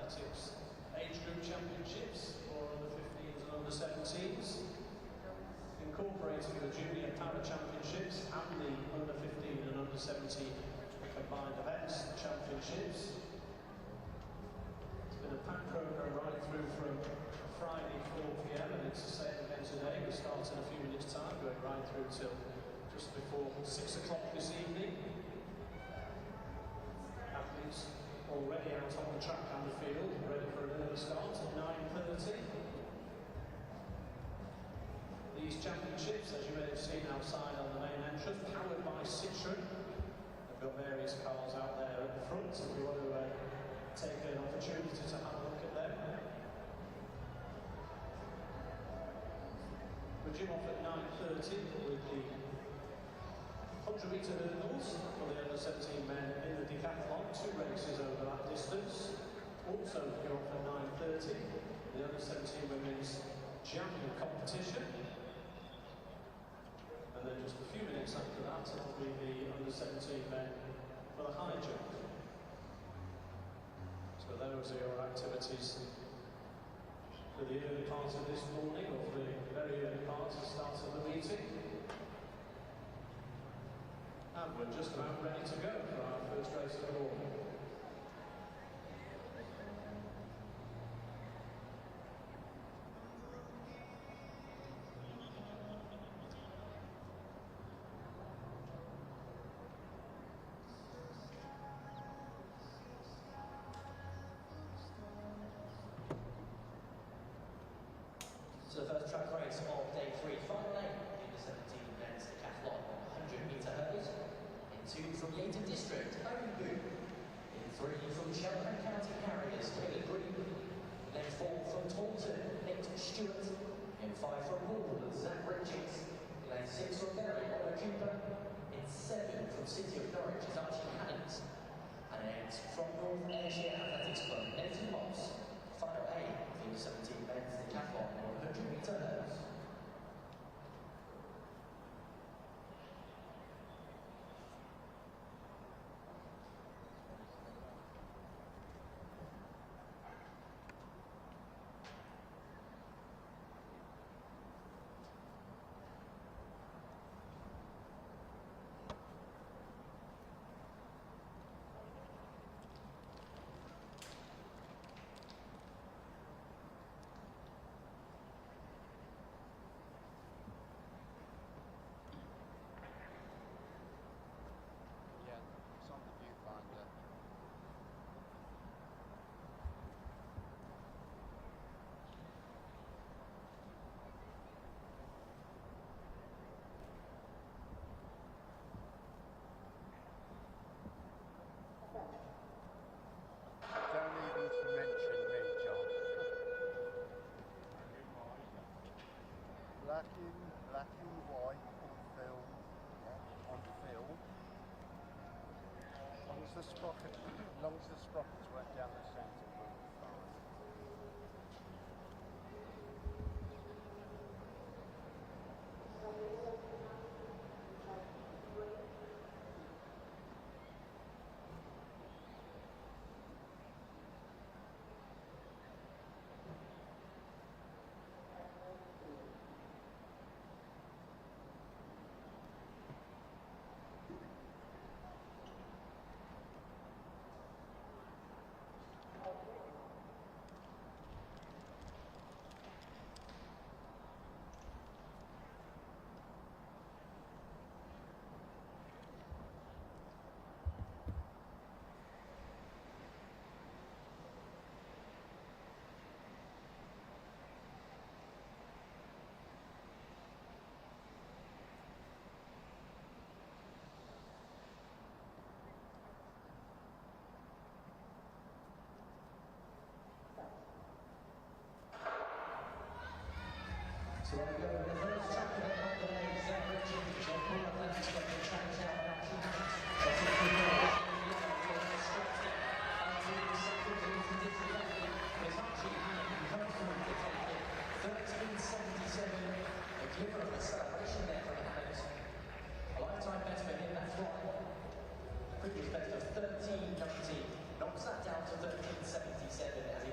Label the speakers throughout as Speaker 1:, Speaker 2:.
Speaker 1: Athletics Age Group Championships for under 15s and under 17s, incorporating the Junior Para Championships and the under 15 and under 17 combined events championships. It's been a packed programme right through from Friday 4 p.m. and it's the same again today. We start in a few minutes' time, going right through till just before 6 o'clock this evening. Athletes already out on the track and the field, ready for an early start at 9:30. These championships, as you may have seen outside on the main entrance, powered by Citroën. They've got various cars out there at the front, if you want to take an opportunity to have a look at them. We're due off at 9:30 with the 100-metre hurdles for the under 17 men in the Decathlon, 2 races over that distance. Also due off at 9:30, the under 17 women's javelin competition. And then just a few minutes after that, it'll be the under 17 men for the high jump. So those are your activities for the early part of this morning, or for the very early part of the start of the meeting. And we're just about ready to go for our first race of the morning.
Speaker 2: So the first track race of day 3, final lane in the 17 men's decathlon, 100-metre hurdles. In 2 from Yeaton District, Owen Boone. In 3 from Cheltenham County Harriers, Taylor Green. Then 4 from Taunton, Nick Stewart. In 5 from Hull, Zach Richards. In 6 from Bury, Oliver Cooper. In 7 from City of Norwich is Archie Hannant. And 8 from North Ayrshire Athletics Club, Nathan Moss. Final 8 for the 17 men's decathlon, 100-metre hurdles.
Speaker 3: It's on the viewfinder. Don't even mention me, John. Black and white on film. As long as the sprockets went down the centre, we'll be fine.
Speaker 2: So we're going to go with the first track of the day, Zach Richards, which will pull up the next one, the track out and actually happens. That's it, we're going to stretch it until the second into Decathlon. There's actually Hannah comes from Decathlon, 13.77, a glimmer of a celebration there for Hannah. A lifetime best for him, that's right. Previous best of 13.90, knocks that down to 13.77 as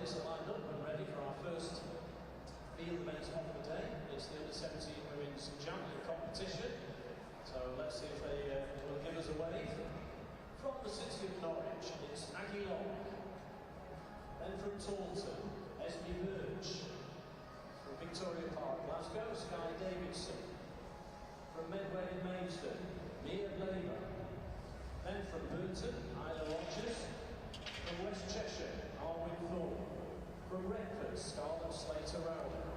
Speaker 1: athletes are lined up and ready for our first field event of the day. It's the under-17 women's javelin competition. So let's see if they will give us a wave. From the city of Norwich, it's Aggie Long. Then from Taunton, Esme Birch. From Victoria Park, Glasgow, Sky Davidson. From Medway and Maidstone, Mia Blaber. Then from Burton, Ida Rogers. From West Cheshire, Arwin Thorne. From Redford, Scarlett Slater Rowland.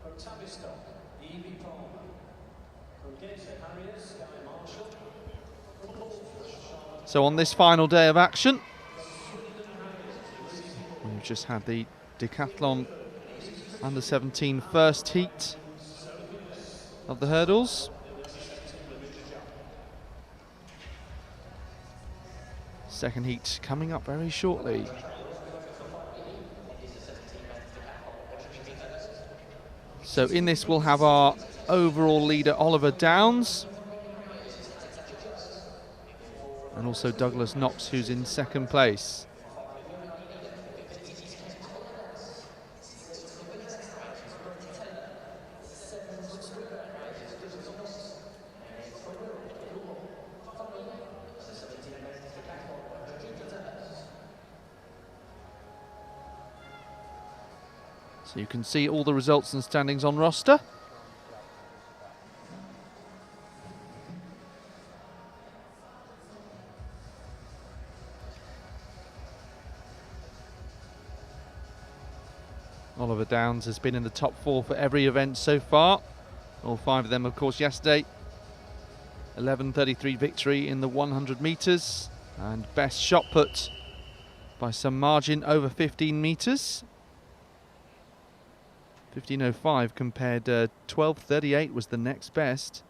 Speaker 1: From Tavistock, Evie Palmer. From Gateshead Harriers, Sky Marshall. From Bolton, Charlotte.
Speaker 4: So on this final day of action, we've just had the Decathlon under-17 first heat of the hurdles. Second heat coming up very shortly. So in this we'll have our overall leader Oliver Downs, and also Douglas Knox, who's in second place. So you can see all the results and standings on roster. Oliver Downs has been in the top 4 for every event so far. All 5 of them, of course, yesterday. 11:33 victory in the 100 metres, and best shot put by some margin over 15 metres. 15:05 compared 12:38 was the next best.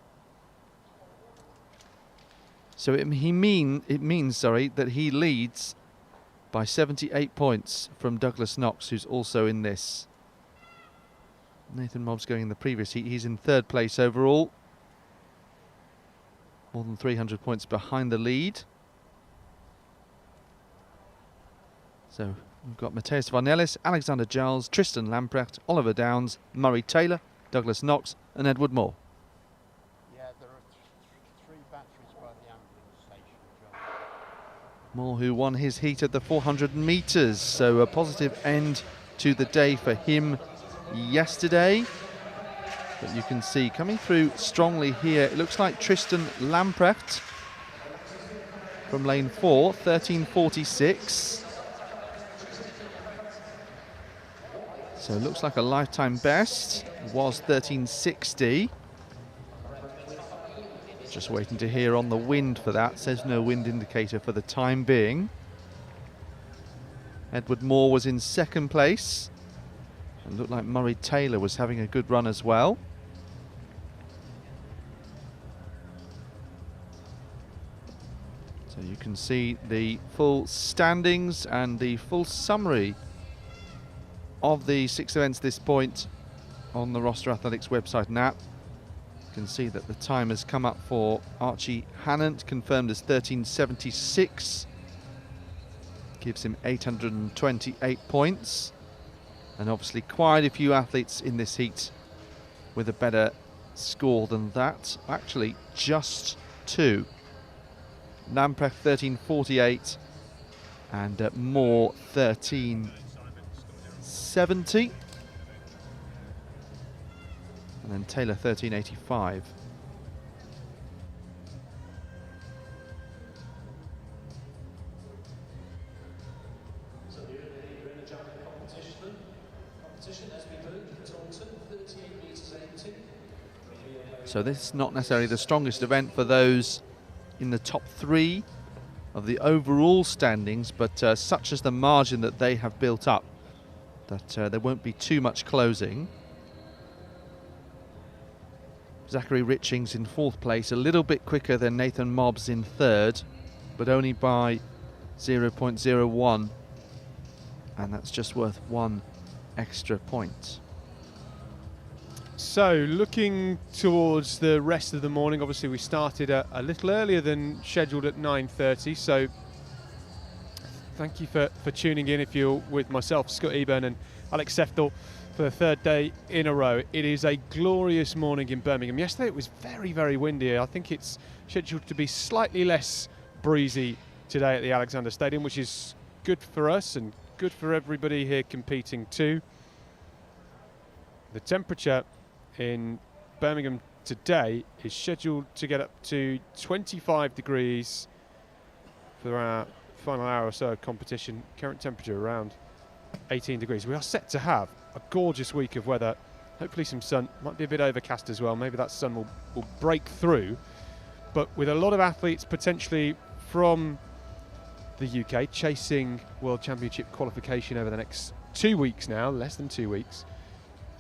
Speaker 4: So it means that he leads by 78 points from Douglas Knox, who's also in this. Nathan Mobbs going in the previous heat. He's in 3rd place overall. More than 300 points behind the lead. So we've got Matthias Van Ellis, Alexander Giles, Tristan Lamprecht, Oliver Downs, Murray Taylor, Douglas Knox and Edward Moore.
Speaker 3: Yeah, there are 3 batteries by the ambulance station, John.
Speaker 4: Moore, who won his heat at the 400 metres, so a positive end to the day for him yesterday. But you can see coming through strongly here, it looks like Tristan Lamprecht from lane 4, 13:46. So it looks like a lifetime best, was 13:60. Just waiting to hear on the wind for that, says no wind indicator for the time being. Edward Moore was in 2nd place. And looked like Murray Taylor was having a good run as well. So you can see the full standings and the full summary of the 6 events at this point on the Roster Athletics website and app. You can see that the time has come up for Archie Hannant, confirmed as 13:76. Gives him 828 points. And obviously quite a few athletes in this heat with a better score than that. Actually, just 2. Lamprecht 13:48 and Moore 13:70. And then Taylor 13:85. So this is not necessarily the strongest event for those in the top 3 of the overall standings, but such is the margin that they have built up that there won't be too much closing. Zachary Richings in 4th place, a little bit quicker than Nathan Mobbs in 3rd, but only by 0.01, and that's just worth 1 extra point.
Speaker 5: So looking towards the rest of the morning, obviously we started a little earlier than scheduled at 9:30, so thank you for tuning in. If you're with myself, Scott Eburn, and Alex Seftel for the third day in a row. It is a glorious morning in Birmingham. Yesterday it was very, very windy. I think it's scheduled to be slightly less breezy today at the Alexander Stadium, which is good for us and good for everybody here competing too. The temperature in Birmingham today is scheduled to get up to 25 degrees for our final hour or so of competition. Current temperature around 18 degrees. We are set to have a gorgeous week of weather. Hopefully some sun. Might be a bit overcast as well. Maybe that sun will break through. But with a lot of athletes potentially from the UK chasing World Championship qualification over the next 2 weeks now, less than 2 weeks,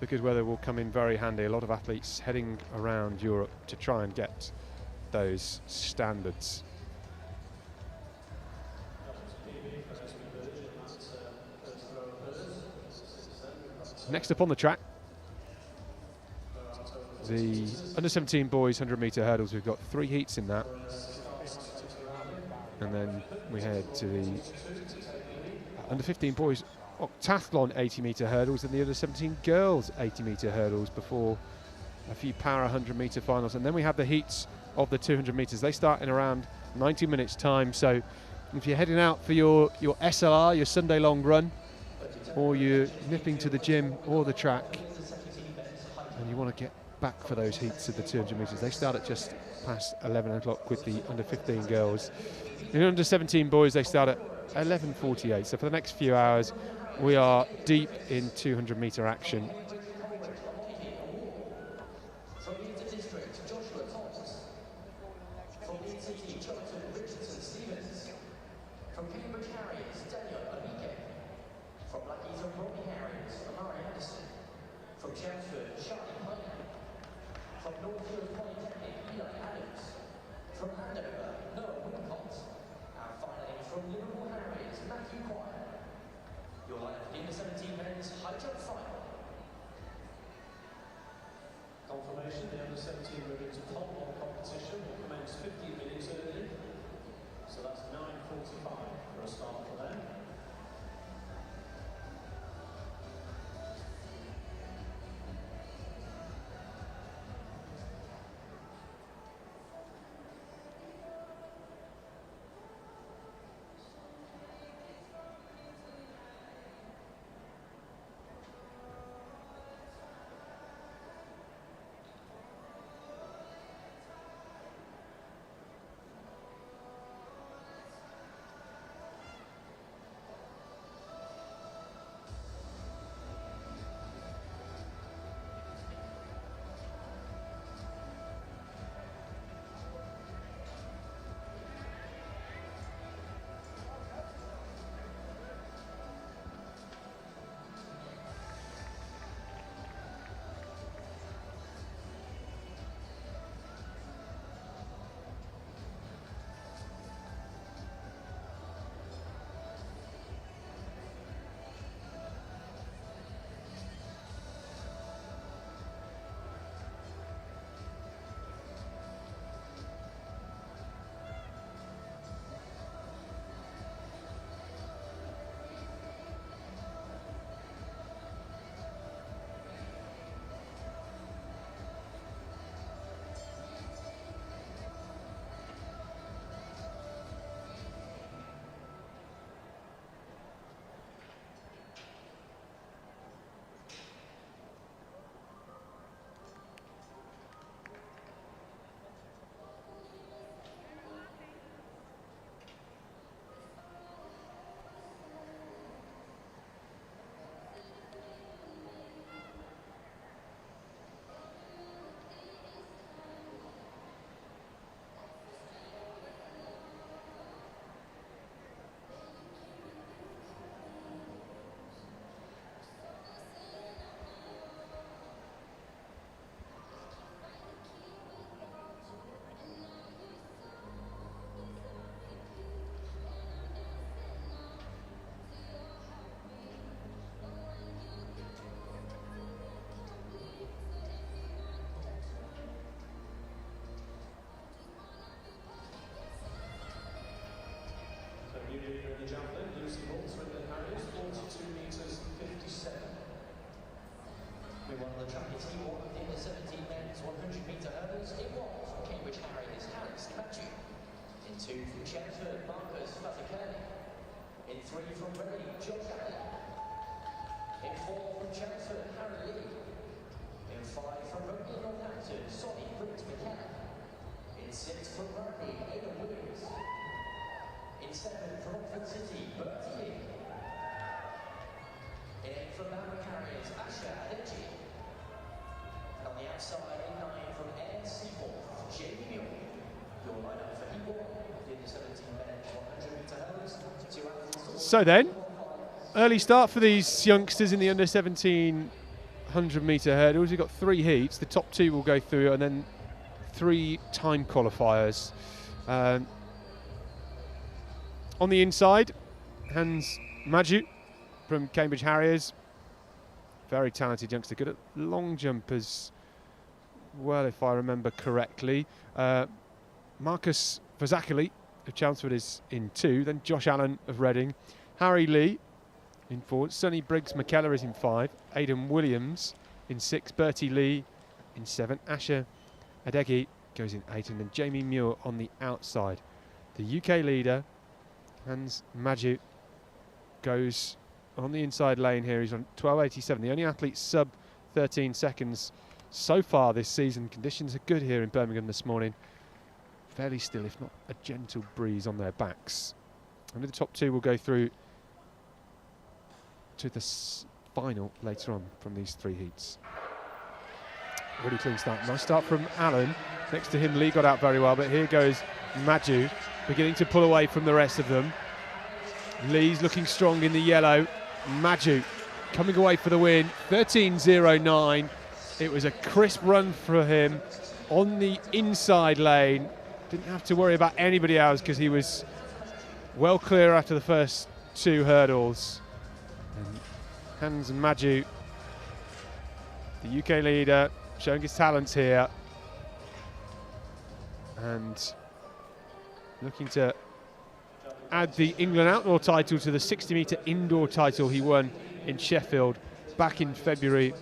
Speaker 5: the good weather will come in very handy. A lot of athletes heading around Europe to try and get those standards. Next up on the track, the under-17 boys 100-metre hurdles. We've got 3 heats in that. And then we head to the under-15 boys Octathlon 80-metre hurdles and the under-17 girls 80-metre hurdles before a few para 100-metre finals. And then we have the heats of the 200 metres. They start in around 90 minutes time. So if you're heading out for your SLR, your Sunday long run, or you're nipping to the gym or the track and you want to get back for those heats of the 200 metres, they start at just past 11 o'clock with the under-15 girls. In under-17 boys, they start at 11:48. So for the next few hours, we are deep in 200-metre action.
Speaker 1: Confirmation, the under-17 moving to pole on competition will commence 15 minutes early. So that's 9:45 for a start for them. New leader in the javelin, Crucible, Swindon Harriers, 42 metres 57.
Speaker 2: We won the champions team one in the 17 men's 100-metre hurdles. It was from Cambridge Harriers, Harris Matthew. In 2 from Chelmsford, Marcus Fazzacani. In 3 from Reading, John Galley. In 4 from Chelmsford, Harry Lee. In 5 from Rugby Northampton, Sonny Briggs McKenna. In 6 from Rugby, Aidan Williams. In 7 from Oxford City, Bertie Lee. In 8 from Lamb Harriers, Asha Adeji. And on the outside, in 9 from Air Seaforth, Jamie Mule. Your lineup for heat 1 in the 17 men 100-metre hurdles.
Speaker 5: So then, early start for these youngsters in the under 17 100-metre hurdles. We've got 3 heats. The top 2 will go through, and then 3 time qualifiers. On the inside, Hans Maju from Cambridge Harriers. Very talented youngster, good at long jump as well, if I remember correctly. Marcus Fazzacali of Chelmsford is in 2. Then Josh Allen of Reading. Harry Lee in 4. Sonny Briggs McKellar is in 5. Aidan Williams in 6. Bertie Lee in 7. Asher Adegi goes in 8. And then Jamie Muir on the outside. The UK leader, Hans Maju, goes on the inside lane here. He's on 12.87. The only athlete sub 13 seconds so far this season. Conditions are good here in Birmingham this morning. Fairly still, if not a gentle breeze on their backs. And the top 2 will go through to the final later on from these 3 heats. Really clean start. Nice start from Allen. Next to him, Lee got out very well, but here goes Maju, beginning to pull away from the rest of them. Lee's looking strong in the yellow. Maju coming away for the win. 13.09. It was a crisp run for him on the inside lane. Didn't have to worry about anybody else because he was well clear after the first 2 hurdles. And Hans Maju, the UK leader, showing his talents here and looking to add the England outdoor title to the 60-metre indoor title he won in Sheffield back in February.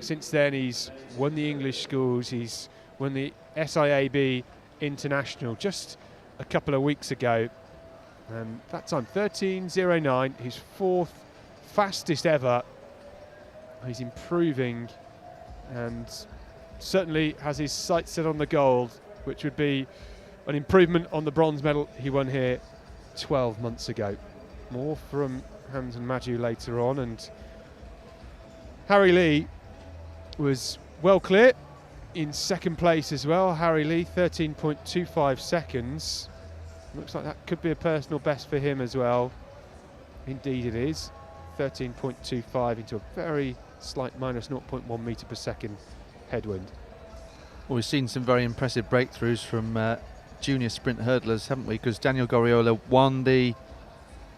Speaker 5: Since then he's won the English schools, he's won the SIAB International just a couple of weeks ago, and that time 13.09, his 4th fastest ever. He's improving and certainly has his sights set on the gold, which would be an improvement on the bronze medal he won here 12 months ago. More from Hans and Maju later on, and Harry Lee was well clear in 2nd place as well. Harry Lee, 13.25 seconds. Looks like that could be a personal best for him as well. Indeed it is. 13.25 into a very slight minus 0.1 metre per second headwind.
Speaker 4: Well, we've seen some very impressive breakthroughs from junior sprint hurdlers, haven't we? Because Daniel Goriola won the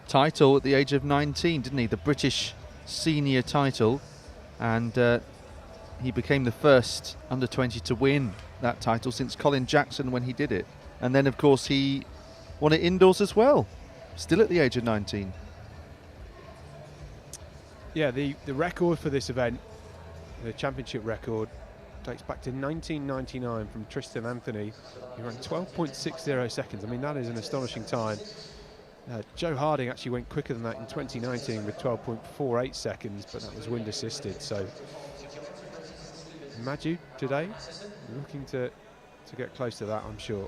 Speaker 4: title at the age of 19, didn't he? The British senior title, and he became the first under 20 to win that title since Colin Jackson when he did it. And then, of course, he won it indoors as well, still at the age of 19.
Speaker 5: Yeah, the record for this event, the championship record, dates back to 1999 from Tristan Anthony. He ran 12.60 seconds. I mean, that is an astonishing time. Joe Harding actually went quicker than that in 2019 with 12.48 seconds, but that was wind assisted. So Maju today looking to get close to that, I'm sure.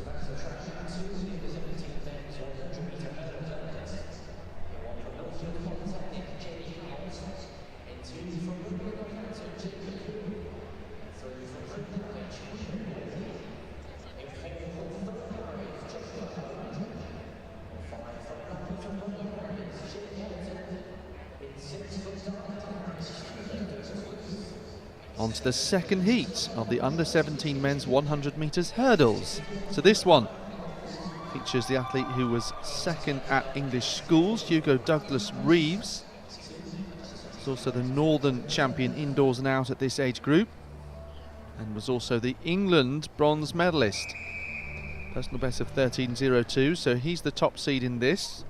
Speaker 2: that's the track two in the 17 men's 100 metre hurdle tournament. One from Northfield Polytechnic, Jamie Howells. And two from Woodbury Northampton, Jacob Coon. Three from Crimpton Beach, William Walkley. In four from North Barriers, Joshua Howard. Five from Happy from North Barriers, Jim Hamilton. In six from Dartmouth, Stephen Dawes.
Speaker 4: On to the second heat of the under-17 men's 100 metres hurdles. So this one features the athlete who was second at English schools, Hugo Douglas Reeves. He's also the Northern champion indoors and out at this age group, and was also the England bronze medalist. Personal best of 13.02, so he's the top seed in this.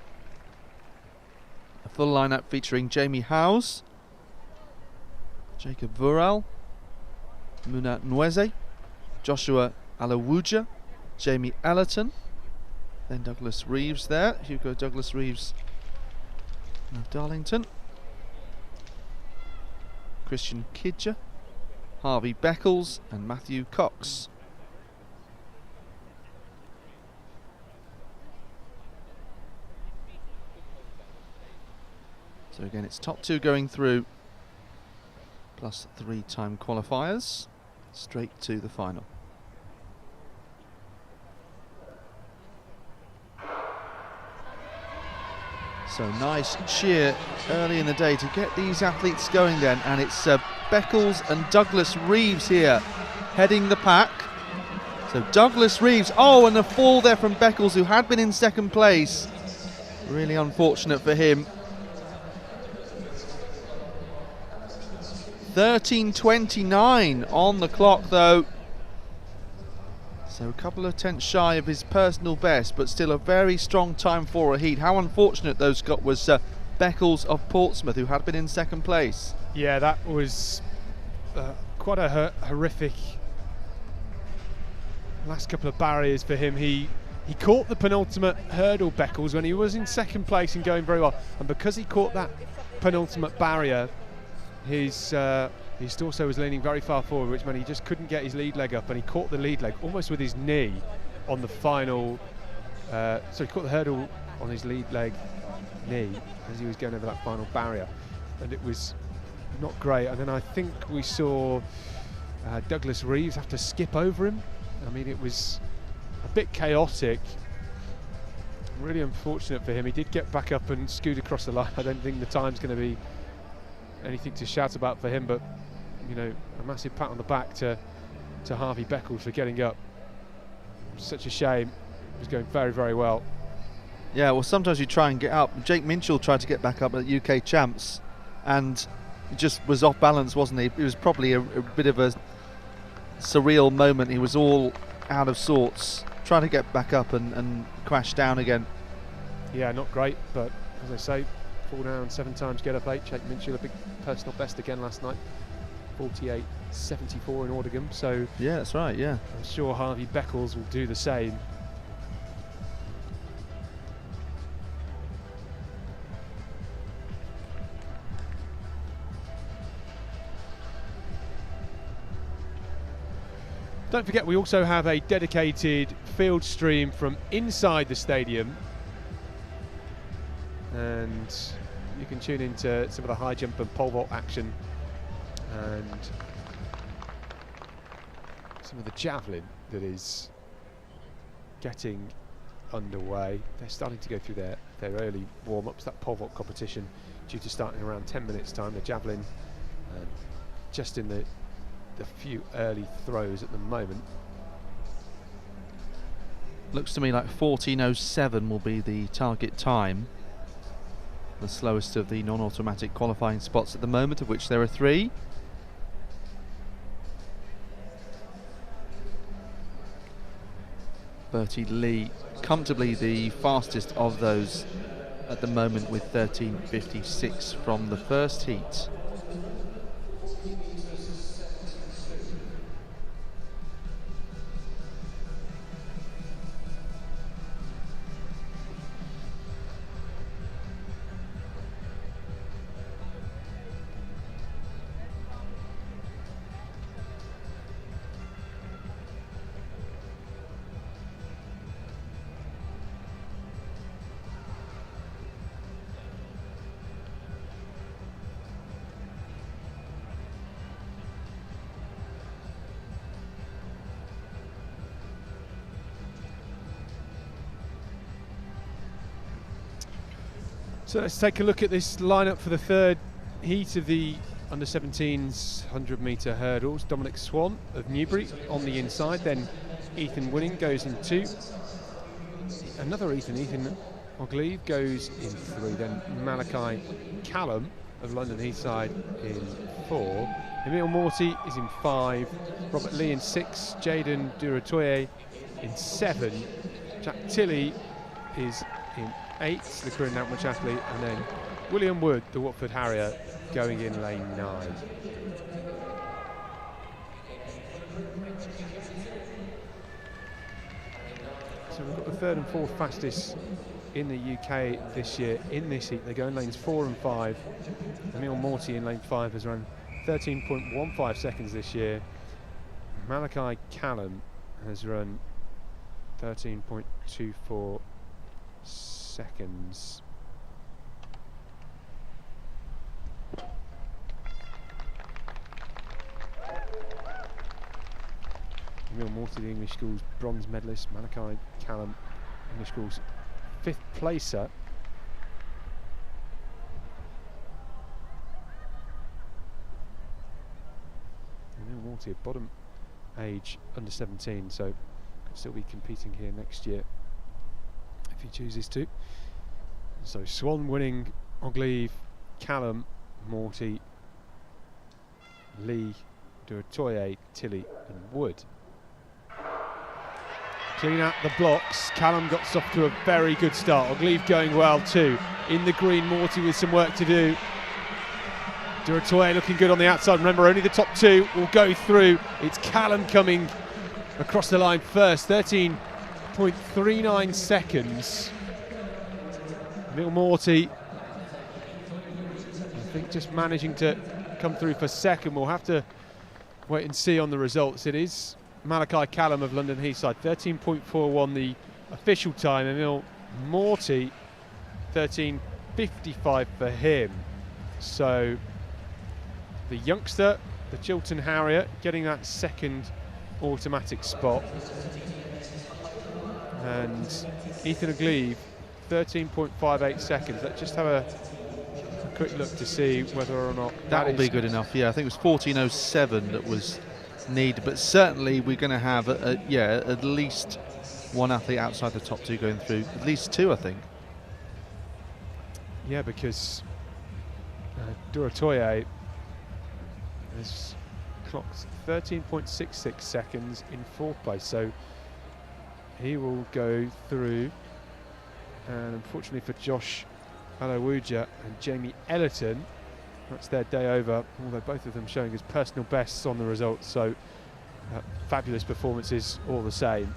Speaker 4: A full lineup featuring Jamie Howes, Jacob Vural, Muna Nweze, Joshua Alawuja, Jamie Ellerton, then Douglas Reeves there, Hugo Douglas Reeves of Darlington, Christian Kidger, Harvey Beckles and Matthew Cox. So again, it's top two going through, plus 3-time qualifiers, straight to the final. So nice cheer early in the day to get these athletes going then, and it's Beckles and Douglas Reeves here heading the pack. So Douglas Reeves, oh, and a fall there from Beckles, who had been in second place. Really unfortunate for him. 13.29 on the clock though, so a couple of tenths shy of his personal best, but still a very strong time for a heat. How unfortunate those got was Beckles of Portsmouth, who had been in second place.
Speaker 5: Yeah, that was quite a horrific last couple of barriers for him. He caught the penultimate hurdle, Beckles, when he was in second place and going very well, and because he caught that penultimate barrier, his torso was leaning very far forward, which meant he just couldn't get his lead leg up, and he caught the lead leg almost with his knee on the final. So he caught the hurdle on his lead leg knee as he was going over that final barrier, and it was not great. And then I think we saw Douglas Reeves have to skip over him. I mean, it was a bit chaotic. Really unfortunate for him. He did get back up and scoot across the line. I don't think the time's going to be anything to shout about for him, but you know, a massive pat on the back to Harvey Beckles for getting up. Such a shame. He was going very, very well.
Speaker 4: Yeah, well, sometimes you try and get up. Jake Minchell tried to get back up at UK Champs and just was off balance, wasn't he? It was probably a bit of a surreal moment. He was all out of sorts, trying to get back up and crash down again.
Speaker 5: Yeah, not great, but as I say, fall down 7 times, get up 8. Jake Minchell, a big personal best again last night, 48.74 in Aldingham. So
Speaker 4: yeah, that's right. Yeah,
Speaker 5: I'm sure Harvey Beckles will do the same. Don't forget, we also have a dedicated field stream from inside the stadium, and you can tune into some of the high jump and pole vault action and some of the javelin that is getting underway. They're starting to go through their early warm-ups. That pole vault competition due to start in around 10 minutes time. The javelin just in the few early throws at the moment.
Speaker 4: Looks to me like 14.07 will be the target time. The slowest of the non-automatic qualifying spots at the moment, of which there are 3. Bertie Lee comfortably the fastest of those at the moment with 13.56 from the first heat.
Speaker 5: So let's take a look at this lineup for the third heat of the under-17s 100-metre hurdles. Dominic Swan of Newbury on the inside, then Ethan Winning goes in 2. Another Ethan Oglieve goes in 3, then Malachi Callum of London Heathside in 4. Emile Morty is in 5, Robert Lee in 6, Jaden Duratoye in 7, Jack Tilley is in 8, the Korean outmatch athlete, and then William Wood, the Watford Harrier, going in lane 9. So we've got the third and fourth fastest in the UK this year in this heat. They go in lanes 4 and 5. Emile Morty in lane 5 has run 13.15 seconds this year. Malachi Callum has run 13.24 seconds. Emile Morty, the English Schools bronze medalist. Malachi Callum, English Schools 5th placer. Emile Morty, a bottom age, under 17, so could still be competing here next year if he chooses to. So Swan, Winning, Oglieve, Callum, Morty, Lee, Duratoye, Tilley and Wood. Clean out the blocks. Callum got off to a very good start. Oglieve going well too. In the green, Morty with some work to do. Duratoye looking good on the outside. Remember, only the top 2 will go through. It's Callum coming across the line first. 13.39 seconds. Emile Morty, I think, just managing to come through for second. We'll have to wait and see on the results. It is Malachi Callum of London Heathside, 13.41 the official time. Emile Morty, 13.55 for him. So the youngster, the Chiltern Harrier, getting that second automatic spot. And Ethan Oglieve, 13.58 seconds. Let's just have a quick look to see whether or not
Speaker 4: that will be good enough. Yeah, I think it was 14.07 that was needed, but certainly we're going to have at least one athlete outside the top 2 going through, at least 2, I think.
Speaker 5: Yeah, because Duratoye has clocked 13.66 seconds in 4th place, so he will go through. And unfortunately for Josh Alawuja and Jamie Ellerton, that's their day over, although both of them showing as personal bests on the results, so fabulous performances all the same.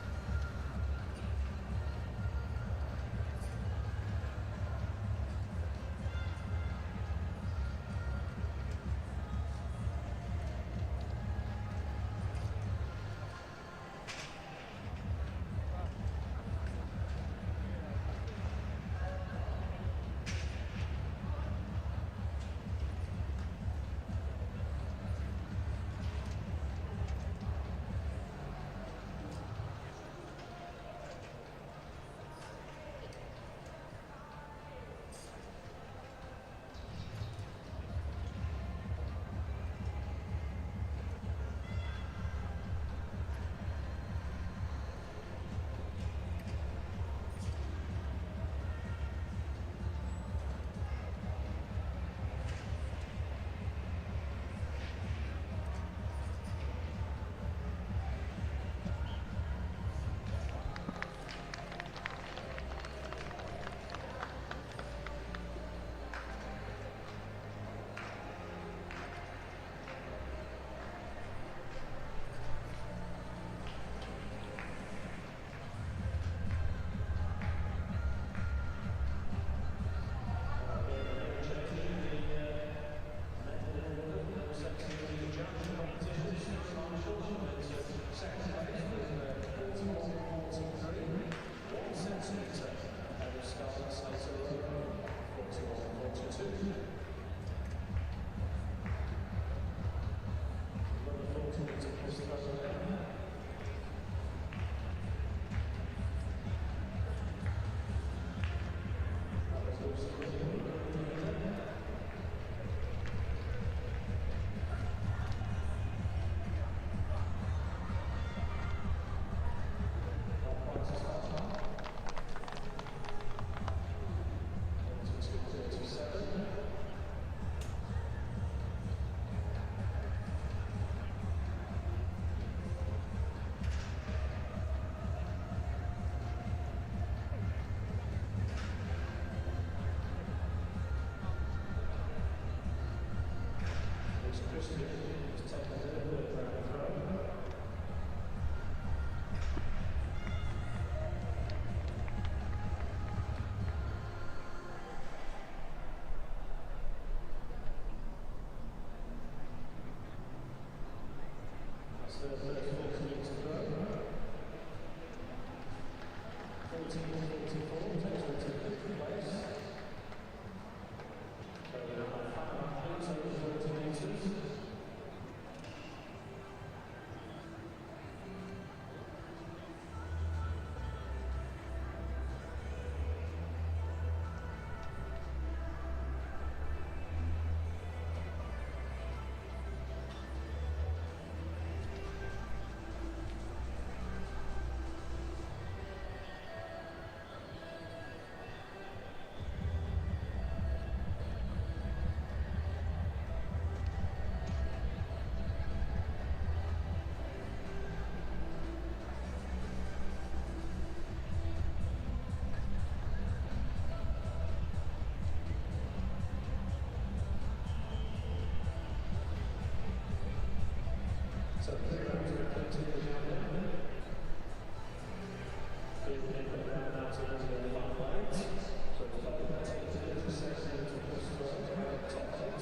Speaker 1: So the first 40 metres to go. 14:44 takes her to 5th place. So we have 5 athletes over 40 metres. So the rounds are continuing down there. Being put around now to the final 8. So it's about 37 to plus 12 to have the top 8.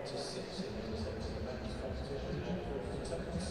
Speaker 1: To 6 in the men's competition on 4 attempts.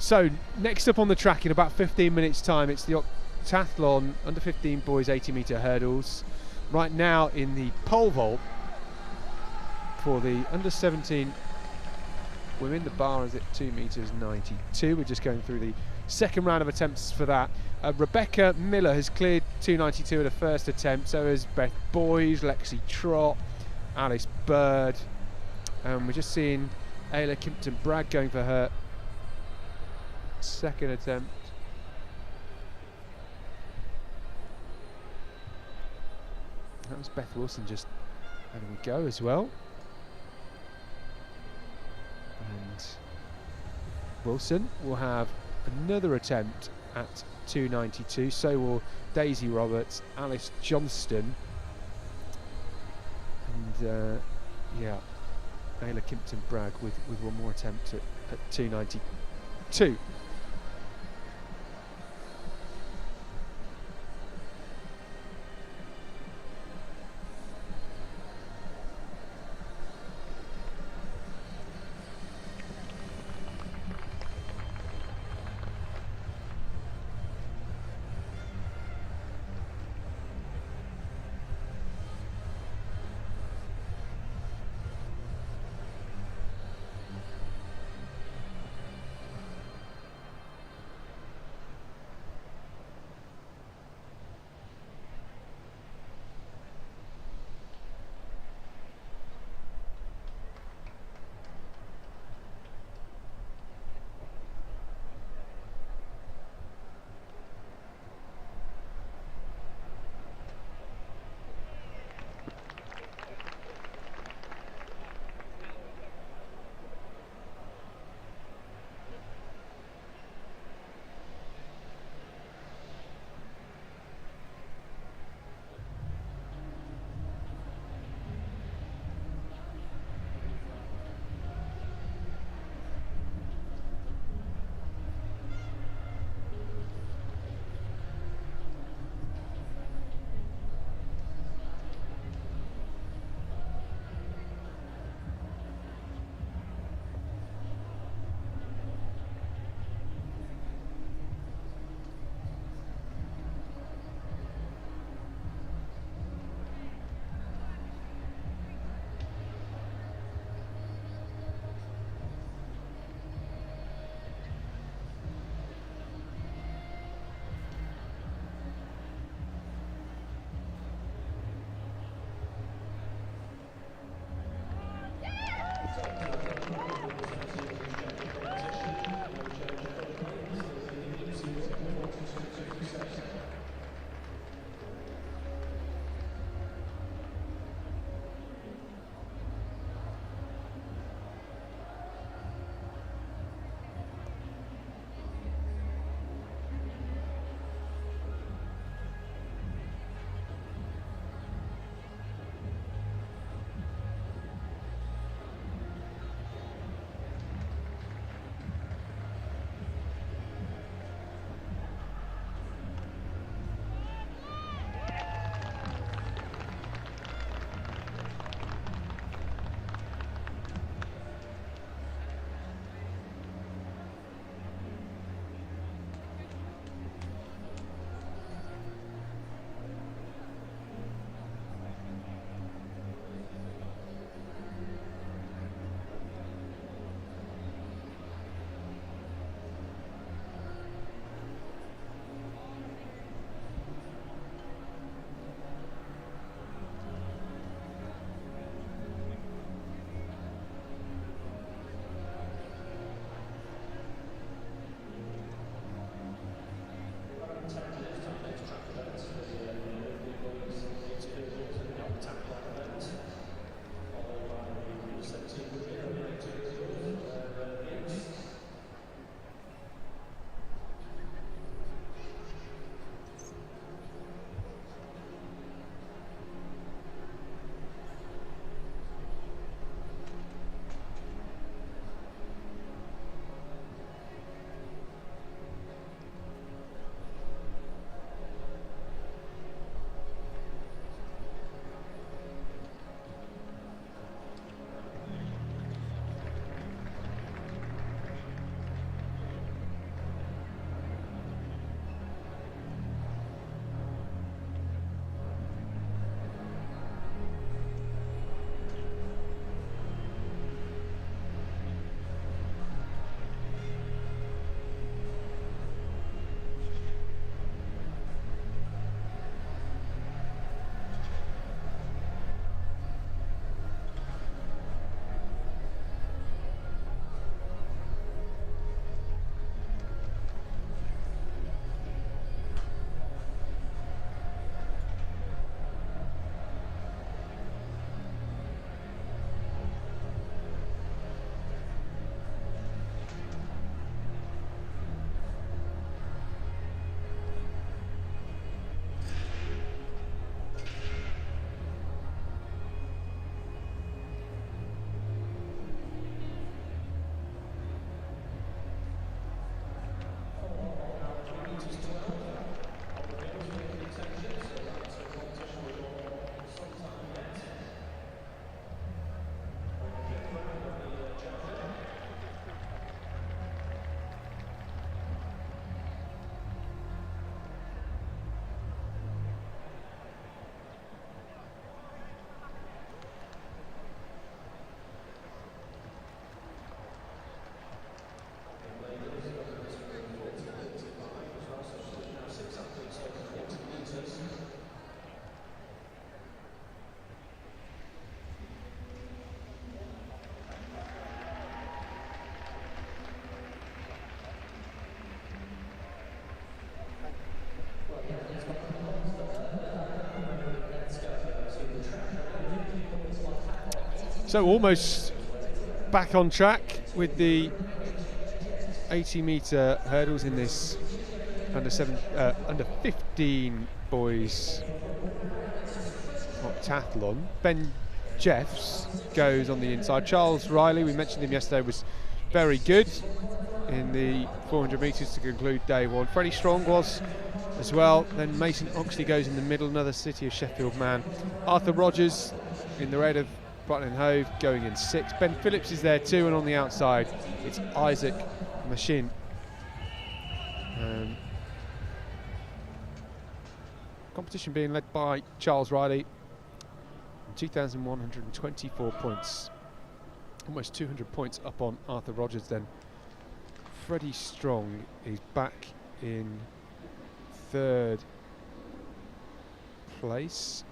Speaker 5: So next up on the track in about 15 minutes time, it's the Octathlon under 15 boys 80-metre hurdles. Right now in the pole vault for the under 17 women, the bar is at 2 metres 92. We're just going through the second round of attempts for that. Rebecca Miller has cleared 292 at her first attempt, so has Beth Boys, Lexi Trott, Alice Bird, and we're just seeing Ayla Kimpton-Bragg going for her second attempt. That was Beth Wilson just having a go as well. And Wilson will have another attempt at 292, so will Daisy Roberts, Alice Johnston, and yeah, Ayla Kimpton-Bragg with one more attempt at 292. So almost back on track with the 80-metre hurdles in this under 15 boys Octathlon. Ben Jeffs goes on the inside. Charles Riley, we mentioned him yesterday, was very good in the 400 metres to conclude day one. Freddie Strong was as well. Then Mason Oxley goes in the middle, another City of Sheffield man. Arthur Rogers in the red of Brighton and Hove going in 6th. Ben Phillips is there too, and on the outside it's Isaac Machin. Competition being led by Charles Riley, 2,124 points, almost 200 points up on Arthur Rogers. Then Freddie Strong is back in 3rd place.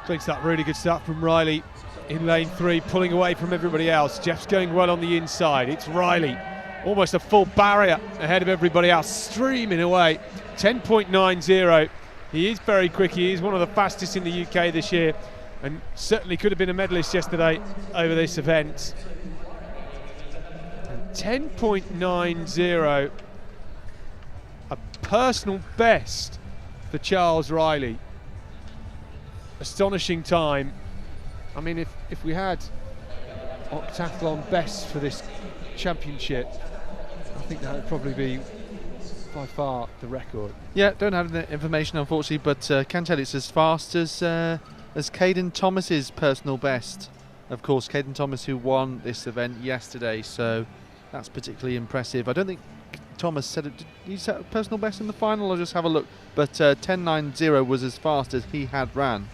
Speaker 5: Cleans that really good start from Riley in lane 3, pulling away from everybody else. Jeff's going well on the inside. It's Riley, almost a full barrier ahead of everybody else, streaming away. 10.90. He is very quick. He is one of the fastest in the UK this year, and certainly could have been a medalist yesterday over this event. And 10.90, a personal best for Charles Riley. Astonishing time. I mean, if we had Octathlon best for this championship, I think that would probably be by far the record.
Speaker 4: Yeah, don't have the information unfortunately, but can tell it's as fast as Caden Thomas's personal best. Of course, Caden Thomas, who won this event yesterday, so that's particularly impressive. I don't think Thomas said it. Did he set a personal best in the final? I'll just have a look. But 10.90 was as fast as he had ran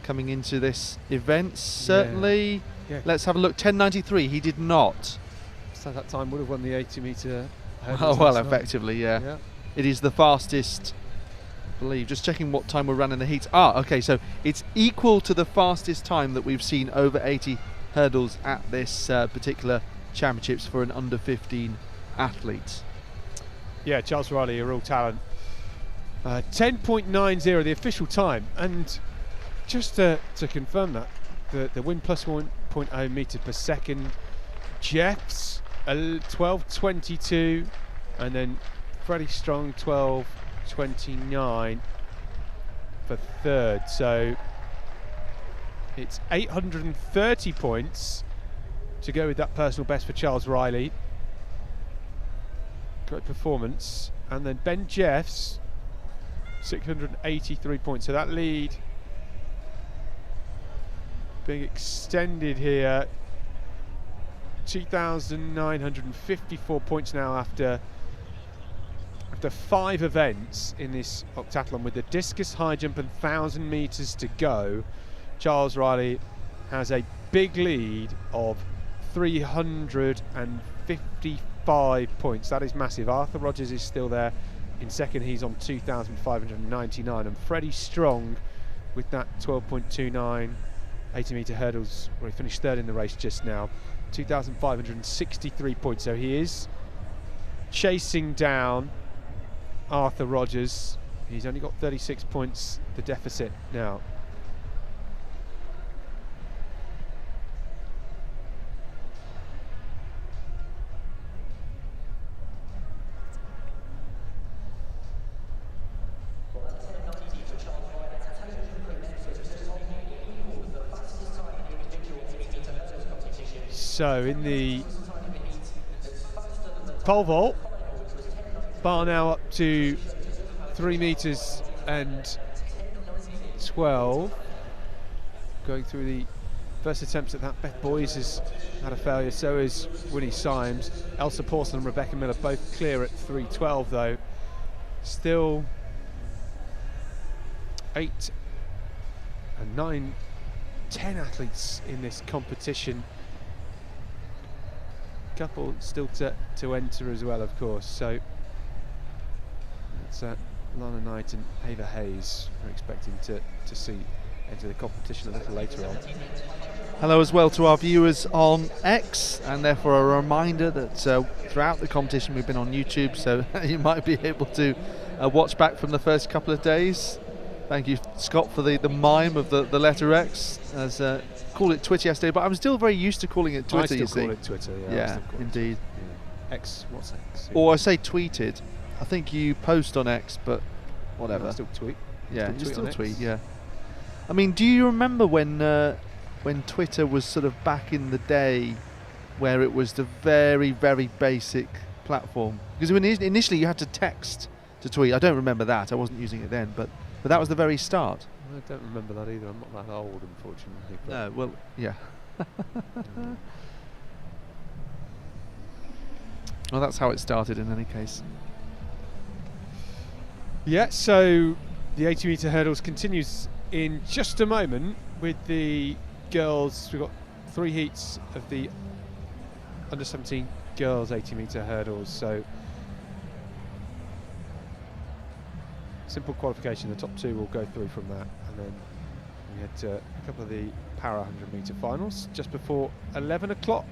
Speaker 4: coming into this event. Certainly,
Speaker 5: yeah.
Speaker 4: Let's have a look. 10.93. He did not.
Speaker 5: So that time would have won the 80-metre.
Speaker 4: Well, effectively, yeah. It is the fastest, I believe. Just checking what time we ran in the heats. Okay, so it's equal to the fastest time that we've seen over 80 hurdles at this particular championships for an under 15 athlete.
Speaker 5: Yeah, Charles Riley, a real talent. 10.90, the official time. And just to confirm that, the win plus 1.0 metre per second, Jeffs 12.22, and then Freddie Strong 12.29 for 3rd. So it's 830 points to go with that personal best for Charles Riley. Great performance. And then Ben Jeffs 683 points. So that lead being extended here. 2,954 points now after 5 events in this Octathlon, with the discus, high jump and 1,000 metres to go. Charles Riley has a big lead of 355 points. That is massive. Arthur Rogers is still there in 2nd. He's on 2,599, and Freddie Strong with that 12.29 80-metre hurdles, where he finished 3rd in the race just now, 2,563 points. So he is chasing down Arthur Rogers. He's only got 36 points, the deficit now. So in the pole vault, bar now up to 3 metres and 12. Going through the first attempts at that, Beth Boys has had a failure, so is Winnie Symes. Elsa Porcelain and Rebecca Miller both clear at 3:12 though. Still 8 and 9, 10 athletes in this competition. Couple still to enter as well, of course. So it's Lana Knight and Ava Hayes we're expecting to see enter the competition a little later on.
Speaker 4: Hello as well to our viewers on X, and therefore a reminder that throughout the competition we've been on YouTube, so you might be able to watch back from the first couple of days. Thank you, Scott, for the mime of the letter X, as called it Twitter yesterday, but I'm still very used to calling it Twitter.
Speaker 5: I still call it Twitter, yeah.
Speaker 4: Yeah, indeed.
Speaker 5: Yeah. X, what's X?
Speaker 4: Or I say tweeted. I think you post on X, but whatever.
Speaker 5: No, I still tweet.
Speaker 4: Yeah, you still
Speaker 5: on
Speaker 4: tweet,
Speaker 5: X.
Speaker 4: yeah. I mean, do you remember when Twitter was sort of back in the day, where it was the very, very basic platform? Because initially you had to text to tweet. I don't remember that. I wasn't using it then, but that was the very start.
Speaker 5: I don't remember that either. I'm not that old, unfortunately.
Speaker 4: No, well, yeah. Well, that's how it started in any case.
Speaker 5: Yeah, so the 80-metre hurdles continues in just a moment with the girls. We've got 3 heats of the under-17 girls 80-metre hurdles. So simple qualification. The top 2 will go through from that, and then we had a couple of the para 100-metre finals just before 11 o'clock.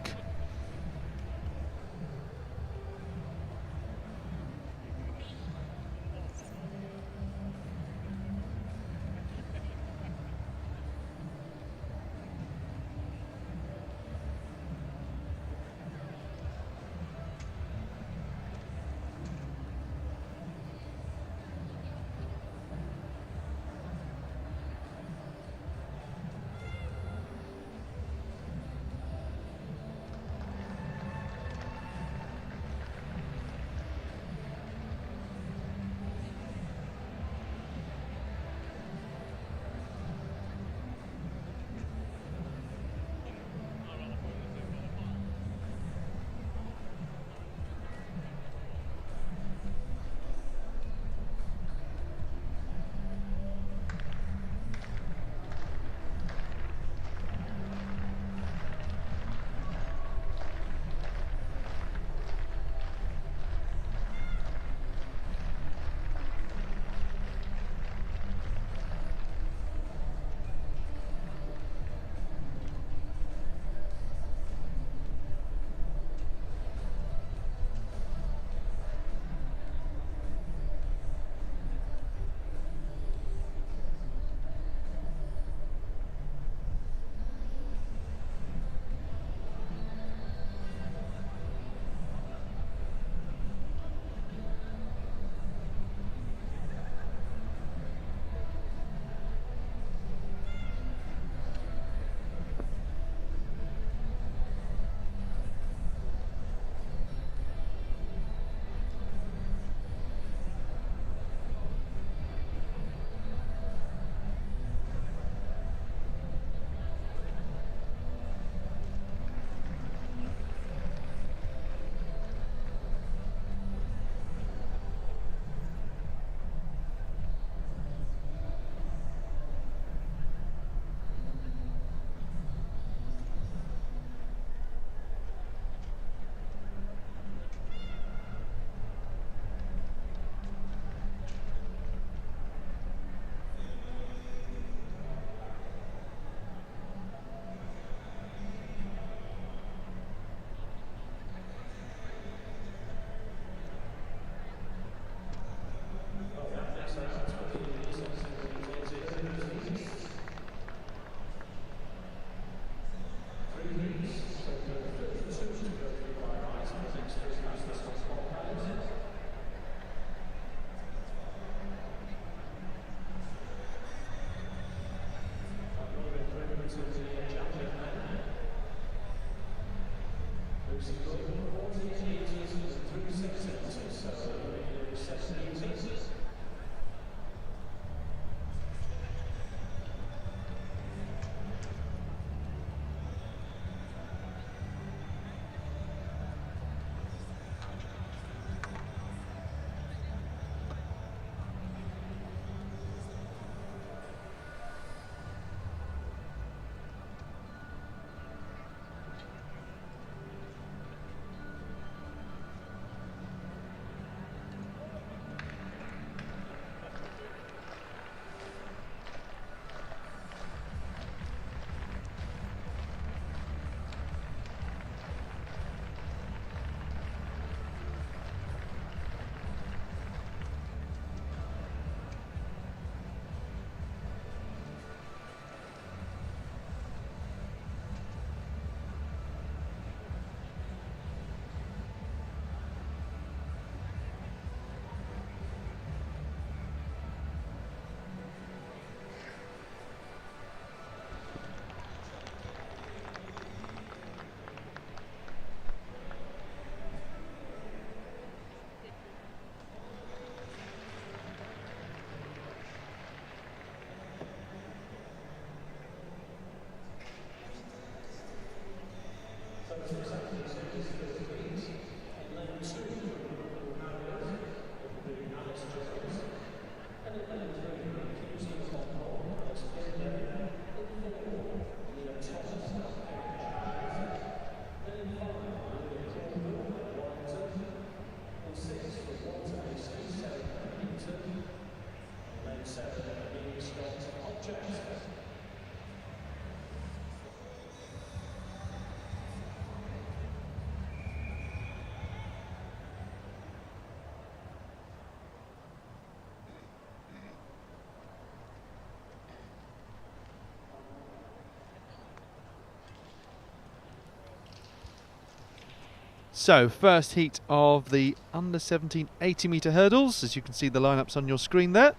Speaker 4: So, first heat of the under 17 80-metre hurdles, as you can see the lineups on your screen there.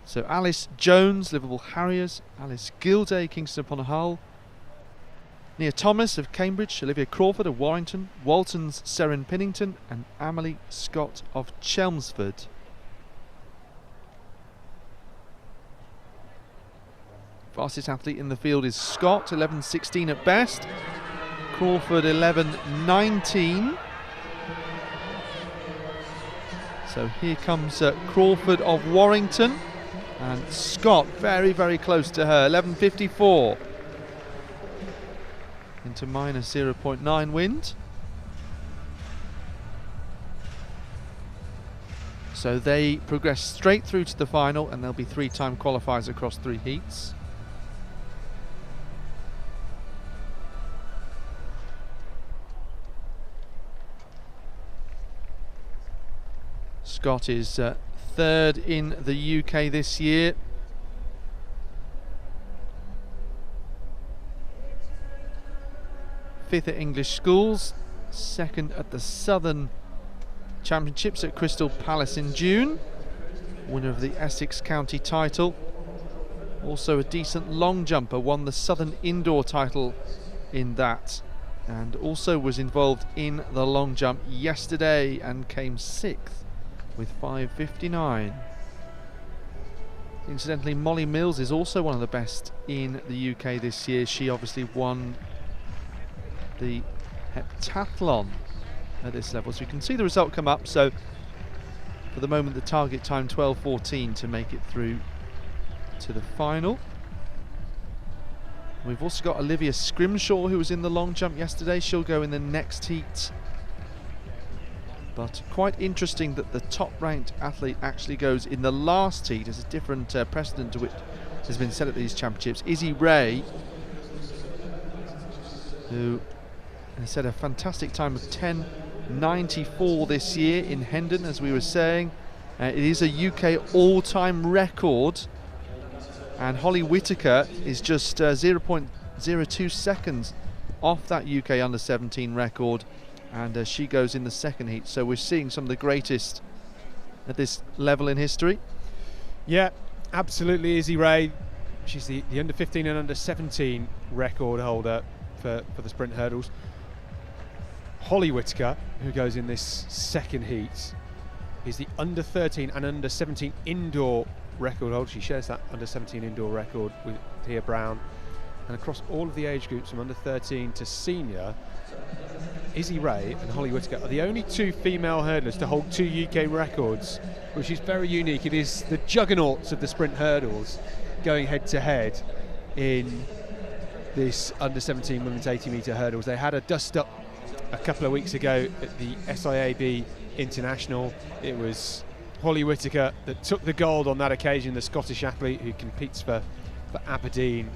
Speaker 4: So Alice Jones, Liverpool Harriers, Alice Gilday, Kingston upon Hull, Nia Thomas of Cambridge, Olivia Crawford of Warrington, Walton's Seren Pinnington and Amelie Scott of Chelmsford. Fastest athlete in the field is Scott, 11.16 at best. Crawford 11.19. So here comes Crawford of Warrington, and Scott very, very close to her, 11.54. Into minus 0.9 wind. So they progress straight through to the final, and there'll be 3-time qualifiers across 3 heats. Scott is third in the UK this year. Fifth at English schools, second at the Southern Championships at Crystal Palace in June, winner of the Essex County title. Also a decent long jumper, won the Southern Indoor title in that, and also was involved in the long jump yesterday and came 6th with 5.59. Incidentally, Molly Mills is also one of the best in the UK this year. She obviously won the heptathlon at this level, so you can see the result come up. So for the moment the target time 12.14 to make it through to the final. We've also got Olivia Scrimshaw, who was in the long jump yesterday. She'll go in the next heat. But quite interesting that the top-ranked athlete actually goes in the last heat. There's a different precedent to which has been set at these championships. Izzy Ray, who has set a fantastic time of 10.94 this year in Hendon, as we were saying. It is a UK all-time record, and Holly Whitaker is just 0.02 seconds off that UK under-17 record. And she goes in the second heat. So we're seeing some of the greatest at this level in history.
Speaker 5: Yeah, absolutely. Izzy Ray, she's the under 15 and under 17 record holder for the sprint hurdles. Holly Whitaker, who goes in this second heat, is the under 13 and under 17 indoor record holder. She shares that under 17 indoor record with Tia Brown. And across all of the age groups from under 13 to senior, Izzy Ray and Holly Whitaker are the only 2 female hurdlers to hold 2 UK records, which is very unique. It is the juggernauts of the sprint hurdles going head to head in this under 17 women's 80-metre hurdles. They had a dust up a couple of weeks ago at the SIAB International. It was Holly Whitaker that took the gold on that occasion, the Scottish athlete who competes for Aberdeen,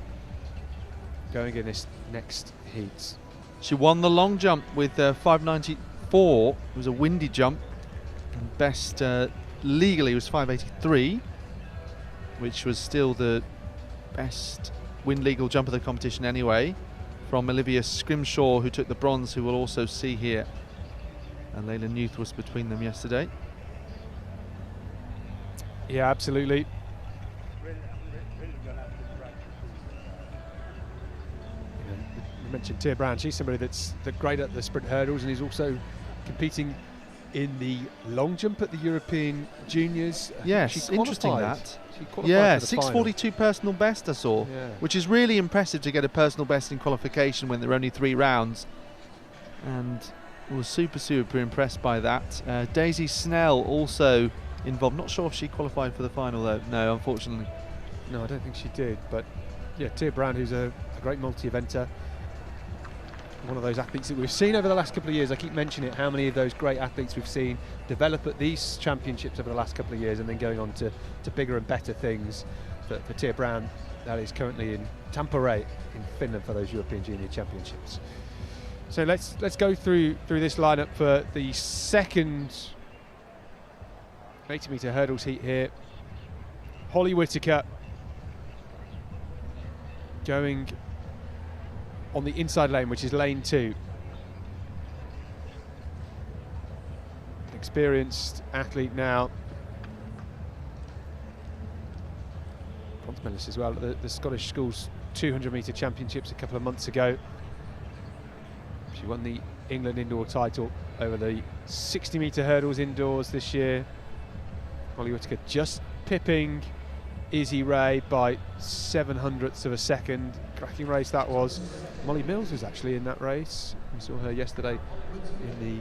Speaker 5: going in this next heat.
Speaker 4: She won the long jump with 5.94. It was a windy jump, and best legally was 5.83, which was still the best wind legal jump of the competition anyway, from Olivia Scrimshaw, who took the bronze, who we'll also see here, and Layla Newth was between them yesterday.
Speaker 5: Yeah, absolutely. You mentioned Tia Brown. She's somebody that's great at the sprint hurdles, and is also competing in the long jump at the European Juniors.
Speaker 4: Yes, interesting that.
Speaker 5: She qualified
Speaker 4: yeah,
Speaker 5: for the
Speaker 4: 6:42 personal best I saw,
Speaker 5: yeah,
Speaker 4: which is really impressive to get a personal best in qualification when there are only 3 rounds. And was super impressed by that. Daisy Snell also involved. Not sure if she qualified for the final though. No, unfortunately.
Speaker 5: No, I don't think she did. But yeah, Tia Brown, who's a great multi-eventer. one of those athletes that we've seen over the last couple of years. I keep mentioning it, how many of those great athletes we've seen develop at these championships over the last couple of years and then going on to bigger and better things. For Tia Brown, that is currently in Tampere in Finland for those European Junior Championships. So let's go through this lineup for the second 80-metre hurdles heat here. Holly Whittaker going on the inside lane, which is lane 2. Experienced athlete now. Bronze medalist as well at the Scottish Schools 200-metre Championships a couple of months ago. She won the England indoor title over the 60-metre hurdles indoors this year. Holly Whittaker just pipping Izzy Ray by 7/100ths of a second. Cracking race that was. Molly Mills was actually in that race. We saw her yesterday in the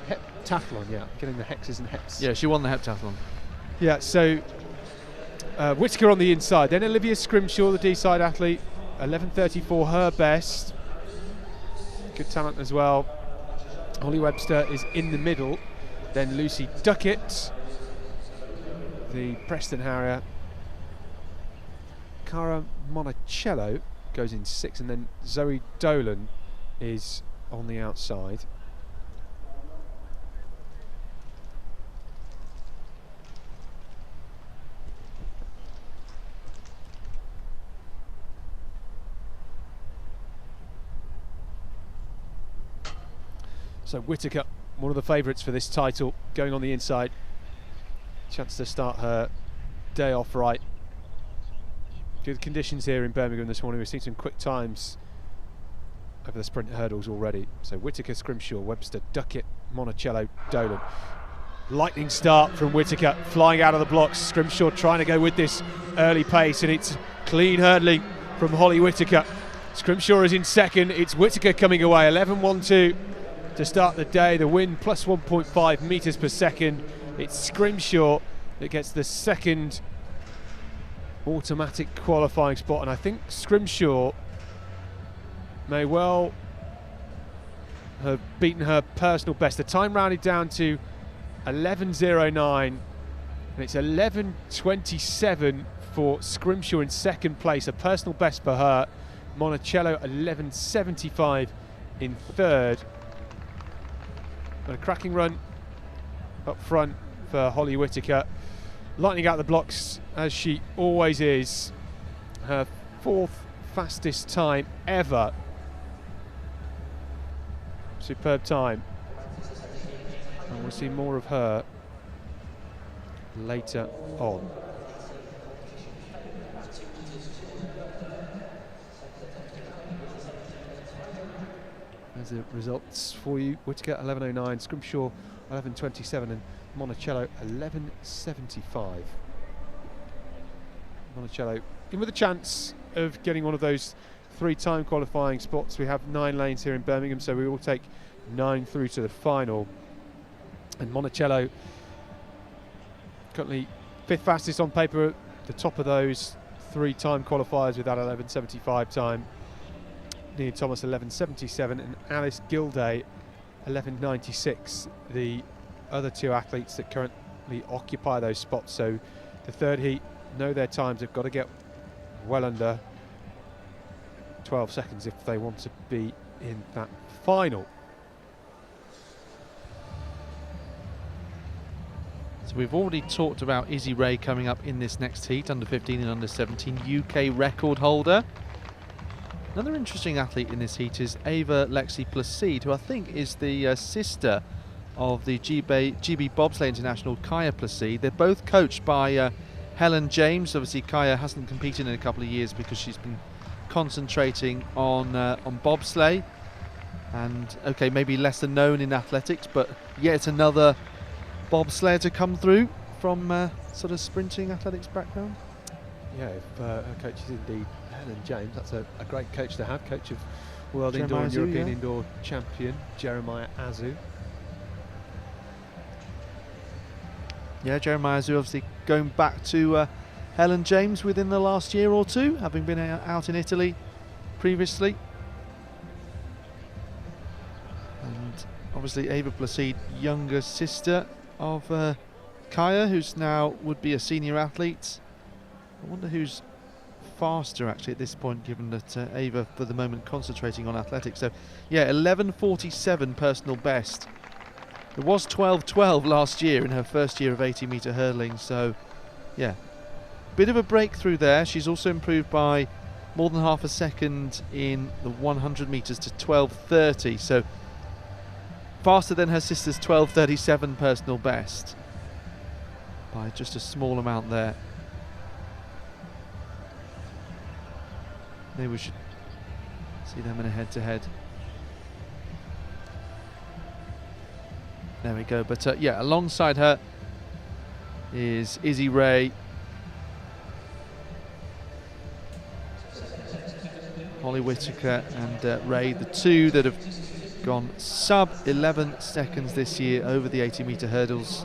Speaker 5: heptathlon, yeah, getting the hexes and heps.
Speaker 4: Yeah, she won the heptathlon.
Speaker 5: Yeah, so Whittaker on the inside, then Olivia Scrimshaw, the D-side athlete, 11:34 her best. Good talent as well. Holly Webster is in the middle, then Lucy Duckett, the Preston Harrier. Cara Monticello goes in 6th, and then Zoe Dolan is on the outside. So Whittaker, one of the favourites for this title, going on the inside. Chance to start her day off right. Good conditions here in Birmingham this morning. We've seen some quick times over the sprint hurdles already. So Whittaker, Scrimshaw, Webster, Duckett, Monticello, Dolan. Lightning start from Whittaker, flying out of the blocks. Scrimshaw trying to go with this early pace, and it's clean hurdling from Holly Whittaker. Scrimshaw is in second. It's Whittaker coming away, 11:12 to start the day. The wind plus 1.5 metres per second. It's Scrimshaw that gets the second automatic qualifying spot, and I think Scrimshaw may well have beaten her personal best. The time rounded down to 11:09, and it's 11:27 for Scrimshaw in second place, a personal best for her. Monticello 11:75 in third. And a cracking run up front for Holly Whittaker, lightning out the blocks as she always is. Her 4th fastest time ever. Superb time, and we'll see more of her later on. There's the results for you. Whittaker 11:09, Scrimshaw 11:27, and Monticello 11:75. Monticello in with a chance of getting one of those 3-time qualifying spots. We have 9 lanes here in Birmingham, so we will take 9 through to the final. And Monticello currently 5th fastest on paper at the top of those 3-time qualifiers with that 11:75 time. Nia Thomas 11:77 and Alice Gilday 11:96. The other 2 athletes that currently occupy those spots. So the third heat know their times. They've got to get well under 12 seconds if they want to be in that final.
Speaker 4: So we've already talked about Izzy Ray coming up in this next heat, under 15 and under 17 UK record holder. Another interesting athlete in this heat is Ava Lexi Placide, who I think is the sister of the GB Bobsleigh International Kaya Placide. They're both coached by Helen James. Obviously Kaya hasn't competed in a couple of years because she's been concentrating on bobsleigh, and okay, maybe lesser known in athletics, but yet another bobsleigher to come through from sort of sprinting athletics background.
Speaker 5: Yeah, if her coach is indeed Helen James, that's a great coach to have. Coach of World
Speaker 4: Jeremiah
Speaker 5: Indoor and
Speaker 4: Azu,
Speaker 5: European
Speaker 4: yeah.
Speaker 5: Indoor Champion Jeremiah Azu.
Speaker 4: Yeah, Jeremiah Azu obviously going back to Helen James within the last year or two, having been out in Italy previously. And obviously Ava Placide, younger sister of Kaya, who's now would be a senior athlete. I wonder who's faster actually at this point, given that Ava for the moment concentrating on athletics. So yeah, 11:47 personal best. It was 12:12 last year in her first year of 80-metre hurling, so yeah, bit of a breakthrough there. She's also improved by more than half a second in the 100 metres to 12:30, so faster than her sister's 12:37 personal best by just a small amount there. Maybe we should see them in a head-to-head. There we go. But yeah, alongside her is Izzy Ray, Holly Whitaker and Ray, the two that have gone sub 11 seconds this year over the 80-metre hurdles.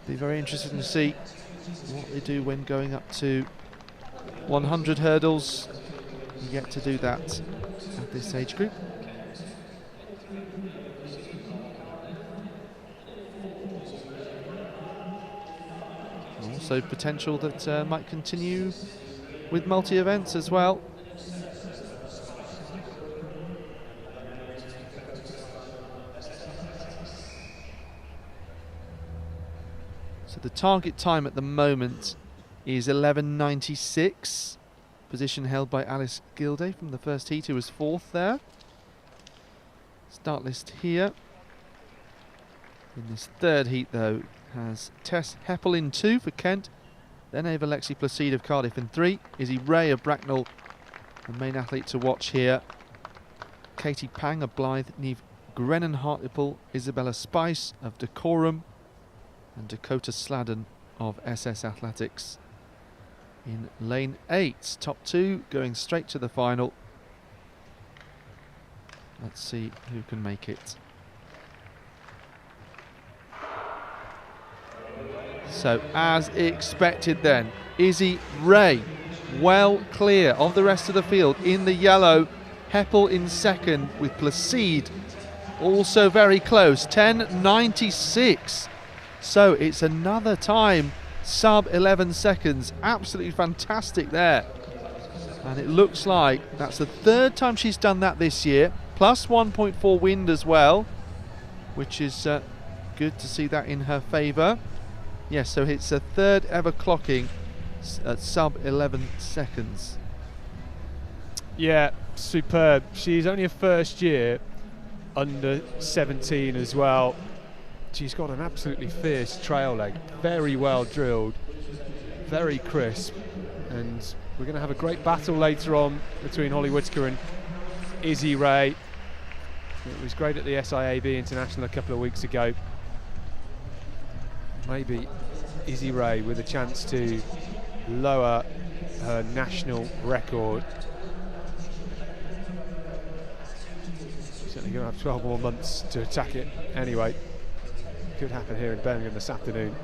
Speaker 4: Be very interesting to see what they do when going up to 100 hurdles. Yet to do that at this age group. Also potential that might continue with multi-events as well. So the target time at the moment is 11:96. Position held by Alice Gilday from the first heat, who was fourth there. Start list here. In this third heat, though, has Tess Heppel in 2 for Kent, then Ava Lexi Placide of Cardiff in 3, Izzy Ray of Bracknell, the main athlete to watch here. Katie Pang of Blythe, Neve Grennan Hartlepool, Isabella Spice of Decorum, and Dakota Sladden of SS Athletics in lane 8. Top 2 going straight to the final. Let's see who can make it. So as expected then, Izzy Ray well clear of the rest of the field in the yellow. Heppel in second with Placide also very close, 10:96. So it's another time sub 11 seconds. Absolutely fantastic there. And it looks like that's the third time she's done that this year. Plus 1.4 wind as well, which is good to see that in her favour. Yes, so it's her third ever clocking at sub 11 seconds.
Speaker 5: Yeah, superb. She's only a first year under 17 as well. She's got an absolutely fierce trail leg, very well drilled, very crisp, and we're going to have a great battle later on between Holly Whitaker and Izzy Ray. It was great at the SIAB International a couple of weeks ago. Maybe Izzy Ray with a chance to lower her national record. Certainly going to have 12 more months to attack it anyway. Could happen here in Birmingham this afternoon.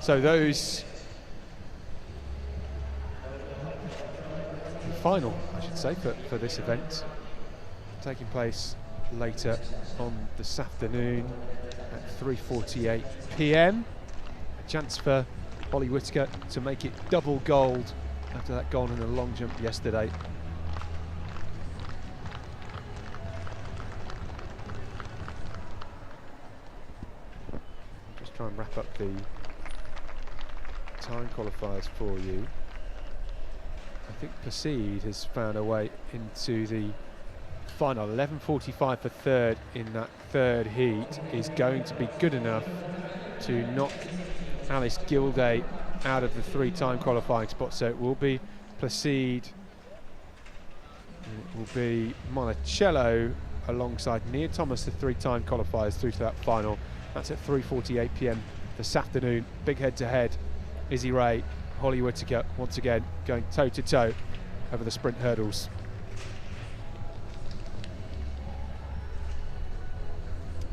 Speaker 5: So those the final, I should say, for this event, taking place later on this afternoon at 3:48 p.m. A chance for Holly Whitaker to make it double gold after that gold in the long jump yesterday. Try and wrap up the time qualifiers for you. I think Placide has found a way into the final. 11:45 for third in that third heat is going to be good enough to knock Alice Gilday out of the 3-time qualifying spot. So it will be Placide, and it will be Monticello alongside Nia Thomas, the 3-time qualifiers, through to that final. That's at 3:48 p.m. this afternoon. Big head-to-head. Izzy Ray, Holly Whitaker once again going toe-to-toe over the sprint hurdles.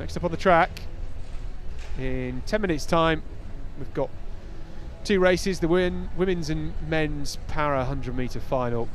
Speaker 5: Next up on the track, in 10 minutes' time, we've got two races, the women's and men's para 100 metre final.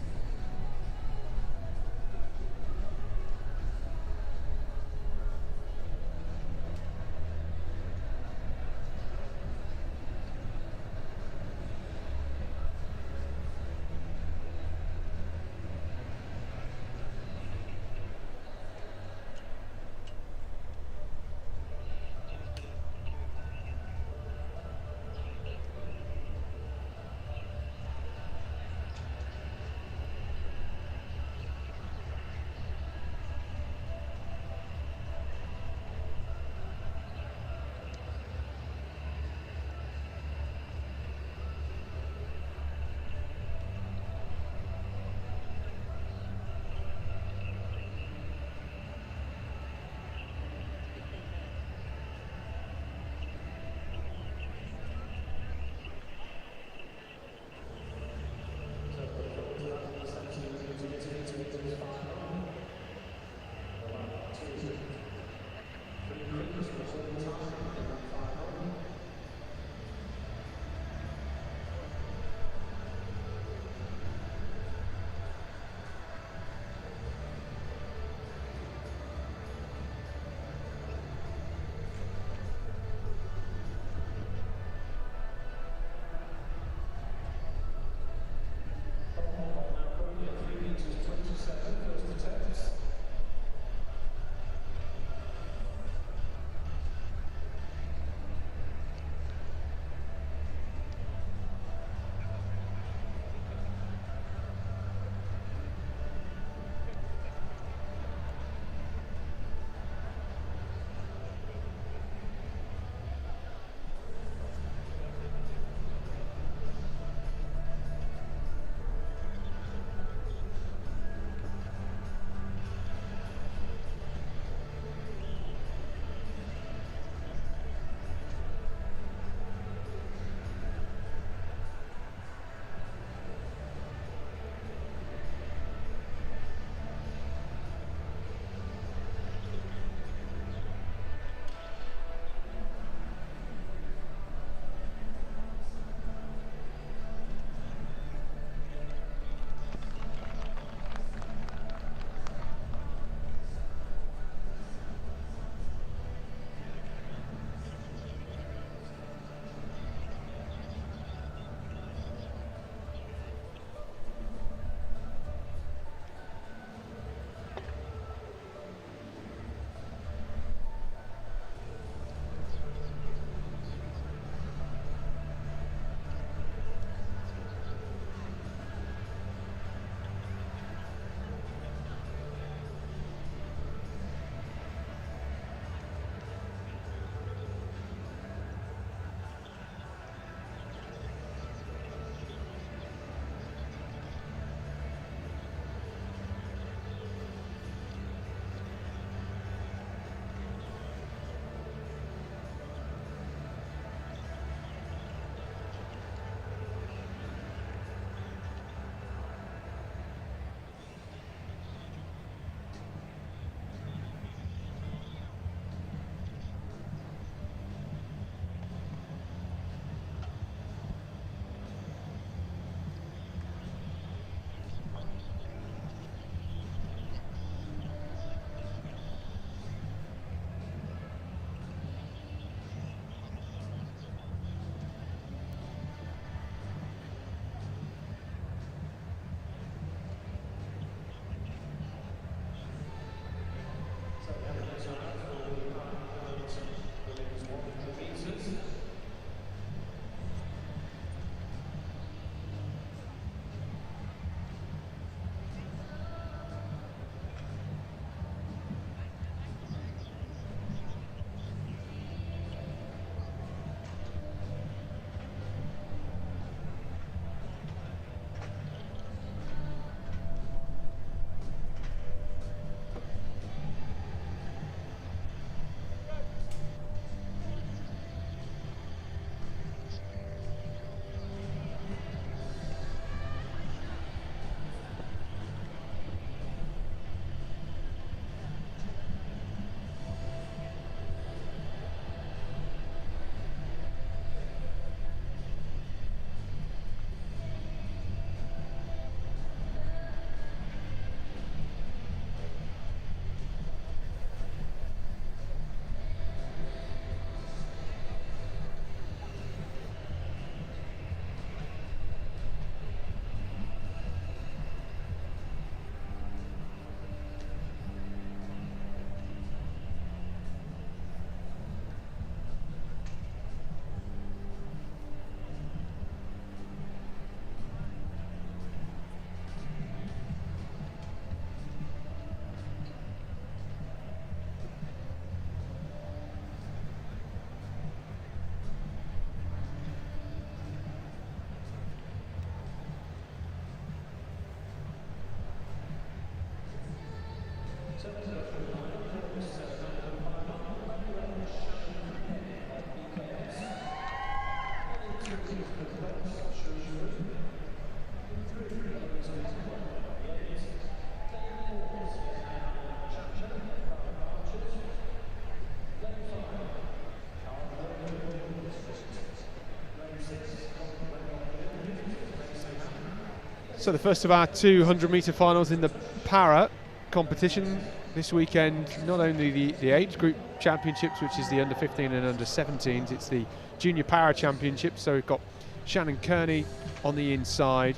Speaker 5: So the first of our 200-metre finals in the para competition this weekend. Not only the age group championships, which is the under 15 and under 17s, it's the junior para championships. So we've got Shannon Kearney on the inside,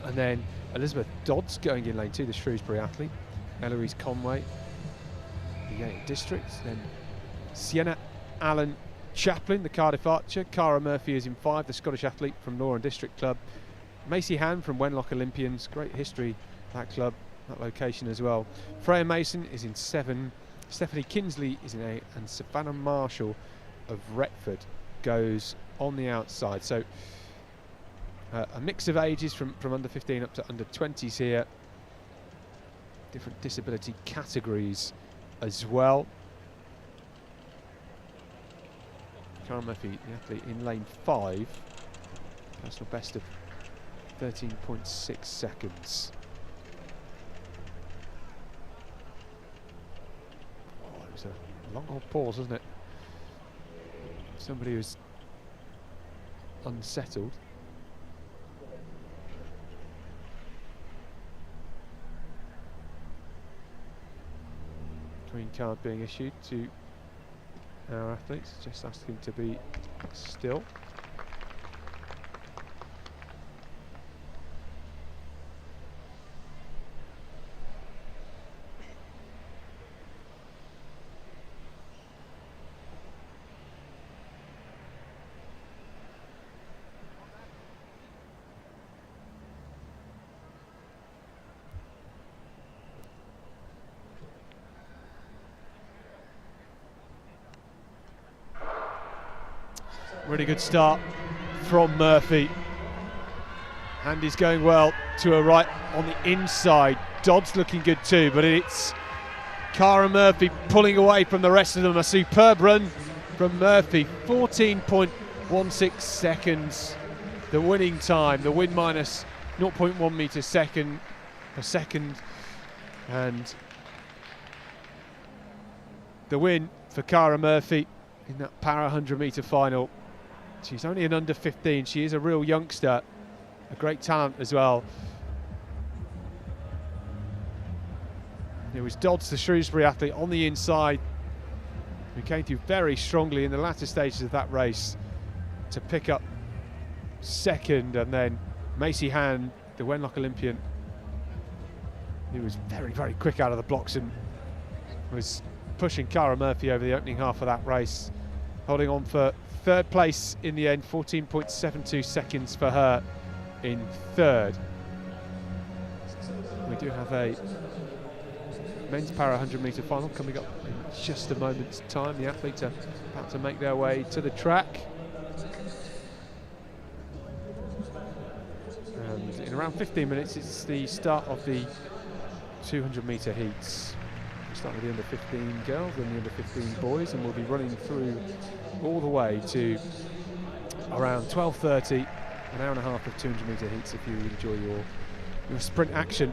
Speaker 5: and then Elizabeth Dodds going in lane 2, the Shrewsbury athlete. Eloise Conway, the Yale district. Then Sienna Allen Chaplin, the Cardiff archer. Cara Murphy is in 5, the Scottish athlete from Lauren District Club. Macy Han from Wenlock Olympians, great history, that club, that location as well. Freya Mason is in 7, Stephanie Kinsley is in 8, and Savannah Marshall of Retford goes on the outside. So a mix of ages from under 15 up to under 20s here. Different disability categories as well. Cara Murphy, the athlete, in lane 5, personal best of 13.6 seconds. Oh, it was a long old pause, wasn't it? Somebody who's unsettled. Green card being issued to our athletes, just asking to be still. Really good start from Murphy. And he's going well to her right on the inside. Dodds looking good too, but it's Cara Murphy pulling away from the rest of them. A superb run from Murphy. 14.16 seconds. The winning time. The win minus 0.1 meter per second. And the win for Cara Murphy in that para 100 metre final. She's only an under 15. She is a real youngster, a great talent as well. It was Dodds, the Shrewsbury athlete, on the inside, who came through very strongly in the latter stages of that race to pick up second, and then Macy Han, the Wenlock Olympian, who was very, very quick out of the blocks and was pushing Cara Murphy over the opening half of that race, holding on for third place in the end. 14.72 seconds for her in third. We do have a men's para 100 metre final coming up in just a moment's time. The athletes are about to make their way to the track, and in around 15 minutes it's the start of the 200 metre heats. We'll start with the under 15 girls and the under 15 boys, and we'll be running through all the way to around 12:30, an hour and a half of 200 metre heats if you enjoy your sprint action.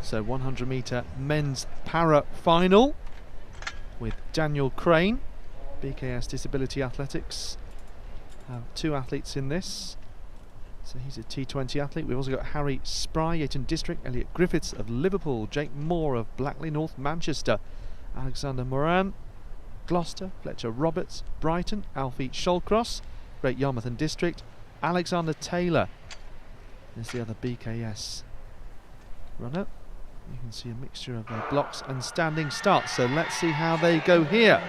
Speaker 4: So 100 metre men's para final with Daniel Crane, BKS Disability Athletics. Have 2 athletes in this. So he's a T20 athlete. We've also got Harry Spry, Ayton District, Elliot Griffiths of Liverpool, Jake Moore of Blackley North Manchester, Alexander Moran, Gloucester, Fletcher Roberts, Brighton, Alfie Shallcross, Great Yarmouth and District, Alexander Taylor is the other BKS runner. You can see a mixture of blocks and standing starts, so let's see how they go here.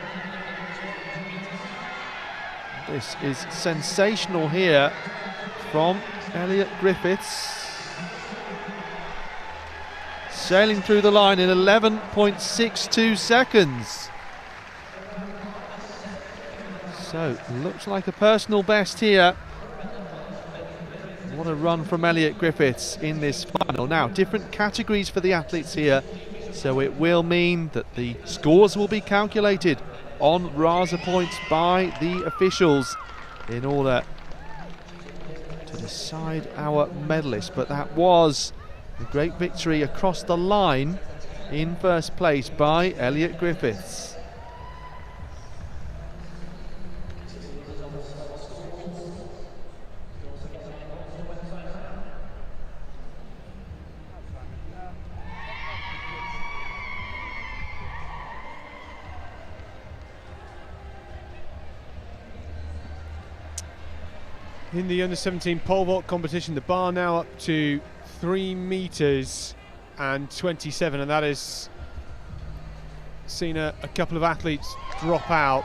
Speaker 4: This is sensational here from Elliot Griffiths, sailing through the line in 11.62 seconds. So looks like a personal best here. What a run from Elliot Griffiths in this final. Now, different categories for the athletes here, so it will mean that the scores will be calculated on RASA points by the officials in order to decide our medalists. But that was a great victory across the line in first place by Elliot Griffiths.
Speaker 5: In the under-17 pole vault competition, the bar now up to 3 metres and 27, and that has seen a couple of athletes drop out,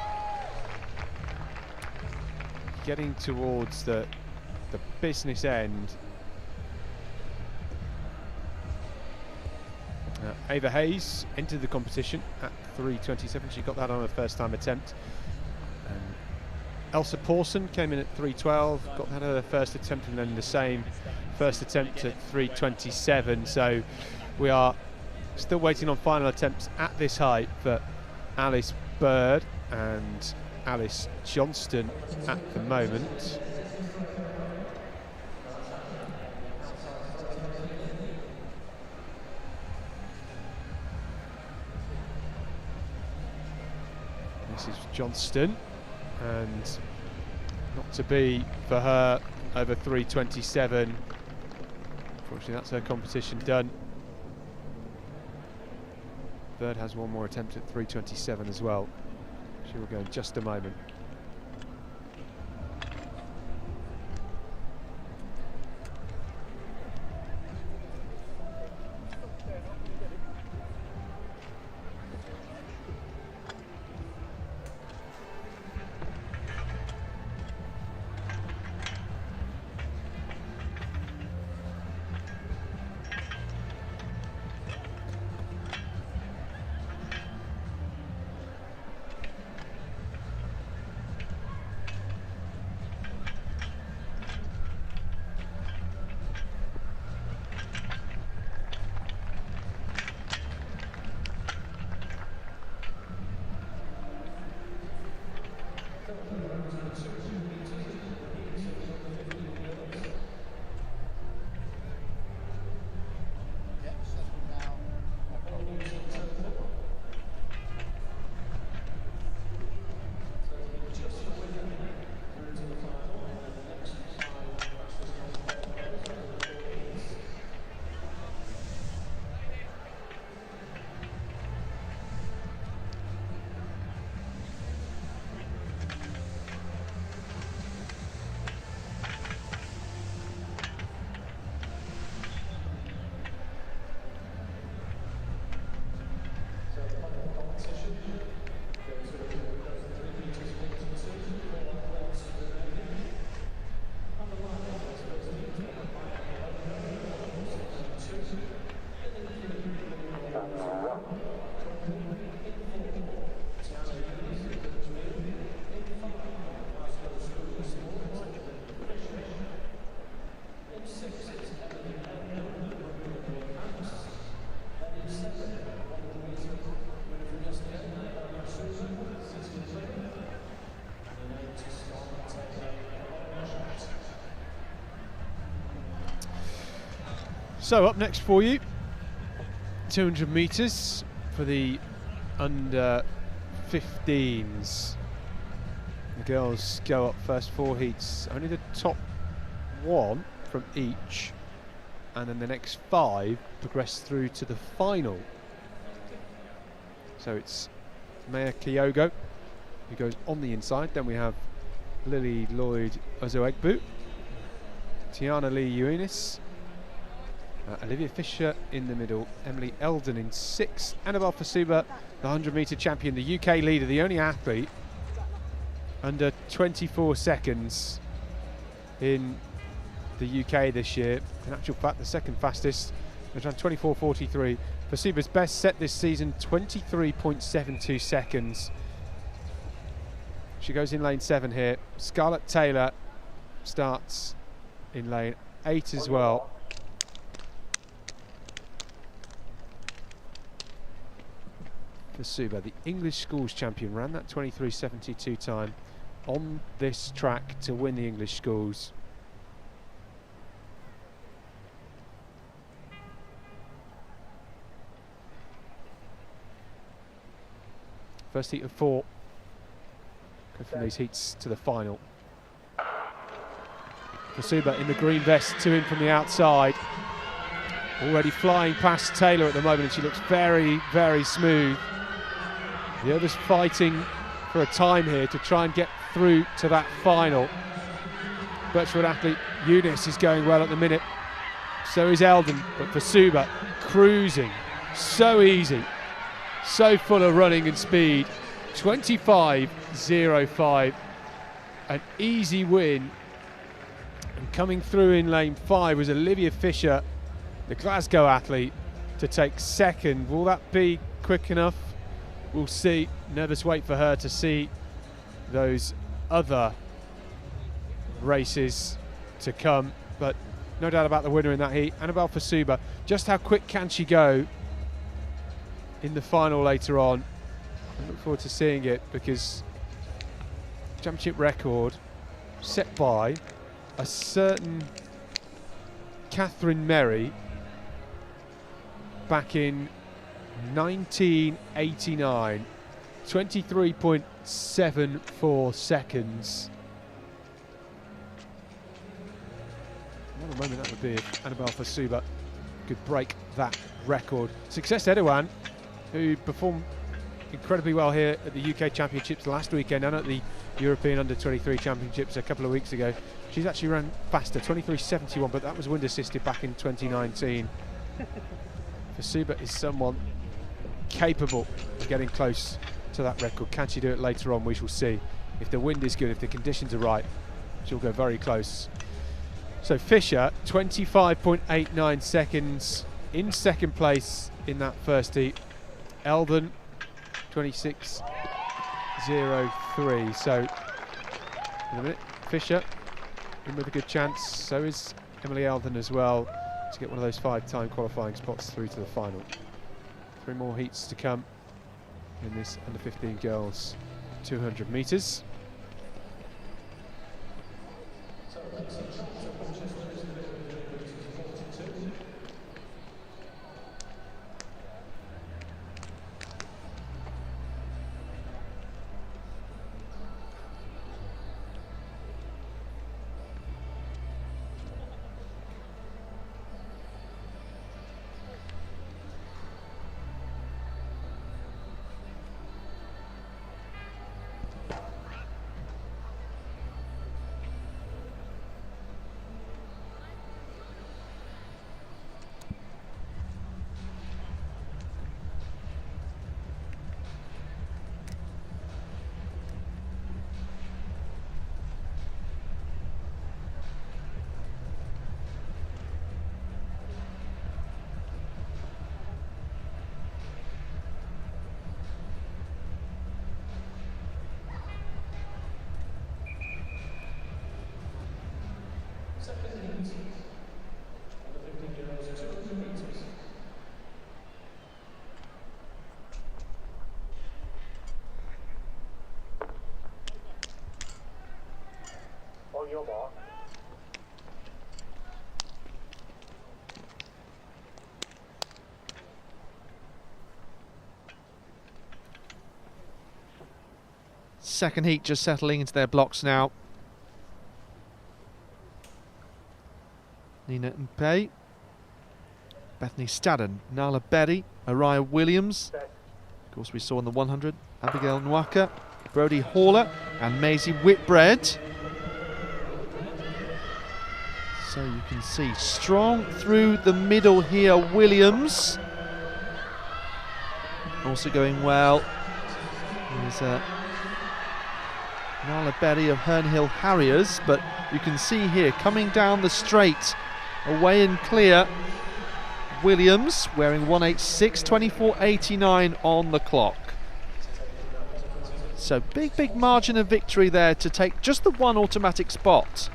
Speaker 5: getting towards the business end. Ava Hayes entered the competition at 3:27. She got that on her first time attempt. Elsa Pawson came in at 3:12, got that at her first attempt, and then the same first attempt at 3:27. So we are still waiting on final attempts at this height for Alice Bird and Alice Johnston at the moment. This is Johnston, and not to be for her over 3:27. Unfortunately, that's her competition done. Bird has one more attempt at 3:27 as well. She will go in just a moment. So up next for you, 200 metres for the under 15s. The girls go up first 4 heats, only the top 1 from each, and then the next 5 progress through to the final. So it's Maya Kyogo who goes on the inside, then we have Lily Lloyd Ozoegbu, Tiana Lee Eunice, Olivia Fisher in the middle, Emily Eldon in 6th, Annabelle Fasuba, the 100-metre champion, the UK leader, the only athlete under 24 seconds in the UK this year. In actual fact, the second fastest, was around 24:43. Fasuba's best set this season, 23.72 seconds. She goes in lane 7 here. Scarlett Taylor starts in lane 8 as well. Fasuba, the English schools champion, ran that 23:72 time on this track to win the English schools. First heat of 4. Go from these heats to the final. Fasuba in the green vest, 2 in from the outside. Already flying past Taylor at the moment, and she looks very, very smooth. The others fighting for a time here to try and get through to that final. Birchwood athlete Eunice is going well at the minute. So is Eldon, but Fasuba cruising, so easy, so full of running and speed. 25.05, an easy win. And coming through in lane 5 was Olivia Fisher, the Glasgow athlete, to take 2nd. Will that be quick enough? We'll see. Nervous wait for her to see those other races to come, but no doubt about the winner in that heat, Annabelle Fasuba. Just how quick can she go in the final later on? I look forward to seeing it, because championship record set by a certain Catherine Merry back in 1989, 23.74 seconds. What a moment that would be if Annabelle Fasuba could break that record. Success Edouan, who performed incredibly well here at the UK Championships last weekend and at the European Under-23 Championships a couple of weeks ago. She's actually ran faster, 23.71, but that was wind assisted back in 2019. Fasuba is someone capable of getting close to that record. Can she do it later on? We shall see. If the wind is good, if the conditions are right, she'll go very close. So Fisher, 25.89 seconds in 2nd place in that first heat. Eldon, 26.03. So in a minute, Fisher in with a good chance. So is Emily Eldon as well, to get one of those 5-time qualifying spots through to the final. 3 more heats to come in this under 15 girls 200 metres.
Speaker 3: On your mark.
Speaker 4: Second heat just settling into their blocks now. Nina Mpe, Bethany Stadden, Nala Berry, Araya Williams. Of course, we saw in the 100, Abigail Nwaka, Brodie Haller and Maisie Whitbread. So you can see strong through the middle here, Williams. Also going well is Nala Berry of Herne Hill Harriers, but you can see here coming down the straight, away and clear, Williams wearing 186, 24.89 on the clock. So big margin of victory there to take just the one automatic spot.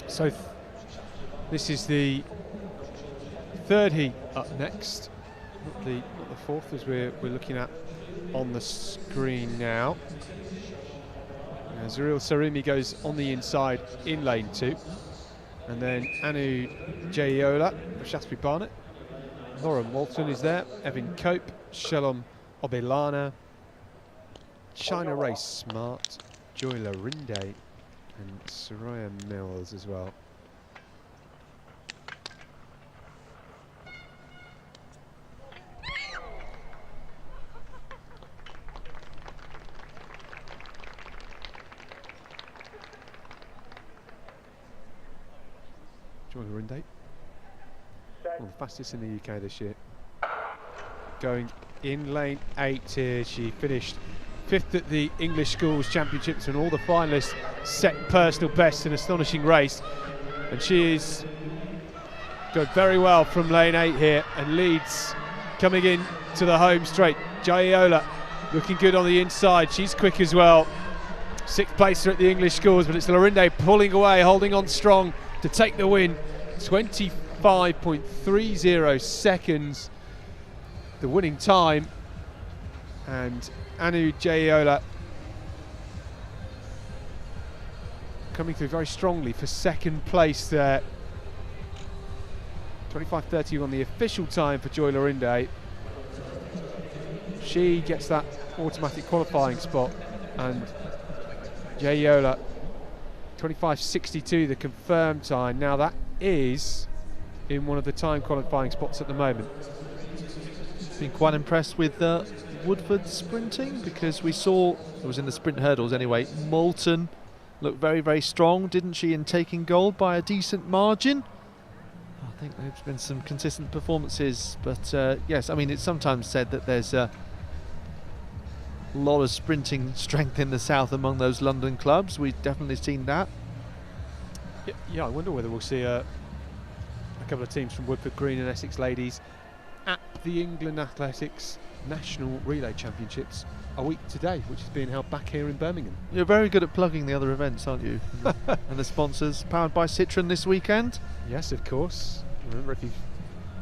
Speaker 5: So this is the third heat up next, not the fourth as we're looking at on the screen now. Zuriel Sarumi goes on the inside in lane 2, and then Anu Jayola of Shaftesbury Barnet. Lauren Walton is there, Evan Cope, Shalom Obelana, China Race Smart, Joy Larinde and Soraya Mills as well. Joy Larinde, one of the fastest in the UK this year. Going in lane 8 here, she finished 5th at the English Schools Championships, and all the finalists set personal bests, an astonishing race. And she's going very well from lane 8 here, and leads coming in to the home straight. Jayola looking good on the inside, she's quick as well. 6th placer at the English Schools, but it's Larinde pulling away, holding on strong to take the win. 25.30 seconds. the winning time, and Anu Jaiola coming through very strongly for second place there. 25:30 on the official time for Joy Lorinde. She gets that automatic qualifying spot, and Jaiola 25:62 the confirmed time. Now that is in one of the time qualifying spots at the moment.
Speaker 4: Been quite impressed with Woodford sprinting, because we saw, it was in the sprint hurdles anyway, Moulton looked very, very strong, didn't she, in taking gold by a decent margin. I think there's been some consistent performances, but yes, I mean, it's sometimes said that there's a lot of sprinting strength in the south among those London clubs. We've definitely seen that.
Speaker 5: Yeah, I wonder whether we'll see a couple of teams from Woodford Green and Essex Ladies at the England Athletics National Relay Championships a week today, which is being held back here in Birmingham.
Speaker 4: You're very good at plugging the other events, aren't you? And the sponsors, powered by Citroën this weekend.
Speaker 5: Yes, of course. Remember, if you've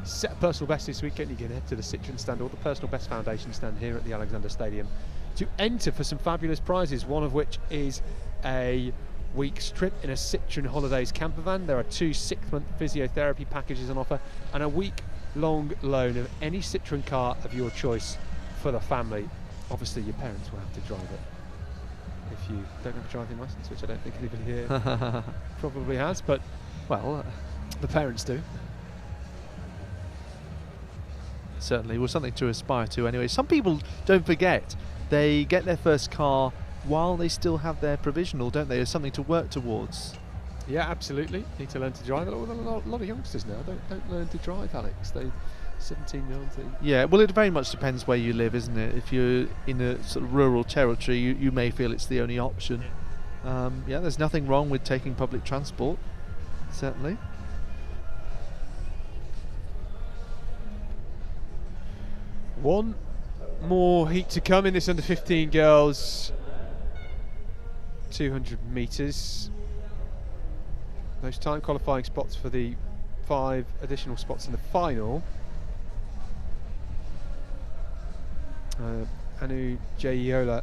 Speaker 5: set a personal best this weekend, you can head to the Citroën stand or the Personal Best Foundation stand here at the Alexander Stadium to enter for some fabulous prizes, one of which is a week's trip in a Citroën Holidays camper van. There are 2 6-month physiotherapy packages on offer, and a week-long loan of any Citroën car of your choice for the family. Obviously, your parents will have to drive it if you don't have a driving licence, which I don't think anybody here probably has, but, well, the parents do.
Speaker 4: Certainly, well, something to aspire to anyway. Some people, don't forget, they get their first car while they still have their provisional, don't they? There's something to work towards.
Speaker 5: Yeah, absolutely. Need to learn to drive. A lot of youngsters now don't learn to drive, Alex. They 17-year-olds.
Speaker 4: Yeah, well, it very much depends where you live, isn't it? If you're in a sort of rural territory, you may feel it's the only option. Yeah, there's nothing wrong with taking public transport, certainly.
Speaker 5: One more heat to come in this under-15 girls 200 metres. Those time qualifying spots for the 5 additional spots in the final. Anu Jaiola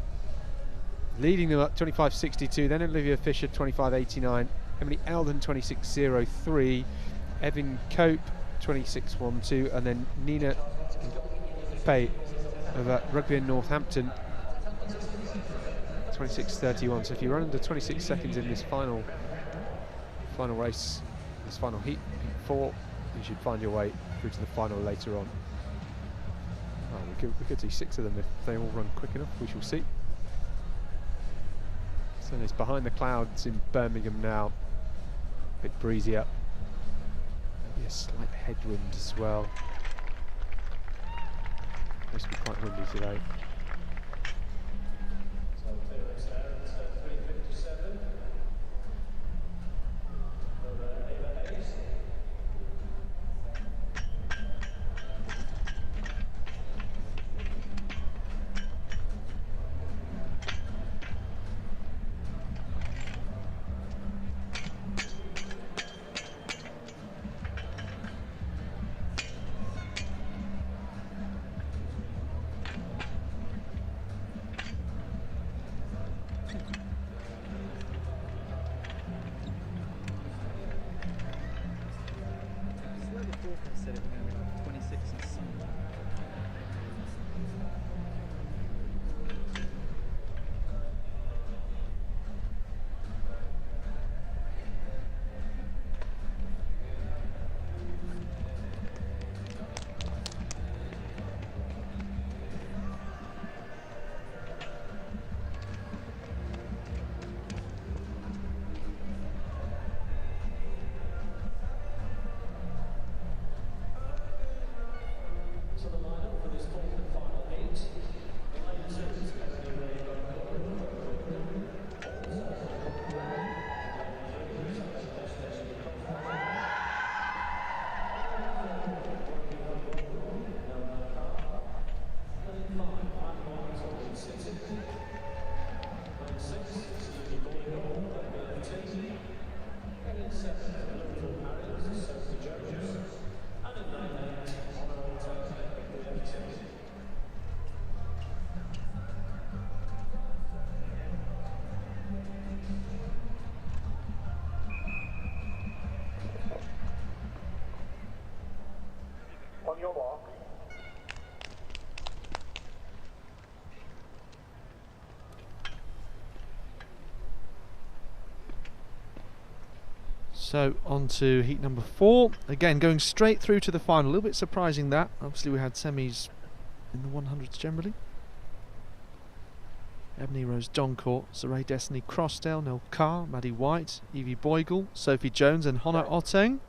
Speaker 5: leading them up 25:62, then Olivia Fisher 25:89, Emily Eldon 26:03, Evan Cope 26:12, and then Nina Pay of Rugby in Northampton 26:31. So if you run under 26 seconds in this final race, this final heat 4, you should find your way through to the final later on. Oh, we could see 6 of them if they all run quick enough. We shall see. So it's behind the clouds in Birmingham now. A bit breezy up. Maybe a slight headwind as well. Supposed to be quite windy today.
Speaker 4: So on to heat number 4. Again, going straight through to the final. A little bit surprising that. Obviously we had semis in the 100s generally. Ebony Rose Doncourt, Saray Destiny Crossdale, Nell Carr, Maddie White, Evie Boigle, Sophie Jones and Honna Oteng.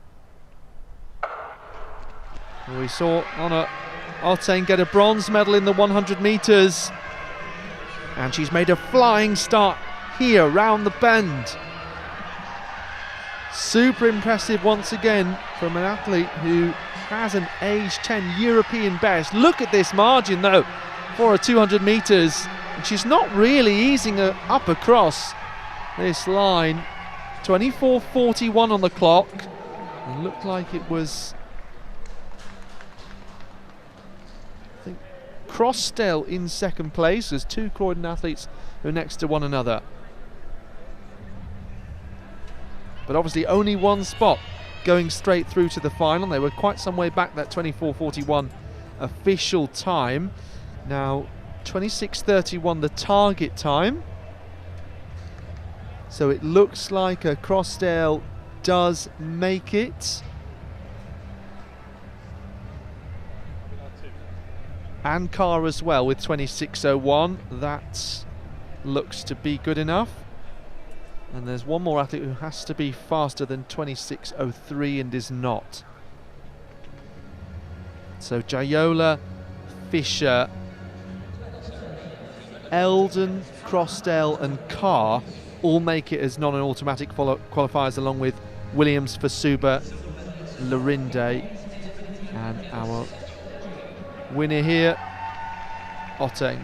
Speaker 4: And we saw Honna Oteng get a bronze medal in the 100 metres. And she's made a flying start here round the bend. Super impressive once again from an athlete who has an age 10 European best. Look at this margin though for her 200 metres. And she's not really easing her up across this line. 24:41 on the clock. It looked like it was, I think, Crossdale in second place. There's two Croydon athletes who are next to one another. But obviously only one spot going straight through to the final. They were quite some way back, that 24:41 official time. Now 26:31 the target time. So it looks like a Crossdale does make it. And Carr as well with 26:01. That looks to be good enough. And there's one more athlete who has to be faster than 26:03 and is not. So Jayola, Fisher, Eldon, Crossdale and Carr all make it as non-automatic qualifiers, along with Williams, Fasuba, Lorinde, and our winner here, Oteng.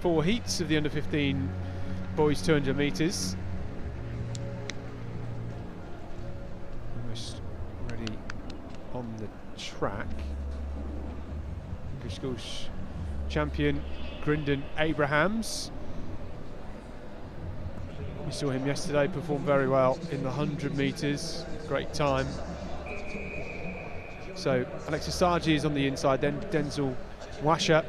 Speaker 5: Four heats of the under-15 boys 200 metres. Almost ready on the track. English Schools champion Grindon Abrahams. We saw him yesterday perform very well in the 100 metres. Great time. So Alexis Sargi is on the inside, then Denzel Washer,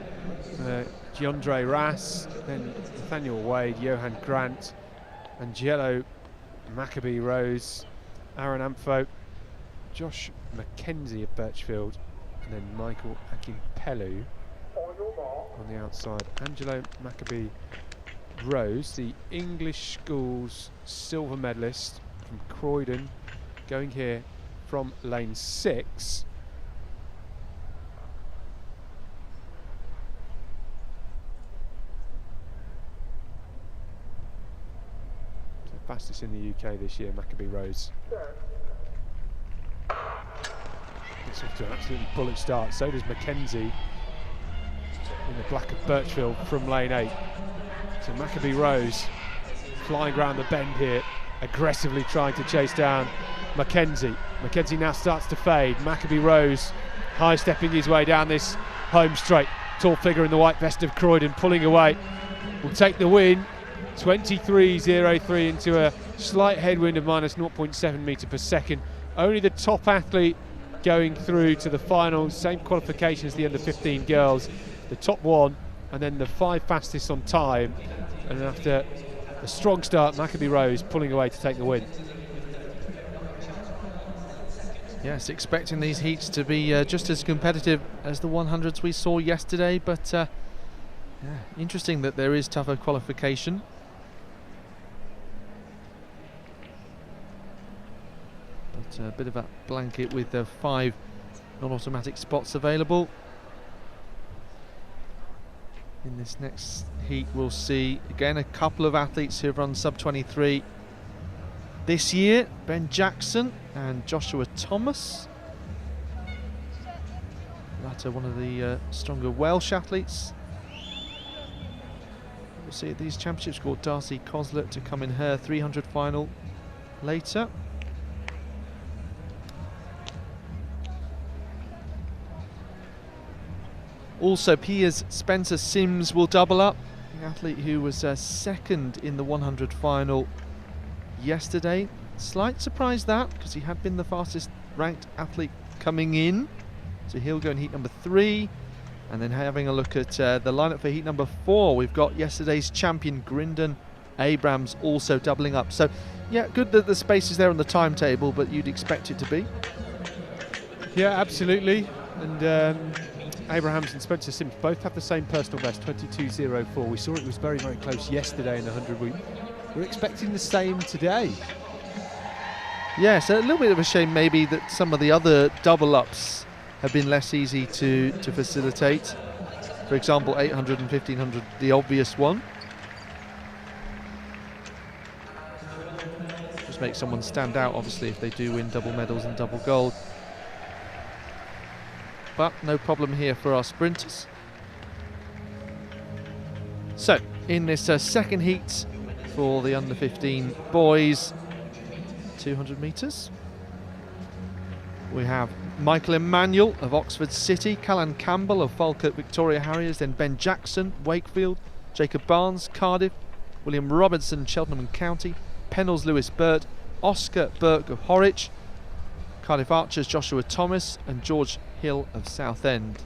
Speaker 5: Giandre Rass, then Nathaniel Wade, Johan Grant, Angelo Maccabee Rose, Aaron Ampho, Josh Mackenzie of Birchfield, and then Michael Akimpelu on the outside. Angelo Maccabee Rose, the English schools silver medalist from Croydon, going here from lane 6. Fastest in the UK this year, Maccabee Rose. Gets off to an absolutely bullet start. So does Mackenzie in the black of Birchfield from lane 8. So Maccabee Rose flying around the bend here, aggressively trying to chase down Mackenzie. Mackenzie now starts to fade. Maccabee Rose high stepping his way down this home straight. Tall figure in the white vest of Croydon pulling away. Will take the win. 23.03 into a slight headwind of minus 0.7 metre per second. Only the top athlete going through to the final, same qualification as the under 15 girls. The top one and then the 5 fastest on time. And after a strong start, Maccabee Rose pulling away to take the win.
Speaker 4: Yes, expecting these heats to be just as competitive as the 100s we saw yesterday, but yeah, interesting that there is tougher qualification. But a bit of a blanket with 5 non-automatic spots available. In this next heat we'll see again a couple of athletes who have run sub-23 this year, Ben Jackson and Joshua Thomas. Latter one of the stronger Welsh athletes. We'll see at these championships. Got Darcy Coslet to come in her 300 final later. Also, Piers Spencer Sims will double up, the athlete who was second in the 100 final yesterday. Slight surprise that, because he had been the fastest ranked athlete coming in. So he'll go in heat number 3. And then having a look at the lineup for heat number 4, we've got yesterday's champion Grindon Abrams also doubling up. So yeah, good that the space is there on the timetable, but you'd expect it to be.
Speaker 5: Yeah, absolutely. And Abrahams and Spencer Sims both have the same personal best, 22.04. We saw it was very, very close yesterday in the 100 week. We're expecting the same today.
Speaker 4: Yes, a little bit of a shame maybe that some of the other double-ups have been less easy to facilitate. For example, 800 and 1500, the obvious one. Just makes someone stand out, obviously, if they do win double medals and double gold. But no problem here for our sprinters. So, in this second heat for the under 15 boys, 200 metres, we have Michael Emanuel of Oxford City, Callan Campbell of Falkirk Victoria Harriers, then Ben Jackson, Wakefield, Jacob Barnes, Cardiff, William Robertson, Cheltenham and County, Pennell's Lewis Burt, Oscar Burke of Horwich, Cardiff Archers Joshua Thomas and George Hill of Southend.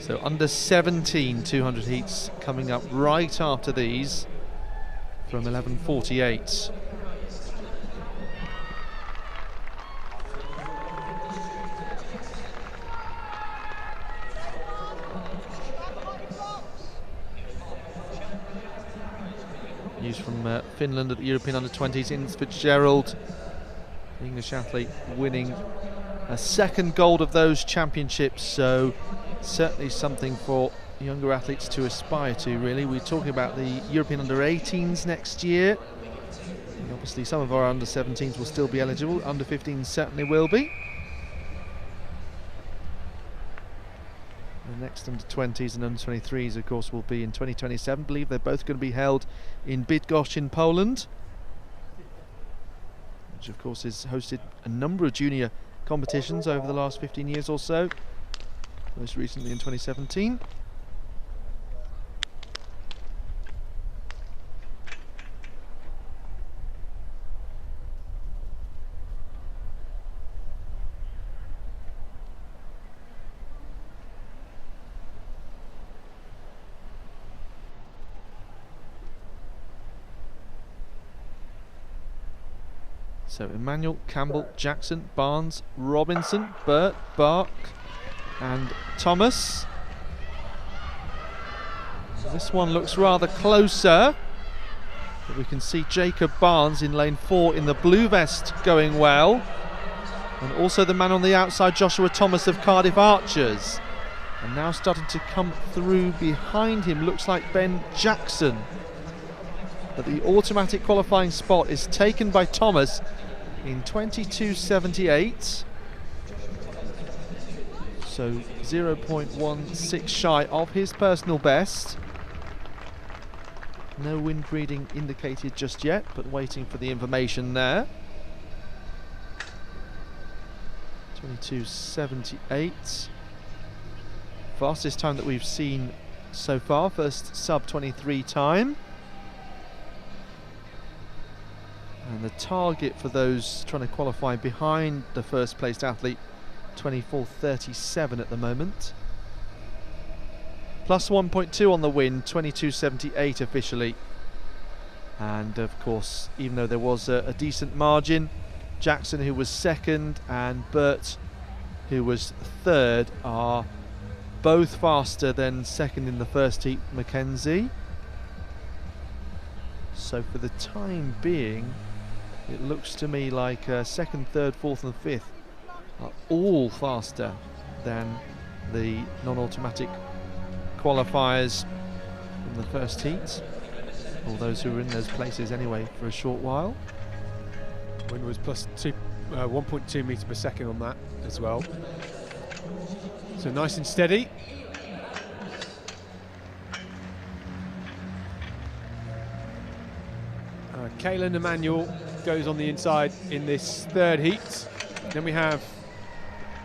Speaker 4: So under 17 200 heats coming up right after these from 11:48. News from Finland at the European Under-20s, Innes Fitzgerald, the English athlete, winning a second gold of those championships, so certainly something for younger athletes to aspire to, really. We're talking about the European Under-18s next year. And obviously some of our Under-17s will still be eligible. Under-15s certainly will be. The next under-20s and under-23s, of course, will be in 2027. I believe they're both going to be held in Bydgoszcz in Poland, which, of course, has hosted a number of junior competitions over the last 15 years or so, most recently in 2017. So Emmanuel, Campbell, Jackson, Barnes, Robinson, Burt, Bark and Thomas. This one looks rather closer, but we can see Jacob Barnes in lane 4 in the blue vest going well, and also the man on the outside, Joshua Thomas of Cardiff Archers, and now starting to come through behind him looks like Ben Jackson, but the automatic qualifying spot is taken by Thomas in 22.78, so 0.16 shy of his personal best. No wind reading indicated just yet, but waiting for the information there. 22.78, fastest time that we've seen so far, first sub 23 time. And the target for those trying to qualify behind the first placed athlete, 24.37 at the moment. Plus 1.2 on the wind, 22.78 officially. And of course, even though there was a decent margin, Jackson, who was second, and Burt, who was third, are both faster than second in the first heat, Mackenzie. So for the time being, it looks to me like second, third, fourth and fifth are all faster than the non-automatic qualifiers in the first heat, all those who were in those places anyway for a short while.
Speaker 5: Wind was plus 1.2 metres per second on that as well. So nice and steady. Caelan Emanuel goes on the inside in this third heat. Then we have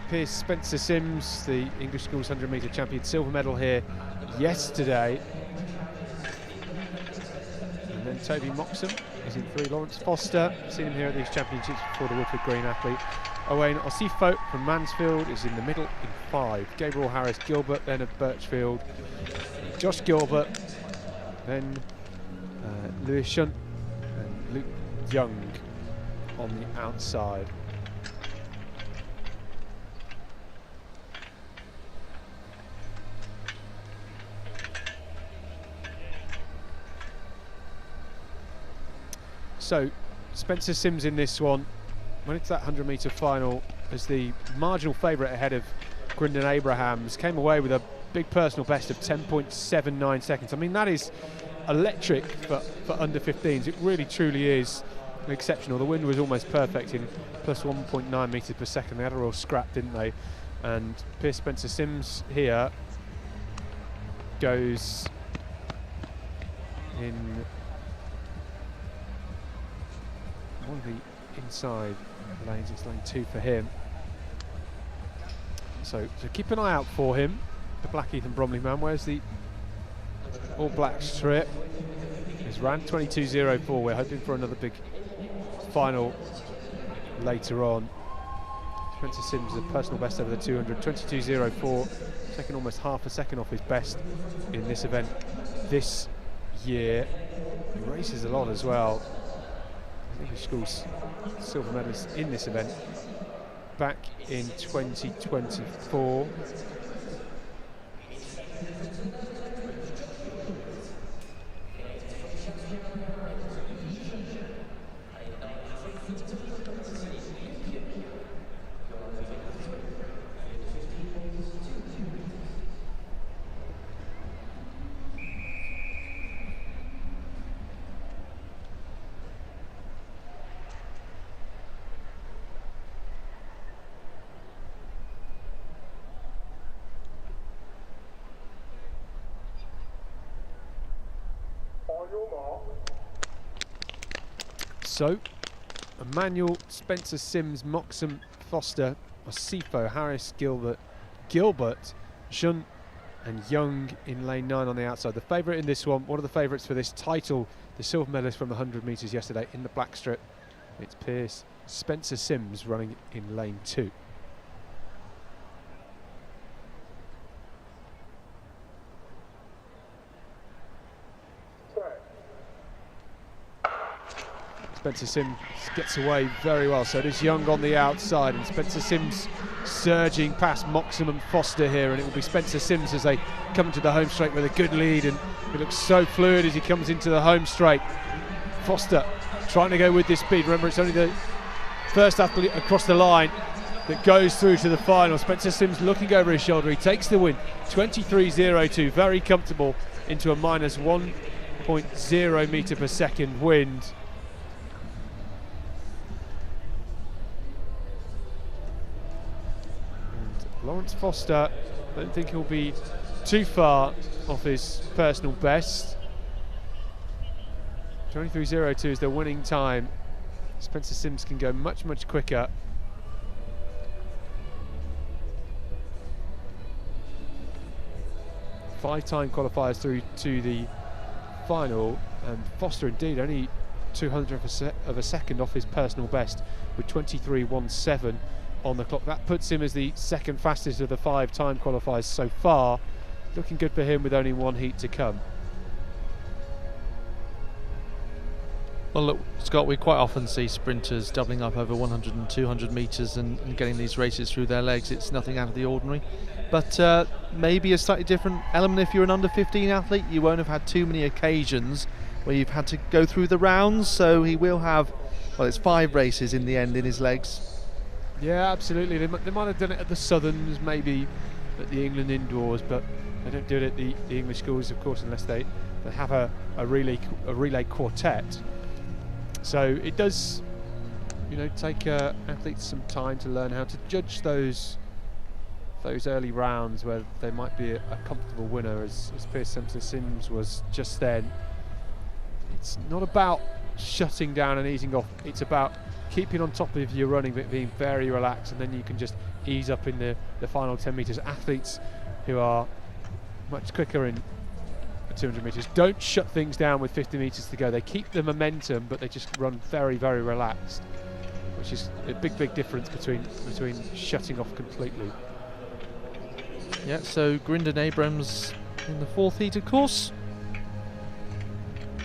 Speaker 5: Pierce Spencer Sims, the English Schools 100 metre champion, silver medal here yesterday. And then Toby Moxham is in 3. Lawrence Foster, seen him here at these championships before, the Woodford Green athlete. Owain Osifo from Mansfield is in the middle in 5. Gabriel Harris Gilbert then of Birchfield. Josh Gilbert, then Lewis Shunt and Luke Young on the outside. So Spencer Sims in this one went into that 100 metre final as the marginal favourite ahead of Gryndon Abrahams, came away with a big personal best of 10.79 seconds. I mean, that is electric for under 15s. It really truly is exceptional. The wind was almost perfect in plus 1.9 metres per second. They had a real scrap, didn't they? And Pierce Spencer Sims here goes in one of the inside lanes. It's lane 2 for him. So keep an eye out for him, the Blackheath and Bromley man. Where's the all black strip? It's ran 22.04. We're hoping for another big final later on. Spencer Sims, a personal best over the 200, 22.04, taking almost half a second off his best in this event this year. He races a lot as well. English Schools silver medalist in this event back in 2024. So, Emmanuel, Spencer Sims, Moxham, Foster, Osifo, Harris, Gilbert, Jun and Young in lane 9 on the outside. The favourite in this one of the favourites for this title, the silver medalist from the 100 metres yesterday in the black strip. It's Pierce, Spencer Sims running in lane 2. Spencer Sims gets away very well, so does Young on the outside, and Spencer Sims surging past Moxham and Foster here, and it will be Spencer Sims as they come into the home straight with a good lead, and it looks so fluid as he comes into the home straight. Foster trying to go with this speed. Remember, it's only the first athlete across the line that goes through to the final. Spencer Sims looking over his shoulder, he takes the win, 23.02, very comfortable into a minus 1.0 metre per second wind. Lawrence Foster, I don't think he'll be too far off his personal best. 23.02 is the winning time. Spencer Sims can go much, much quicker. Five-time qualifiers through to the final, and Foster indeed only 200th of a second off his personal best with 23.17 on the clock. That puts him as the second fastest of the 5-time qualifiers so far. Looking good for him with only one heat to come.
Speaker 4: Well, look, Scott, we quite often see sprinters doubling up over 100 and 200 metres and getting these races through their legs. It's nothing out of the ordinary. But maybe a slightly different element if you're an under-15 athlete. You won't have had too many occasions where you've had to go through the rounds, so he will have, well, it's 5 races in the end in his legs.
Speaker 5: Yeah, absolutely. They might have done it at the Southerns, maybe at the England indoors, but they don't do it at the English schools, of course, unless they have a relay quartet. So it does, take athletes some time to learn how to judge those early rounds where they might be a comfortable winner, as Pierce Spencer Sims was just then. It's not about shutting down and easing off. It's about keeping on top of your running, but being very relaxed, and then you can just ease up in the final 10 metres. Athletes who are much quicker in 200 metres don't shut things down with 50 metres to go. They keep the momentum, but they just run very, very relaxed, which is a big difference between shutting off completely.
Speaker 4: Yeah, so Grindon Abrams in the 4th heat, of course.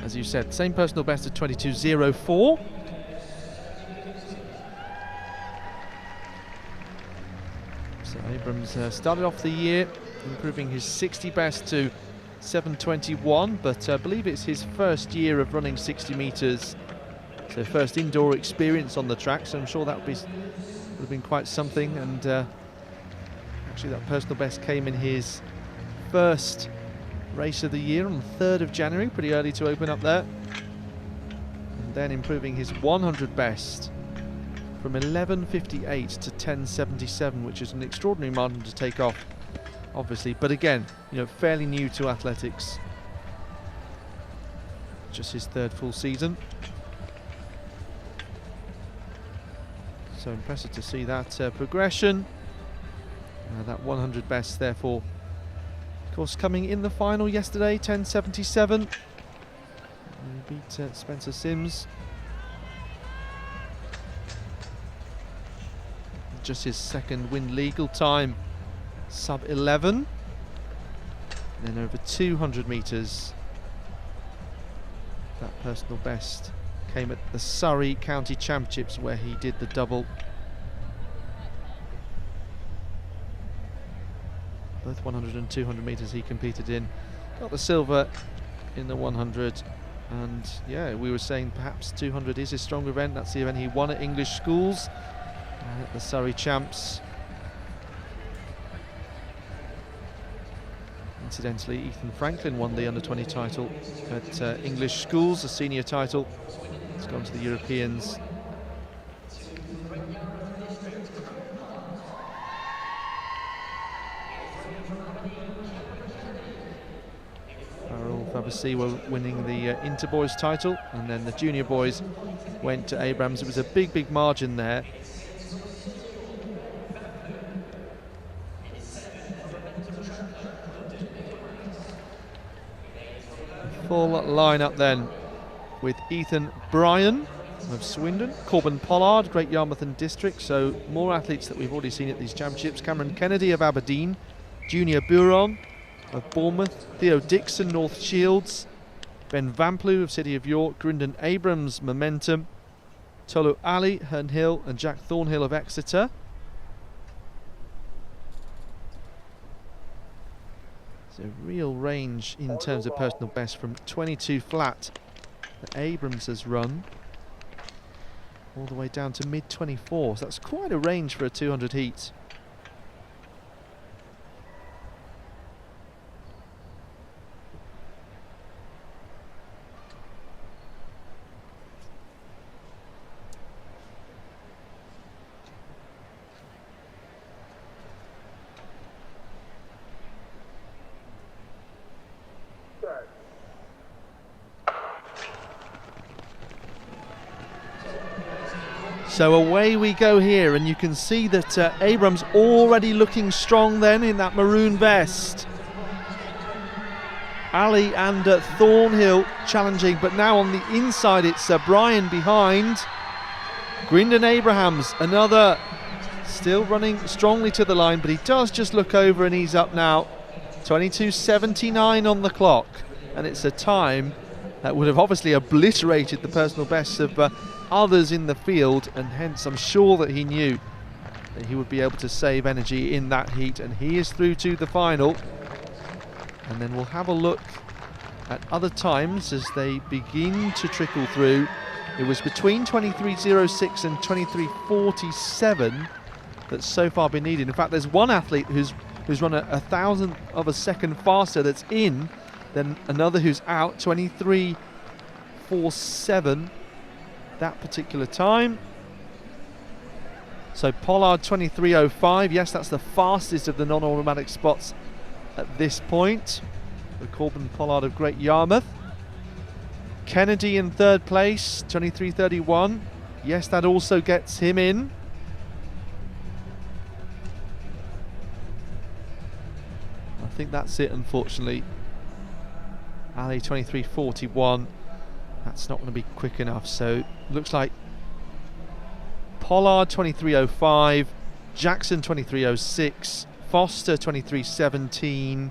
Speaker 4: As you said, same personal best at 22.04. So Abrams started off the year improving his 60 best to 7:21, but I believe it's his first year of running 60 metres, so first indoor experience on the track, so I'm sure that would have been quite something. And actually that personal best came in his first race of the year on the 3rd of January, pretty early to open up there, and then improving his 100 best from 11.58 to 10.77, which is an extraordinary margin to take off, obviously, but again, fairly new to athletics, just his 3rd full season. So impressive to see that progression. That 100 best, therefore, of course, coming in the final yesterday, 10.77. He beat Spencer Sims. Just his 2nd win legal time, sub 11. And then over 200 metres, that personal best came at the Surrey County Championships, where he did the double. Both 100 and 200 metres he competed in. Got the silver in the 100. And yeah, we were saying perhaps 200 is his stronger event. That's the event he won at English schools, at the Surrey Champs. Incidentally, Ethan Franklin won the under-20 title at English schools, a senior title. He's gone to the Europeans. obviously were winning the inter-boys title, and then the junior boys went to Abrams. It was a big margin there. Full lineup then, with Ethan Bryan of Swindon, Corbin Pollard, Great Yarmouth and District, so more athletes that we've already seen at these championships. Cameron Kennedy of Aberdeen, Junior Buron of Bournemouth, Theo Dixon, North Shields, Ben Vamplew of City of York, Grindon Abrams, Momentum, Tolu Ali, Herne Hill and Jack Thornhill of Exeter. It's a real range in terms of personal best, from 22 flat that Abrams has run all the way down to mid 24s. That's quite a range for a 200 heat. So away we go here, and you can see that Abrams already looking strong then in that maroon vest. Ali and Thornhill challenging, but now on the inside it's Bryan behind. Grindon Abrahams, another, still running strongly to the line, but he does just look over and he's up now. 22.79 on the clock, and it's a time that would have obviously obliterated the personal bests of others in the field, and hence I'm sure that he knew that he would be able to save energy in that heat, and he is through to the final. And then we'll have a look at other times as they begin to trickle through. It was between 23.06 and 23.47 that's so far been needed. In fact, there's one athlete who's run a thousandth of a second faster that's in, then another who's out, 23.47 that particular time. So Pollard 23.05, yes, that's the fastest of the non-automatic spots at this point. The Corbin Pollard of Great Yarmouth. Kennedy in third place, 23.31. Yes, that also gets him in. I think that's it, unfortunately. Ali 23.41. That's not going to be quick enough, so looks like Pollard 23.05, Jackson 23.06, Foster 23.17,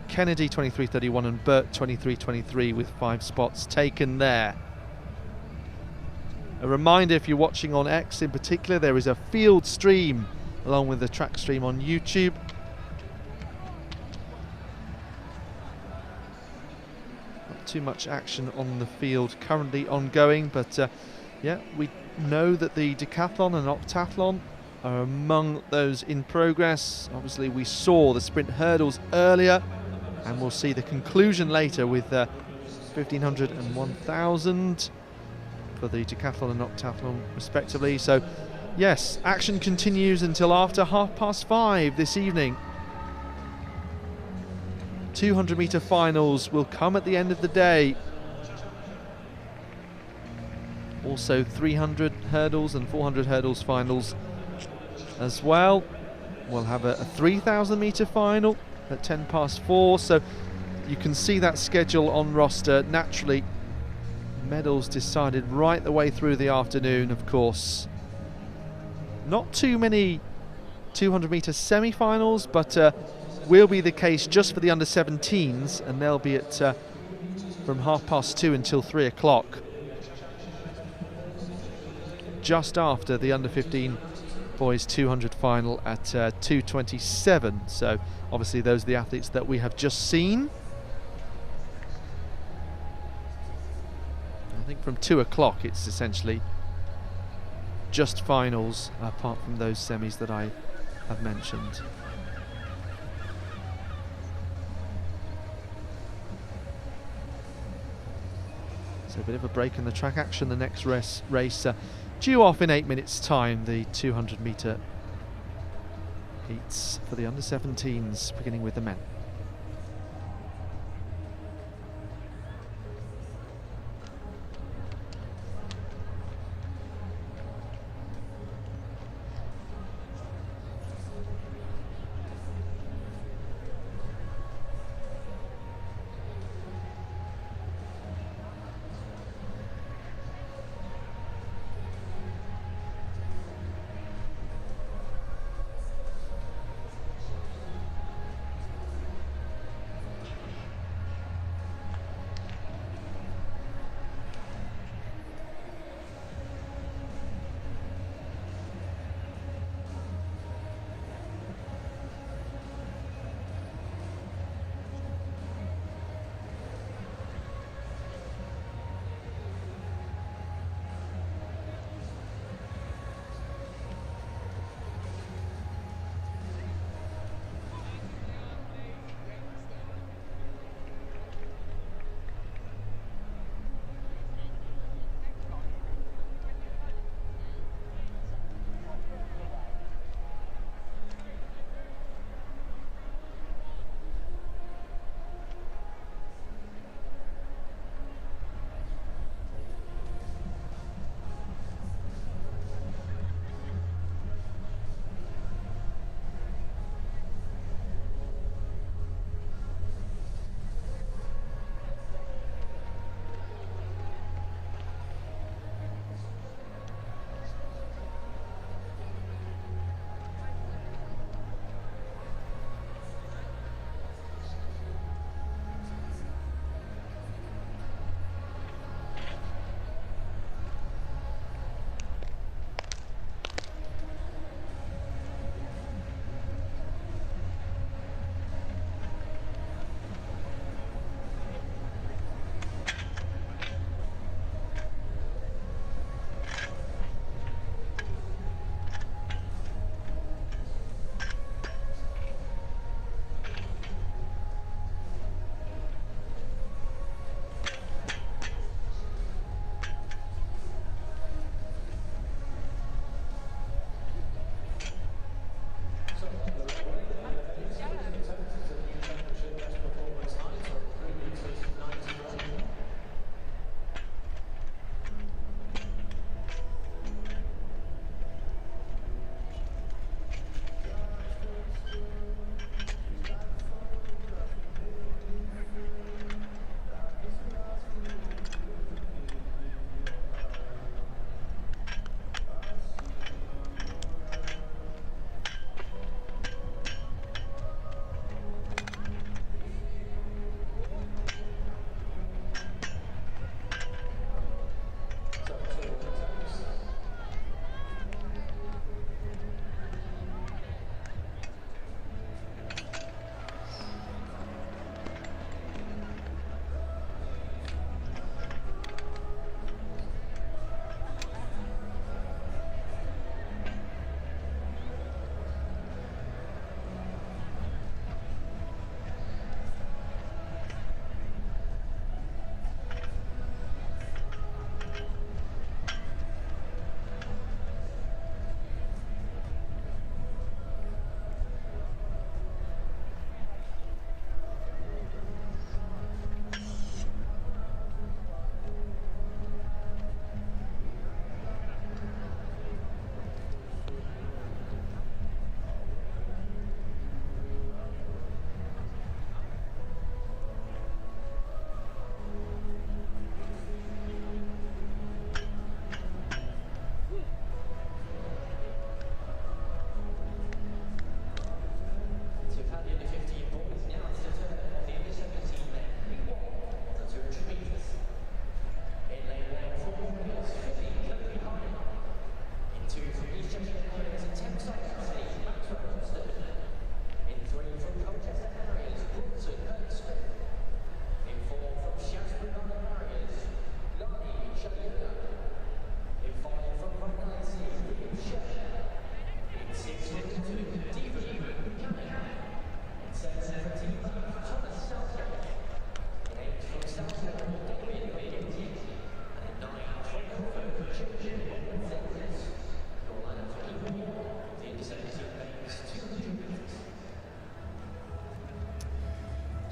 Speaker 4: Kennedy 23.31 and Burt 23.23 with 5 spots taken there. A reminder, if you're watching on X in particular, there is a field stream along with the track stream on YouTube. Too much action on the field currently ongoing, but yeah, we know that the Decathlon and Octathlon are among those in progress. Obviously we saw the sprint hurdles earlier, and we'll see the conclusion later with 1500 and 1000 for the Decathlon and Octathlon respectively. So yes, action continues until after 5:30 this evening. 200 metre finals will come at the end of the day. Also 300 hurdles and 400 hurdles finals as well. We'll have a 3,000 metre final at 4:10. So you can see that schedule on roster. Naturally, medals decided right the way through the afternoon, of course. Not too many 200 metre semi-finals, but will be the case just for the under-17s, and they'll be at from 2:30 until 3 o'clock, just after the under-15 boys 200 final at 2:27. So obviously those are the athletes that we have just seen. I think from 2 o'clock it's essentially just finals, apart from those semis that I have mentioned. A bit of a break in the track action. The next race due off in 8 minutes time, the 200 metre heats for the under-17s, beginning with the men.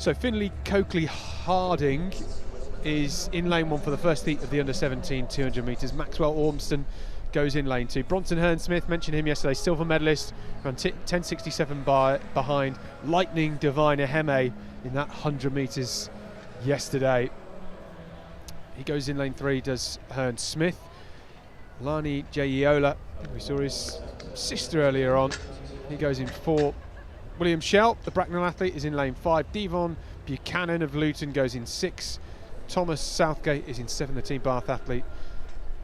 Speaker 5: So Finley Coakley Harding is in lane 1 for the first heat of the under-17 200 metres. Maxwell Ormston goes in lane 2. Bronson Hearn-Smith, mentioned him yesterday, silver medalist, ran 10.67 behind Lightning Divine Eheme in that 100 metres yesterday. He goes in lane 3, does Hearn-Smith. Lani Jayeola, we saw his sister earlier on, he goes in 4. William Shell, the Bracknell athlete, is in lane 5. Devon Buchanan of Luton goes in 6. Thomas Southgate is in 7, the Team Bath athlete.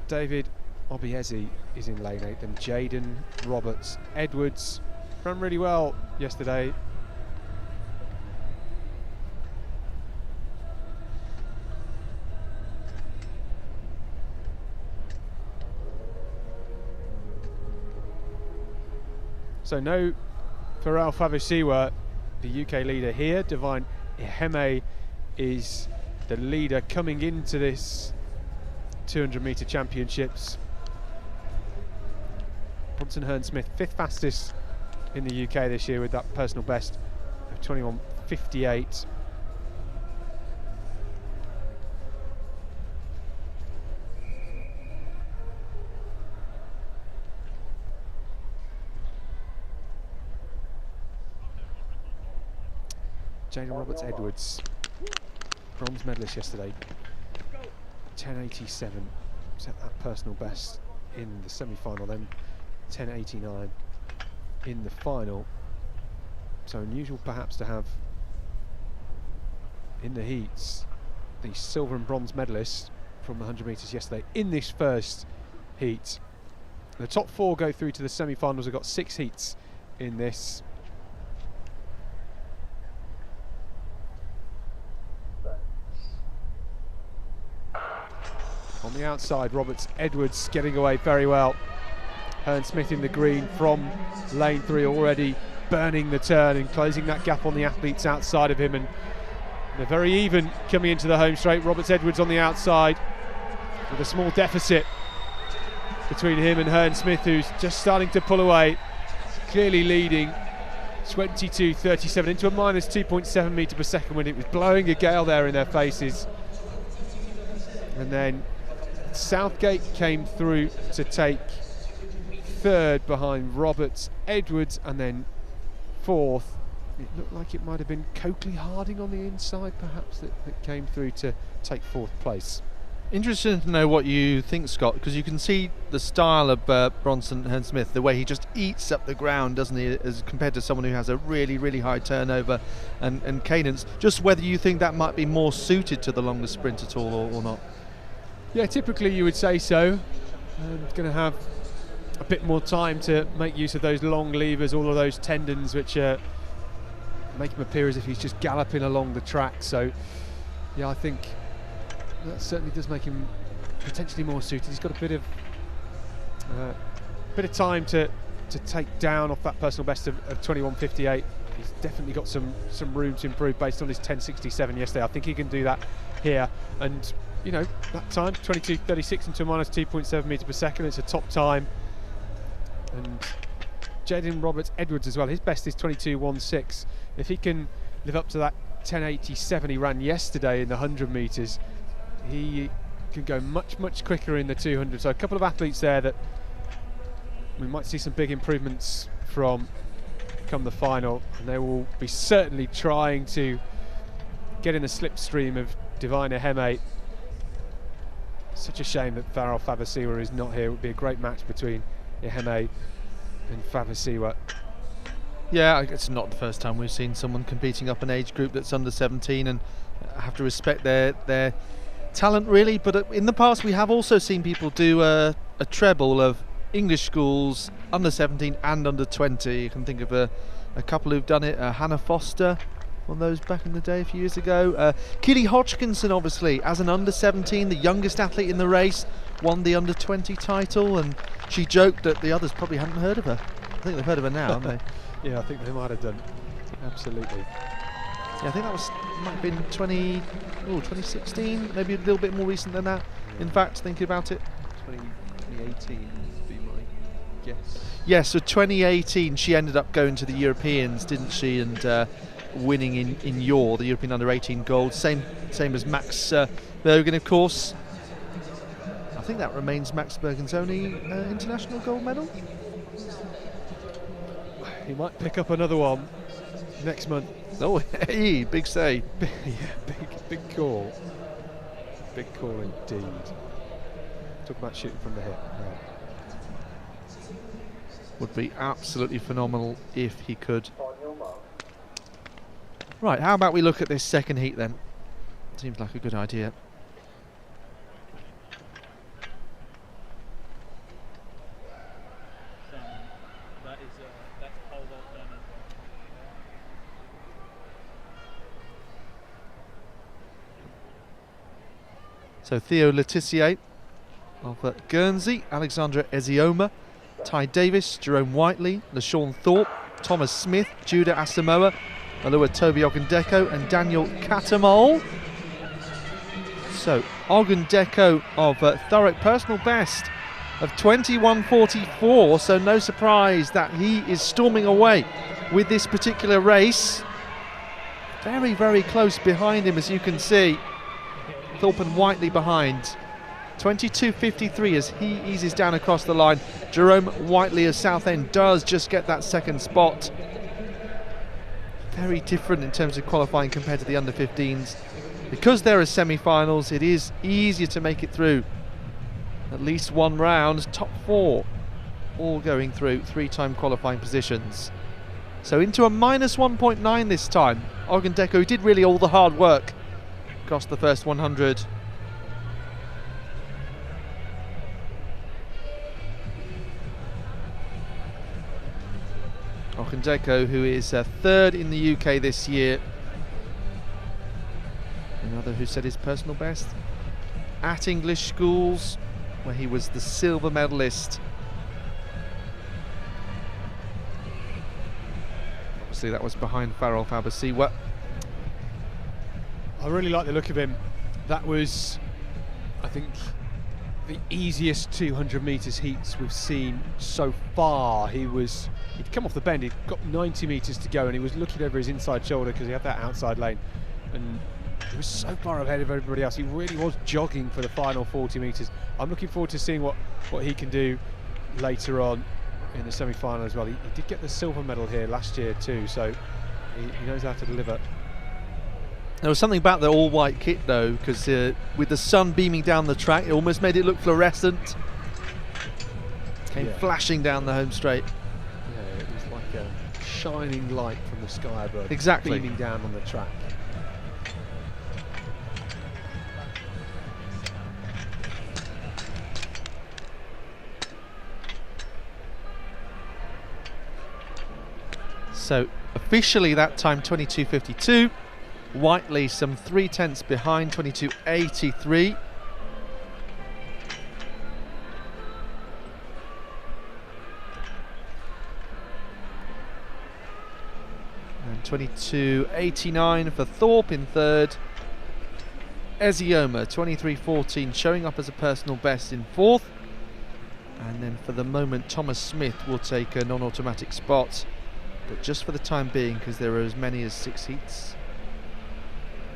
Speaker 5: David Obiezi is in lane 8. Then Jaden Roberts Edwards ran really well yesterday. So no Pharrell Favasiwa, the UK leader here. Divine Eheme is the leader coming into this 200 metre championships. Bronson Hearn-Smith, 5th fastest in the UK this year with that personal best of 21.58. Jaden Roberts Edwards, bronze medalist yesterday, 10.87, set that personal best in the semi-final, then 10.89 in the final. So unusual perhaps to have in the heats the silver and bronze medalists from the 100 metres yesterday in this first heat. The top 4 go through to the semi-finals. We've got 6 heats in this. On the outside, Roberts Edwards getting away very well. Hearn-Smith in the green from lane 3, already burning the turn and closing that gap on the athletes outside of him, and they're very even coming into the home straight. Roberts Edwards on the outside with a small deficit between him and Hearn-Smith, who's just starting to pull away, clearly leading 22.37 into a minus 2.7 metre per second when it was blowing a gale there in their faces. And then Southgate came through to take 3rd behind Roberts Edwards, and then 4th, it looked like it might have been Coakley Harding on the inside perhaps that came through to take 4th place.
Speaker 4: Interesting to know what you think, Scott, because you can see the style of Bronson Hearn-Smith, the way he just eats up the ground, doesn't he, as compared to someone who has a really, really high turnover and cadence. Just whether you think that might be more suited to the longer sprint at all or not.
Speaker 5: Yeah, typically you would say so. Going to have a bit more time to make use of those long levers, all of those tendons which make him appear as if he's just galloping along the track. So yeah, I think that certainly does make him potentially more suited. He's got a bit of time to take down off that personal best of 21.58. He's definitely got some room to improve based on his 10.67 yesterday. I think he can do that here, and you know, that time 22.36 into a minus 2.7 metre per second. It's a top time. And Jaden Roberts Edwards as well, his best is 22.16. If he can live up to that 10.87 he ran yesterday in the 100 metres, he can go much quicker in the 200. So a couple of athletes there that we might see some big improvements from come the final, and they will be certainly trying to get in the slipstream of Divine Eheme. Such a shame that Farrell Favasiwa is not here. It would be a great match between Eheme and Favasiwa.
Speaker 4: Yeah, it's not the first time we've seen someone competing up an age group that's under 17, and I have to respect their talent really. But in the past we have also seen people do a treble of English schools, under 17 and under 20. You can think of a couple who've done it. Hannah Foster, one of those back in the day a few years ago. Keely Hodgkinson, obviously, as an under 17, the youngest athlete in the race, won the under 20 title, and she joked that the others probably hadn't heard of her. I think they've heard of her now, haven't they?
Speaker 5: Yeah, I think they might have done. Absolutely.
Speaker 4: Yeah, I think that might have been 2016, maybe a little bit more recent than that. In fact, thinking about it,
Speaker 3: 2018 would be my guess.
Speaker 4: Yeah, so 2018 she ended up going to the Europeans, didn't she? And winning in the European Under-18 gold. Same as Max Bergen, of course. I think that remains Max Bergen's only international gold medal.
Speaker 5: He might pick up another one next month.
Speaker 4: Oh, hey, big say.
Speaker 5: Yeah, big call. Big call indeed. Talk about shooting from the hip.
Speaker 4: Would be absolutely phenomenal if he could. Right, how about we look at this second heat then? Seems like a good idea. So Theo Letitia of Guernsey, Alexandra Ezioma, Ty Davis, Jerome Whiteley, LaShawn Thorpe, Thomas Smith, Judah Asamoah, Alua Toby Ogundeko and Daniel Katamol. So Ogundeko of Thurrock, personal best of 21:44, so no surprise that he is storming away with this particular race. Very, very close behind him, as you can see. Thorpe and Whiteley behind. 22:53 as he eases down across the line. Jerome Whiteley of Southend does just get that second spot. Very different in terms of qualifying compared to the under-15s. Because there are semi-finals, it is easier to make it through at least one round. Top four all going through three-time qualifying positions. So into a minus 1.9 this time. Ogundeko did really all the hard work across the first 100. Ogundeko, who is third in the UK this year. Another who set his personal best at English schools, where he was the silver medalist. Obviously that was behind Farrell Faber-Siwa.
Speaker 5: I really like the look of him. That was, I think, the easiest 200 metres heats we've seen so far. He'd come off the bend, he'd got 90 metres to go, and he was looking over his inside shoulder because he had that outside lane, and he was so far ahead of everybody else. He really was jogging for the final 40 metres. I'm looking forward to seeing what he can do later on in the semi-final as well. He did get the silver medal here last year too, so he knows how to deliver.
Speaker 4: There was something about the all-white kit though, because with the sun beaming down the track, it almost made it look fluorescent. Came flashing down the home straight.
Speaker 5: Yeah, it was like a shining light from the sky above,
Speaker 4: exactly,
Speaker 5: beaming down on the track.
Speaker 4: So officially that time 22:52. Whiteley some 0.3 behind, 22:83. And 22:89 for Thorpe in third. Ezioma 23:14 showing up as a personal best in fourth. And then for the moment Thomas Smith will take a non-automatic spot, but just for the time being because there are as many as 6 heats.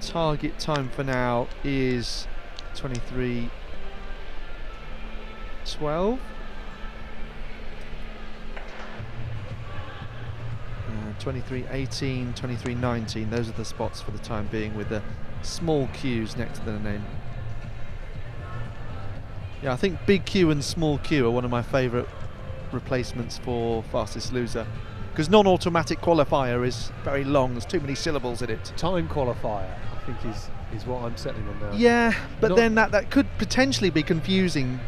Speaker 4: Target time for now is 23:12. 23:18, 23:19. Those are the spots for the time being, with the small Qs next to the name. Yeah, I think big Q and small Q are one of my favourite replacements for fastest loser, because non-automatic qualifier is very long. There's too many syllables in it.
Speaker 5: Time qualifier, I think, is what I'm settling on now.
Speaker 4: Yeah, but then that could potentially be confusing.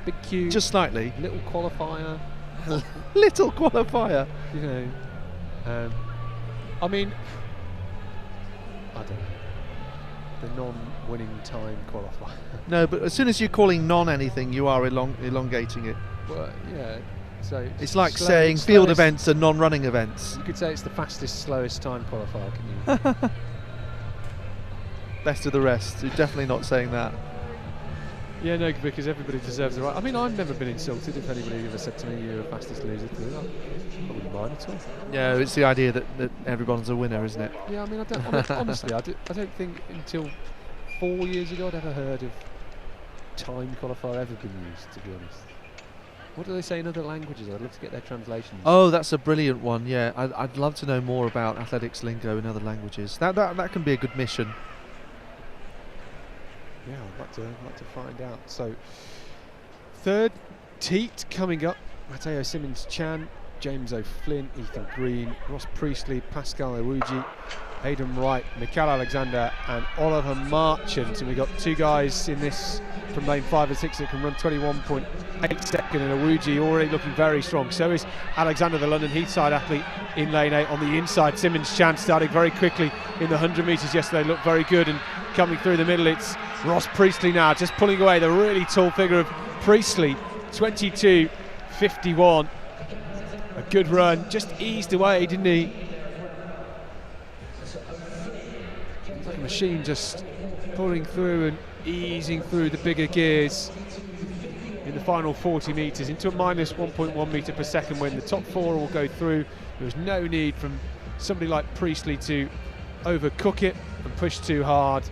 Speaker 5: Big Q,
Speaker 4: just slightly.
Speaker 5: Little qualifier.
Speaker 4: Little qualifier.
Speaker 5: You know, I mean, I don't know. The non-winning time qualifier.
Speaker 4: No, but as soon as you're calling non-anything, you are elongating it.
Speaker 5: Well, yeah. So
Speaker 4: it's like saying field events are non-running events.
Speaker 5: You could say it's the fastest, slowest time qualifier, can you?
Speaker 4: Best of the rest. You're definitely not saying that.
Speaker 5: Yeah, no, because everybody deserves the right. I mean, I've never been insulted if anybody ever said to me you're the fastest loser. I wouldn't mind at all.
Speaker 4: Yeah, it's the idea that everyone's a winner, isn't it?
Speaker 5: Yeah, I mean, honestly, I don't think until 4 years ago I'd ever heard of time qualifier ever been used, to be honest. What do they say in other languages? I'd love to get their translations.
Speaker 4: Oh, that's a brilliant one. Yeah, I'd love to know more about athletics lingo in other languages. That can be a good mission.
Speaker 5: Yeah, I'd like to find out. So, third teat coming up: Matteo Simmons-Chan, James O'Flynn, Ethan Green, Ross Priestley, Pascal Ewuji, Aidan Wright, Michael Alexander and Oliver Marchant. And we've got two guys in this from lane 5 and 6 that can run 21.8 second, and Ewuji already looking very strong. So is Alexander, the London Heath side athlete, in lane 8 on the inside. Simmons-Chan starting very quickly in the 100 metres yesterday, looked very good, and coming through the middle it's Ross Priestley now, just pulling away the really tall figure of Priestley, 22.51. A good run, just eased away, didn't he? It's like a machine just pulling through and easing through the bigger gears in the final 40 metres into a minus 1.1 metre per second when the top 4 will go through. There's no need from somebody like Priestley to overcook it and push too hard.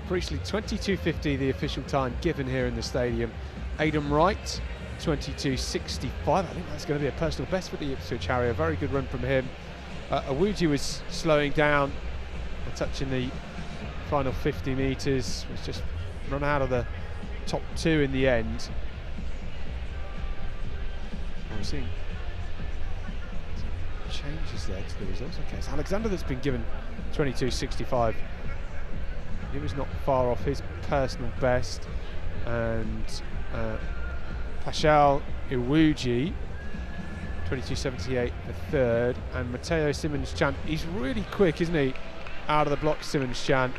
Speaker 5: Priestley 22.50 the official time given here in the stadium. Aidan Wright 22.65. I think that's going to be a personal best for the Ipswich Harrier. Very good run from him. Ewuji was slowing down a touch in the final 50 metres. Was just run out of the top 2 in the end. We're seeing some changes there to the results. Okay, it's Alexander that's been given 22.65. He was not far off his personal best, and Pascal Ewuji 22.78 the third, and Matteo Simmons-Chan, he's really quick, isn't he, out of the block. Simmons-Chan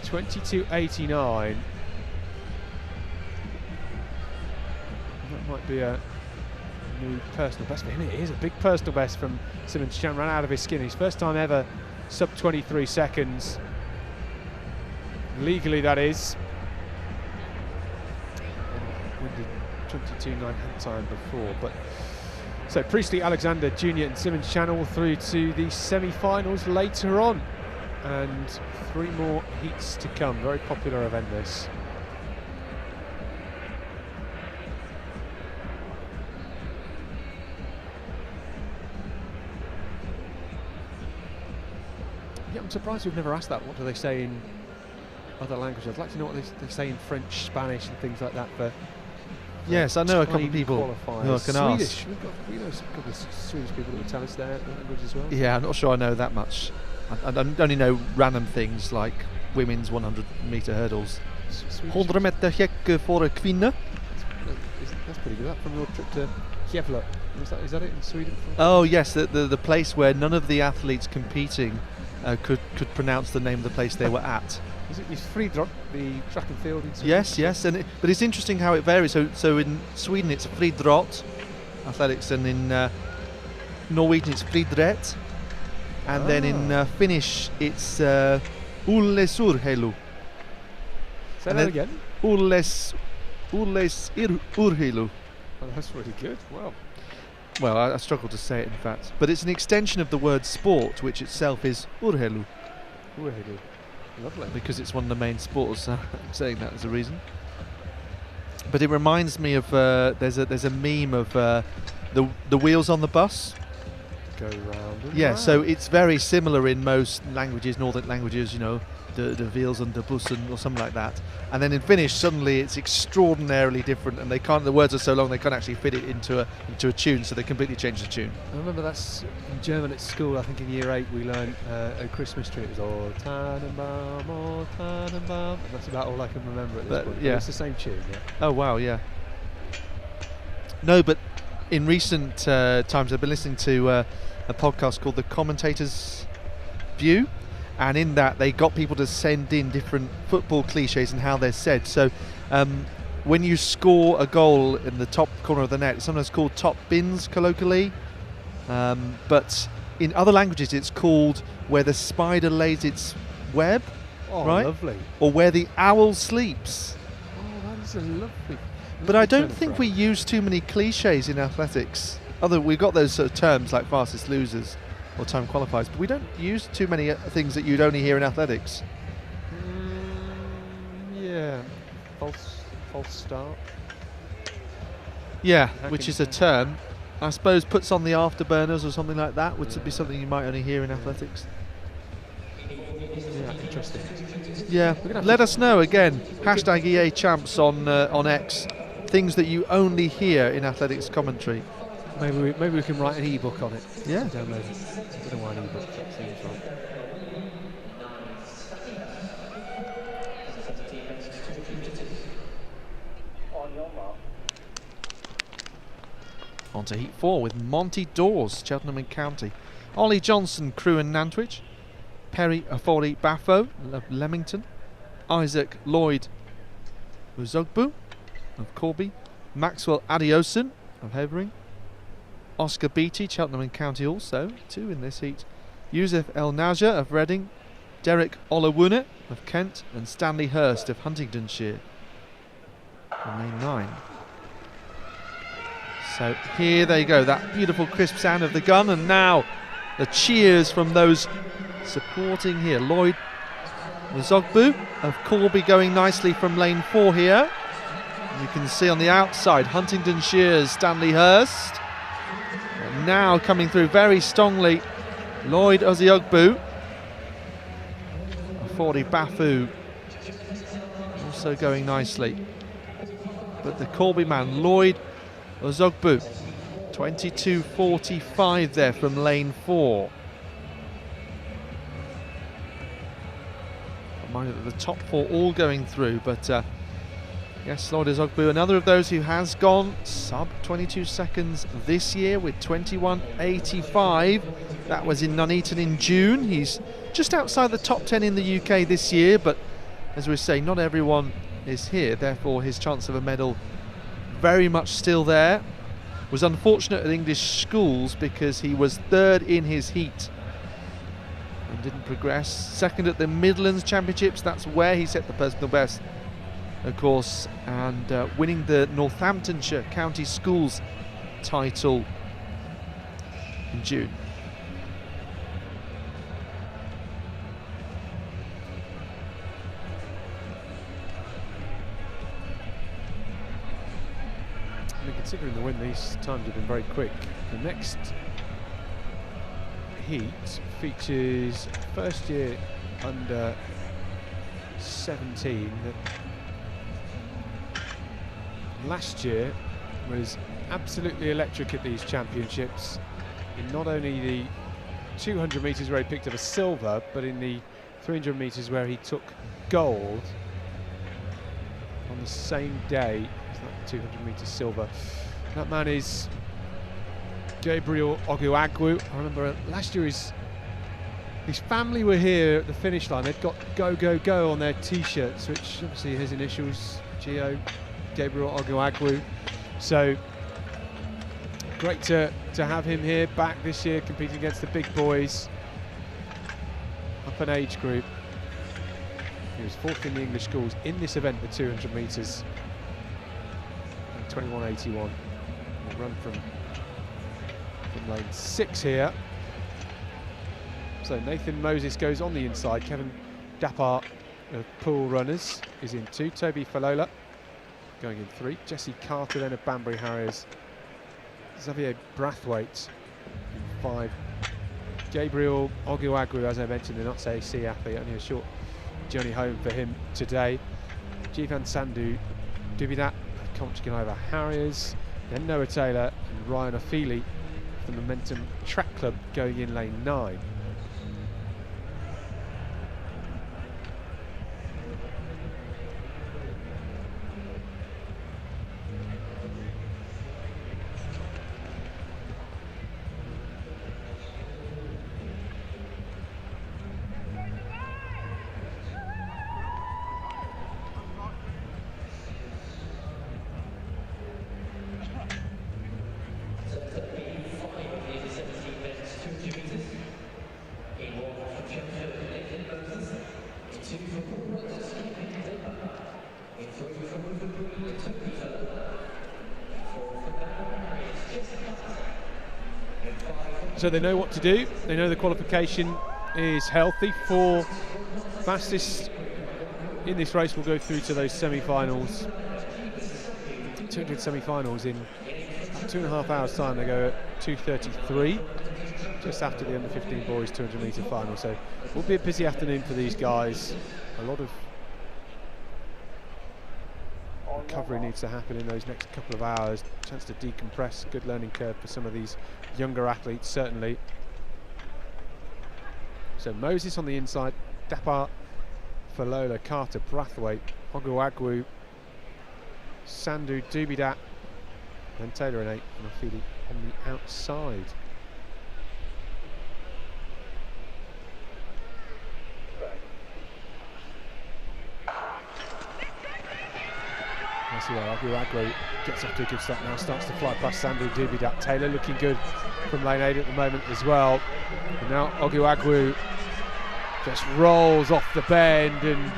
Speaker 5: 22.89. That might be a new personal best for him. It is a big personal best from Simmons-Chan, ran out of his skin. His first time ever sub 23 seconds. Legally, that is. We did 22.9 hand time before, but so Priestley, Alexander, Junior, and Simmons-Chan all through to the semi-finals later on, and 3 more heats to come. Very popular event this. Yeah, I'm surprised we've never asked that. What do they say in other languages? I'd like to know what they say in French, Spanish and things like that for
Speaker 4: yes, I know a couple of people who I can
Speaker 5: Swedish.
Speaker 4: ask.
Speaker 5: We know a couple of Swedish people that would tell us their language as well.
Speaker 4: Yeah, I'm not sure I know that much. I only know random things like women's 100 metre hurdles. 100 meter häck för kvinnor.
Speaker 5: That's pretty good. That from your trip to Gävle. Is that it in Sweden?
Speaker 4: Oh yes, the place where none of the athletes competing could pronounce the name of the place they were at.
Speaker 5: Is it Friidrott, the track and field in Sweden?
Speaker 4: Yes, but it's interesting how it varies. So in Sweden it's Friidrott athletics, and in Norwegian it's Friidrett, and then in Finnish it's Yleisurheilu.
Speaker 5: Say that again.
Speaker 4: Yleisurheilu.
Speaker 5: Oh, that's really good. Wow.
Speaker 4: Well, I struggle to say it, in fact, but it's an extension of the word sport, which itself is urheilu.
Speaker 5: Urheilu. Lovely.
Speaker 4: Because it's one of the main sports. I'm saying that as a reason. But it reminds me of there's a meme of the wheels on the bus.
Speaker 5: Go round and
Speaker 4: yeah,
Speaker 5: round.
Speaker 4: so it's very similar in most languages, Nordic languages, you know, the wheels on the bussen or something like that. And then in Finnish, suddenly it's extraordinarily different, and the words are so long they can't actually fit it into a tune, so they completely change the tune.
Speaker 5: I remember that's in German at school. I think in year 8 we learned a Christmas tree. It was "O Tannenbaum, O Tannenbaum," and that's about all I can remember at this point.
Speaker 4: Yeah,
Speaker 5: but it's the same tune. Yeah.
Speaker 4: Oh wow, yeah. No, but in recent times I've been listening to a podcast called The Commentator's View, and in that they got people to send in different football cliches and how they're said. So when you score a goal in the top corner of the net, it's sometimes called top bins colloquially. But in other languages it's called where the spider lays its web,
Speaker 5: Oh,
Speaker 4: right?
Speaker 5: lovely.
Speaker 4: Or where the owl sleeps.
Speaker 5: Oh, that is a lovely.
Speaker 4: But I
Speaker 5: lovely
Speaker 4: don't
Speaker 5: turn of
Speaker 4: think we
Speaker 5: phrase.
Speaker 4: use too many cliches in athletics. Other we've got those sort of terms like fastest losers or time qualifiers, but we don't use too many things that you'd only hear in athletics.
Speaker 5: Yeah, false start.
Speaker 4: Yeah,
Speaker 5: How
Speaker 4: which
Speaker 5: can
Speaker 4: is
Speaker 5: you
Speaker 4: a
Speaker 5: say?
Speaker 4: term, I suppose, puts on the afterburners or something like that. Would be something you might only hear in athletics.
Speaker 5: Yeah, interesting.
Speaker 4: Yeah, let us know again. Hashtag EA Champs on X. Things that you only hear in athletics commentary.
Speaker 5: Maybe we can write an e-book on it.
Speaker 4: Yeah.
Speaker 5: Download it. I don't know why an e-book. That seems right.
Speaker 3: On your mark.
Speaker 4: On to Heat 4 with Monty Dawes, Cheltenham and County. Ollie Johnson, Crewe and Nantwich. Perry Afori Baffo of Leamington. Isaac Lloyd Uzogbu of Corby. Maxwell Adiosun of Havering. Oscar Beattie, Cheltenham and County also, 2 in this heat. Yusuf El Naja of Reading. Derek Olawune of Kent and Stanley Hurst of Huntingdonshire on lane 9. So here they go, that beautiful crisp sound of the gun, and now the cheers from those supporting here. Lloyd Zogbu of Corby going nicely from lane 4 here. You can see on the outside Huntingdonshire's Stanley Hurst. And now coming through very strongly, Lloyd Oziogbu. Afori Bafu also going nicely. But the Corby man, Lloyd Ozogbu, 22.45 there from lane 4. Mind that the top 4 all going through, but yes, Lloyd Ozogbu, another of those who has gone sub 22 seconds this year with 21.85. That was in Nuneaton in June. He's just outside the top 10 in the UK this year, but as we say, not everyone is here, therefore his chance of a medal very much still there. Was unfortunate at English schools because he was 3rd in his heat and didn't progress. 2nd at the Midlands Championships, that's where he set the personal best, of course, and winning the Northamptonshire County Schools title in June.
Speaker 5: Considering the wind, these times have been very quick. The next heat features first year under 17 that last year was absolutely electric at these championships, in not only the 200 metres where he picked up a silver, but in the 300 metres where he took gold on the same day as that 200 metres silver. That man is Gabriel Oguagwu. I remember last year his family were here at the finish line. They'd got "Go Go Go" on their T-shirts, which obviously his initials, Gio, Gabriel Oguagwu. So great to have him here back this year, competing against the big boys up an age group. He was 4th in the English schools in this event, the 200 metres, 21.81. Run from lane 6 here. So Nathan Moses goes on the inside. Kevin Dapart of Pool Runners is in 2. Toby Falola going in 3. Jesse Carter then of Banbury Harriers. Xavier Brathwaite in 5. Gabriel Oguagwu, as I mentioned, the Notts AC athlete, only a short journey home for him today. Jivan Sandhu Dubidat, Conchigaiva Harriers. Then Noah Taylor and Ryan O'Feely from the Momentum Track Club going in lane 9. so they know what to do. They know the qualification is healthy. 4 fastest in this race will go through to those semi-finals. 200 semi-finals in 2.5 hours time. They go at 2:33, just after the under 15 boys 200 metre final. So it will be a busy afternoon for these guys. A lot of recovery needs to happen in those next couple of hours. Chance to decompress. Good learning curve for some of these younger athletes, certainly. So Moses on the inside, Dapar, Falola, Carter, Brathwaite, Oguagwu, Sandu, Dubidat, and Taylor and 8, and Afidi on the outside. That's where Oguagwu gets off to a good start now, starts to fly past Sandu, Dubidat. Taylor looking good from lane 8 at the moment as well. And now Oguagwu just rolls off the bend and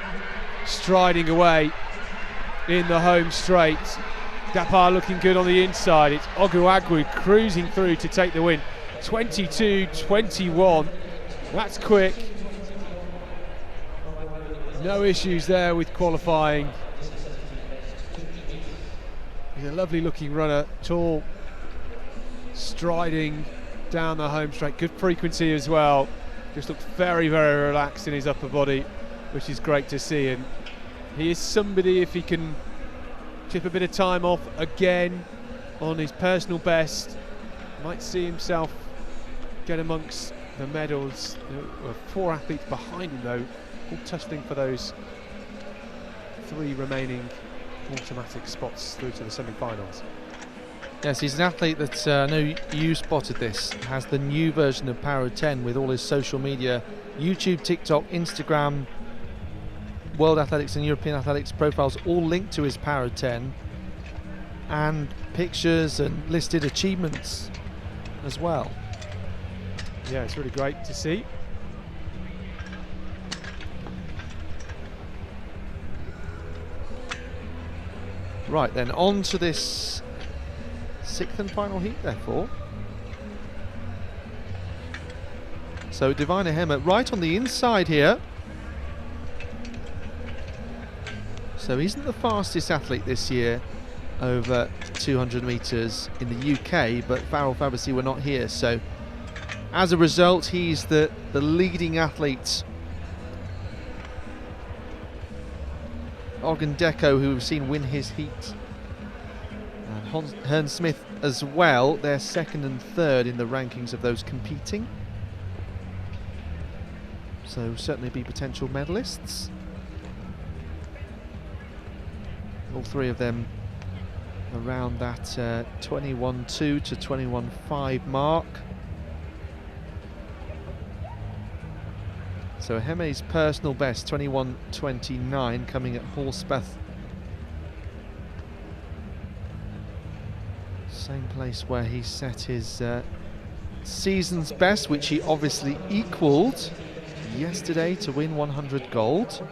Speaker 5: striding away in the home straight. Dapar looking good on the inside. It's Oguagwu cruising through to take the win. 22-21. That's quick. No issues there with qualifying. He's a lovely looking runner, tall, striding down the home straight. Good frequency as well. Just looks very, very relaxed in his upper body, which is great to see. And he is somebody, if he can chip a bit of time off again on his personal best, might see himself get amongst the medals. There are 4 athletes behind him though, all tussling for those 3 remaining automatic spots through to the semi-finals.
Speaker 4: Yes, he's an athlete that, I know you spotted this, has the new version of Power 10 with all his social media, YouTube, TikTok, Instagram, World Athletics and European Athletics profiles all linked to his Power 10, and pictures and listed achievements as well.
Speaker 5: Yeah, it's really great to see.
Speaker 4: Right then, on to this 6th and final heat therefore. So Divina Hema right on the inside here. So he isn't the fastest athlete this year over 200 metres in the UK, but Farrell Fabrici were not here, so as a result he's the leading athlete. Ogden Deco, who we've seen win his heat, and Hearn Smith as well, they're 2nd and 3rd in the rankings of those competing, so certainly be potential medalists. All 3 of them around that 21.2 to 21.5 mark. So Heme's personal best, 21.29, coming at Horspeth. Same place where he set his season's best, which he obviously equalled yesterday to win 100 gold.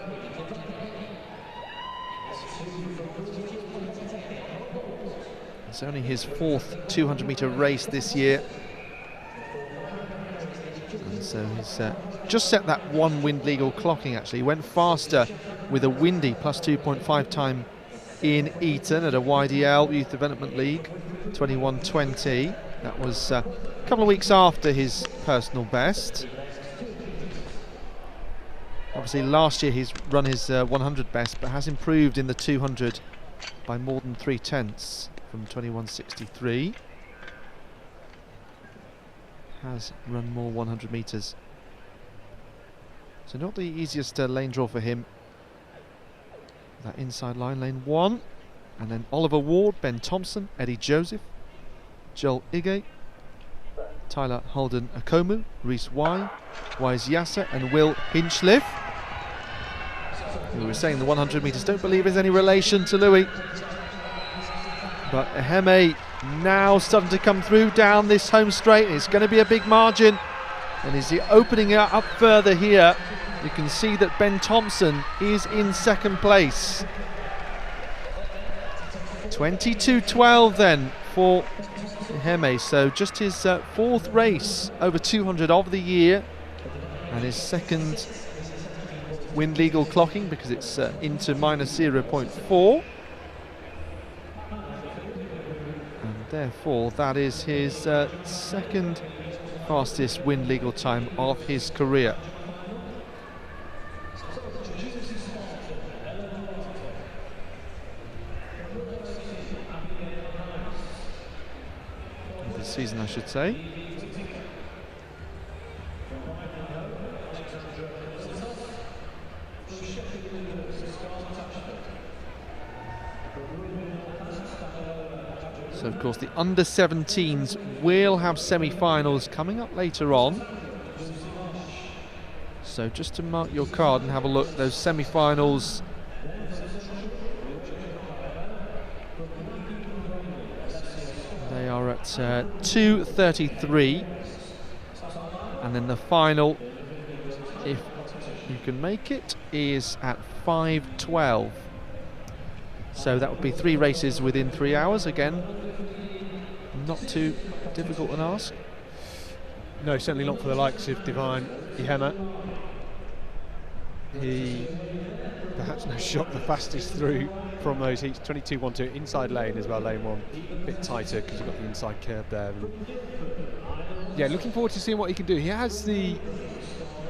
Speaker 4: It's only his 4th 200 metre race this year. And so he's just set that 1 wind legal clocking actually. He went faster with a windy plus 2.5 time in Eton at a YDL Youth Development League, 21.20. That was a couple of weeks after his personal best. Obviously last year he's run his 100 best, but has improved in the 200 by more than 3/10 from 21.63. Has run more 100 metres. So not the easiest lane draw for him. That inside line, lane 1. And then Oliver Ward, Ben Thompson, Eddie Joseph, Joel Ige, Tyler Holden Akomu, Reese Wise Yasser, and Will Hinchliffe. We were saying the 100 metres don't believe there's any relation to Louis. But Heme now starting to come through down this home straight. It's going to be a big margin. And is he opening it up further here? You can see that Ben Thompson is in 2nd place. 22.12 then for Iheme. So just his fourth race over 200 of the year, and his second wind legal clocking, because it's into minus 0.4. And therefore that is his second fastest wind legal time of his career. Of the season, I should say. So of course the under-17s will have semi-finals coming up later on. So just to mark your card and have a look, those semi-finals they are at 2:33, and then the final, if you can make it, is at 5:12. So that would be 3 races within 3 hours. Again, not too difficult an ask.
Speaker 5: No, certainly not for the likes of Divine Iheme. He perhaps no shot the fastest through from those heats. 22.12 inside lane as well, lane 1 a bit tighter because you've got the inside curve there. Yeah, looking forward to seeing what he can do. He has the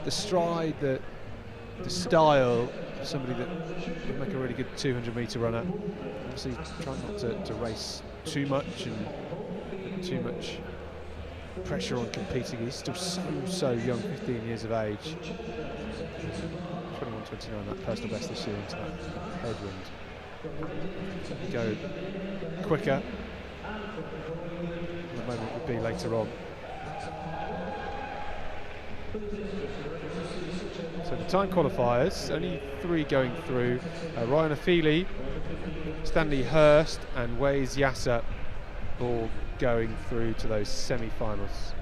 Speaker 5: stride, the style, somebody that would make a really good 200-metre runner. Obviously trying not to race too much and put too much pressure on competing. He's still so young, 15 years of age. 21.29, that personal best this year into that headwind. Go quicker. The moment would be later on. So the time qualifiers, only 3 going through. Ryan Afili, Stanley Hurst and Waze Yasser all going through to those semi-finals.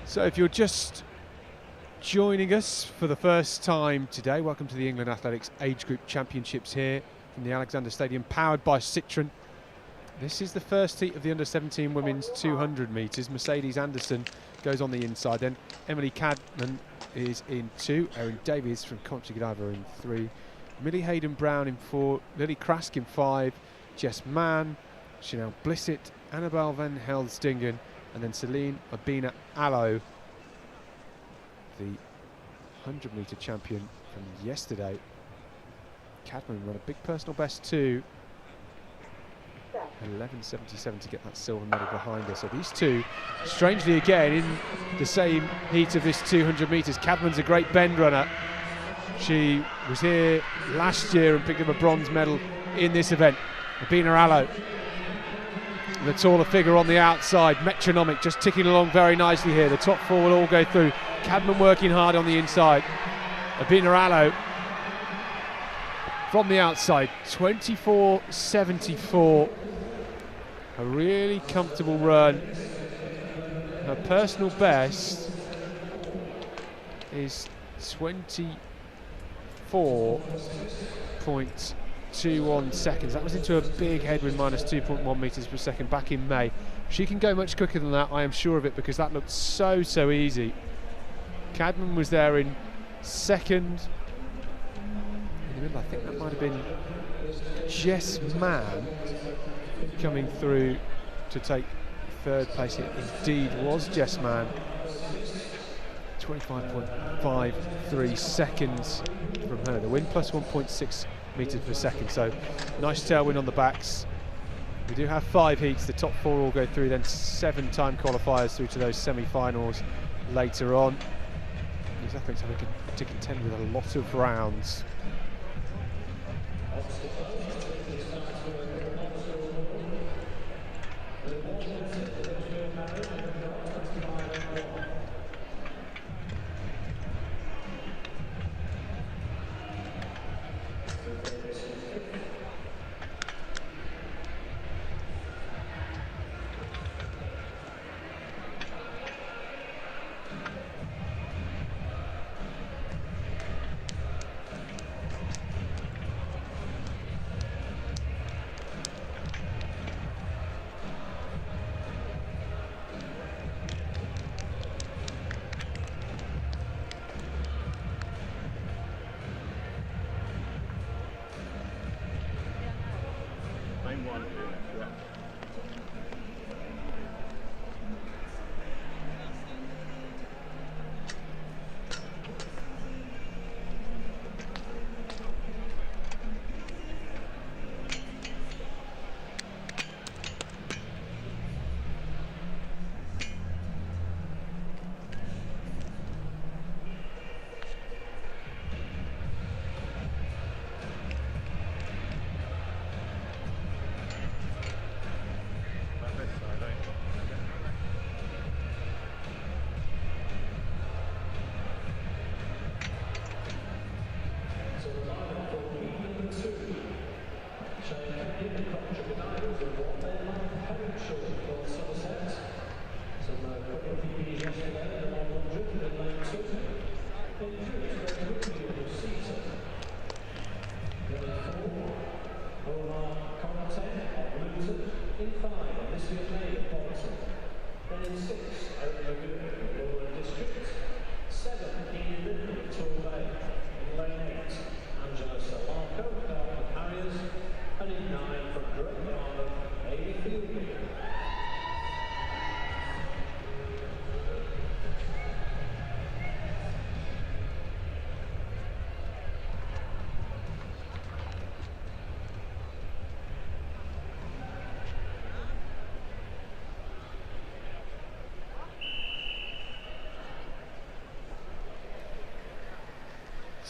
Speaker 5: So if you're just joining us for the first time today, welcome to the England Athletics Age Group Championships here from the Alexander Stadium, powered by Citroën. This is the first heat of the under-17 women's 200 metres. Mercedes Anderson goes on the inside, then Emily Cadman is in 2, Erin Davies from Coventry Godiva in 3, Millie Hayden-Brown in 4, Lily Krask in 5, Jess Mann, Chanel Blissett, Annabelle Van Helsdingen, and then Celine Abina Allo, the 100-metre champion from yesterday. Cadman run a big personal best too. 11.77 to get that silver medal behind her. So these two, strangely again, in the same heat of this 200 metres. Cadman's a great bend runner. She was here last year and picked up a bronze medal in this event. Abina Allo, the taller figure on the outside, metronomic, just ticking along very nicely here. The top four will all go through. Cadman working hard on the inside. Abina Allo from the outside, 24.74. A really comfortable run. Her personal best is 24.21 seconds. That was into a big headwind, minus 2.1 metres per second back in May. She can go much quicker than that, I am sure of it, because that looked so easy. Cadman was there in second. In the middle, I think that might have been Jess Mann coming through to take third place. It indeed was Jess Mann. 25.53 seconds from her. The win plus 1.6 metres per second. So nice tailwind on the backs. We do have 5 heats. The top 4 all go through, then 7 time qualifiers through to those semi-finals later on. These athletes have to contend with a lot of rounds.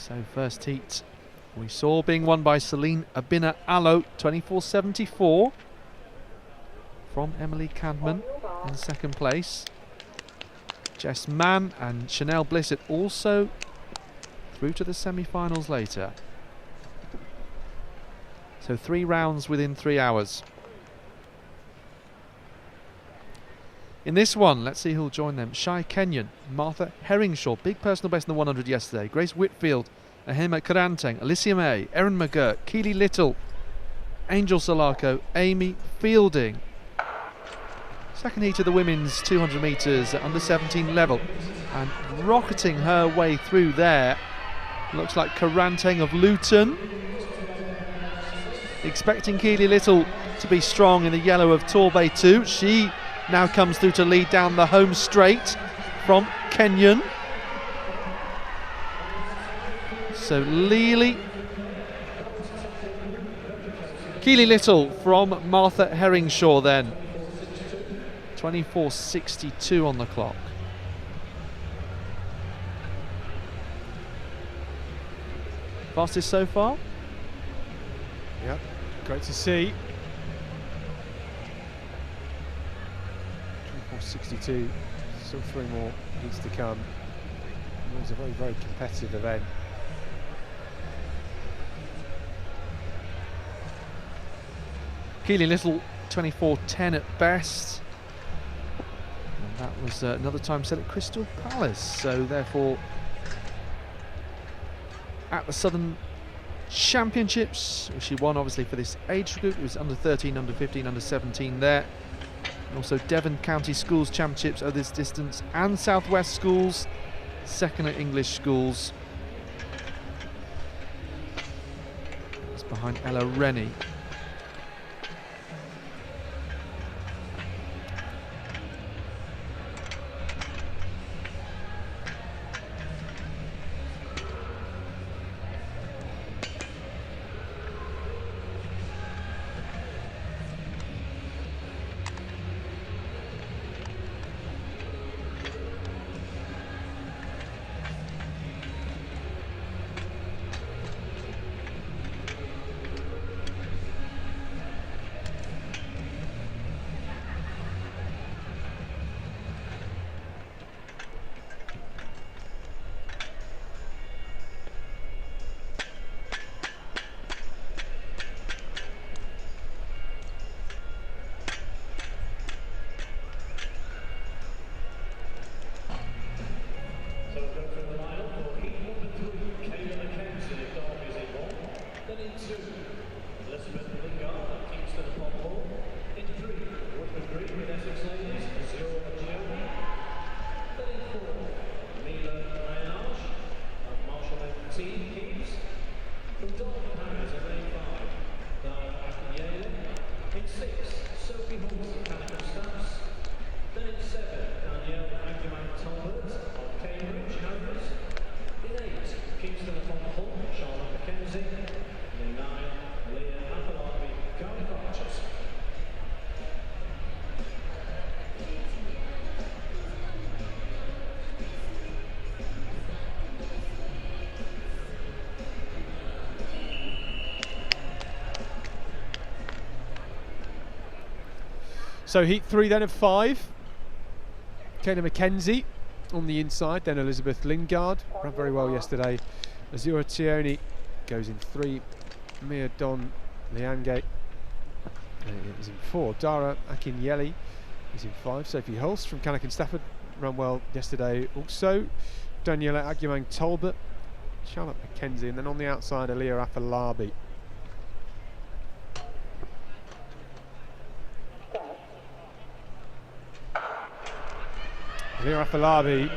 Speaker 4: So first heat we saw being won by Celine Abina Allo, 24.74 from Emily Cadman in second place. Jess Mann and Chanel Blissett also through to the semi-finals later. So 3 rounds within 3 hours. In this one, let's see who'll join them. Shai Kenyon, Martha Herringshaw, big personal best in the 100 yesterday. Grace Whitfield, Ahima Karanteng, Alicia May, Erin McGurk, Keely Little, Angel Solako, Amy Fielding. Second heat of the women's 200 metres at under 17 level, and rocketing her way through there. Looks like Karanteng of Luton. Expecting Keely Little to be strong in the yellow of Torbay 2. She now comes through to lead down the home straight from Kenyon. So Keely Little from Martha Herringshaw then. 24.62 on the clock. Fastest so far?
Speaker 5: Yep, great to see. 24.62, still 3 more needs to come. It was a very, very competitive event.
Speaker 4: Keely Little, 24.10 at best. And that was another time set at Crystal Palace. So therefore, at the Southern Championships, which she won obviously for this age group. It was under 13, under 15, under 17 there. And also Devon County Schools Championships over this distance, and Southwest Schools, second at English Schools. It's behind Ella Rennie.
Speaker 5: So heat 3 then of 5. Kayla McKenzie on the inside, then Elizabeth Lingard, ran very well yesterday. Azura Tioni goes in 3. Mia Don Liange is in 4. Dara Akinyeli is in 5. Sophie Hulst from Cannock and Stafford ran well yesterday also. Daniela Agyemang Talbot, Charlotte McKenzie, and then on the outside Aliyah Afolabi. Aliyah Afolabi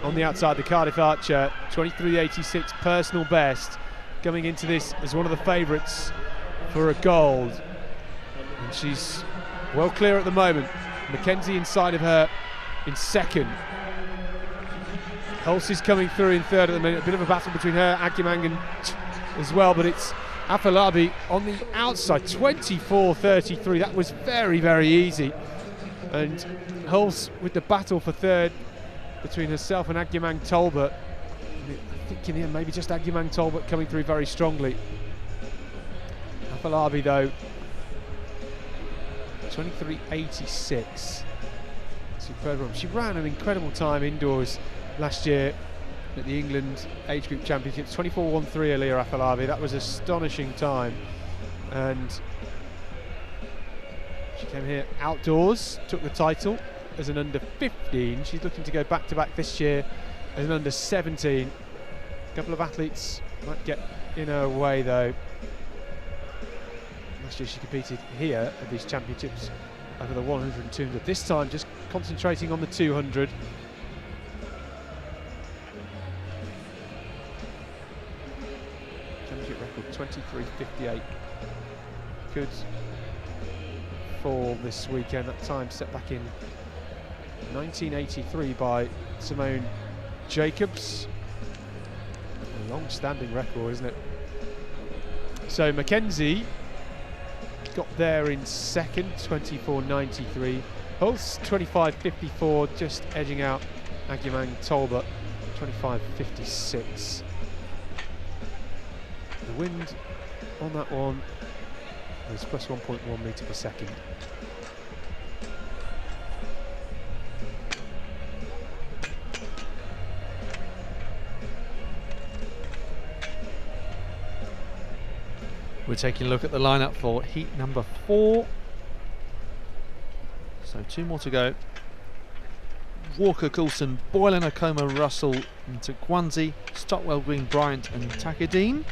Speaker 5: on the outside, the Cardiff Archer, 23.86 personal best, coming into this as one of the favourites for a gold. And she's well clear at the moment. McKenzie inside of her in second. Hulse is coming through in third at the minute. A bit of a battle between her, Agyemang as well, but it's Afolabi on the outside, 24.33. That was very, very easy. And Hulse with the battle for third between herself and Agyemang Talbot. I think in the end, maybe just Agyemang Talbot coming through very strongly. Afolabi though, 23.86. Superb. She ran an incredible time indoors last year at the England Age Group Championships. 24.13 Aliyah Afolabi. That was an astonishing time. And she came here outdoors, took the title as an under 15. She's looking to go back to back this year as an under 17. A couple of athletes might get in her way though. Last year she competed here at these championships over the 100 and 200. This time just concentrating on the 200. Championship record 23.58. Good fall this weekend. That time set back in 1983 by Simone Jacobs. A long-standing record, isn't it? So Mackenzie got there in second, 24.93. Hulse 25.54, just edging out Agyemang Talbot, 25.56. The wind on that one was plus 1.1 metre per second.
Speaker 4: We're taking a look at the lineup for heat number 4. So 2 more to go. Walker, Coulson, Boylan, Akoma, Russell, Ntukwanzi, Stockwell, Green, Bryant and Takadine.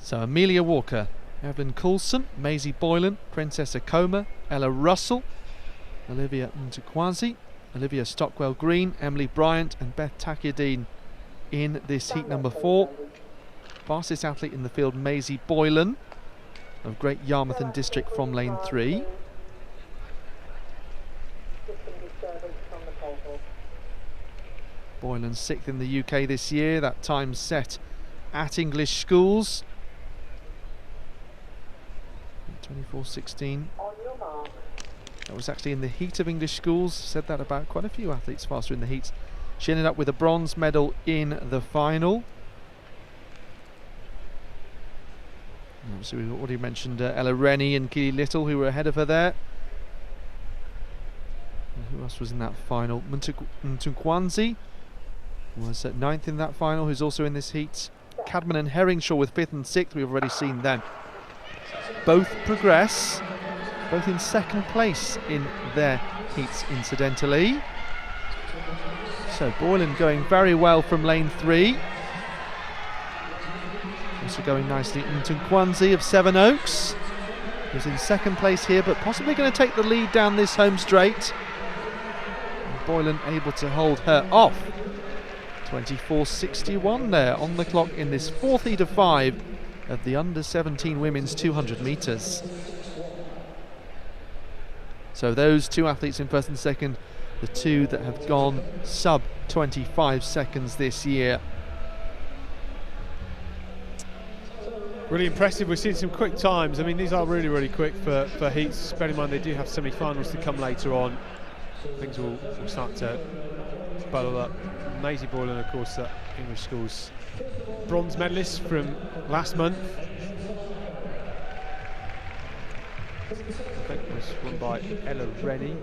Speaker 4: So Amelia Walker, Evelyn Coulson, Maisie Boylan, Princess Akoma, Ella Russell, Olivia Ntukwanzi, Olivia Stockwell Green, Emily Bryant and Beth Takadine in this heat number 4. Fastest athlete in the field, Maisie Boylan of Great Yarmouth and District from lane 3. Boylan 6th in the UK this year, that time set at English schools. 24.16. That was actually in the heat of English schools. Said that about quite a few athletes faster in the heats. She ended up with a bronze medal in the final. So we've already mentioned Ella Rennie and Keely Little, who were ahead of her there. And who else was in that final? Ntukwanzi was at 9th in that final, who's also in this heat. Cadman and Herringshaw with 5th and 6th, we've already seen them. Both progress, both in 2nd place in their heats incidentally. So Boylan going very well from lane 3. Also going nicely Ntunkwanzi of Sevenoaks, who's in second place here, but possibly going to take the lead down this home straight. And Boylan able to hold her off. 24.61 there on the clock in this fourth heat of 5 of the under-17 women's 200 metres. So those two athletes in first and second, the two that have gone sub 25 seconds this year.
Speaker 5: Really impressive. We've seen some quick times. I mean, these are really, really quick for heats. Bear in mind they do have semi-finals to come later on. Things will start to bubble up. Maisie Boylan, of course, English Schools bronze medalist from last month. I think it was won by Ella Rennie.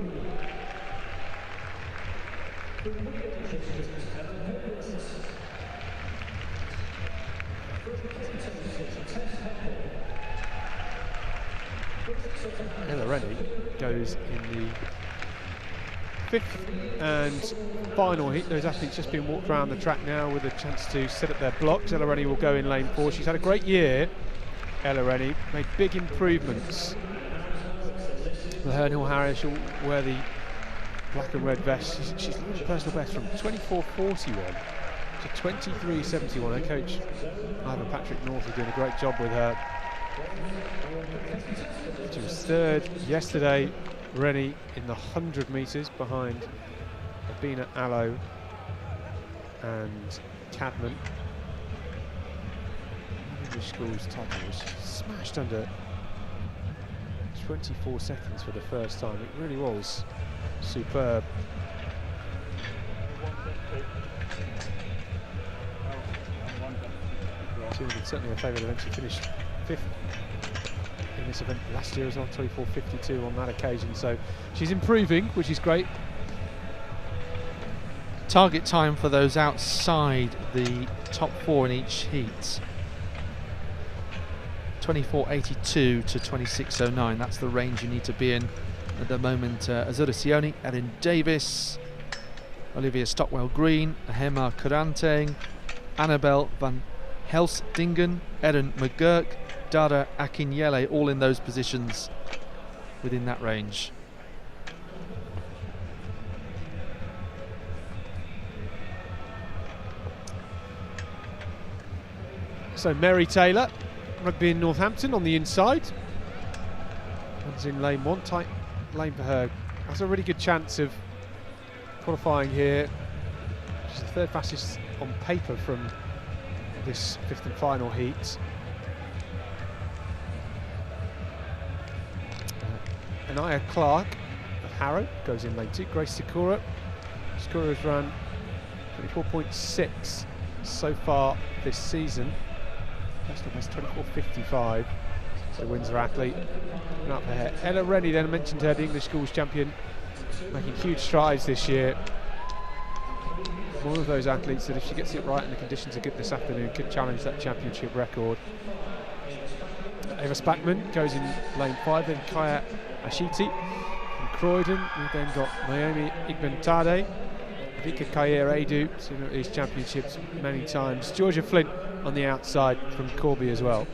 Speaker 5: Ella Rennie goes in the fifth and final heat. Those athletes just being walked around the track now with a chance to set up their blocks. Ella Rennie will go in lane 4. She's had a great year. Ella Rennie made big improvements. Hernhill Harris will wear the black and red vest. She's launched a personal best from 24.41 to 23.71. Her coach, Ivan Patrick North, is doing a great job with her. She was third yesterday. Rennie in the 100 metres behind Abina Allo and Cadman. English Schools title was smashed under 24 seconds for the first time. It really was superb. She was certainly a favourite event. She finished 5th in this event last year as well, 24.52 on that occasion, so she's improving, which is great.
Speaker 4: Target time for those outside the top 4 in each heat: 24.82 to 26.09. That's the range you need to be in at the moment. Azura Sioni, Erin Davis, Olivia Stockwell-Green, Ahema Kuranteng, Annabelle van Helsdingen, Erin McGurk, Dada Akinyele, all in those positions within that range.
Speaker 5: So Mary Taylor, rugby in Northampton on the inside. Runs in lane 1, tight lane for her. Has a really good chance of qualifying here. She's the third fastest on paper from this 5th and final heat. Anaya Clark of Harrow goes in lane 2. Grace Sikora. Sikora has run 24.6 so far this season. Personal best 24.55. So Windsor athlete. And up ahead. Ella Rennie, then I mentioned her, the English Schools champion, making huge strides this year. One of those athletes that, if she gets it right and the conditions are good this afternoon, could challenge that championship record. Ava Spackman goes in lane 5, then Kaya Ashiti from Croydon. We've then got Naomi Igbentade, Vika Kayer-Edu, seen at these championships many times. Georgia Flint on the outside from Corby as well.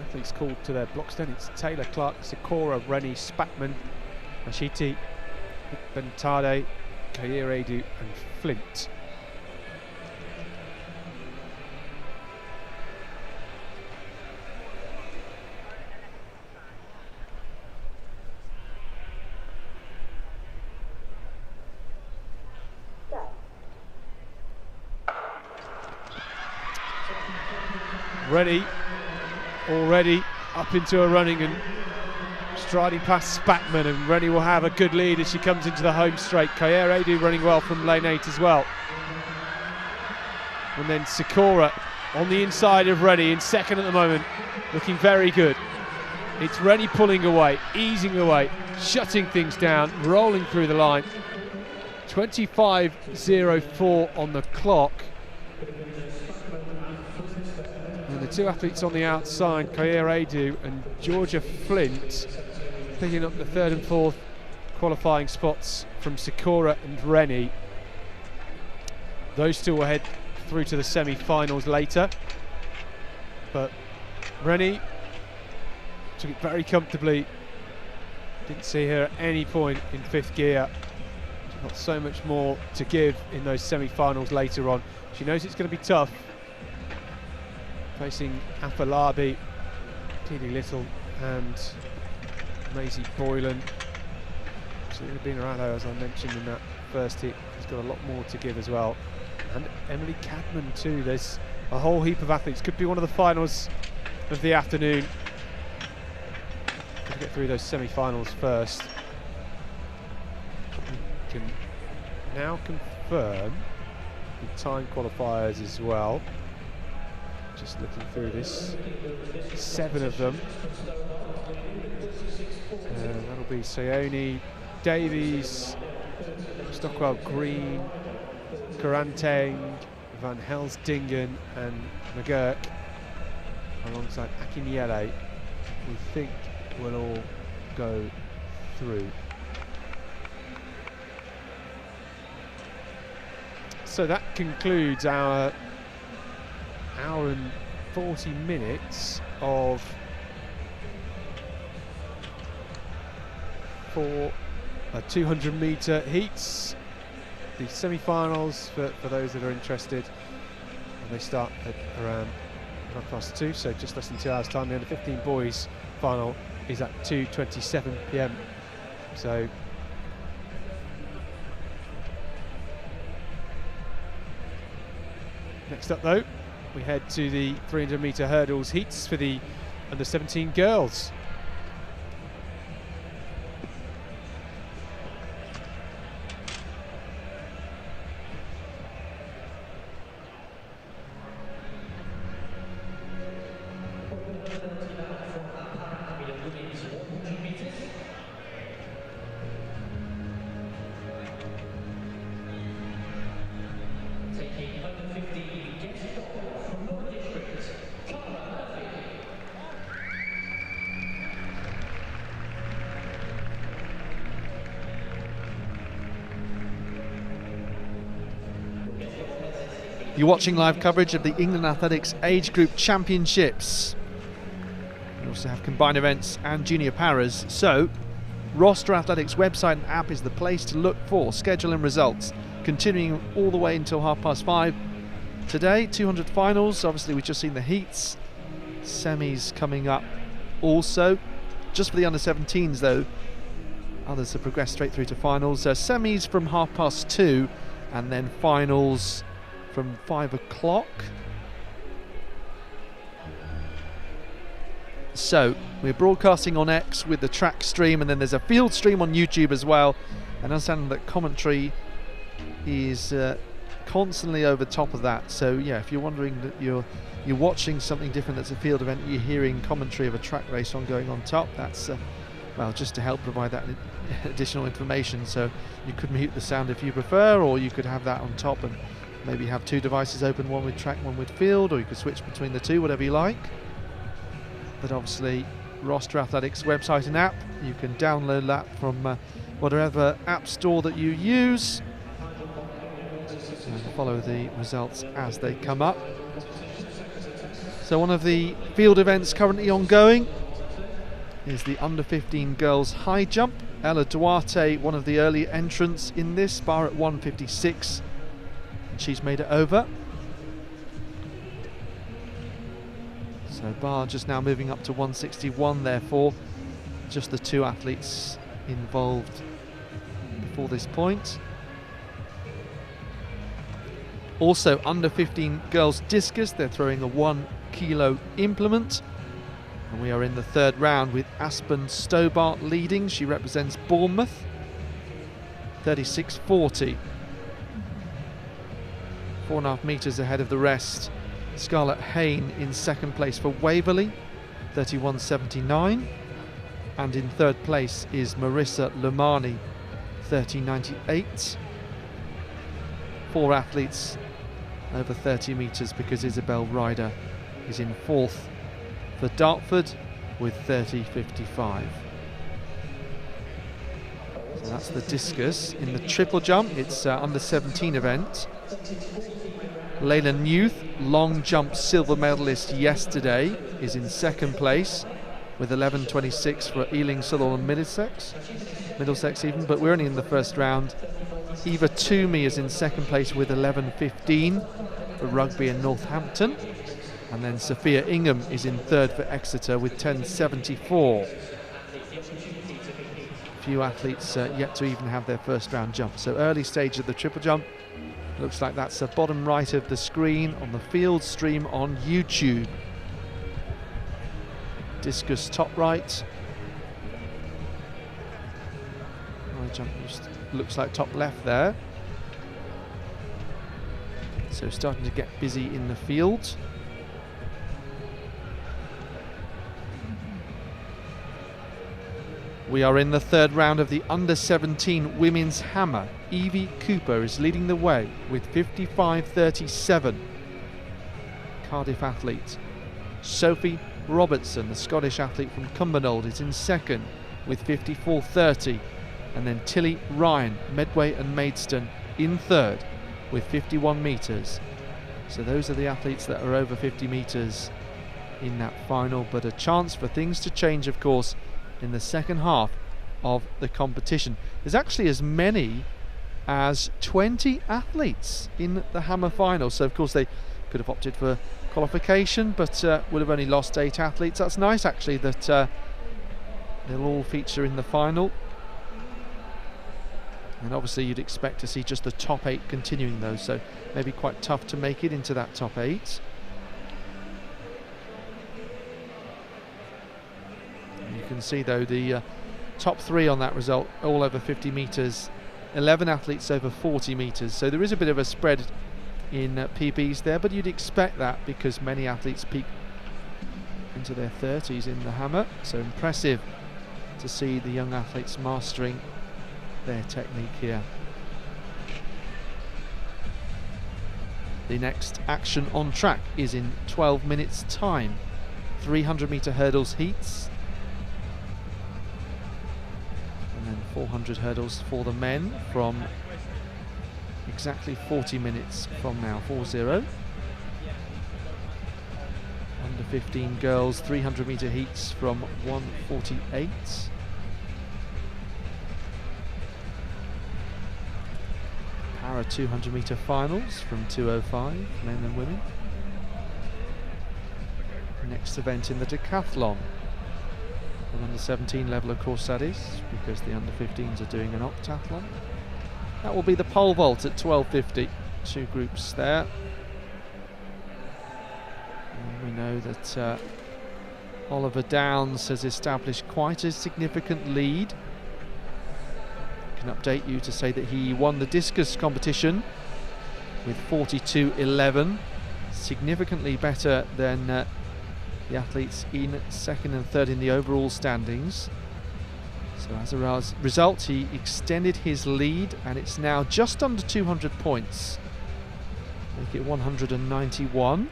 Speaker 5: Athletes called to their blocks then. It's Taylor, Clark, Sikora, Rennie, Spackman, Ashiti, Bentade, Kayer-Edu and Flint. Rennie already up into a running and striding past Spackman, and Rennie will have a good lead as she comes into the home straight. Kayer-Edu running well from lane 8 as well. And then Sikora on the inside of Rennie in second at the moment, looking very good. It's Rennie pulling away, easing away, shutting things down, rolling through the line. 25.04 on the clock. And the two athletes on the outside, Kair Edu and Georgia Flint, picking up the third and fourth qualifying spots from Sikora and Rennie. Those two will head through to the semi-finals later. But Rennie took it very comfortably. Didn't see her at any point in fifth gear. She's got so much more to give in those semi-finals later on. She knows it's going to be tough, facing Afolabi, Keely Little and Maisie Boylan. She's been around her, as I mentioned in that first hit. She's got a lot more to give as well. And Emily Cadman too. There's a whole heap of athletes. Could be one of the finals of the afternoon. We'll get through those semi-finals first. We can now confirm the time qualifiers as well. Just looking through this, 7 of them. That'll be Sione, Davies, Stockwell Green, Karanteng, Van Helsdingen and McGurk, alongside Akiniele, we think will all go through. So that concludes our hour and 40 minutes of 200 metre heats. The semi-finals for those that are interested, and they start at around 2:30, so just less than 2 hours time. The under 15 boys final is at 2:27 p.m. So next up though, we head to the 300 metre hurdles heats for the under 17 girls.
Speaker 4: You're watching live coverage of the England Athletics Age Group Championships. We also have combined events and junior paras. So, Roster Athletics website and app is the place to look for schedule and results, continuing all the way until 5:30. Today, 200 finals. Obviously, we've just seen the heats. Semis coming up also. Just for the under 17s, though, others have progressed straight through to finals. Semis from 2:30, and then finals from 5 o'clock. So we're broadcasting on X with the track stream, and then there's a field stream on YouTube as well. And understanding that commentary is constantly over top of that. So yeah, if you're wondering that you're watching something different that's a field event, you're hearing commentary of a track race ongoing on top. That's well, just to help provide that additional information. So you could mute the sound if you prefer, or you could have that on top and maybe have 2 devices open, one with track, one with field, or you could switch between the 2, whatever you like. But obviously, Roster Athletics website and app, you can download that from whatever app store that you use, and follow the results as they come up. So one of the field events currently ongoing is the under 15 girls high jump. Ella Duarte, one of the early entrants in this, bar at 1:56. She's made it over. So bar just now moving up to 161, therefore just the 2 athletes involved before this point. Also under 15 girls discus, they're throwing a 1 kilo implement, and we are in the 3rd round with Aspen Stobart leading. She represents Bournemouth. 36.40. 4.5 metres ahead of the rest. Scarlett Hayne in 2nd place for Waverley, 31.79. And in third place is Marissa Lumani, 13.98. 4 athletes over 30 metres because Isabel Ryder is in fourth for Dartford with 30.55. So that's the discus. In the triple jump, it's under 17 event. Leyland Youth, long jump silver medalist yesterday, is in second place with 11.26 for Ealing, Southall and Middlesex even, but we're only in the first round. Eva Toomey is in second place with 11.15 for Rugby and Northampton. And then Sophia Ingham is in third for Exeter with 10.74. Few athletes yet to even have their first round jump. So early stage of the triple jump. Looks like that's the bottom right of the screen on the field stream on YouTube. Discus top right. High jump just looks like top left there. So starting to get busy in the field. We are in the third round of the under-17 women's hammer. Evie Cooper is leading the way with 55.37. Cardiff athlete. Sophie Robertson, the Scottish athlete from Cumbernauld, is in second with 54.30. And then Tilly Ryan, Medway and Maidstone in third with 51 metres. So those are the athletes that are over 50 metres in that final, but a chance for things to change, of course, in the second half of the competition. There's actually as many as 20 athletes in the hammer final, so of course they could have opted for qualification, but would have only lost 8 athletes. That's nice actually that they'll all feature in the final, and obviously you'd expect to see just the top 8 continuing those, so maybe quite tough to make it into that top 8. You can see though the top 3 on that result all over 50 metres, 11 athletes over 40 metres, so there is a bit of a spread in PBs there, but you'd expect that because many athletes peak into their 30s in the hammer. So impressive to see the young athletes mastering their technique here. The next action on track is in 12 minutes time. 300 metre hurdles heats, and then 400 hurdles for the men from exactly 40 minutes from now, 4-0. Under 15 girls, 300 metre heats from 1:48. Para 200 metre finals from 2:05, men and women. Next event in the decathlon. An under 17 level, of course, that is, because the under 15s are doing an octathlon. That will be the pole vault at 12:50. 2 groups there. And we know that Oliver Downs has established quite a significant lead. I can update you to say that he won the discus competition with 42.11, significantly better than the athletes in second and third in the overall standings. So as a result, he extended his lead, and it's now just under 200 points. Make it 191.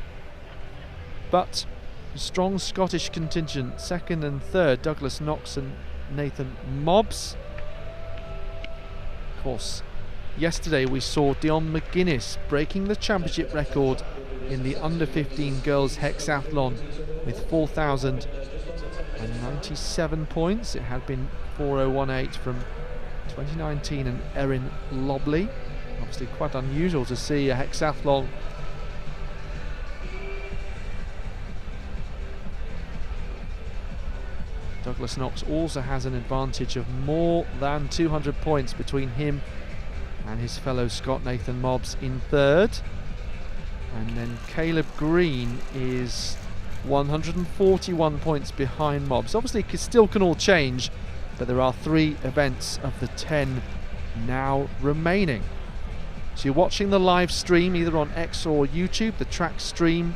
Speaker 4: But a strong Scottish contingent, second and third, Douglas Knox and Nathan Mobbs. Of course, yesterday we saw Dion McGuinness breaking the championship record in the under 15 girls hexathlon with 4,097 points. It had been 4:018 from 2019 and Erin Lobley. Obviously quite unusual to see a hexathlon Douglas Knox also has an advantage of more than 200 points between him and his fellow Scot Nathan Mobbs in third. And then Caleb Green is 141 points behind Mobbs. Obviously it still can all change, but there are 3 events of the 10 now remaining. So you're watching the live stream either on X or YouTube, the track stream.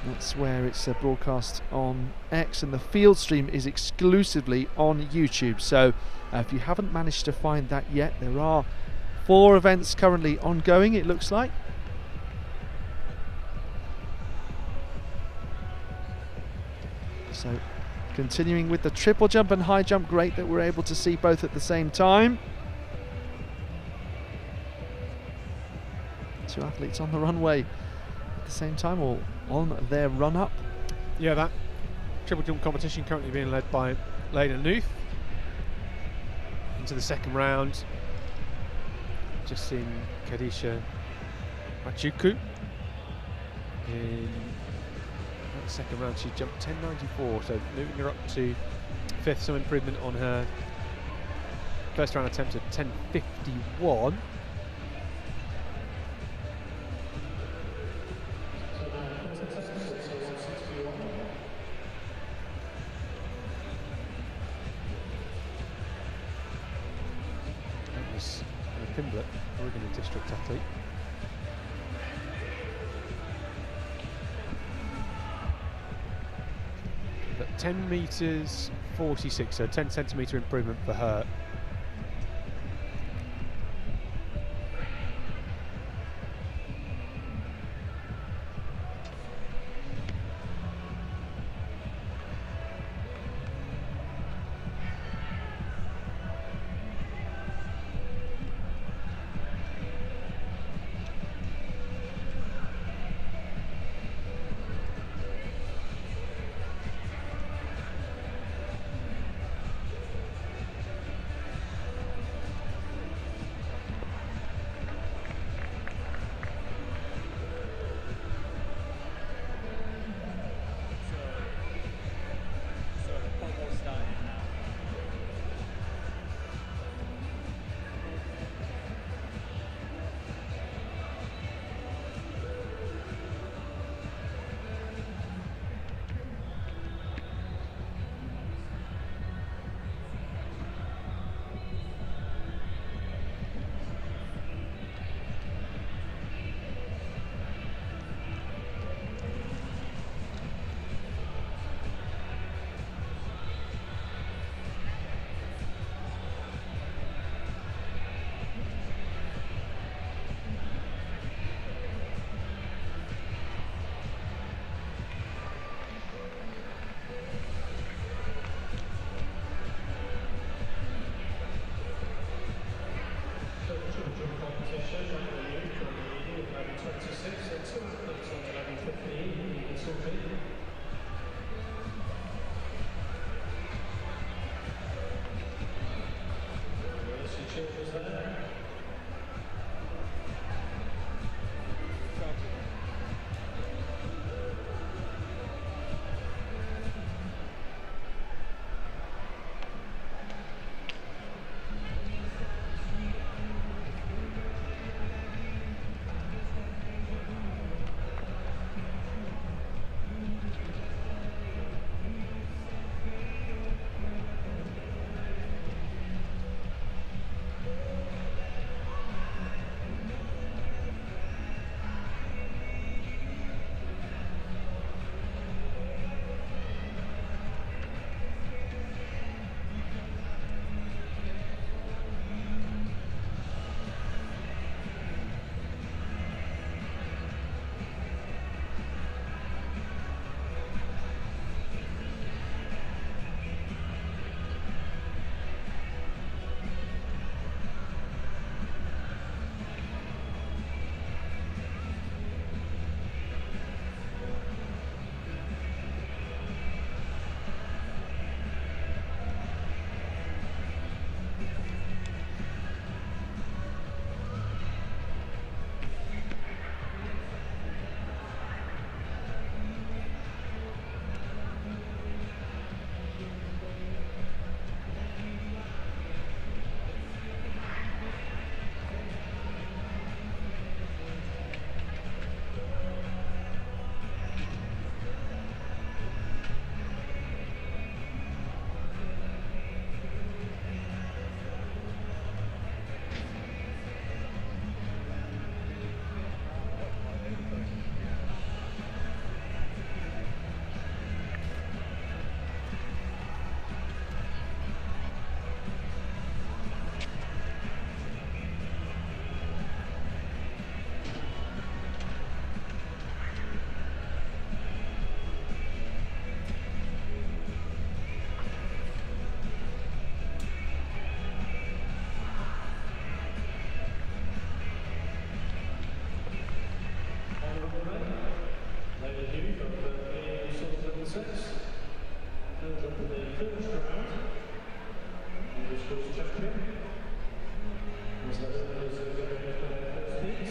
Speaker 4: That's where it's broadcast on X, and the field stream is exclusively on YouTube. So if you haven't managed to find that yet, there are 4 events currently ongoing, it looks like. So continuing with the triple jump and high jump, great that we're able to see both at the same time. 2 athletes on the runway at the same time, or on their run up.
Speaker 5: Yeah, that triple jump competition currently being led by Lena Nuth into the second round. Just seen Kadisha Machuku in that second round. She jumped 10.94, so moving her up to 5th, some improvement on her first round attempt at 10.51. Pimblett, Oregon district athlete. But 10 metres 46, so 10 centimetre improvement for her.
Speaker 1: first round, English course champion, was the hurdlers who were going for their first heat.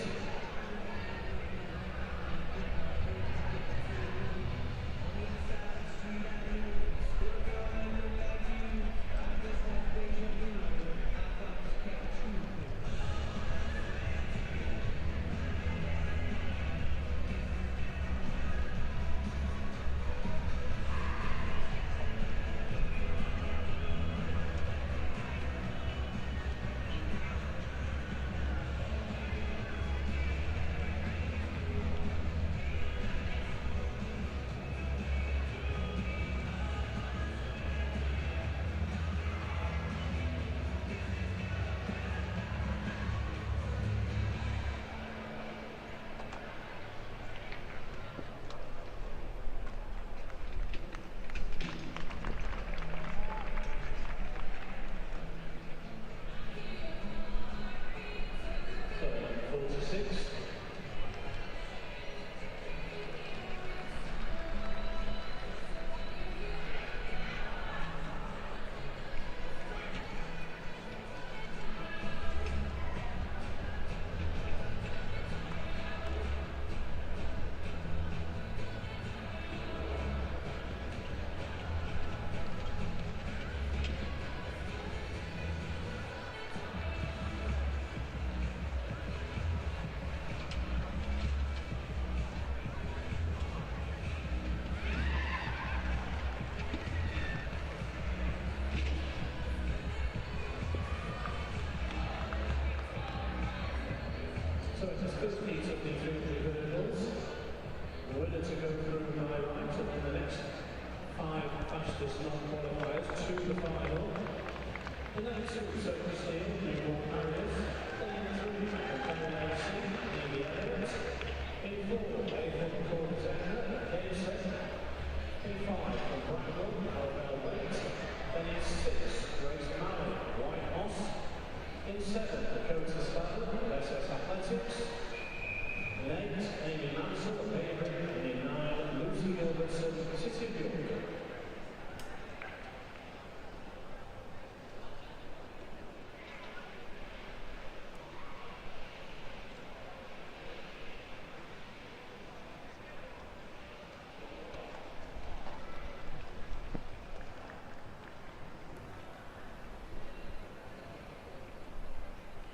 Speaker 1: So it's a split meet of the 300 hurdles. The winner to go through by right in the next 5 fastest non-qualifiers to the final. In that 2, Sophie Steele, Nicole Harris. Then in 3, Caroline Amy Elliott. In 4, Aidan Cortana, Hayes. In 5, Bradwell, Albert Waite. Then in 6, Grace Malley, White Moss. In 7, Dakota Slatter, SS Athletics. In 8, Amy Mansell, Avery. And in 9, Lucy Gilbertson, City of York.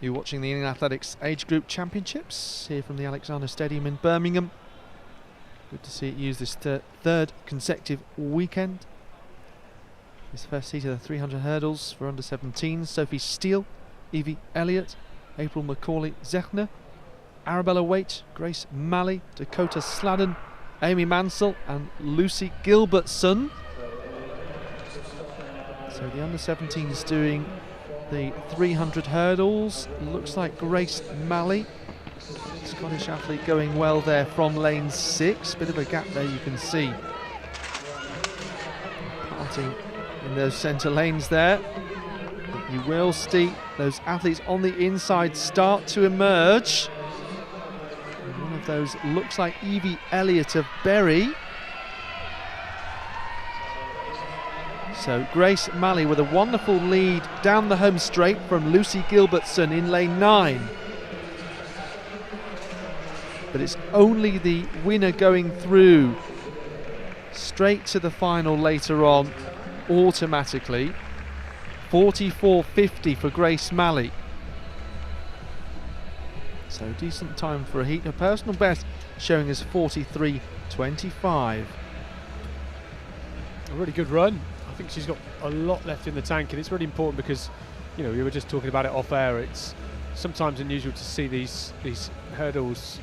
Speaker 4: You're watching the England Athletics Age Group Championships here from the Alexander Stadium in Birmingham. Good to see it use this third consecutive weekend. This first heat of the 300 hurdles for under 17s. Sophie Steele, Evie Elliott, April Macaulay-Zechner, Arabella Waite, Grace Malley, Dakota Sladen, Amy Mansell and Lucy Gilbertson. So the under 17s doing the 300 hurdles. Looks like Grace Malley, Scottish athlete, going well there from lane 6. Bit of a gap there, you can see. Parting in those centre lanes there. But you will see those athletes on the inside start to emerge. And one of those looks like Evie Elliott of Bury. So Grace Malley with a wonderful lead down the home straight from Lucy Gilbertson in lane 9. But it's only the winner going through straight to the final later on automatically. 44.50 for Grace Malley. So decent time for a heat. Her personal best showing as 43.25.
Speaker 5: A really good run. I think she's got a lot left in the tank, and it's really important because, you know, we were just talking about it off air. It's sometimes unusual to see these hurdles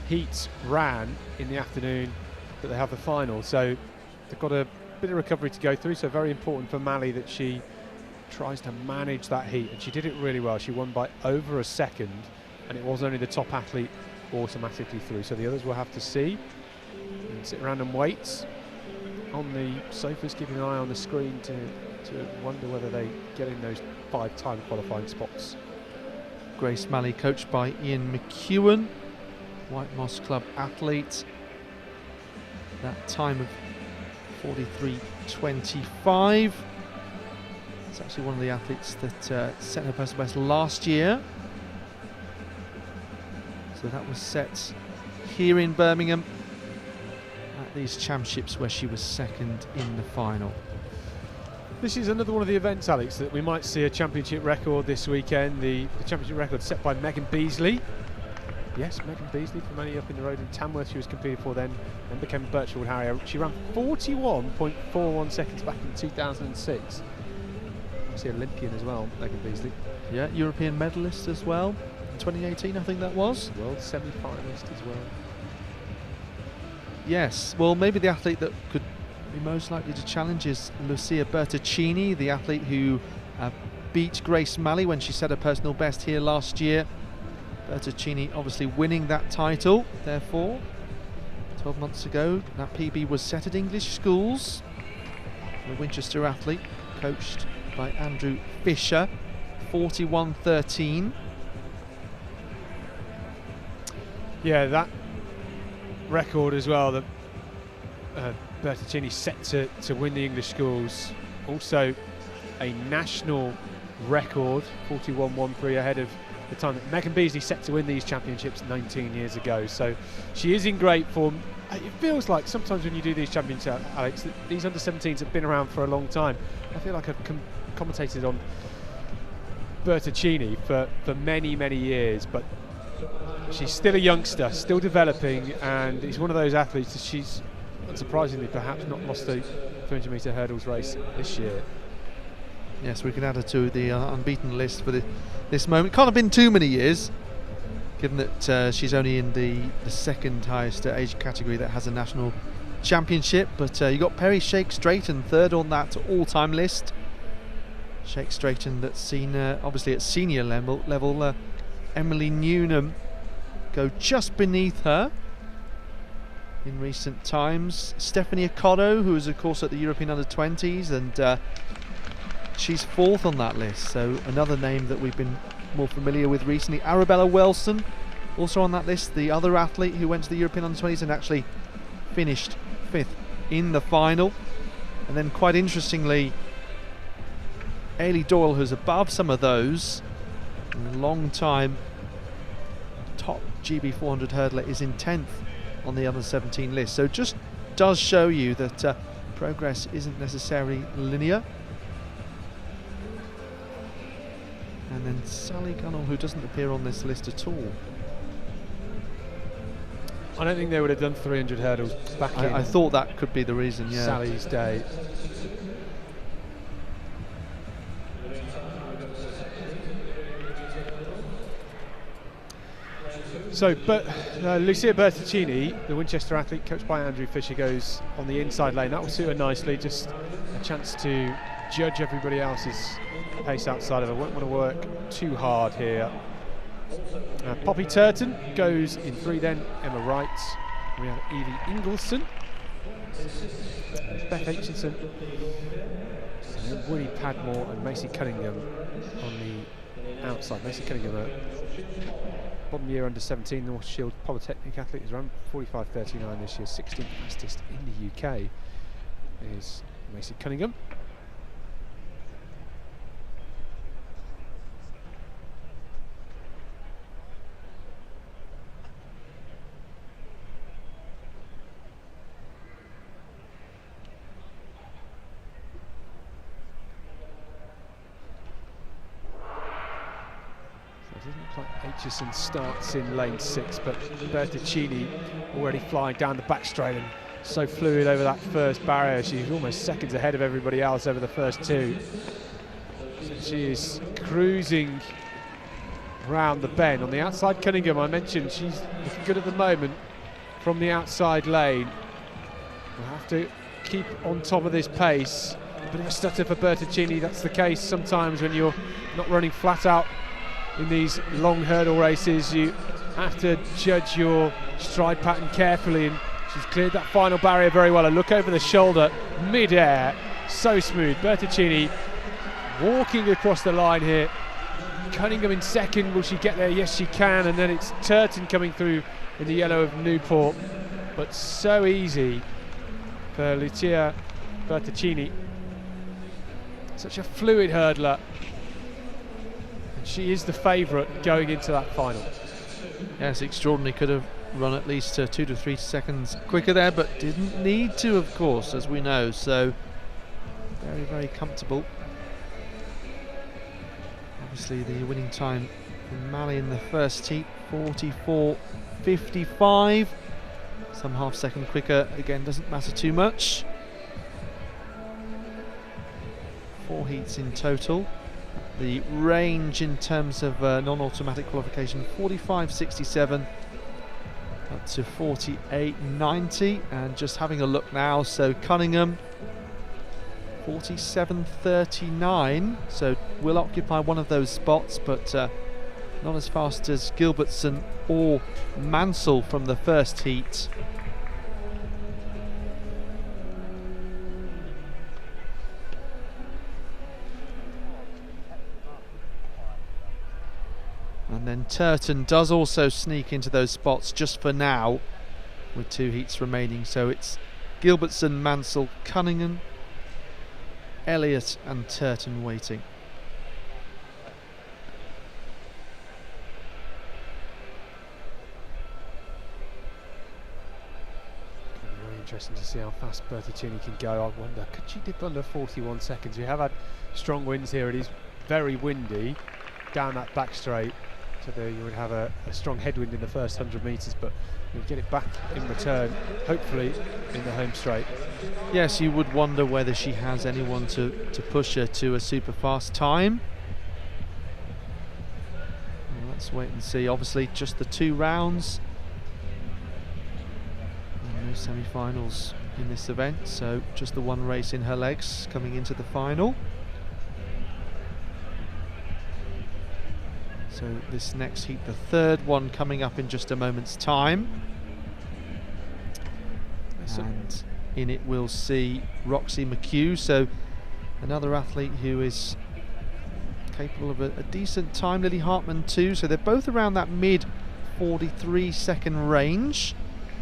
Speaker 5: heats ran in the afternoon, but they have the final. So they've got a bit of recovery to go through. So very important for Malley that she tries to manage that heat, and she did it really well. She won by over a second, and it was only the top athlete automatically through. So the others will have to see and sit around and wait on the sofas, keeping an eye on the screen to wonder whether they get in those 5-time qualifying spots.
Speaker 4: Grace Malley, coached by Ian McEwen, White Moss Club athlete. That time of 43.25. It's actually one of the athletes that set her personal best last year. So that was set here in Birmingham at these championships, where she was second in the final.
Speaker 5: This is another one of the events, Alex, that we might see a championship record this weekend. The championship record set by Megan Beasley. Yes, Megan Beasley from only up in the road in Tamworth. She was competing for then became Birchwood Harrier. She ran 41.41 seconds back in 2006. Obviously Olympian as well, Megan Beasley.
Speaker 4: Yeah, European medalist as well. 2018, I think that was.
Speaker 5: World semi-finalist as well.
Speaker 4: Yes, well, maybe the athlete that could be most likely to challenge is Lucia Bertaccini, the athlete who beat Grace Malley when she set her personal best here last year. Bertaccini obviously winning that title, therefore. 12 months ago, that PB was set at English schools. The Winchester athlete, coached by Andrew Fisher, 41.13.
Speaker 5: Yeah, that record as well that Bertaccini set to win the English schools. Also a national record, 41.13, ahead of the time that Megan Beasley set to win these championships 19 years ago. So she is in great form. It feels like sometimes when you do these championships, Alex, that these under-17s have been around for a long time. I feel like I've commentated on Bertaccini for many, many years, but she's still a youngster, still developing, and it's one of those athletes that she's, unsurprisingly, perhaps not lost the 200-metre hurdles race this year.
Speaker 4: Yes, we can add her to the unbeaten list for this moment. Can't have been too many years, given that she's only in the second highest age category that has a national championship. But you got Perry Shake Straighten third on that all-time list. Shake Straighten that's seen obviously at senior level Emily Newnham go just beneath her in recent times. Stephanie Ocotto, who is of course at the European Under-20s, and she's fourth on that list, so another name that we've been more familiar with recently. Arabella Wilson also on that list, the other athlete who went to the European Under-20s and actually finished fifth in the final. And then quite interestingly, Ailey Doyle, who's above some of those, a long time top GB 400 hurdler, is in 10th on the Under-17 list. So just does show you that progress isn't necessarily linear. And then Sally Gunnell, who doesn't appear on this list at all.
Speaker 5: I don't think they would have done 300 hurdles back in.
Speaker 4: I thought that could be the reason, yeah.
Speaker 5: Sally's day. So, but Lucia Bertaccini, the Winchester athlete, coached by Andrew Fisher, goes on the inside lane. That will suit her nicely. Just a chance to judge everybody else's pace outside of her. Won't want to work too hard here. Poppy Turton goes in 3 then. Emma Wright. We have Evie Ingleson. Beth Aitchison. And then Woody Padmore and Macy Cunningham on the outside. Macy Cunningham, bottom year under-17 North Shield Polytechnic athlete, who's run 45.39 this year, 16th fastest in the UK is Macy Cunningham. Aitchison starts in lane 6, but Bertaccini already flying down the back straight and so fluid over that first barrier. She's almost seconds ahead of everybody else over the first 2. So she is cruising round the bend. On the outside, Cunningham, I mentioned, she's looking good at the moment from the outside lane. We'll have to keep on top of this pace. A bit of a stutter for Bertaccini. That's the case sometimes when you're not running flat out in these long hurdle races. You have to judge your stride pattern carefully, and she's cleared that final barrier very well. A look over the shoulder, mid-air, so smooth. Bertaccini walking across the line here. Cunningham in second, will she get there? Yes, she can. And then it's Turton coming through in the yellow of Newport, but so easy for Lucia Bertaccini. such a fluid hurdler. And she is the favourite going into that final.
Speaker 4: Yes, extraordinary. Could have run at least 2 to 3 seconds quicker there, but didn't need to, of course, as we know. So very, very comfortable. Obviously the winning time from Mali in the first heat, 44.55. Some half second quicker, again, doesn't matter too much. 4 heats in total. The range in terms of non-automatic qualification, 45.67 up to 48.90. And just having a look now, so Cunningham 47.39, so will occupy one of those spots, but not as fast as Gilbertson or Mansell from the first heat. And then Turton does also sneak into those spots just for now, with 2 heats remaining. So it's Gilbertson, Mansell, Cunningham, Elliott and Turton waiting.
Speaker 5: Very interesting to see how fast Bertaccini can go. I wonder, could she dip under 41 seconds? We have had strong winds here. It is very windy down that back straight. So there you would have a strong headwind in the first 100 metres, but you'll get it back in return, hopefully in the home straight.
Speaker 4: Yes, you would wonder whether she has anyone to push her to a super fast time. Well, let's wait and see. Obviously just the 2 rounds. And no semi-finals in this event, so just the 1 race in her legs coming into the final. So this next heat, the 3rd one, coming up in just a moment's time. And in it we'll see Roxy McHugh, so another athlete who is capable of a decent time. Lily Hartman too, so they're both around that mid 43 second range,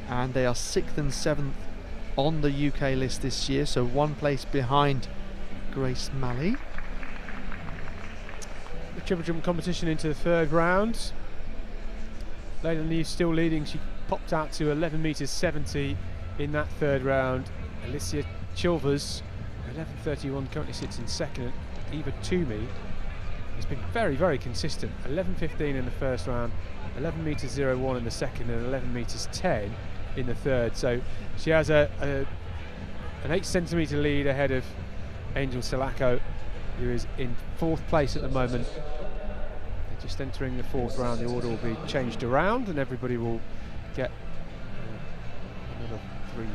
Speaker 4: and they are 6th and 7th on the UK list this year, so 1 place behind Grace Malley.
Speaker 5: The triple jump competition into the 3rd round. Leyland Neves still leading. She popped out to 11 metres 70 in that 3rd round. Alicia Chilvers, 11.31, currently sits in 2nd. Eva Toomey has been very, very consistent. 11.15 in the 1st round, 11 metres 01 in the 2nd, and 11 metres 10 in the 3rd. So she has an 8 centimetre lead ahead of Angel Silacco, who is in 4th place at the moment. They're just entering the 4th round. The order will be changed around and everybody will get another 3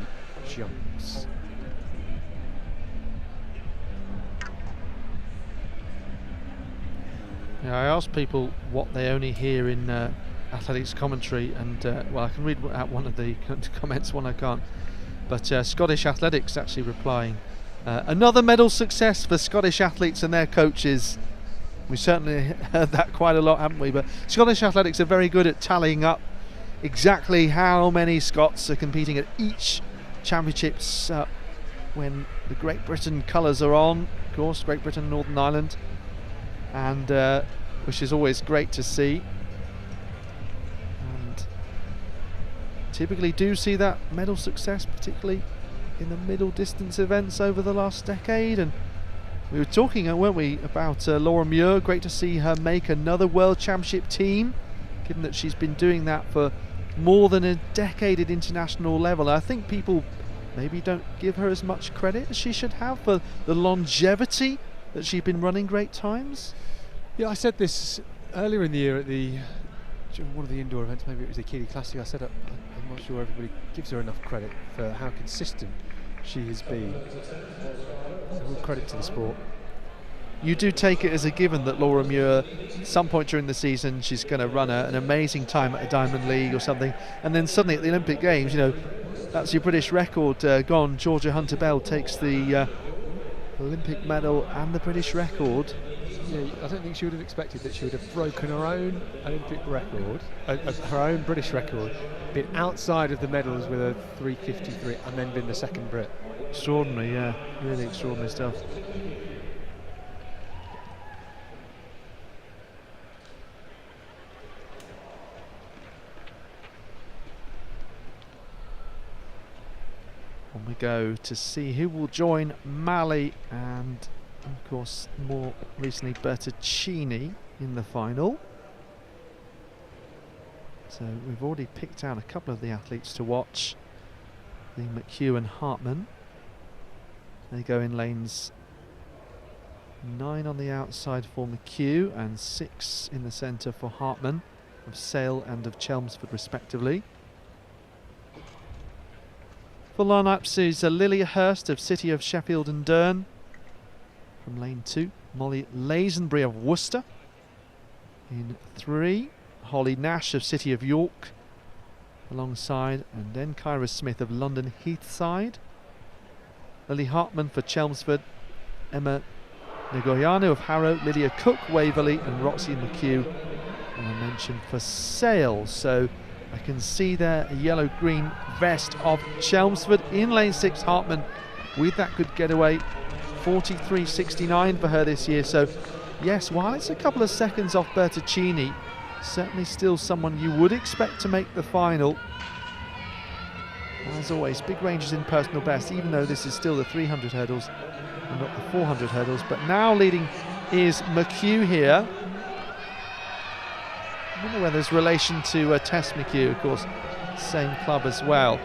Speaker 5: jumps.
Speaker 4: Yeah, I asked people what they only hear in athletics commentary, and well, I can read out one of the comments, one I can't. But Scottish Athletics actually replying, another medal success for Scottish athletes and their coaches. We certainly heard that quite a lot, haven't we? But Scottish Athletics are very good at tallying up exactly how many Scots are competing at each championships when the Great Britain colours are on, of course, Great Britain, Northern Ireland, and which is always great to see. And typically do see that medal success, particularly in the middle distance events over the last decade. And we were talking, weren't we, about Laura Muir. Great to see her make another World Championship team, given that she's been doing that for more than a decade at international level. I think people maybe don't give her as much credit as she should have for the longevity that she's been running great times.
Speaker 5: Yeah, I said this earlier in the year at one of the indoor events, maybe it was the Keeley Classic. I said I'm not sure everybody gives her enough credit for how consistent she has been. All credit to the sport.
Speaker 4: You do take it as a given that Laura Muir, at some point during the season, she's going to run an amazing time at a Diamond League or something, and then suddenly at the Olympic Games, you know, that's your British record gone. Georgia Hunter-Bell takes the Olympic medal and the British record.
Speaker 5: Yeah, I don't think she would have expected that she would have broken her own Olympic record, her own British record, been outside of the medals with a 3:53 and then been the second Brit.
Speaker 4: Extraordinary, yeah, really extraordinary stuff. go to see who will join Mali and, of course, more recently Bertaccini in the final. So we've already picked out a couple of the athletes to watch. The McHugh and Hartman. They go in lanes 9 on the outside for McHugh and 6 in the centre for Hartman, of Sale and of Chelmsford respectively. For lineups is Lilia Hurst of City of Sheffield and Durn from lane 2. Molly Lazenbury of Worcester in 3. Holly Nash of City of York alongside, and then Kyra Smith of London Heathside. Lily Hartman for Chelmsford, Emma Negoiano of Harrow, Lydia Cook, Waverley, and Roxy McHugh, and I mentioned for Sale. So I can see there a yellow-green vest of Chelmsford in lane 6. Hartman with that good getaway, 43.69 for her this year. So yes, while it's a couple of seconds off Bertaccini, certainly still someone you would expect to make the final. As always, big ranges in personal best, even though this is still the 300 hurdles and not the 400 hurdles. But now leading is McHugh here. I don't know whether there's relation to Tess McHugh, of course, same club as well.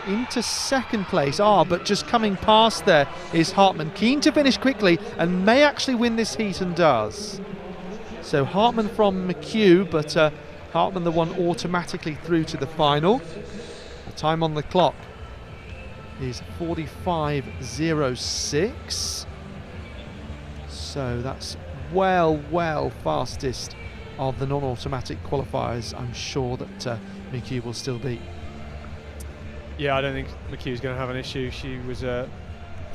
Speaker 4: Into second place, but just coming past there is Hartman, keen to finish quickly and may actually win this heat, and does. So Hartman from McHugh, but Hartman the one automatically through to the final. The time on the clock is 45.06. So that's well fastest of the non-automatic qualifiers. I'm sure that McHugh will still beat.
Speaker 5: Yeah, I don't think McHugh's going to have an issue. She was a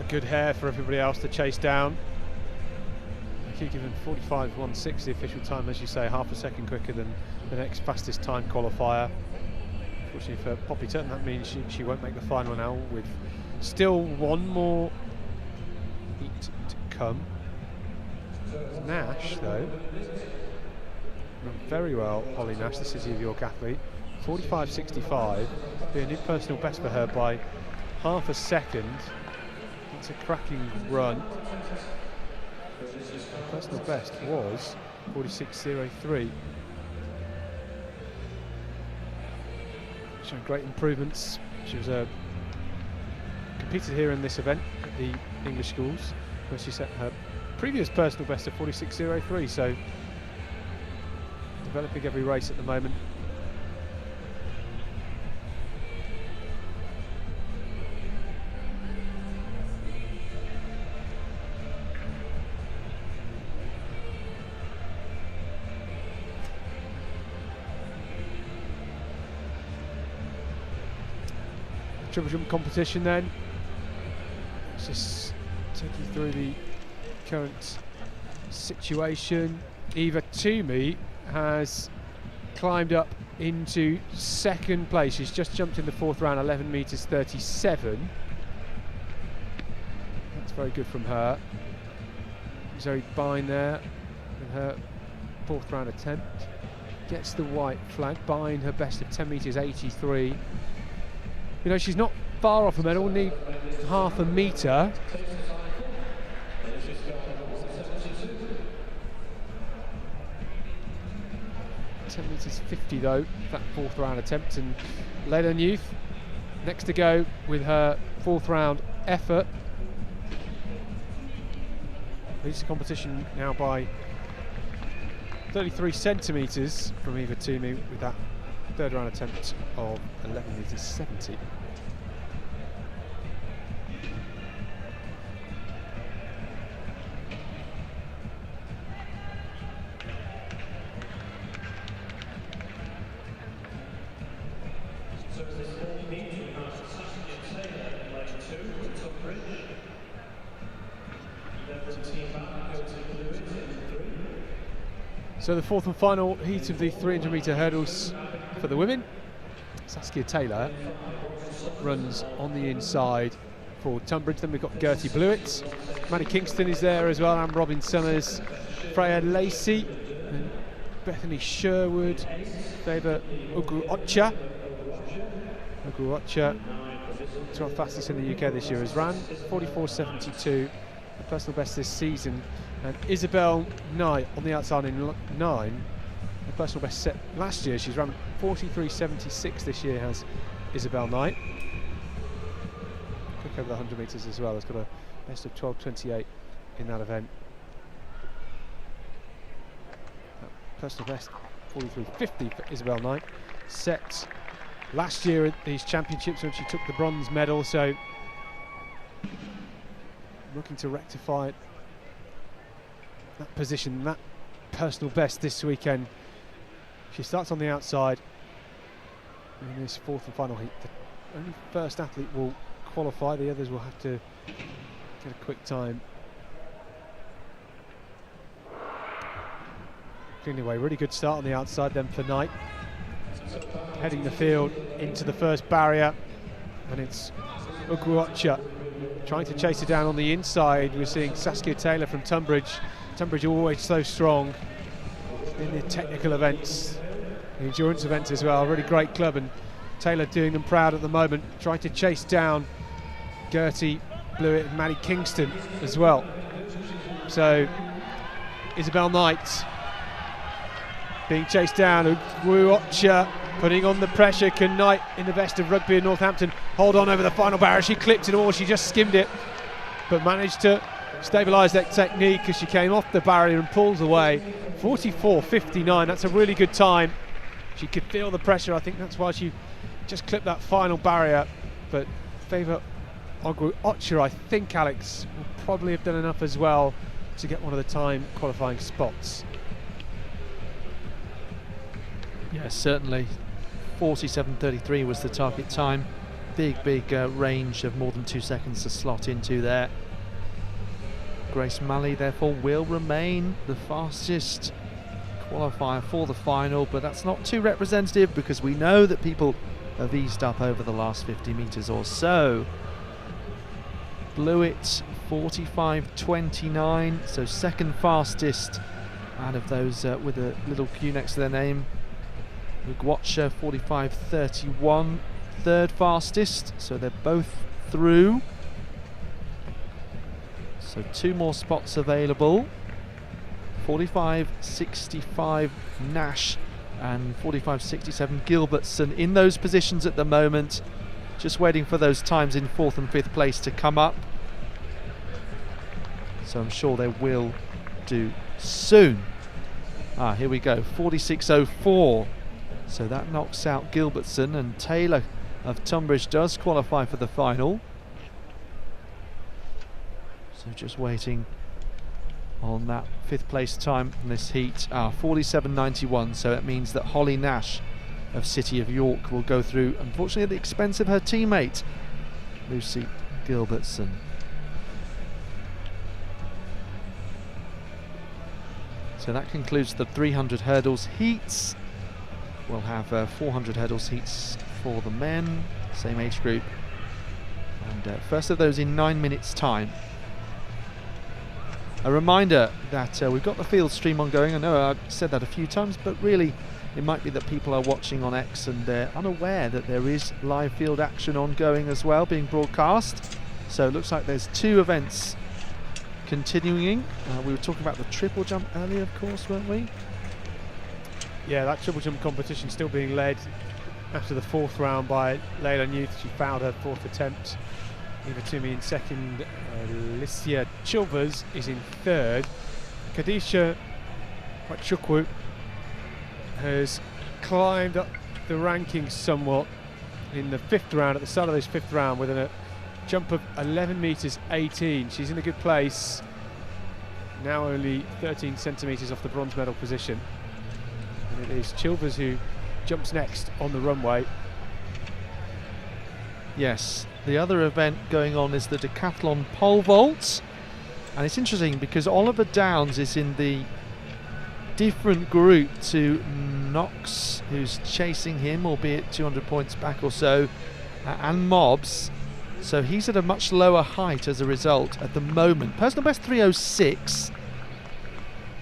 Speaker 5: good hare for everybody else to chase down. McHugh given 45.16 the official time, as you say, half a second quicker than the next fastest time qualifier. Unfortunately for Poppy Turton, that means she won't make the final now, with still one more heat to come. Nash, though, ran very well. Holly Nash, the City of York athlete, 45.65, be a new personal best for her by half a second. It's a cracking run. Personal best was 46.03. Showing great improvements. She was competed here in this event at the English schools, where she set her previous personal best of 46.03. So developing every race at the moment. Triple jump competition then. Let's just take you through the current situation. Eva Toomey has climbed up into second place. She's just jumped in the 4th round, 11 metres 37. That's very good from her. Zoe Bine there with her 4th round attempt. Gets the white flag. Bine, her best of 10 metres 83. You know, she's not far off a medal, need half a metre. .10.50 though, that 4th round attempt, and Leila Newth next to go with her 4th round effort. Leads the competition now by 33 centimetres from Eva Toomey with that 3rd round attempt of 11 metres 70. So the 4th and final heat of the 300 metre hurdles for the women. Saskia Taylor runs on the inside for Tunbridge. Then we've got Gertie Blewett. Maddie Kingston is there as well, and Robin Summers. Freya Lacey and Bethany Sherwood. Favour Uguocha. 12th fastest in the UK this year, has ran 44.72, the personal best this season. And Isabel Knight on the outside in 9, the personal best set last year. She's run 43.76 this year, has Isabel Knight. Quick over the 100 metres as well, has got a best of 12.28 in that event. Personal best 43.50 for Isabel Knight, set last year at these championships when she took the bronze medal, so looking to rectify that position, that personal best this weekend. She starts on the outside in this 4th and final heat. The only first athlete will qualify, the others will have to get a quick time. Anyway, really good start on the outside then for Knight. Heading the field into the first barrier, and it's Ugwuocha trying to chase her down on the inside. We're seeing Saskia Taylor from Tunbridge. Tunbridge always so strong in the technical events, the endurance events as well. Really great club, and Taylor doing them proud at the moment, trying to chase down Gertie Blewett and Maddie Kingston as well. So Isabel Knight being chased down, Ugwuocha putting on the pressure. Can Knight, in the best of rugby in Northampton, hold on over the final barrier? She clipped it all, she just skimmed it, but managed to stabilise that technique as she came off the barrier and pulls away. 44.59, that's a really good time. She could feel the pressure, I think that's why she just clipped that final barrier. But favour Ugwuocha, I think, Alex, will probably have done enough as well to get one of the time qualifying spots.
Speaker 4: Yes, certainly. 47.33 was the target time. Big range of more than 2 seconds to slot into there. Grace Malley therefore will remain the fastest qualifier for the final, but that's not too representative because we know that people have eased up over the last 50 metres or so. Blewett 45.29, so second fastest out of those with a little Q next to their name. Ugwuocha 45.31, third fastest, so they're both through. So 2 more spots available. 45.65 Nash and 45.67 Gilbertson in those positions at the moment, just waiting for those times in 4th and 5th place to come up. So I'm sure they will do soon. Here we go, 46.04. So that knocks out Gilbertson, and Taylor of Tunbridge does qualify for the final. So just waiting on that 5th place time in this heat. 47.91, so it means that Holly Nash of City of York will go through, unfortunately at the expense of her teammate Lucy Gilbertson. So that concludes the 300 hurdles heats. We'll have 400 hurdles heats for the men, same age group, and first of those in 9 minutes time. A reminder that we've got the field stream ongoing. I know I've said that a few times, but really it might be that people are watching on X and they're unaware that there is live field action ongoing as well, being broadcast. So it looks like there's 2 events continuing. We were talking about the triple jump earlier, of course, weren't we?
Speaker 5: Yeah, that triple jump competition still being led after the 4th round by Layla Newth. She fouled her 4th attempt. Eva Toomey in 2nd. Alicia Chilvers is in 3rd. Kadisha Wachukwu has climbed up the rankings somewhat in the 5th round, at the start of this 5th round, with a jump of 11 metres 18. She's in a good place. Now only 13 centimetres off the bronze medal position. And it is Chilvers who jumps next on the runway.
Speaker 4: Yes, the other event going on is the Decathlon pole vault, and it's interesting because Oliver Downs is in the different group to Knox, who's chasing him, albeit 200 points back or so, and Mobbs, so he's at a much lower height as a result at the moment. Personal best 306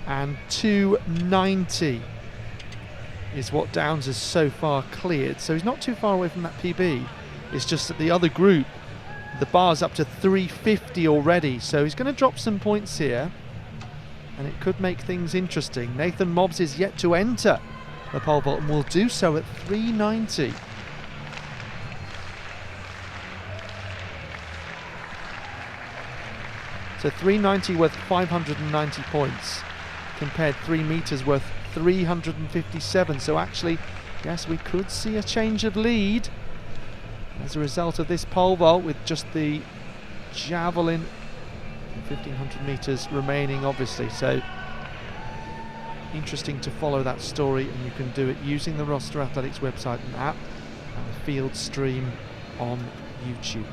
Speaker 4: and 290 is what Downs has so far cleared, so he's not too far away from that PB. It's just that the other group, the bar's up to 350 already, so he's going to drop some points here, and it could make things interesting. Nathan Mobbs is yet to enter the pole vault and will do so at 390. So 390 worth 590 points, compared 3 meters worth 357. So actually, yes, we could see a change of lead as a result of this pole vault, with just the javelin 1500 meters remaining, obviously. So interesting to follow that story, and you can do it using the Roster Athletics website and app and the field stream on YouTube.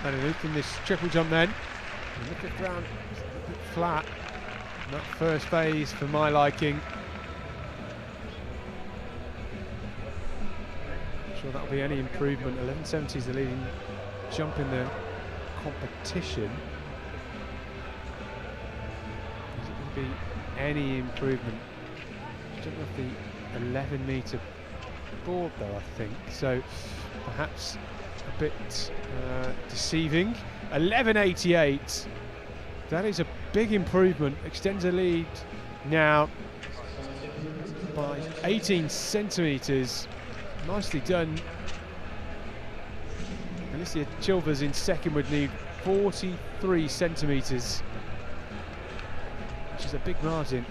Speaker 5: Underneath in this triple jump then. And look at the ground, it's a bit flat. And that first phase for my liking. Not sure that'll be any improvement. 11.70 is the leading jump in the competition. Is it going to be any improvement? Jump off the 11 metre board though, I think. So perhaps a bit deceiving. 11.88. That is a big improvement. Extends the lead now by 18 centimetres. Nicely done. Alicia Chilvers in second would need 43 centimetres, which is a big margin.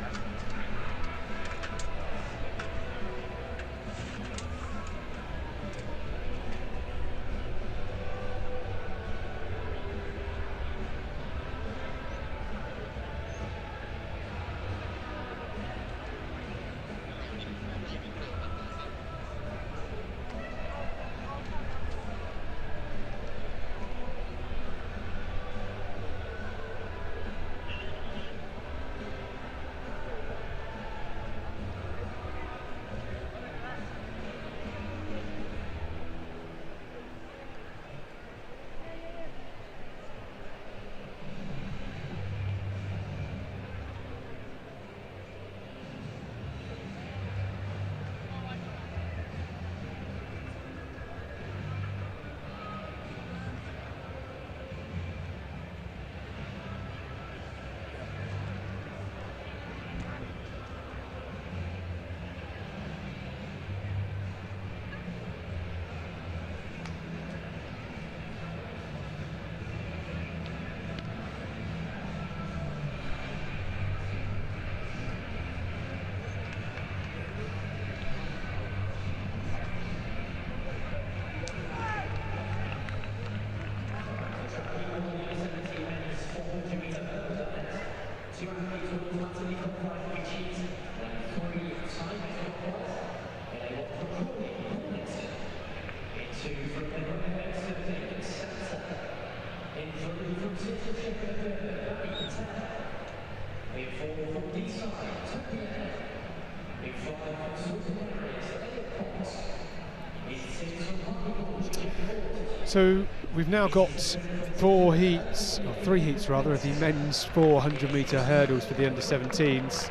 Speaker 5: So we've now got 3 heats rather, of the men's 400 metre hurdles for the under-17s.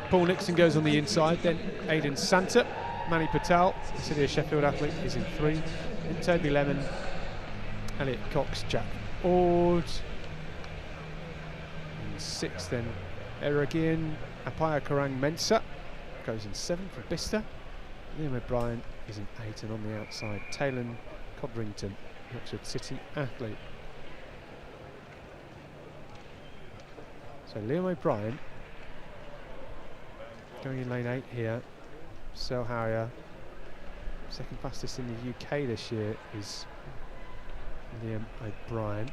Speaker 5: Paul Nixon goes on the inside, then Aidan Santa, Manny Patel, the City of Sheffield athlete, is in 3, then Toby Lemon, Elliot Cox, Jack Ord, in 6, then Eragian Apaya Karang Mensah goes in 7 for Bicester. Liam O'Brien is in 8, and on the outside Taylon Codrington, Oxford City athlete. So Liam O'Brien going in lane 8 here. Sel Harrier, second fastest in the UK this year is Liam O'Brien.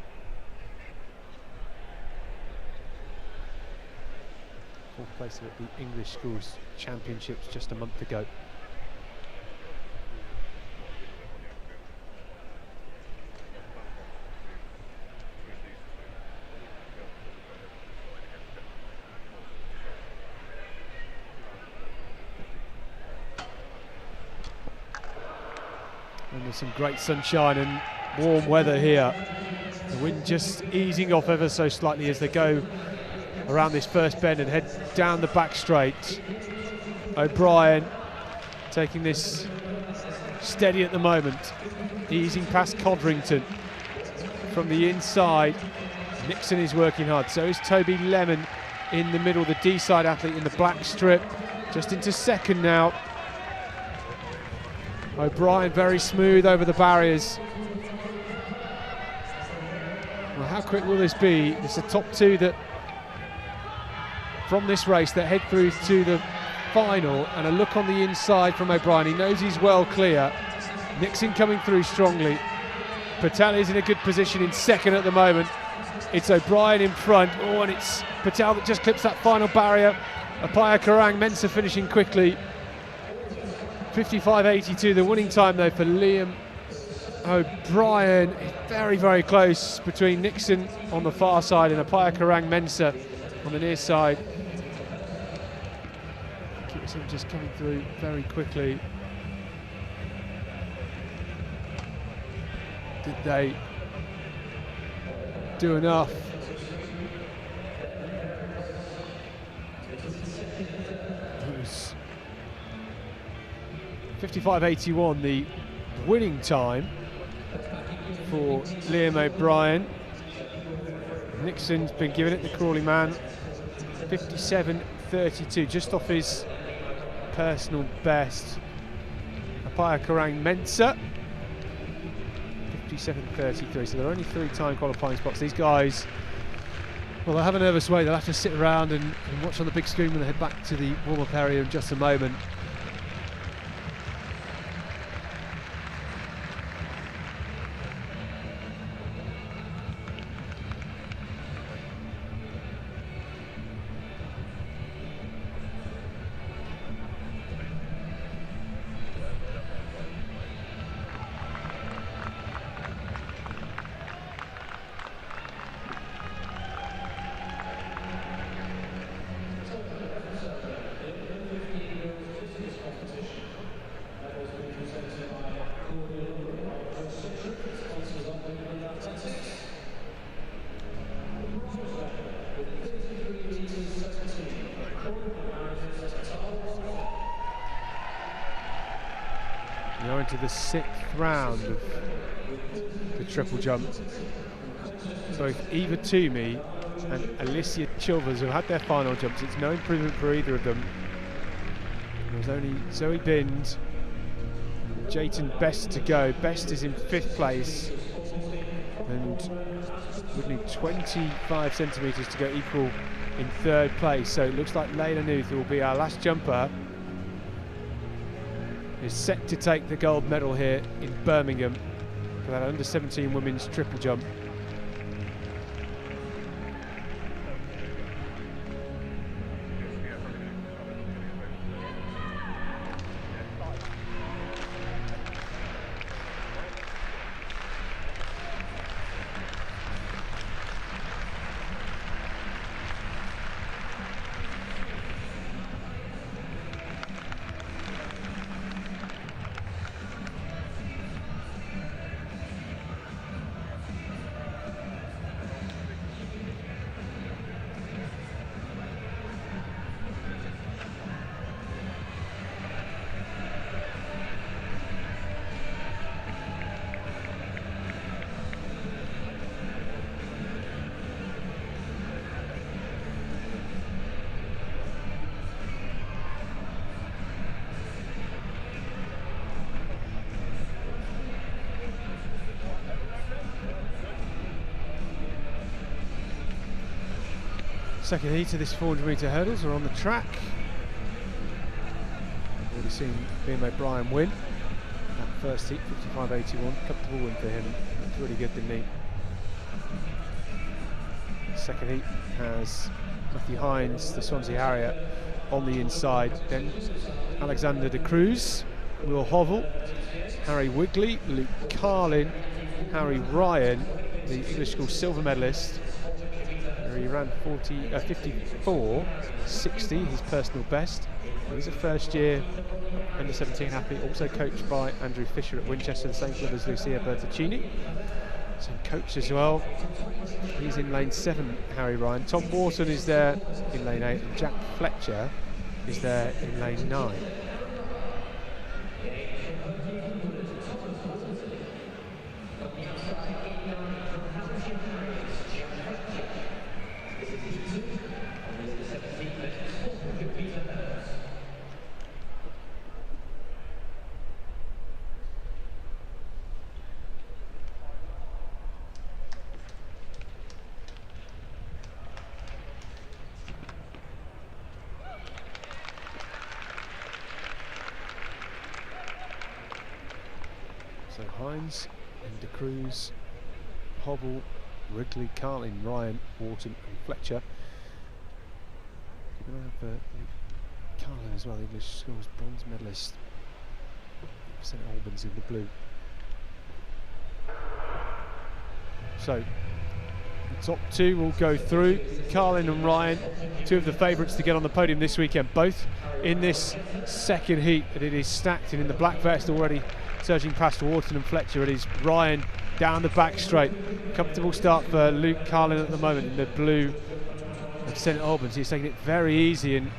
Speaker 5: 4th place at the English Schools Championships just a month ago. And there's some great sunshine and warm weather here. The wind just easing off ever so slightly as they go around this first bend and head down the back straight. O'Brien taking this steady at the moment, easing past Codrington from the inside. Nixon is working hard, so is Toby Lemon in the middle, the D-side athlete in the black strip, just into second now. O'Brien very smooth over the barriers. Well, how quick will this be? It's the top 2 that from this race that head through to the final, and a look on the inside from O'Brien. He knows he's well clear. Nixon coming through strongly. Patel is in a good position in second at the moment. It's O'Brien in front. Oh, and it's Patel that just clips that final barrier. Apaya Karang Mensah finishing quickly. 55.82 the winning time though for Liam O'Brien. Very, very close between Nixon on the far side and Apaya Karang Mensah on the near side. Keeps him just coming through very quickly. Did they do enough? 55.81 the winning time for Liam O'Brien. Nixon's been giving it the Crawley man. 57.32, just off his personal best. Apaya Karang Mensah 57.33, so there are only 3 time qualifying spots. These guys, well, they'll have a nervous way. They'll have to sit around and watch on the big screen when they head back to the warm-up area in just a moment. Now into the 6th round of the triple jump. Both Eva Toomey and Alicia Chilvers have had their final jumps. It's no improvement for either of them. There's only Zoe Bind and Jayton Best to go. Best is in 5th place and would need 25 centimetres to go equal in 3rd place. So it looks like Layla Nuth, who will be our last jumper, is set to take the gold medal here in Birmingham for that under-17 women's triple jump. Second heat of this 400 metre hurdles are on the track. We've already seen Liam O'Brien win that first heat, 55.81. Comfortable win for him. Looked really good, didn't he? Second heat has Matthew Hines, the Swansea Harrier, on the inside. Then Alexander de Cruz, Will Hovell, Harry Wigley, Luke Carlin, Harry Ryan, the English school silver medalist. He ran 54.60, his personal best. He's a first-year under-17 athlete, also coached by Andrew Fisher at Winchester, the same club as Lucia Bertaccini. Same coach as well. He's in lane 7, Harry Ryan. Tom Wharton is there in lane 8, and Jack Fletcher is there in lane 9. So Hines and de Cruz, Hovell, Wrigley, Carlin, Ryan, Wharton and Fletcher. Keep an eye out for Carlin as well, the English schools bronze medalist. St Albans in the blue. So the top two will go through. Carlin and Ryan, two of the favourites to get on the podium this weekend, both in this second heat, and it is stacked, and in the black vest already surging past Wharton and Fletcher. It is Ryan down the back straight. Comfortable start for Luke Carlin at the moment in the blue of St Albans. He's taking it very easy, and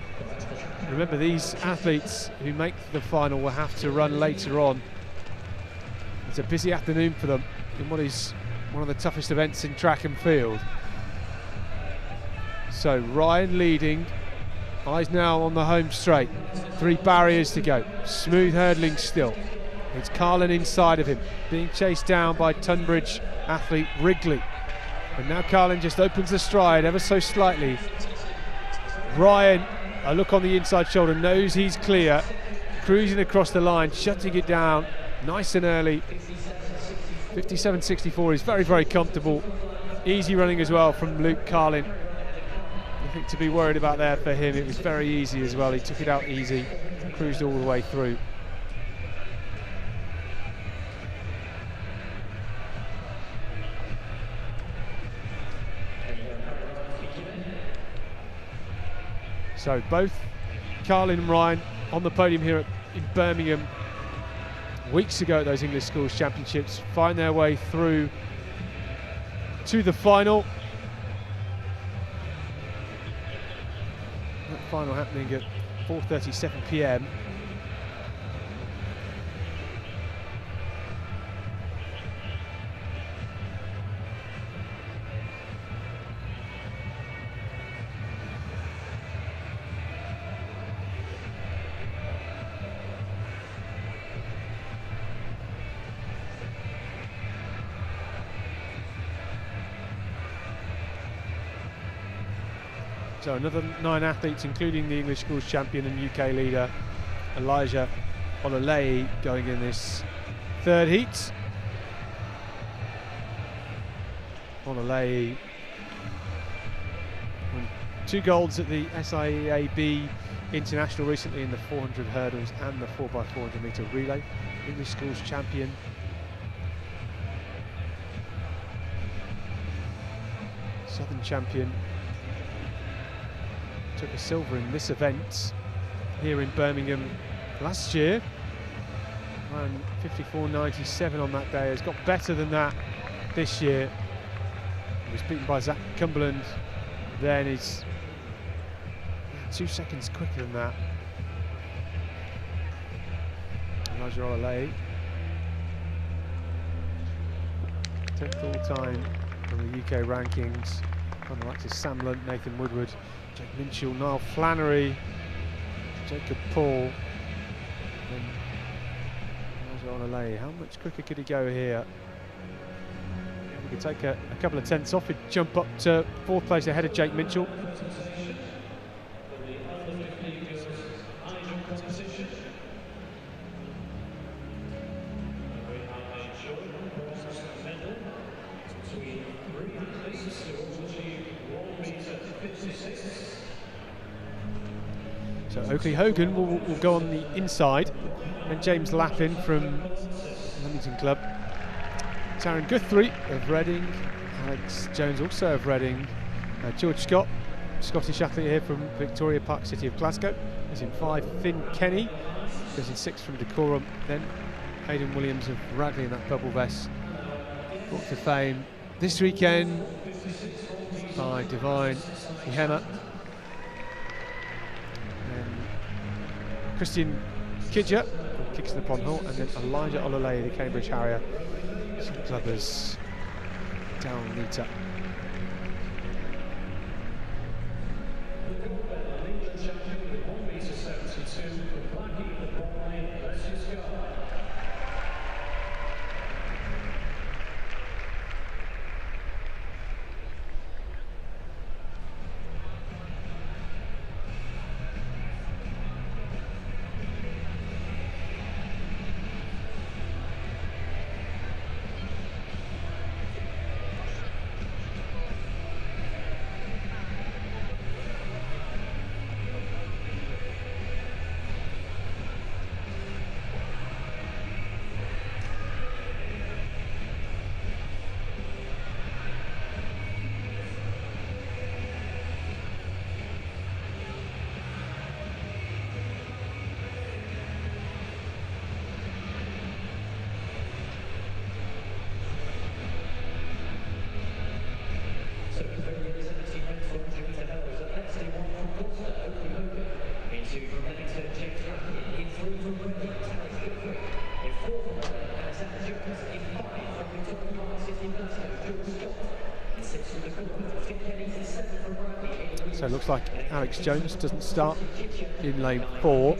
Speaker 5: remember, these athletes who make the final will have to run later on. It's a busy afternoon for them in what is one of the toughest events in track and field. So Ryan leading, eyes now on the home straight. 3 barriers to go, smooth hurdling still. It's Carlin inside of him, being chased down by Tunbridge athlete Wrigley. And now Carlin just opens the stride ever so slightly. Ryan, a look on the inside shoulder, knows he's clear. Cruising across the line, shutting it down nice and early. 57.64 is very, very comfortable. Easy running as well from Luke Carlin. Nothing to be worried about there for him. It was very easy as well. He took it out easy, cruised all the way through. So both Carlin and Ryan on the podium here in Birmingham weeks ago at those English Schools Championships find their way through to the final. That final happening at 4:37 p.m. So another 9 athletes, including the English Schools champion and UK leader Elijah Ololei, going in this third heat. Ololei won 2 golds at the SIAB International recently in the 400 hurdles and the 4x400 metre relay. English Schools champion. Southern champion. Took a silver in this event here in Birmingham last year. Ran 54.97 on that day. Has got better than that this year. He was beaten by Zach Cumberland. Then he's 2 seconds quicker than that. Elijah Ololei. 10th all time from the UK rankings. On the likes of Sam Lunt, Nathan Woodward, Jake Minchell, Niall Flannery, Jacob Paul, and Elijah Ololei. How much quicker could he go here? He could take a couple of tenths off. He'd jump up to 4th place ahead of Jake Minchell. Oakley Hogan will go on the inside, and James Lappin from Leamington Club. Taryn Guthrie of Reading, Alex Jones also of Reading, George Scott, Scottish athlete here from Victoria Park City of Glasgow, is in 5. Finn Kenny goes in 6 from Decorum. Then Aidan Williams of Radley in that bubble vest, brought to fame this weekend by Divine Ihema. Christian Kidger kicks the pond hole, and then Elijah Ololei, the Cambridge Harrier, some clubbers down meter. So it looks like Alex Jones doesn't start in lane 4.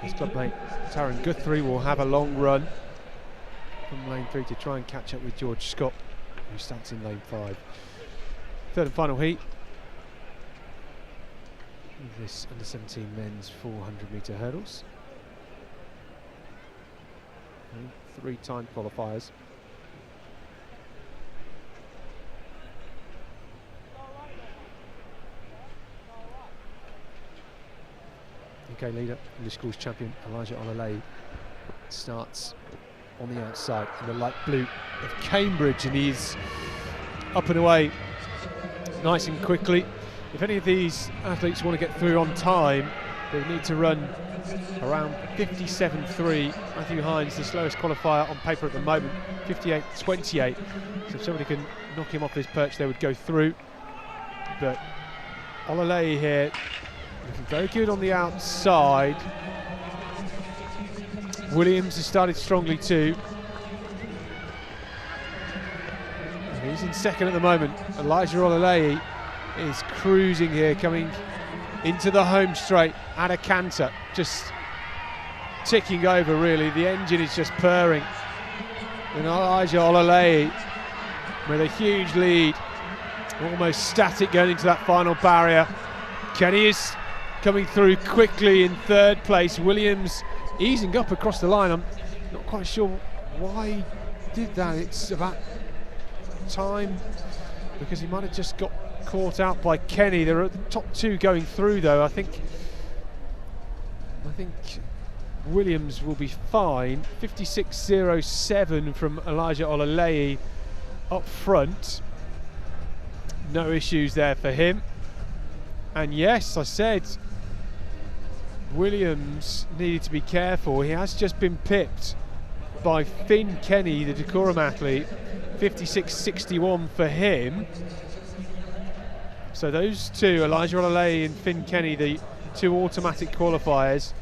Speaker 5: His clubmate Taryn Guthrie will have a long run from lane 3 to try and catch up with George Scott, who starts in lane 5. Third and final heat. This under 17 men's 400 metre hurdles. 3 time qualifiers. UK leader, English schools champion Elijah Ololei starts on the outside in the light blue of Cambridge, and he's up and away nice and quickly. If any of these athletes want to get through on time, they need to run around 57.3. Matthew Hines, the slowest qualifier on paper at the moment, 58.28. So if somebody can knock him off his perch, they would go through. But Ololei here looking very good on the outside. Williams has started strongly too. And he's in second at the moment. Elijah Ololei is cruising here, coming into the home straight at a canter, just ticking over really. The engine is just purring. And Elijah Ololei with a huge lead, almost static going into that final barrier. Kenny is coming through quickly in third place. Williams easing up across the line. I'm not quite sure why he did that. It's about time, because he might have just got caught out by Kenny. There are the top 2 going through though. I think Williams will be fine. 56.07 from Elijah Ololei up front. No issues there for him. And yes, I said Williams needed to be careful. He has just been pipped by Finn Kenny, the Decorum athlete. 56.61 for him. So those two, Elijah Ololei and Finn Kenny, the 2 automatic qualifiers.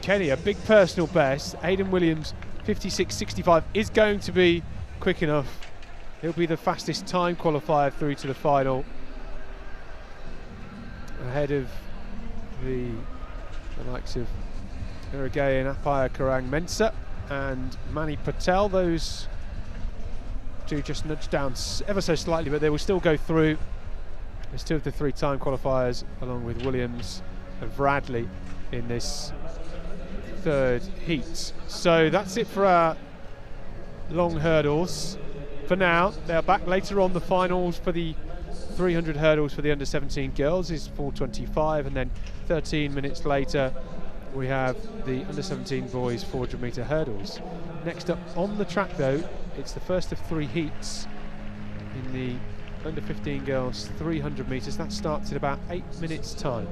Speaker 5: Kenny, a big personal best. Aidan Williams, 56.65, is going to be quick enough. He'll be the fastest time qualifier through to the final, ahead of the likes of Irigay and Apaya Karang Mensah and Mani Patel. Those 2 just nudged down ever so slightly, but they will still go through. There's 2 of the 3 time qualifiers, along with Williams and Bradley in this third heat. So that's it for our long hurdles. For now, they're back later on, the finals for the 300 hurdles for the under 17 girls is 4:25, and then 13 minutes later we have the under 17 boys 400 metre hurdles. Next up on the track though, it's the first of 3 heats in the under 15 girls 300 metres. That starts in about 8 minutes time.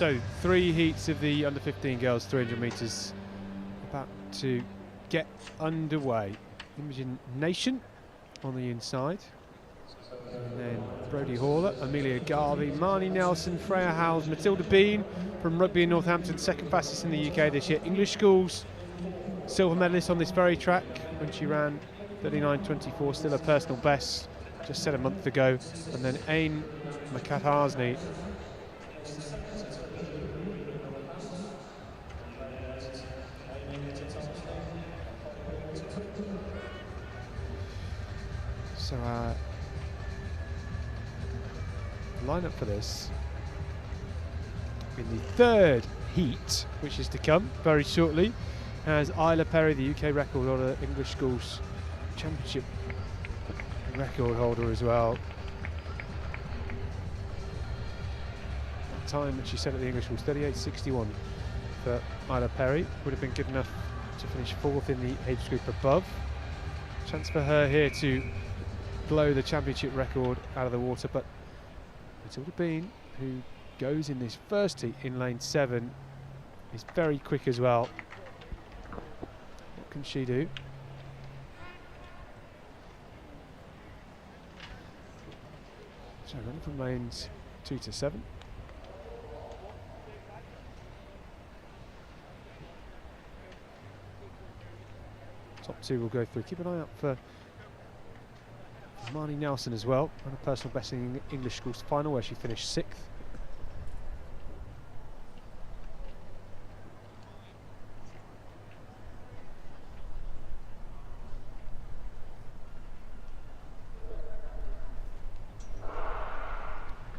Speaker 5: So 3 heats of the under 15 girls 300 metres about to get underway. Imogen Nation on the inside. And then Brodie Hawler, Amelia Garvey, Marnie Nelson, Freya Howes, Matilda Bean from Rugby in Northampton, second fastest in the UK this year. English schools, silver medalist on this very track when she ran 39.24, still a personal best, just set a month ago. And then Aine McCartney. So lineup for this in the third heat, which is to come very shortly, has Isla Perry, the UK record holder, English schools championship record holder as well. That time that she set at the English schools, 38.61 for Isla Perry, would have been good enough to finish 4th in the age group above. Chance for her here to blow the championship record out of the water, but Matilda Bean, who goes in this first heat in lane 7, is very quick as well. What can she do? So running from lanes 2 to 7. Top 2 will go through. Keep an eye out for Marnie Nelson as well, and a personal best in the English schools final where she finished 6th.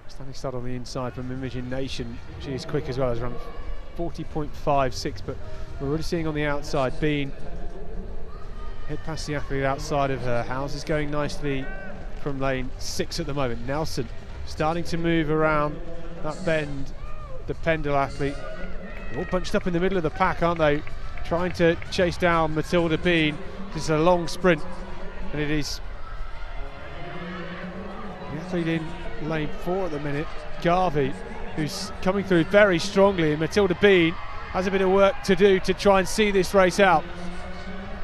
Speaker 5: Standing start on the inside from Imogen Nation. She is quick as well, has run 40.56, but we're already seeing on the outside Bean head past the athlete outside of her. Howes is going nicely from lane 6 at the moment. Nelson starting to move around that bend. The Pendle athlete, all bunched up in the middle of the pack, aren't they? Trying to chase down Matilda Bean. This is a long sprint, and it is the athlete in lane 4 at the minute, Garvey, who's coming through very strongly, and Matilda Bean has a bit of work to do to try and see this race out.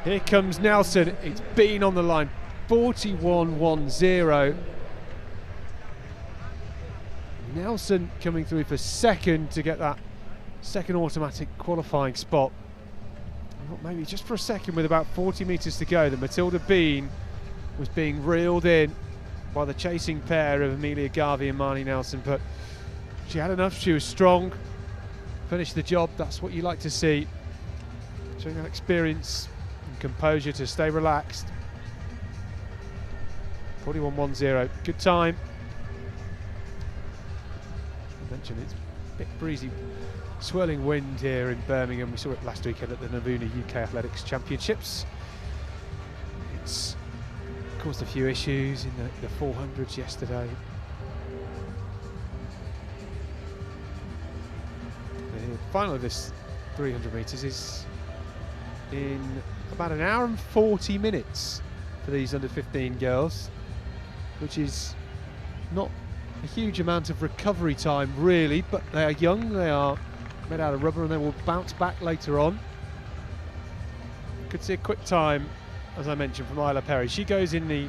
Speaker 5: Here comes Nelson. It's Bean on the line, 41.10. Nelson coming through for second to get that second automatic qualifying spot. Maybe just for a second, with about 40 metres to go, that Matilda Bean was being reeled in by the chasing pair of Amelia Garvey and Marnie Nelson, but she had enough. She was strong, finished the job. That's what you like to see, showing that experience and composure to stay relaxed. 41.10, good time. I mentioned it's a bit breezy, swirling wind here in Birmingham. We saw it last weekend at the Navuna UK Athletics Championships. It's caused a few issues in the 400s yesterday. The final of this 300 metres is in about an hour and 40 minutes for these under 15 girls, which is not a huge amount of recovery time really, but they are young, they are made out of rubber, and they will bounce back later on. Could see a quick time, as I mentioned, from Isla Perry. She goes in the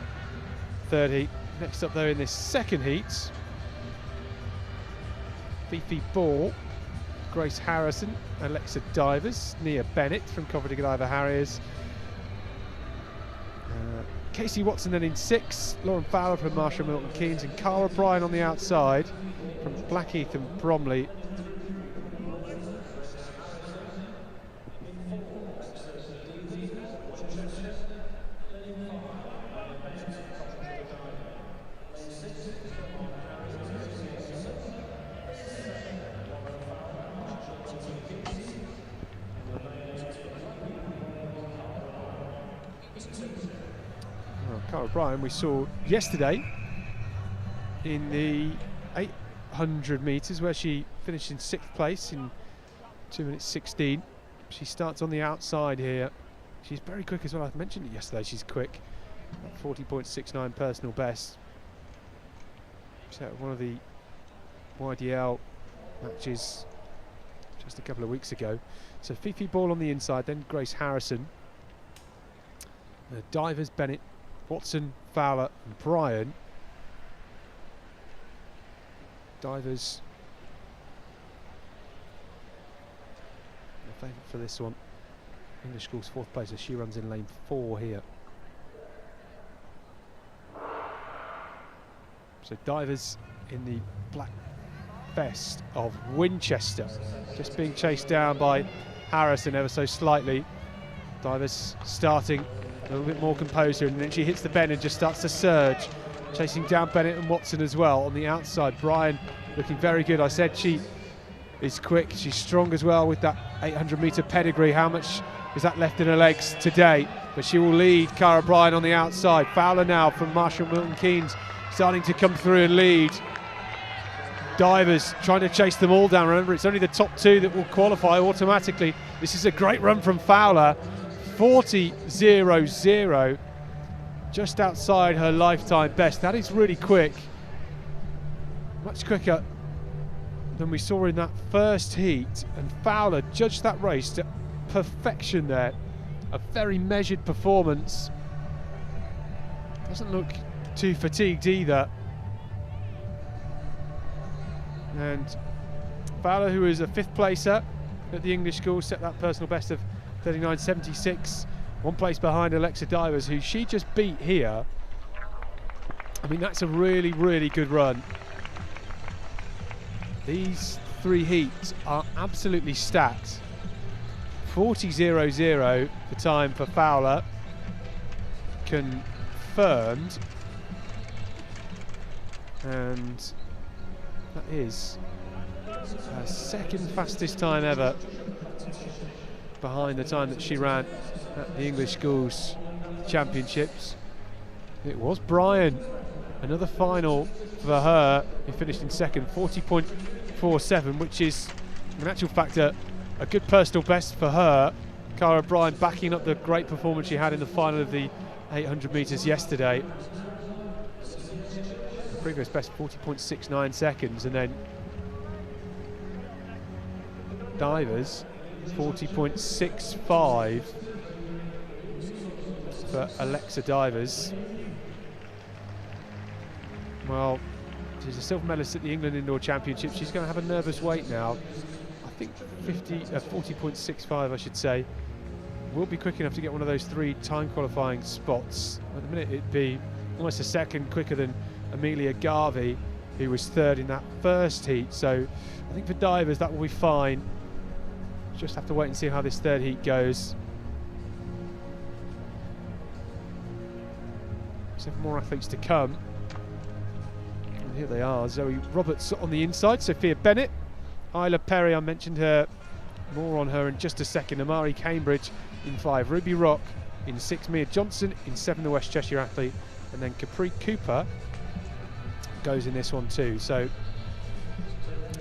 Speaker 5: third heat. Next up though in this second heat, Fifi Ball, Grace Harrison, Alexa Divers, Nia Bennett from Coventry Godiva Harriers, Casey Watson then in 6, Lauren Fowler from Marshall Milton Keynes, and Cara Bryan on the outside from Blackheath and Bromley. Cara Bryan we saw yesterday in the 800 metres, where she finished in 6th place in 2 minutes 16. She starts on the outside here. She's very quick as well. I mentioned it yesterday, she's quick. 40.69 personal best. Set one of the YDL matches just a couple of weeks ago. So Fifi Ball on the inside, then Grace Harrison. Divers, Bennett, Watson, Fowler and Bryan. Divers, the favourite for this one. English Schools fourth place as she runs in lane 4 here. So Divers in the black vest of Winchester, just being chased down by Harrison ever so slightly. Divers starting a little bit more composed here, and then she hits the bend and just starts to surge, chasing down Bennett and Watson as well on the outside. Bryan looking very good. I said she is quick, she's strong as well with that 800-metre pedigree. How much is that left in her legs today? But she will lead Cara Bryan on the outside. Fowler now from Marshall Milton Keynes starting to come through and lead. Divers trying to chase them all down. Remember, it's only the top 2 that will qualify automatically. This is a great run from Fowler. 40.00, just outside her lifetime best. That is really quick. Much quicker than we saw in that first heat. And Fowler judged that race to perfection there. A very measured performance. Doesn't look too fatigued either. And Fowler, who is a 5th placer at the English Schools, set that personal best of 39.76, 1 place behind Alexa Divers, who she just beat here. I mean, that's a really, really good run. These 3 heats are absolutely stacked. 40.00 the time for Fowler, confirmed, and that is her 2nd fastest time ever, behind the time that she ran at the English Schools Championships. It was Bryan, another final for her. He finished in 2nd, 40.47, which is in actual fact a good personal best for her. Cara Bryan backing up the great performance she had in the final of the 800 metres yesterday. The previous best 40.69 seconds, and then Divers 40.65 for Alexa Divers. Well, she's a silver medalist at the England Indoor Championship. She's going to have a nervous wait now. I think 40.65, I should say. Will be quick enough to get one of those 3 time qualifying spots. At the minute, it'd be almost a second quicker than Amelia Garvey, who was 3rd in that first heat. So I think for Divers that will be fine. Just have to wait and see how this 3rd heat goes. 7 more athletes to come. And here they are. Zoe Roberts on the inside, Sophia Bennett, Isla Perry, I mentioned her, more on her in just a second. Amari Cambridge in 5, Ruby Rock in 6, Mia Johnson in 7, the West Cheshire athlete, and then Capri Cooper goes in this one too. So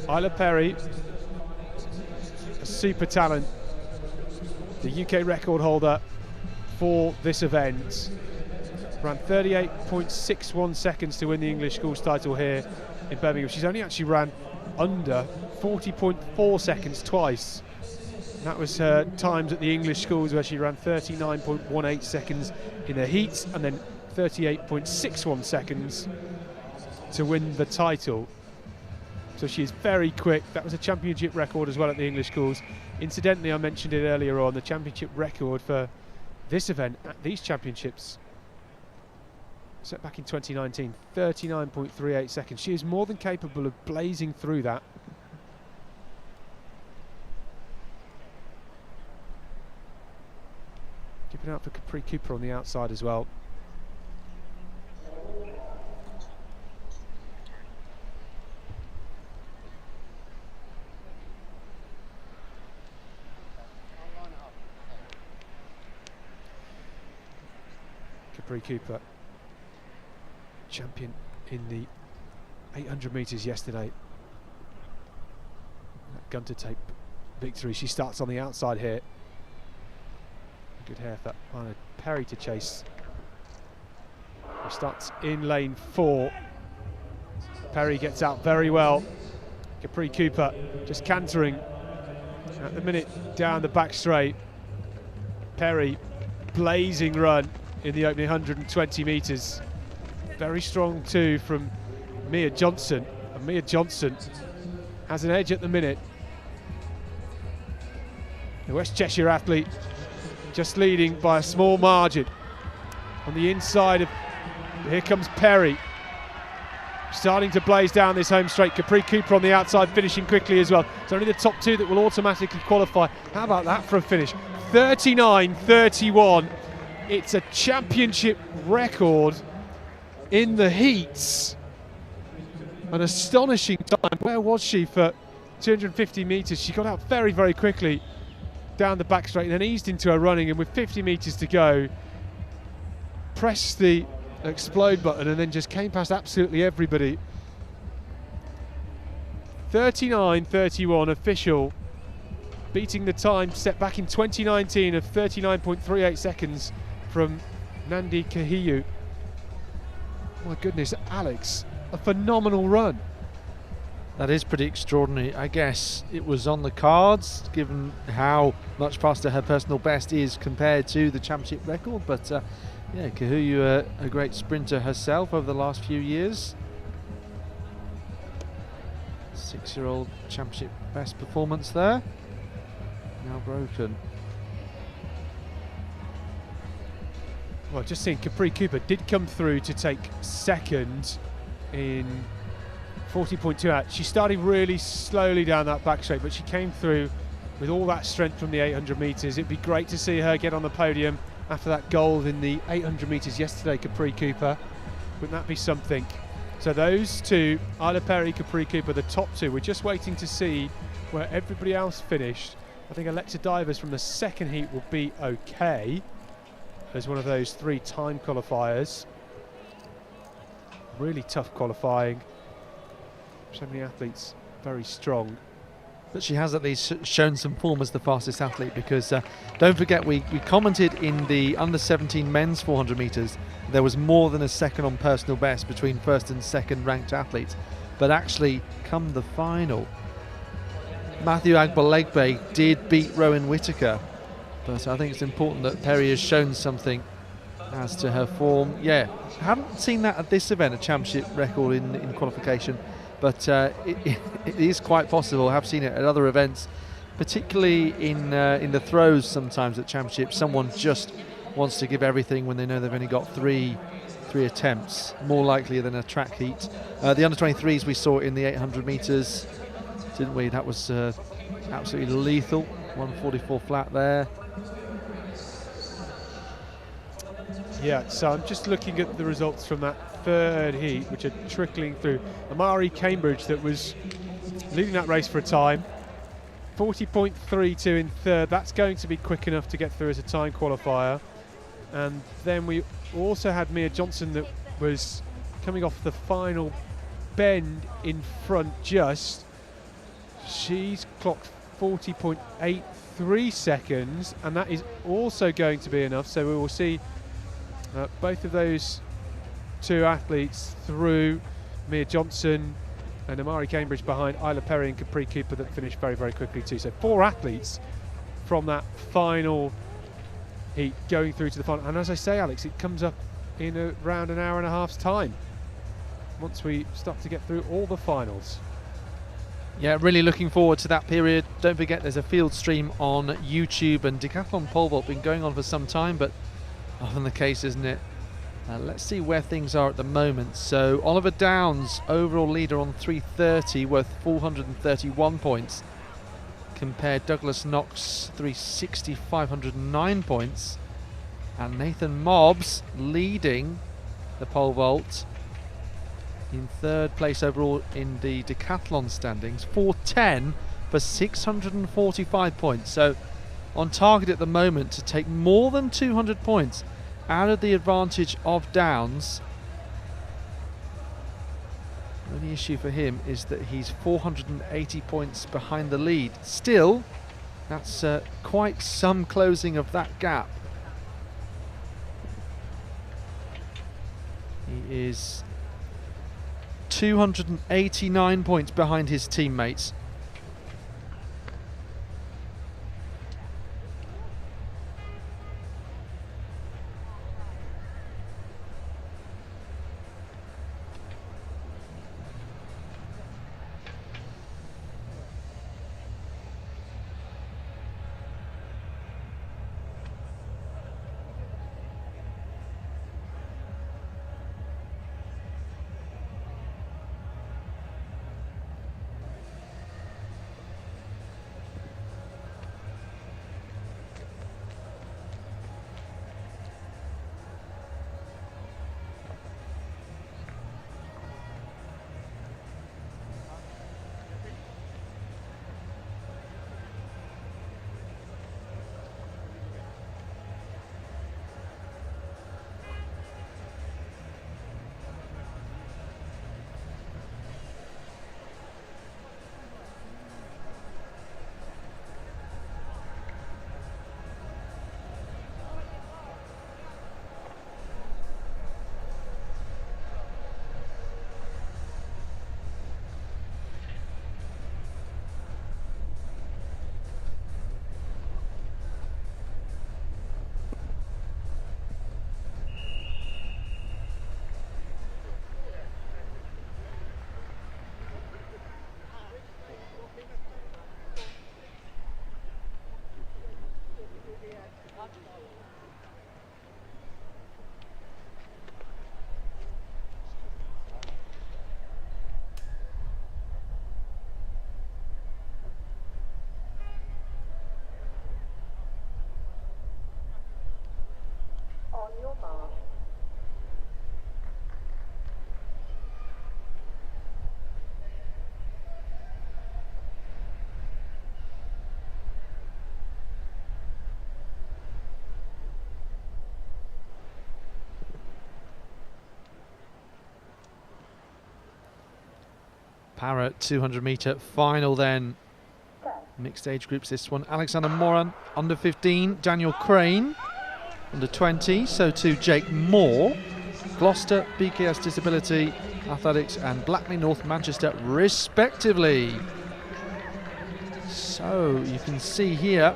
Speaker 5: Isla Perry, a super talent, the UK record holder for this event, ran 38.61 seconds to win the English Schools title here in Birmingham. She's only actually ran under 40.4 seconds twice. And that was her times at the English Schools, where she ran 39.18 seconds in the heats and then 38.61 seconds to win the title. So she is very quick. That was a championship record as well at the English Schools. Incidentally, I mentioned it earlier on, the championship record for this event at these championships set back in 2019, 39.38 seconds. She is more than capable of blazing through that. Keeping out for Capri Cooper on the outside as well. Capri Cooper, champion in the 800 metres yesterday. That gun to tape victory. She starts on the outside here. Good hair for Anna Perry to chase. She starts in lane 4. Perry gets out very well. Capri Cooper just cantering At the minute, down the back straight, Perry, blazing run in the opening 120 metres. Very strong too from Mia Johnson. And Mia Johnson has an edge at the minute. The West Cheshire athlete just leading by a small margin. On the inside of, here comes Perry. Starting to blaze down this home straight. Capri Cooper on the outside, finishing quickly as well. It's only the top two that will automatically qualify. How about that for a finish? 39.31. It's a championship record in the heats. An astonishing time. Where was she for 250 metres? She got out very, very quickly down the back straight and then eased into her running, and with 50 metres to go, pressed the explode button and then just came past absolutely everybody. 39.31 official, beating the time set back in 2019 of 39.38 seconds from Nandi Kahiu. My goodness, Alex, a phenomenal run.
Speaker 4: That is pretty extraordinary. I guess it was on the cards, given how much faster her personal best is compared to the championship record, but yeah, Kahuyu, a great sprinter herself over the last few years. 6-year-old championship best performance there. Now broken.
Speaker 5: Well, just seeing Capri Cooper did come through to take second in 40.2 out. She started really slowly down that back straight, but she came through with all that strength from the 800 metres. It'd be great to see her get on the podium after that gold in the 800 metres yesterday, Capri Cooper. Wouldn't that be something? So those two, Isla Perry, Capri Cooper, the top two. We're just waiting to see where everybody else finished. I think Alexa Divers from the second heat will be okay as one of those 3 time qualifiers. Really tough qualifying. So many athletes very strong.
Speaker 4: But she has at least shown some form as the fastest athlete, because don't forget we commented in the under-17 men's 400 metres there was more than a second on personal best between first and second ranked athletes, but actually come the final, Matthew Agbolegbe did beat Rowan Whittaker. But I think it's important that Perry has shown something as to her form. Yeah, I haven't seen that at this event, a championship record in qualification. But it is quite possible. I have seen it at other events, particularly in the throws sometimes at championships. Someone just wants to give everything when they know they've only got three attempts, more likely than a track heat. The under-23s we saw in the 800 metres, didn't we? That was absolutely lethal. 144 flat there.
Speaker 5: Yeah, so I'm just looking at the results from that third heat, which are trickling through. Amari Cambridge, that was leading that race for a time, 40.32 in third. That's going to be quick enough to get through as a time qualifier. And then we also had Mia Johnson, that was coming off the final bend in front just. She's clocked 40.83 seconds, and that is also going to be enough. So we will see both of those two athletes through. Mia Johnson and Amari Cambridge behind Isla Perry and Capri Cooper, that finished very, very quickly too. So 4 athletes from that final heat going through to the final. And as I say, Alex, it comes up in around an hour and a half's time once we start to get through all the finals.
Speaker 4: Yeah, really looking forward to that period. Don't forget there's a field stream on YouTube, and Decathlon pole vault been going on for some time, but often the case, isn't it? Let's see where things are at the moment. So Oliver Downs, overall leader on 330, worth 431 points. Compared Douglas Knox, 360, 509 points. And Nathan Mobbs leading the pole vault in third place overall in the Decathlon standings, 410 for 645 points. So on target at the moment to take more than 200 points out of the advantage of Downs. The only issue for him is that he's 480 points behind the lead. Still, that's quite some closing of that gap. He is 289 points behind his teammates.
Speaker 6: On your mark.
Speaker 4: Para 200 metre final then. Mixed age groups this one. Alexander Moran, under 15. Daniel Crane, under 20. So too Jake Moore. Gloucester, BKS Disability Athletics and Blackley North Manchester respectively. So you can see here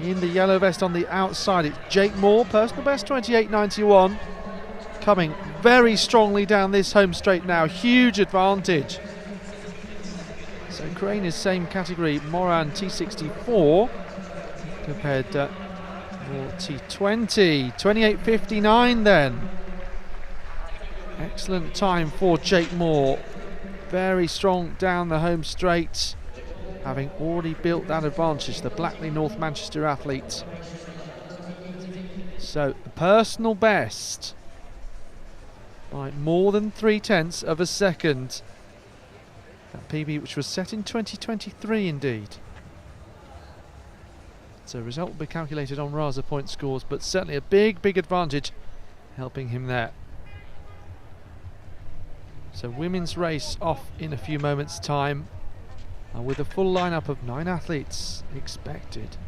Speaker 4: in the yellow vest on the outside, it's Jake Moore, personal best 28.91. Coming very strongly down this home straight now. Huge advantage. So Crane is same category, Moran T64 compared to Moore T20, 28.59 then. Excellent time for Jake Moore, very strong down the home straight, having already built that advantage, the Blackley North Manchester athlete. So the personal best by more than 0.3 of a second. That PB which was set in 2023 indeed. So result will be calculated on Raza point scores, but certainly a big advantage helping him there. So women's race off in a few moments time, with a full lineup of 9 athletes expected.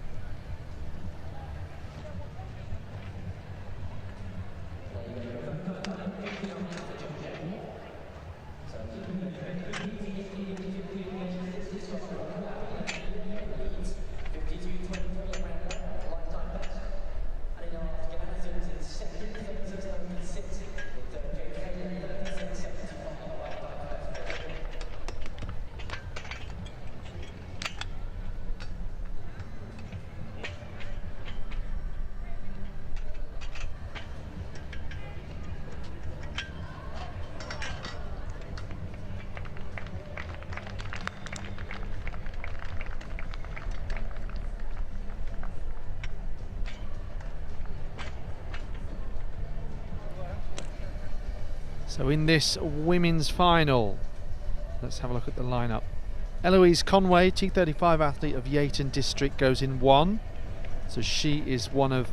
Speaker 4: So in this women's final, let's have a look at the lineup. Eloise Conway, T35 athlete of Yayton District, goes in 1. So she is one of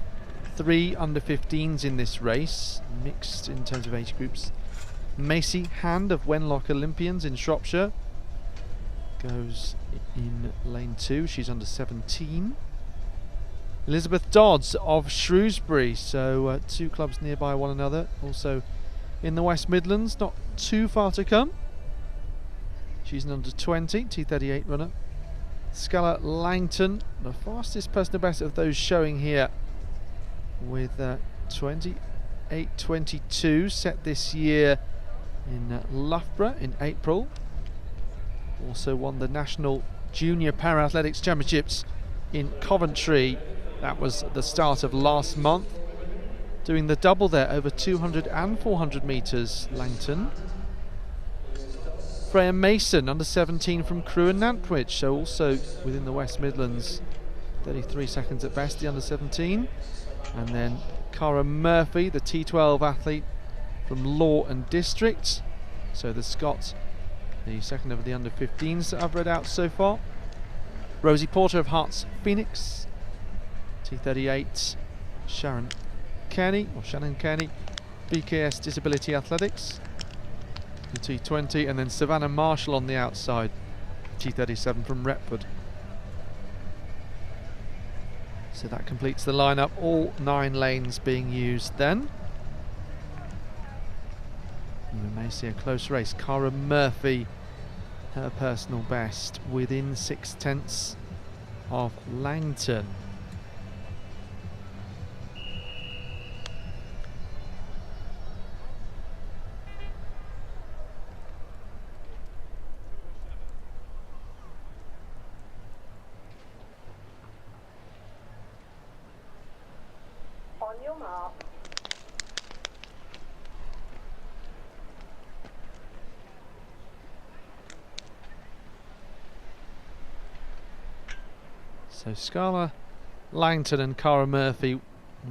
Speaker 4: 3 under 15s in this race, mixed in terms of age groups. Macy Hand of Wenlock Olympians in Shropshire goes in lane 2. She's under 17. Elizabeth Dodds of Shrewsbury, so 2 clubs nearby one another, also in the West Midlands, not too far to come. She's an under 20, T38 runner. Scala Langton, the fastest personal best of those showing here, with 28.22 set this year in Loughborough in April. Also won the National Junior Para Athletics Championships in Coventry. That was at the start of last month. Doing the double there, over 200 and 400 metres, Langton. Freya Mason, under 17 from Crewe and Nantwich, so also within the West Midlands, 33 seconds at best, the under 17. And then Cara Murphy, the T12 athlete from Law and District, so the Scot, the second of the under 15s that I've read out so far. Rosie Porter of Hearts Phoenix, T38, Shannon Kearney, BKS Disability Athletics, the T20, and then Savannah Marshall on the outside, T37 from Retford. So that completes the lineup, all 9 lanes being used then. And we may see a close race. Cara Murphy, her personal best, within 0.6 of Langton.
Speaker 6: On your mark.
Speaker 4: So Scala Langton and Cara Murphy,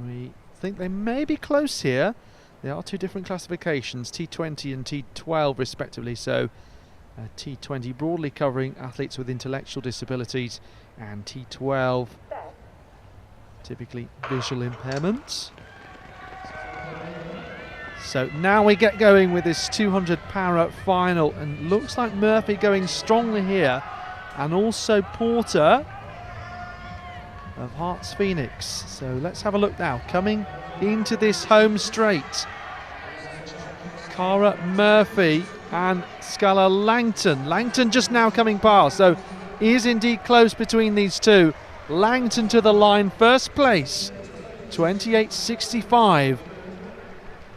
Speaker 4: we think they may be close here. They are two different classifications, T20 and T12 respectively, so T20 broadly covering athletes with intellectual disabilities, and T12 typically visual impairments. So now we get going with this 200 para final, and looks like Murphy going strongly here, and also Porter of Hearts Phoenix. So let's have a look now. Coming into this home straight, Cara Murphy and Scala Langton. Langton just now coming past, so is indeed close between these two. Langton to the line, first place, 28.65.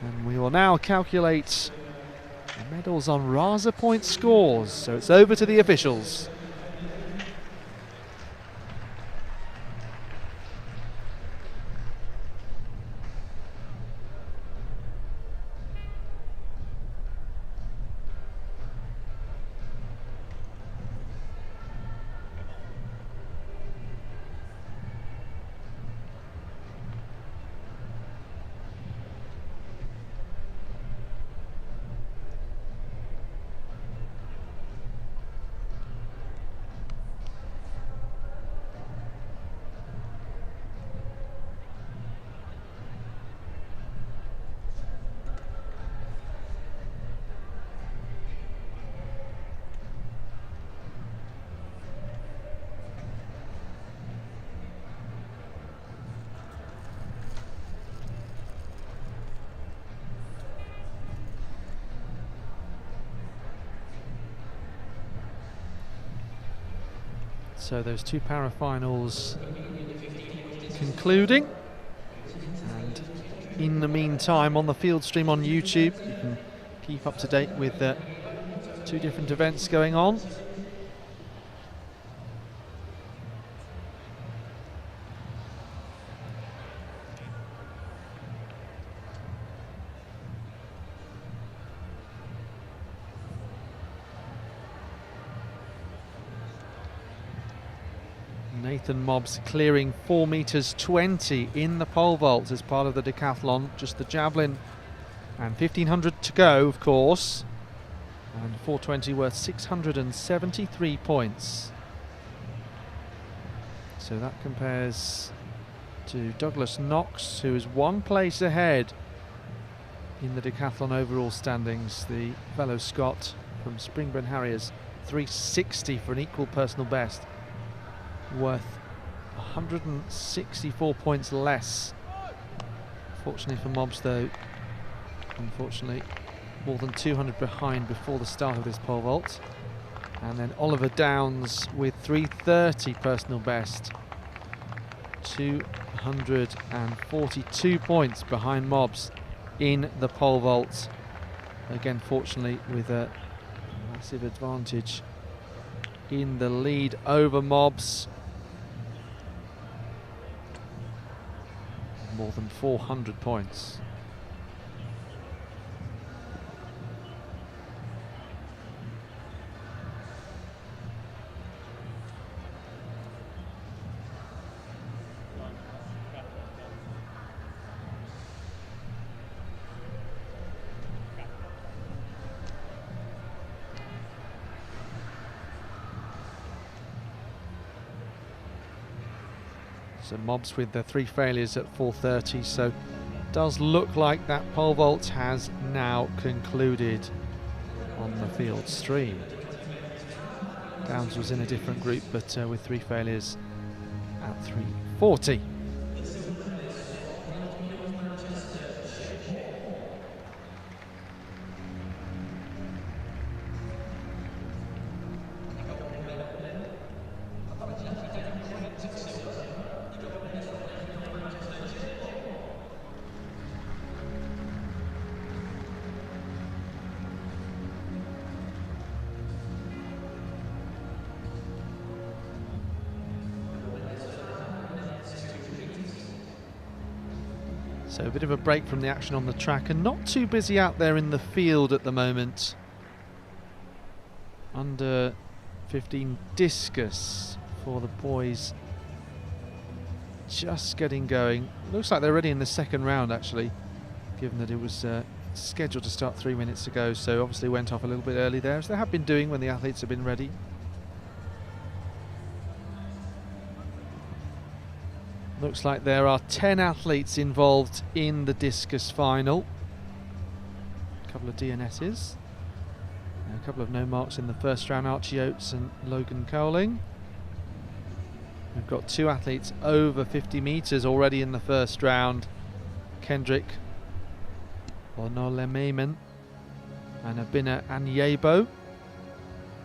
Speaker 4: And we will now calculate the medals on Rasa point scores. So it's over to the officials. So those two para-finals concluding, and in the meantime on the field stream on YouTube you can keep up to date with two different events going on. Nathan Mobbs clearing 4 meters 20 in the pole vault as part of the decathlon, just the javelin, and 1500 to go, of course, and 420 worth 673 points. So that compares to Douglas Knox, who is 1 place ahead in the decathlon overall standings. The fellow Scot from Springburn Harriers, 360 for an equal personal best, worth 164 points less. Fortunately for Mobbs though, unfortunately more than 200 behind before the start of this pole vault. And then Oliver Downs with 330 personal best, 242 points behind Mobbs in the pole vault. Again, fortunately with a massive advantage in the lead over Mobbs. More than 400 points. So Mobbs with the 3 failures at 4:30, so does look like that pole vault has now concluded on the field stream. Downs was in a different group, but with 3 failures at 3:40. So a bit of a break from the action on the track, and not too busy out there in the field at the moment. Under 15 discus for the boys just getting going. Looks like they're already in the second round, actually, given that it was scheduled to start 3 minutes ago, so obviously went off a little bit early there, as they have been doing when the athletes have been ready. Looks like there are 10 athletes involved in the discus final. A couple of DNSs. A couple of no marks in the first round, Archie Oates and Logan Cowling. We've got 2 athletes over 50 metres already in the first round. Kendrick Onolememen and Abina Anyebo.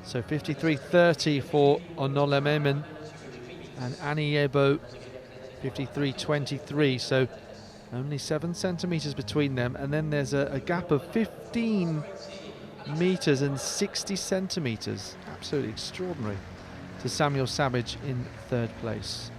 Speaker 4: So 53.30 for Onolememen and Anyebo 53.23, so only 7 centimetres between them, and then there's a gap of 15 metres and 60 centimetres. Absolutely extraordinary, to Samuel Savage in 3rd place.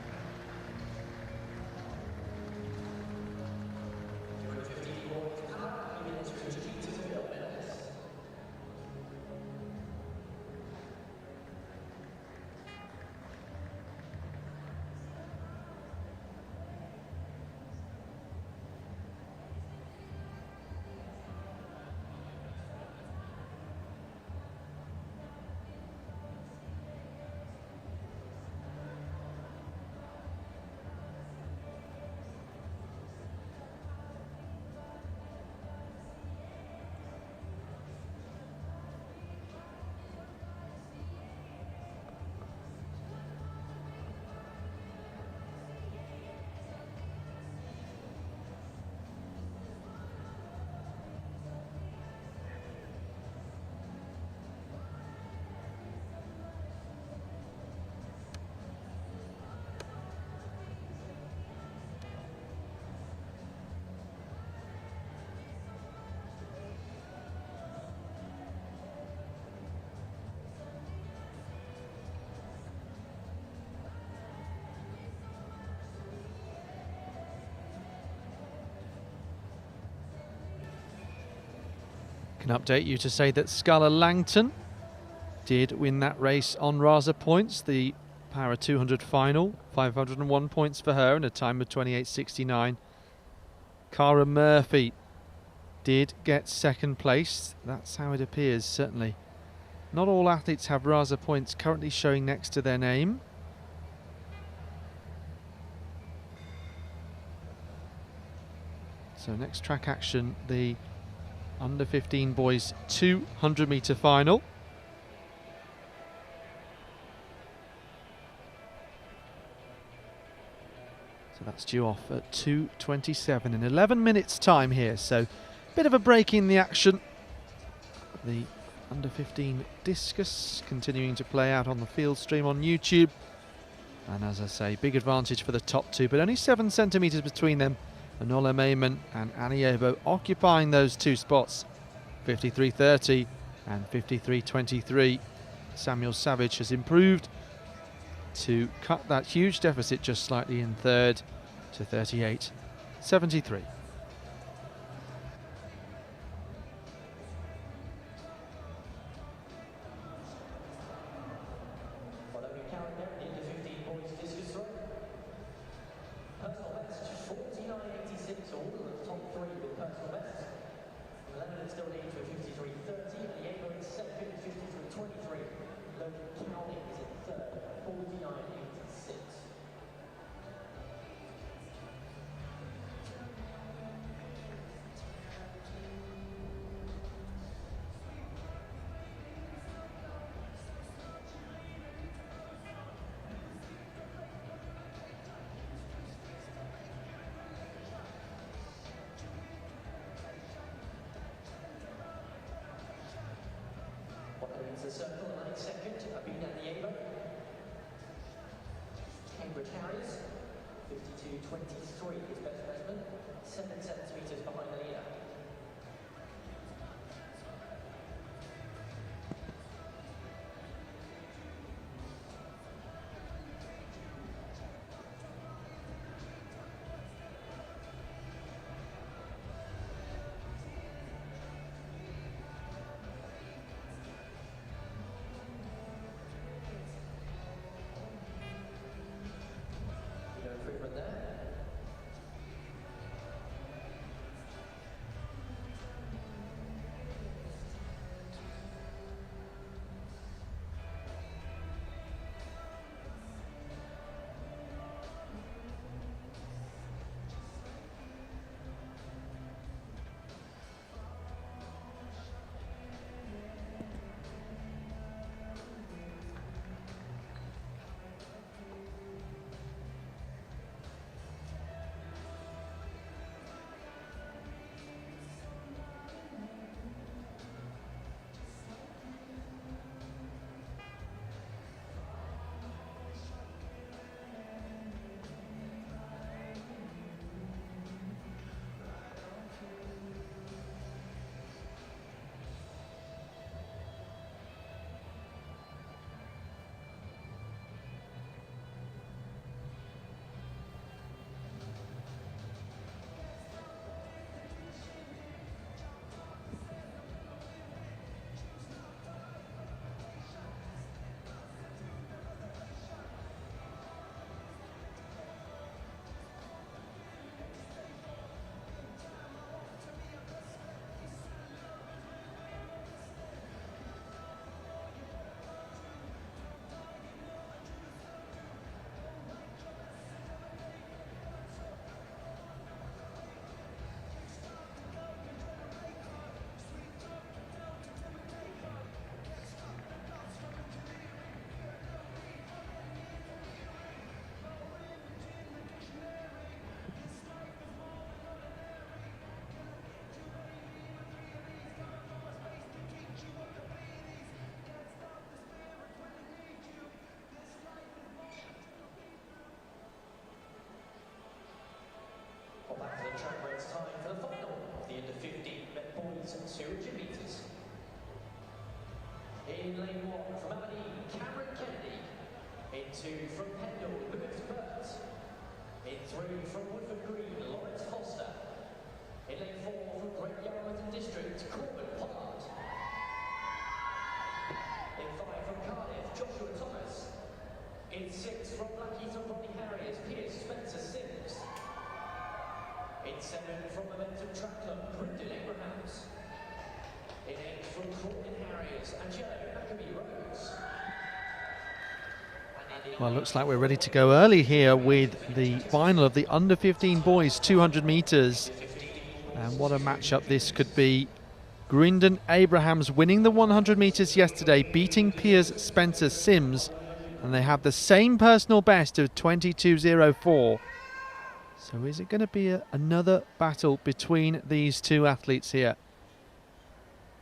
Speaker 4: Can update you to say that Scarla Langton did win that race on Rasa points, the Para 200 final, 501 points for her and a time of 28.69. Cara Murphy did get 2nd place. That's how it appears, certainly. Not all athletes have Rasa points currently showing next to their name. So next track action, the under 15 boys 200 metre final. So that's due off at 2:27 in 11 minutes time here, so bit of a break in the action. The under 15 discus continuing to play out on the field stream on YouTube, and as I say, big advantage for the top 2, but only 7 centimetres between them. Onolememen and Anyebo occupying those 2 spots, 53.30 and 53.23. Samuel Savage has improved to cut that huge deficit just slightly in 3rd to 38.73.
Speaker 2: The circle, 9 second, Abina Anyebo. Cambridge Harriers, 52.23 is best measurement, 7 centimetres behind the leader. Improvement there. In lane 1 from Aberdeen, Cameron Kennedy. In 2 from Pendle, Lewis Burt. In 3 from Woodford Green, Lawrence Foster. In lane 4 from Great Yarmouth and District, Corbin Pollard. In 5 from Cardiff, Joshua Thomas. In 6 from Blackheath and Rodney Harriers, Piers Spencer Sims. In 7 from Momentum Track Club, Brendan Abrahams. In 8 from Croydon Harriers, Angelo Maccabee Rose.
Speaker 4: Well, looks like we're ready to go early here with the final of the under-15 boys 200 metres. And what a matchup this could be. Brendan Abrahams winning the 100 metres yesterday, beating Piers Spencer Sims. And they have the same personal best of 22.04. So is it going to be another battle between these two athletes here?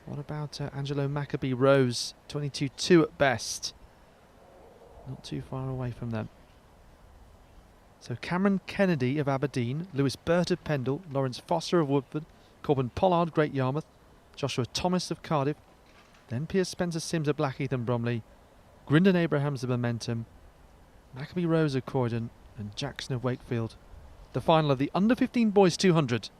Speaker 4: What about Angelo Maccabee Rose, 22.2 at best. Not too far away from them. So Cameron Kennedy of Aberdeen, Lewis Burt of Pendle, Lawrence Foster of Woodford, Corbin Pollard, Great Yarmouth, Joshua Thomas of Cardiff, then Piers Spencer Sims of Blackheath and Bromley, Brendan Abrahams of Momentum, Maccabee Rose of Croydon, and Jackson of Wakefield. The final of the under-15 boys 200.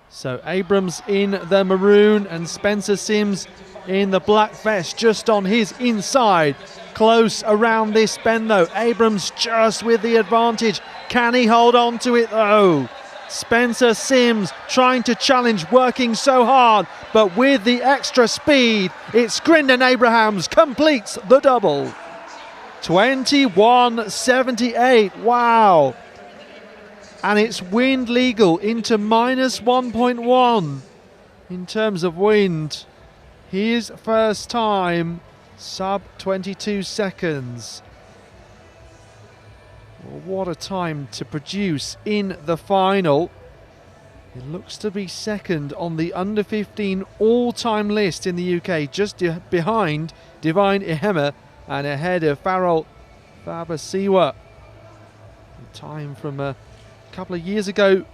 Speaker 4: So Abrams in the maroon and Spencer Sims in the black vest just on his inside. Close around this bend though. Abrams just with the advantage. Can he hold on to it though? Spencer Sims trying to challenge, working so hard, but with the extra speed, it's Brendan Abrahams completes the double. 21.78, wow. And it's wind legal into minus 1.1 in terms of wind. His first time, sub 22 seconds. Well, what a time to produce in the final. It looks to be second on the under-15 all-time list in the UK, just behind Divine Ihema and ahead of Farrell Fabasiwa. Time from a couple of years ago,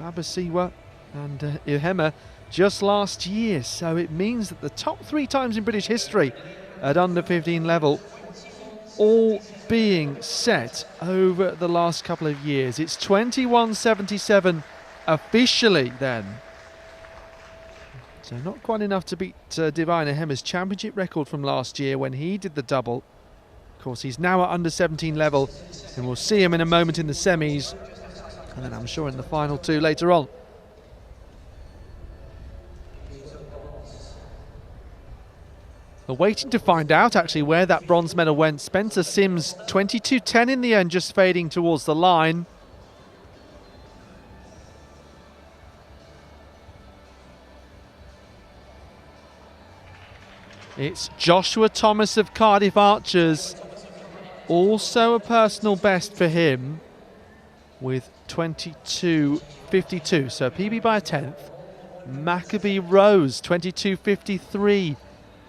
Speaker 4: Fabasiwa and Ihema just last year. So it means that the top 3 times in British history at under-15 level all being set over the last couple of years. It's 21.77 officially then. So not quite enough to beat Divine Ihema's championship record from last year when he did the double. Of course, he's now at under-17 level, and we'll see him in a moment in the semis, and then I'm sure in the final 2 later on. We're waiting to find out actually where that bronze medal went. Spencer Sims 22.10 in the end, just fading towards the line. It's Joshua Thomas of Cardiff Archers, also a personal best for him with 22.52, so PB by a 10th. Maccabee Rose 22.53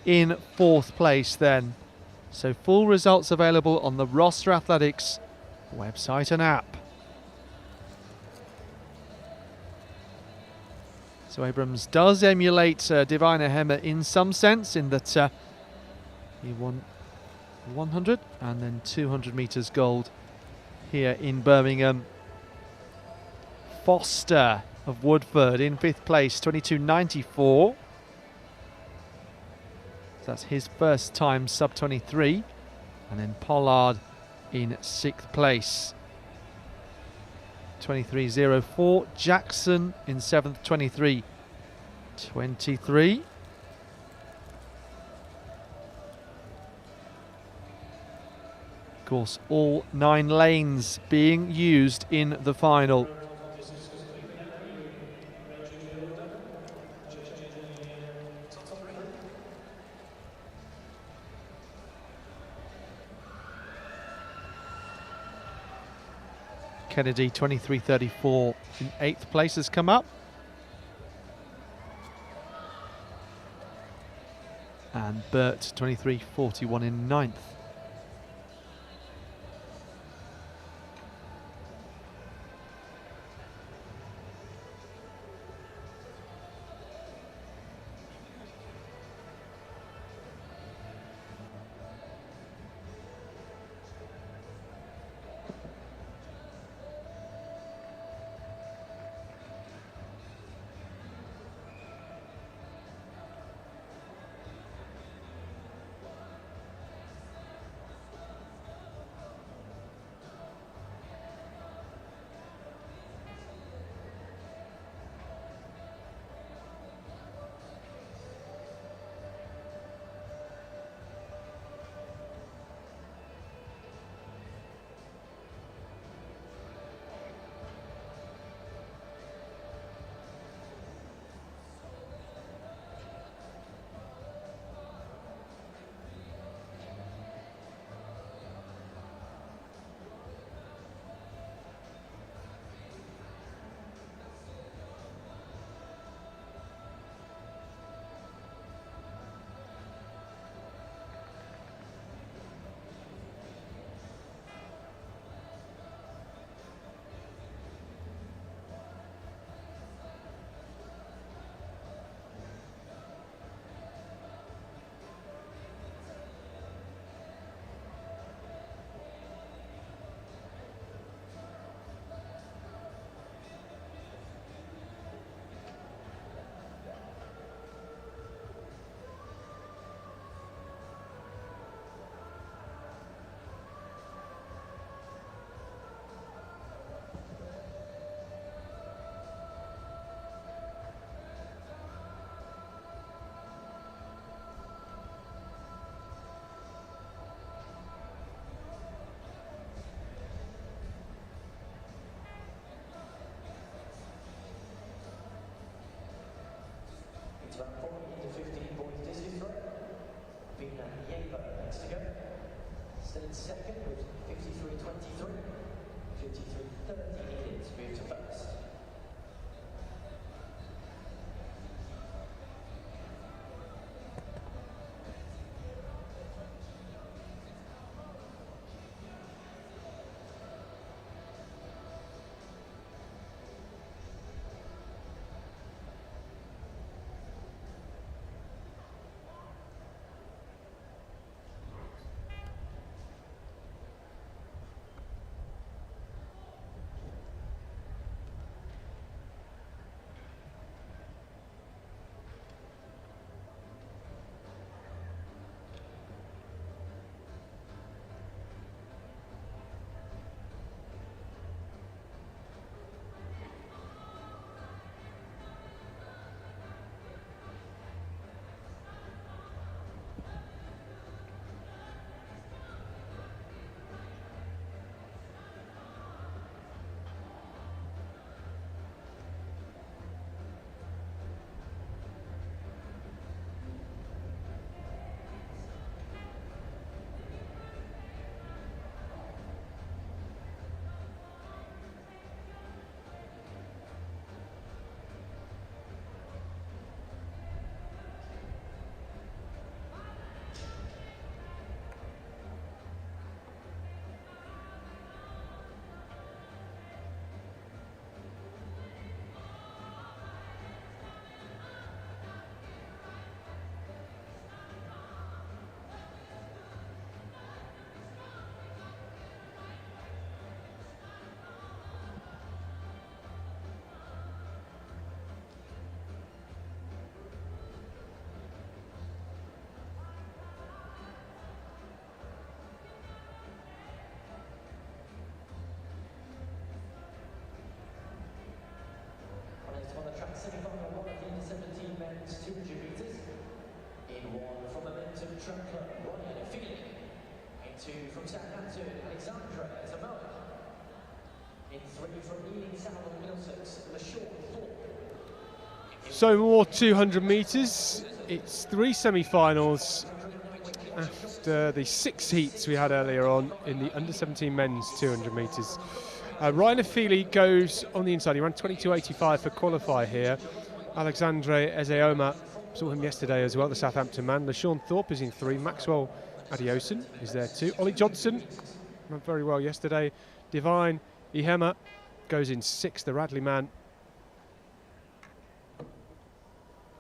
Speaker 4: in 4th place then. So full results available on the Roster Athletics website and app. So Abrams does emulate Divine Ihema in some sense, in that he won 100 and then 200 metres gold here in Birmingham. Foster of Woodford in 5th place, 22.94. That's his first time sub 23, and then Pollard in 6th place, 23.04. Jackson in 7th, 23.23. Of course, all 9 lanes being used in the final. Kennedy 23.34 in 8th place has come up. And Burt 23.41 in 9th.
Speaker 5: So more 200 metres. It's 3 semi-finals after the 6 heats we had earlier on in the under-17 men's 200 metres. Ryan Afili goes on the inside. He ran 22.85 for qualifier here. Alexandre Ezeoma, saw him yesterday as well, the Southampton man. LaShawn Thorpe is in 3. Maxwell Adioson is there too. Ollie Johnson ran very well yesterday. Divine Ihema goes in 6, the Radley man.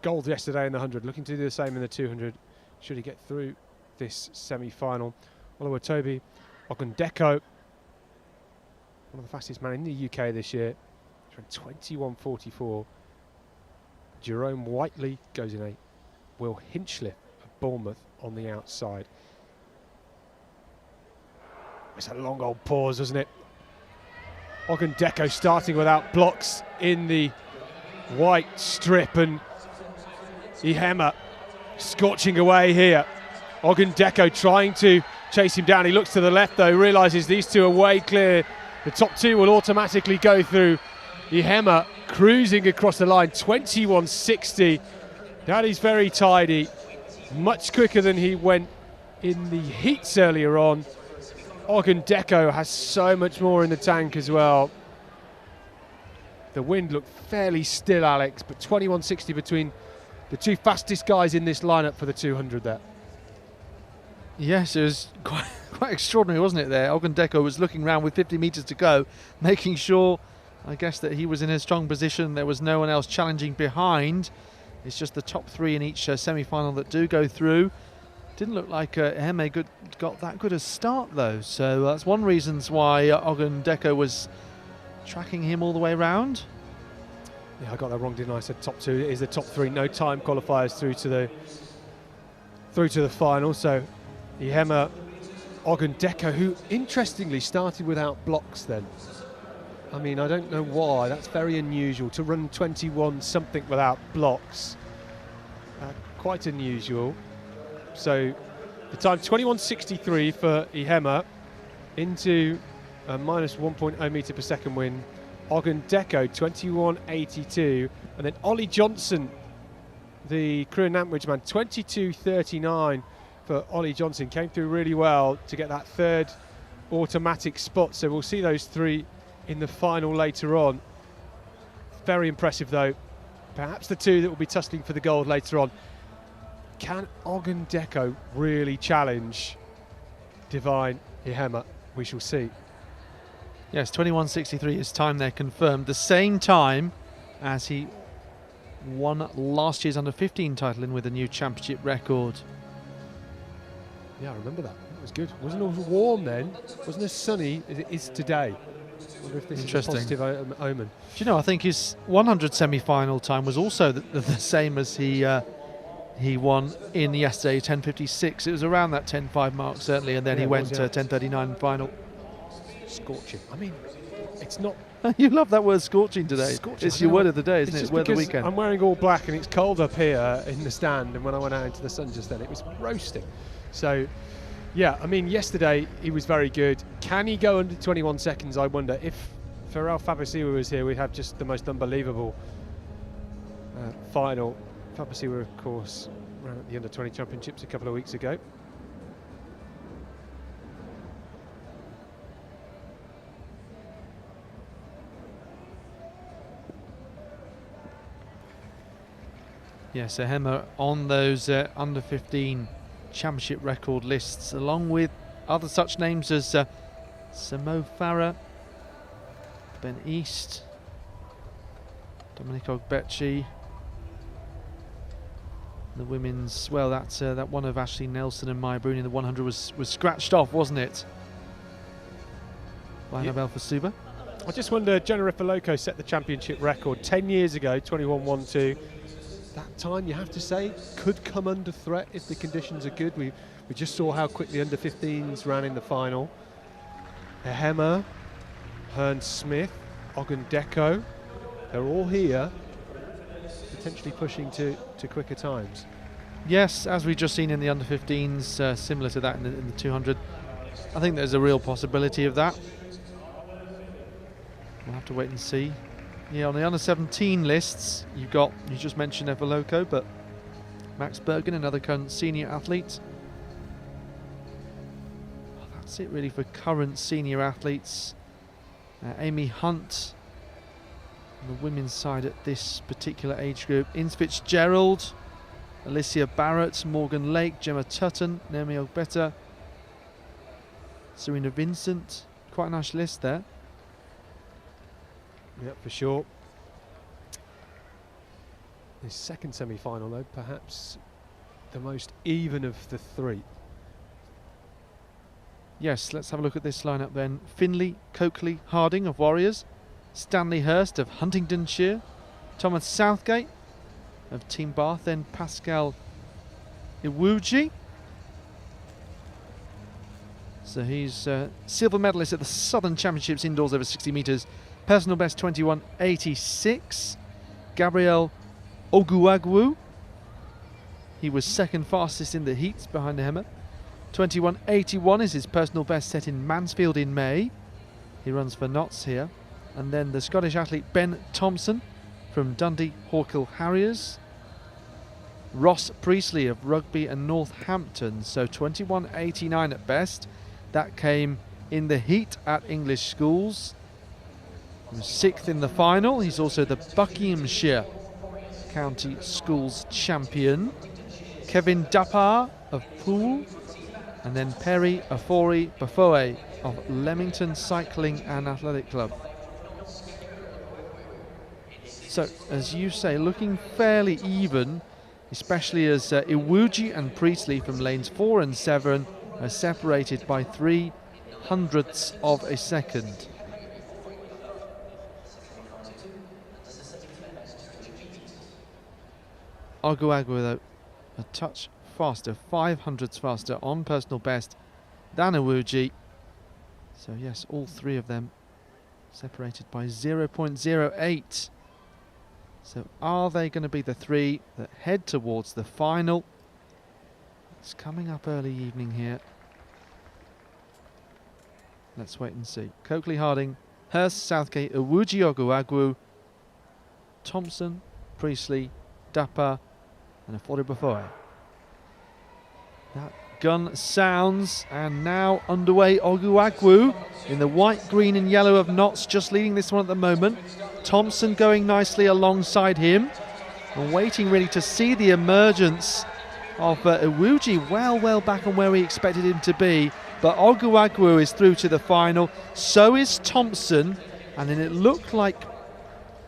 Speaker 5: Gold yesterday in the 100, looking to do the same in the 200 should he get through this semi-final. Oluwatobi Ogundeko, one of the fastest men in the UK this year, ran 21.44. Jerome Whiteley goes in 8. Will Hinchliffe of Bournemouth on the outside. It's a long old pause, isn't it? Ogundeko starting without blocks in the white strip, and Ihema scorching away here. Ogundeko trying to chase him down. He looks to the left though, realises these two are way clear. The top 2 will automatically go through. Ihema cruising across the line, 21.60. That is very tidy. Much quicker than he went in the heats earlier on. Ogundeko has so much more in the tank as well. The wind looked fairly still, Alex, but 21.60 between the 2 fastest guys in this lineup for the 200 there.
Speaker 4: Yes, it was quite extraordinary, wasn't it there? Ogundeko was looking round with 50 metres to go, making sure, I guess, that he was in a strong position. There was no one else challenging behind. It's just the top 3 in each semi-final that do go through. Didn't look like Ihema got that good a start though, so that's one reason why Ogundeko was tracking him all the way round.
Speaker 5: Yeah, I got that wrong, didn't I? I said top 2 is the top 3. No time qualifiers through to the final. So Ihema, Ogundeko, who interestingly started without blocks then. I mean, I don't know why. That's very unusual to run 21 something without blocks. Quite unusual. So the time 21.63 for Ihema into a minus 1.0 metre per second wind. Ogundeko 21.82, and then Ollie Johnson, the Crewe and Nantwich man, 22.39 for Ollie Johnson. Came through really well to get that 3rd automatic spot, so we'll see those 3 in the final later on. Very impressive though. Perhaps the 2 that will be tussling for the gold later on. Can Ogundeko really challenge Divine Ihema? We shall see.
Speaker 4: Yes, 21.63 is time there confirmed. The same time as he won last year's under-15 title in with a new championship record.
Speaker 5: Yeah, I remember that. That was good. Wasn't it warm then? Wasn't as sunny as it is today? I wonder if this is a positive omen.
Speaker 4: Do you know, I think his 100 semi-final time was also the same as he won in yesterday, 10.56. It was around that 10.5 mark certainly, and then he went to 10.39 final.
Speaker 5: Scorching. I mean, it's not...
Speaker 4: You love that word scorching today.
Speaker 5: Scorching.
Speaker 4: It's your word of the day, isn't it? It's word of the weekend.
Speaker 5: I'm wearing all black and it's cold up here in the stand, and when I went out into the sun just then, it was roasting. So, yeah, I mean, yesterday he was very good. Can he go under 21 seconds, I wonder? If Pharrell Fabasiwa was here, we'd have just the most unbelievable final. Fabasiwa, of course, ran at the Under-20 Championships a couple of weeks ago.
Speaker 4: Yes, Ihema on those under-15 championship record lists, along with other such names as Samo Farah, Ben East, Dominic Ogbechi. The women's, well, that's that one of Ashley Nelson and Maya Bruni in the 100 was scratched off, wasn't it? By Annabelle Fasuba.
Speaker 5: I just wonder, Jennifer Loco set the championship record 10 years ago, 21.12. That time, you have to say, could come under threat if the conditions are good. We just saw how quickly under-15s ran in the final. Ihema, Hearn Smith, Ogundeko, they're all here, potentially pushing to quicker times.
Speaker 4: Yes, as we've just seen in the under-15s, similar to that in the 200. I think there's a real possibility of that. we'll have to wait and see. Yeah, on the under 17 lists, you just mentioned Evoloco, but Max Bergen, another current senior athlete. That's it really for current senior athletes. Amy Hunt on the women's side at this particular age group. Ince Fitzgerald, Alicia Barrett, Morgan Lake, Gemma Tutton, Naomi Ogbeta, Serena Vincent. Quite a nice list there.
Speaker 5: Yep, for sure. The second semi-final, though, perhaps the most even of the three.
Speaker 4: Yes, let's have a look at this lineup then. Finley, Coakley, Harding of Warriors, Stanley Hurst of Huntingdonshire, Thomas Southgate of Team Bath, then Pascal Iwuji. So he's silver medalist at the Southern Championships indoors over 60 metres. Personal best 21.86. Gabriel Oguagwu. He was second fastest in the heats behind Hema. 21.81 is his personal best set in Mansfield in May. He runs for Notts here. And then the Scottish athlete Ben Thompson from Dundee Hawkill Harriers. Ross Priestley of Rugby and Northampton. So 21.89 at best. That came in the heat at English schools. He was 6th in the final. He's also the Buckinghamshire County Schools champion. Kevin Dapar of Poole. And then Perry Afori Bafoe of Leamington Cycling and Athletic Club. So, as you say, looking fairly even, especially as Iwuji and Priestley from lanes 4 and 7 are separated by 0.03 of a second. Oguagwu, though, a touch faster, 0.05 faster on personal best than Iwuji. So yes, all three of them separated by 0.08. So are they going to be the three that head towards the final? It's coming up early evening here. Let's wait and see. Coakley, Harding, Hurst, Southgate, Iwuji, Oguagwu, Thompson, Priestley, Dapper and Afori Bafoe. That gun sounds, and now underway Oguagwu in the white, green and yellow of Notts, just leading this one at the moment. Thompson going nicely alongside him and waiting really to see the emergence of Iwuji well back on where we expected him to be, but Oguagwu is through to the final, so is Thompson, and then it looked like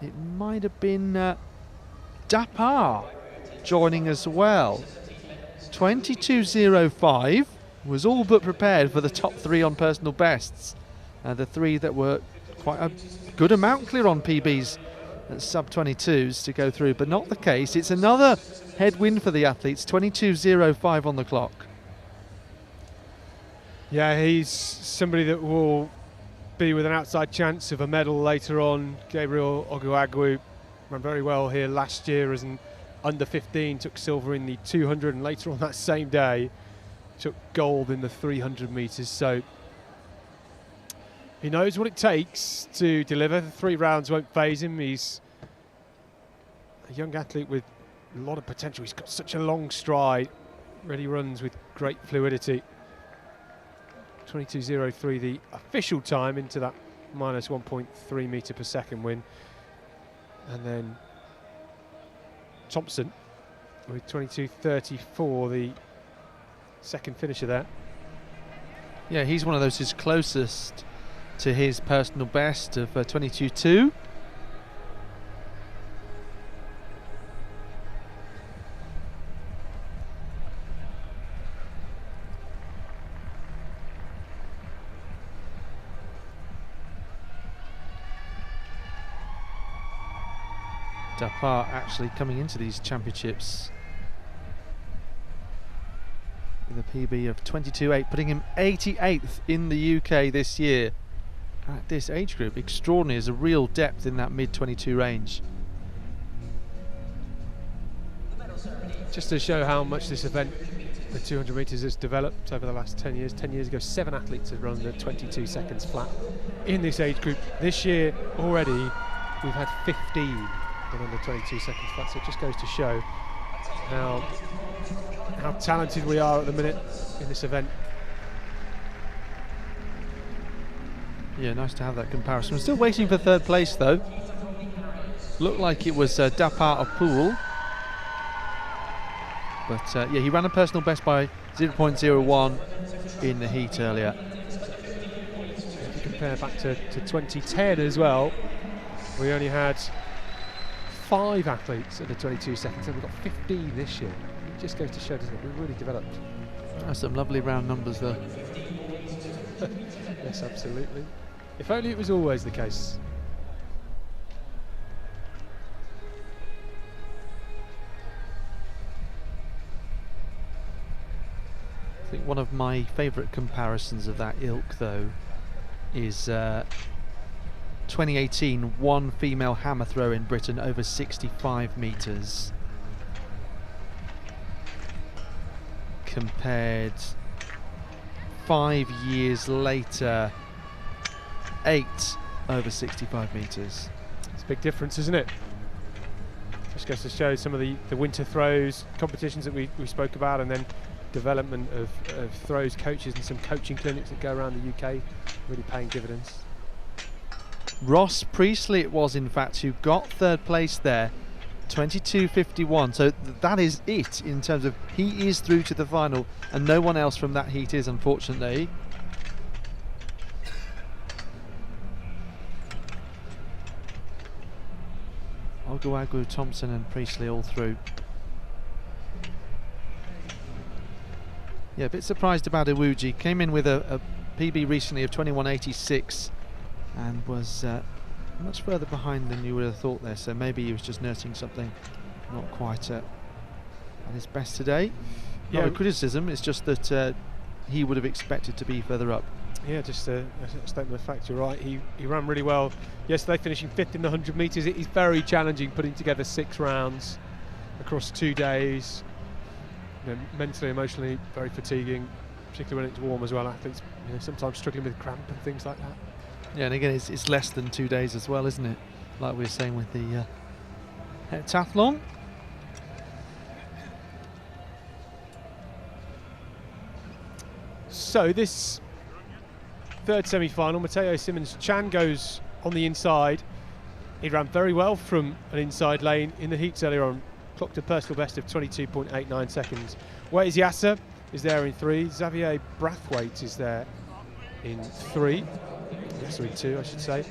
Speaker 4: it might have been Dapar joining as well. 22.05 was all but prepared for the top three on personal bests. The three that were quite a good amount clear on PBs at sub-22s to go through, but not the case. It's another headwind for the athletes, 22.05 on the clock.
Speaker 5: Yeah, he's somebody that will be with an outside chance of a medal later on. Gabriel Oguagwu ran very well here last year as an under 15, took silver in the 200, and later on that same day took gold in the 300 metres. So he knows what it takes to deliver. The 3 rounds won't faze him. He's a young athlete with a lot of potential. He's got such a long stride, really runs with great fluidity. 22.03 the official time into that minus 1.3 metre per second win. And then Thompson with 22.34, the second finisher there.
Speaker 4: Yeah, he's one of those who's closest to his personal best of 22.2. Dapar actually coming into these championships with a PB of 22.8, putting him 88th in the UK this year at this age group. Extraordinary. There's a real depth in that mid-22 range.
Speaker 5: Just to show how much this event the 200 metres has developed over the last 10 years. 10 years ago, 7 athletes had run under 22 seconds flat in this age group. This year already, we've had 15 run under 22 seconds flat, so it just goes to show how talented we are at the minute in this event.
Speaker 4: Yeah, nice to have that comparison. We're still waiting for third place though. Looked like it was Dapart of Poole. But yeah, he ran a personal best by 0.01 in the heat earlier.
Speaker 5: If you compare back to 2010 as well, we only had 5 athletes at the 22 seconds, and we've got 15 this year. It just goes to show, doesn't it? We've really developed.
Speaker 4: Some lovely round numbers there.
Speaker 5: Yes, absolutely. If only it was always the case.
Speaker 4: I think one of my favourite comparisons of that ilk though is 2018 one female hammer throw in Britain over 65 metres compared 5 years later 8 over 65 metres.
Speaker 5: It's a big difference, isn't it? Just goes to show some of the winter throws competitions that we spoke about, and then development of throws coaches and some coaching clinics that go around the UK, really paying dividends.
Speaker 4: Ross Priestley it was in fact who got third place there, 22.51, so that is it in terms of he is through to the final and no one else from that heat is, unfortunately. Oguagu, Thompson and Priestley all through. Yeah, a bit surprised about Iwuji. Came in with a PB recently of 21.86 and was much further behind than you would have thought there, so maybe he was just nursing something not quite at his best today. Not a criticism, it's just that he would have expected to be further up.
Speaker 5: Yeah, just a statement of fact, you're right. He ran really well yesterday, finishing 5th in the 100 metres. It is very challenging putting together 6 rounds across 2 days. You know, mentally, emotionally, very fatiguing, particularly when it's warm as well. Athletes, you know, sometimes struggling with cramp and things like that.
Speaker 4: Yeah, and again, it's less than 2 days as well, isn't it? Like we were saying with the heptathlon.
Speaker 5: So this third semi-final, Matteo Simmons-Chan goes on the inside. He ran very well from an inside lane in the heats earlier on. Clocked a personal best of 22.89 seconds. Ways Yasser is there in 3. Xavier Brathwaite is there in 3. Yasser in 2, I should say.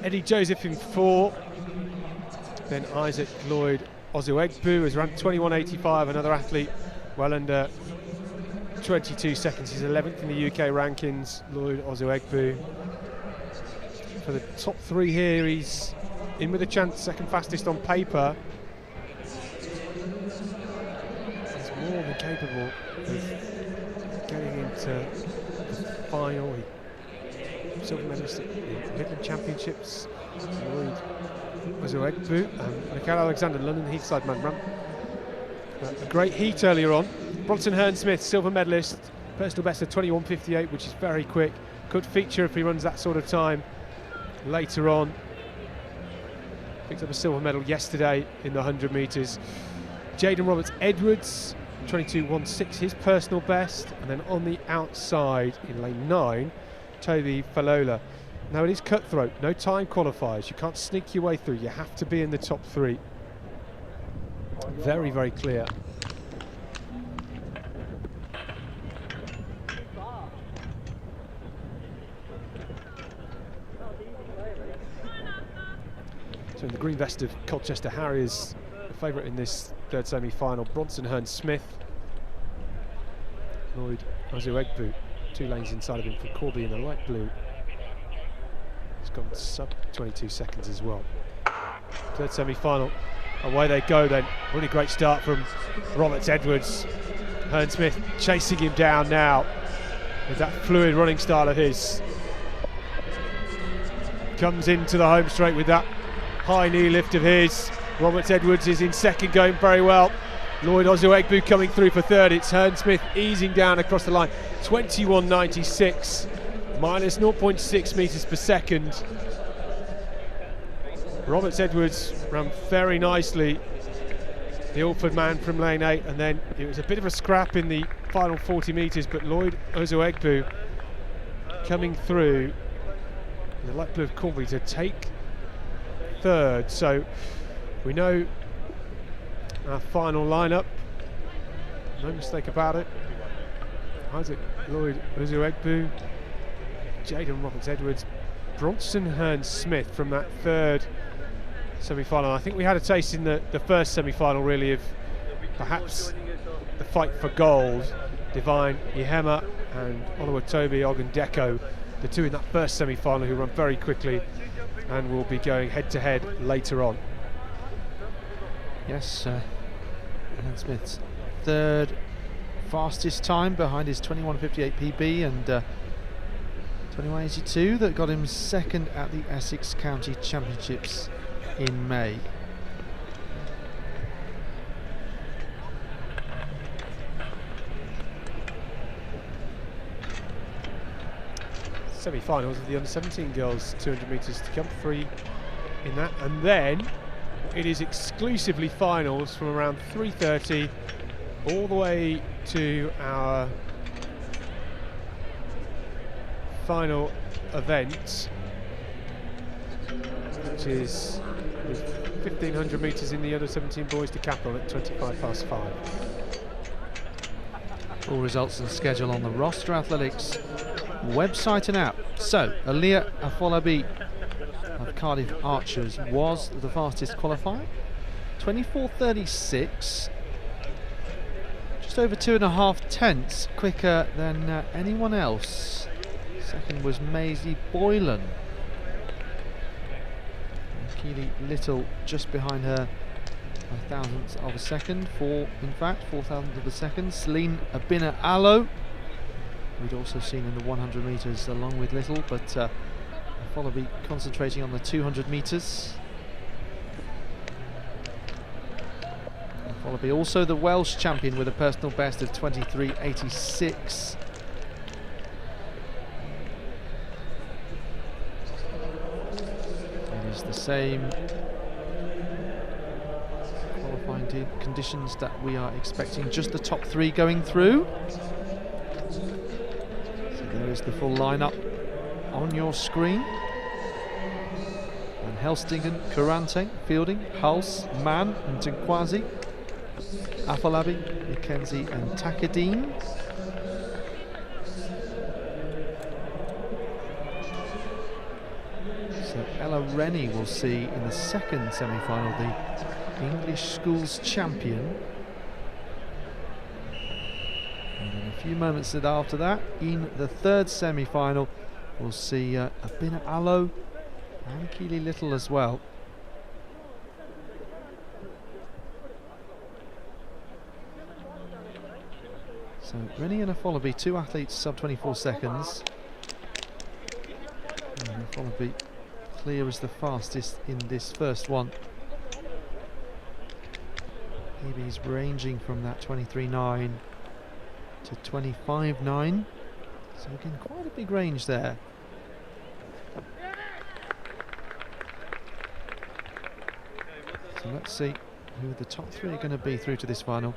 Speaker 5: Eddie Joseph in 4. Then Isaac Lloyd Ozuegbu has run 21.85. Another athlete well under 22 seconds. He's 11th in the UK rankings, Lloyd Ozuegbu. For the top 3 here, he's in with a chance, second fastest on paper. More than capable of getting into the final. Silver medalist at the Midland Championships. Lloyd Ozuegbu and Michael Alexander, London Heathside man, ran a great heat earlier on. Bronson Hearn-Smith, silver medalist, personal best of 21.58, which is very quick. Could feature if he runs that sort of time later on. Picked up a silver medal yesterday in the 100 metres. Jaden Roberts-Edwards, 22.16, his personal best. And then on the outside in lane 9, Toby Falola. Now it is cutthroat, no time qualifiers. You can't sneak your way through, you have to be in the top 3. Very, very clear. So in the green vest of Colchester Harriers, the favourite in this third semi-final, Bronson Hearn-Smith. Lloyd Ozuegbu, 2 lanes inside of him for Corby in the light blue. He's gone sub 22 seconds as well. Third semi-final, away they go then. Really great start from Roberts-Edwards. Hearn-Smith chasing him down now with that fluid running style of his. Comes into the home straight with that high knee lift of his. Roberts-Edwards is in second, going very well. Lloyd Ozoegbu coming through for third. It's Hearn Smith easing down across the line. 21.96, minus 0.6 metres per second. Roberts Edwards ran very nicely, the Alford man from lane 8, and then it was a bit of a scrap in the final 40 metres, but Lloyd Ozoegbu coming through in the light blue of Corby to take third. So we know our final lineup, no mistake about it. Isaac Lloyd Ozoegbu, Jaden Roberts Edwards, Bronson Hearn Smith from that third semi-final. I think we had a taste in the first semi-final really of perhaps the fight for gold. Divine Ihema and Oluwatobi Ogundeko, the two in that first semi-final who run very quickly and will be going head-to-head later on.
Speaker 4: Yes, Hearn Smith's third fastest time behind his 21.58 PB and 21.82 that got him second at the Essex County Championships in May.
Speaker 5: Semi-finals of the under-17 girls, 200 metres to come, 3 in that, and then it is exclusively finals from around 3:30 all the way to our final event, which is 1,500 metres in the under-17 boys Decathlon at 5:25.
Speaker 4: All results and schedule on the Roster Athletics website and app. So, Aliyah Afolabi of Cardiff Archers was the fastest qualifier, 24.36, just over 2.5 tenths quicker than anyone else. Second was Maisie Boylan. Keely Little just behind her, a thousandth of a second, 4 thousandths of a second. Celine Abina Allo, we'd also seen in the 100 metres along with Little, but Afolabi concentrating on the 200 metres. Afolabi also the Welsh champion with a personal best of 23.86. It is the same qualifying conditions that we are expecting, just the top 3 going through. There is the full lineup on your screen. And Helstingham, Kurante, Fielding, Hulse, Mann and Tinkwazi, Afolabi, Mackenzie and Takadine. So Ella Rennie will see in the second semi-final the English Schools champion. And in a few moments after that, in the third semi-final, we'll see Abina Allo and Keely Little as well. So Rennie and Afolabi, 2 athletes sub 24 seconds. And Afolabi clear as the fastest in this first one. PB's ranging from that 23.9 to 25.9. So again, quite a big range there. So let's see who the top 3 are going to be through to this final.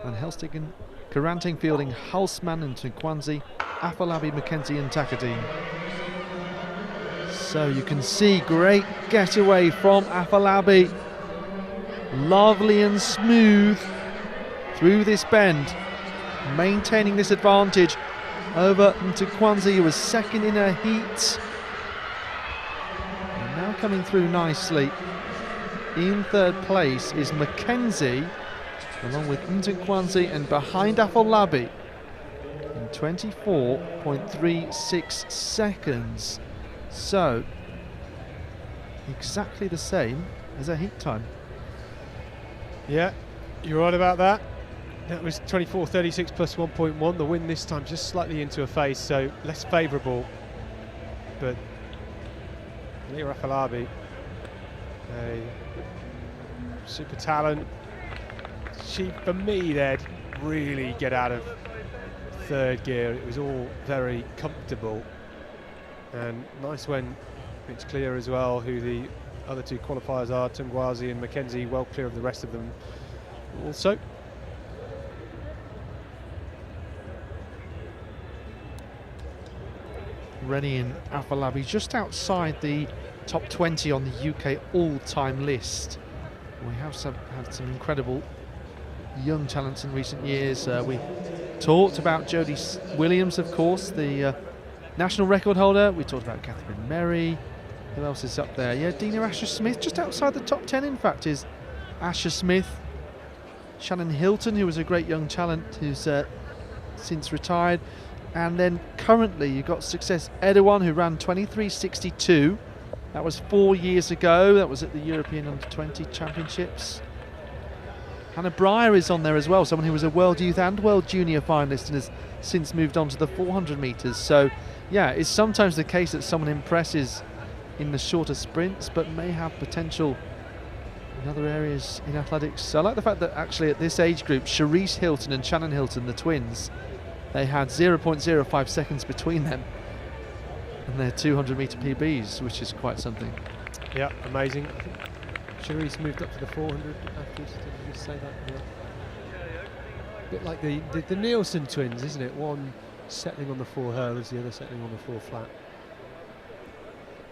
Speaker 4: And Helstingham, Karanting, Fielding, Hulsman and Tinkwanzi, Afolabi, Mackenzie and Takadine. So you can see great getaway from Afolabi. Lovely and smooth through this bend, maintaining this advantage over Tinkwanzi, who was second in her heat. And now coming through nicely. In third place is Mackenzie, along with Tinkwanzi, and behind Afolabi in 24.36 seconds. So exactly the same as her heat time.
Speaker 5: Yeah, you're right about that. That was 24.36 plus 1.1. The wind this time just slightly into her face, so less favourable. But Aliyah Afolabi, a super talent, she, for me, they'd really get out of third gear. It was all very comfortable. And nice when it's clear as well who the other two qualifiers are, Tungwazi and Mackenzie, well clear of the rest of them also.
Speaker 4: Rennie and Afolabi just outside the top 20 on the UK all-time list. We have had some incredible young talents in recent years. We talked about Jodie Williams, of course, the national record holder. We talked about Catherine Merry. Who else is up there? Yeah, Dina Asher-Smith, just outside the top 10, in fact, is Asher-Smith. Shannon Hilton, who was a great young talent, who's since retired. And then currently you've got Success Erdogan, who ran 23.62. That was 4 years ago. That was at the European Under-20 Championships. Hannah Breyer is on there as well, someone who was a World Youth and World Junior finalist and has since moved on to the 400 metres. So, yeah, it's sometimes the case that someone impresses in the shorter sprints but may have potential in other areas in athletics. So I like the fact that actually at this age group, Charisse Hilton and Shannon Hilton, the twins, they had 0.05 seconds between them and their 200 metre PBs, which is quite something.
Speaker 5: Yeah, amazing. I think Charisse moved up to the 400 after, did you just say that? Yeah. A bit like the Nielsen twins, isn't it? One settling on the 4 hurdles, the other settling on the 4 flat.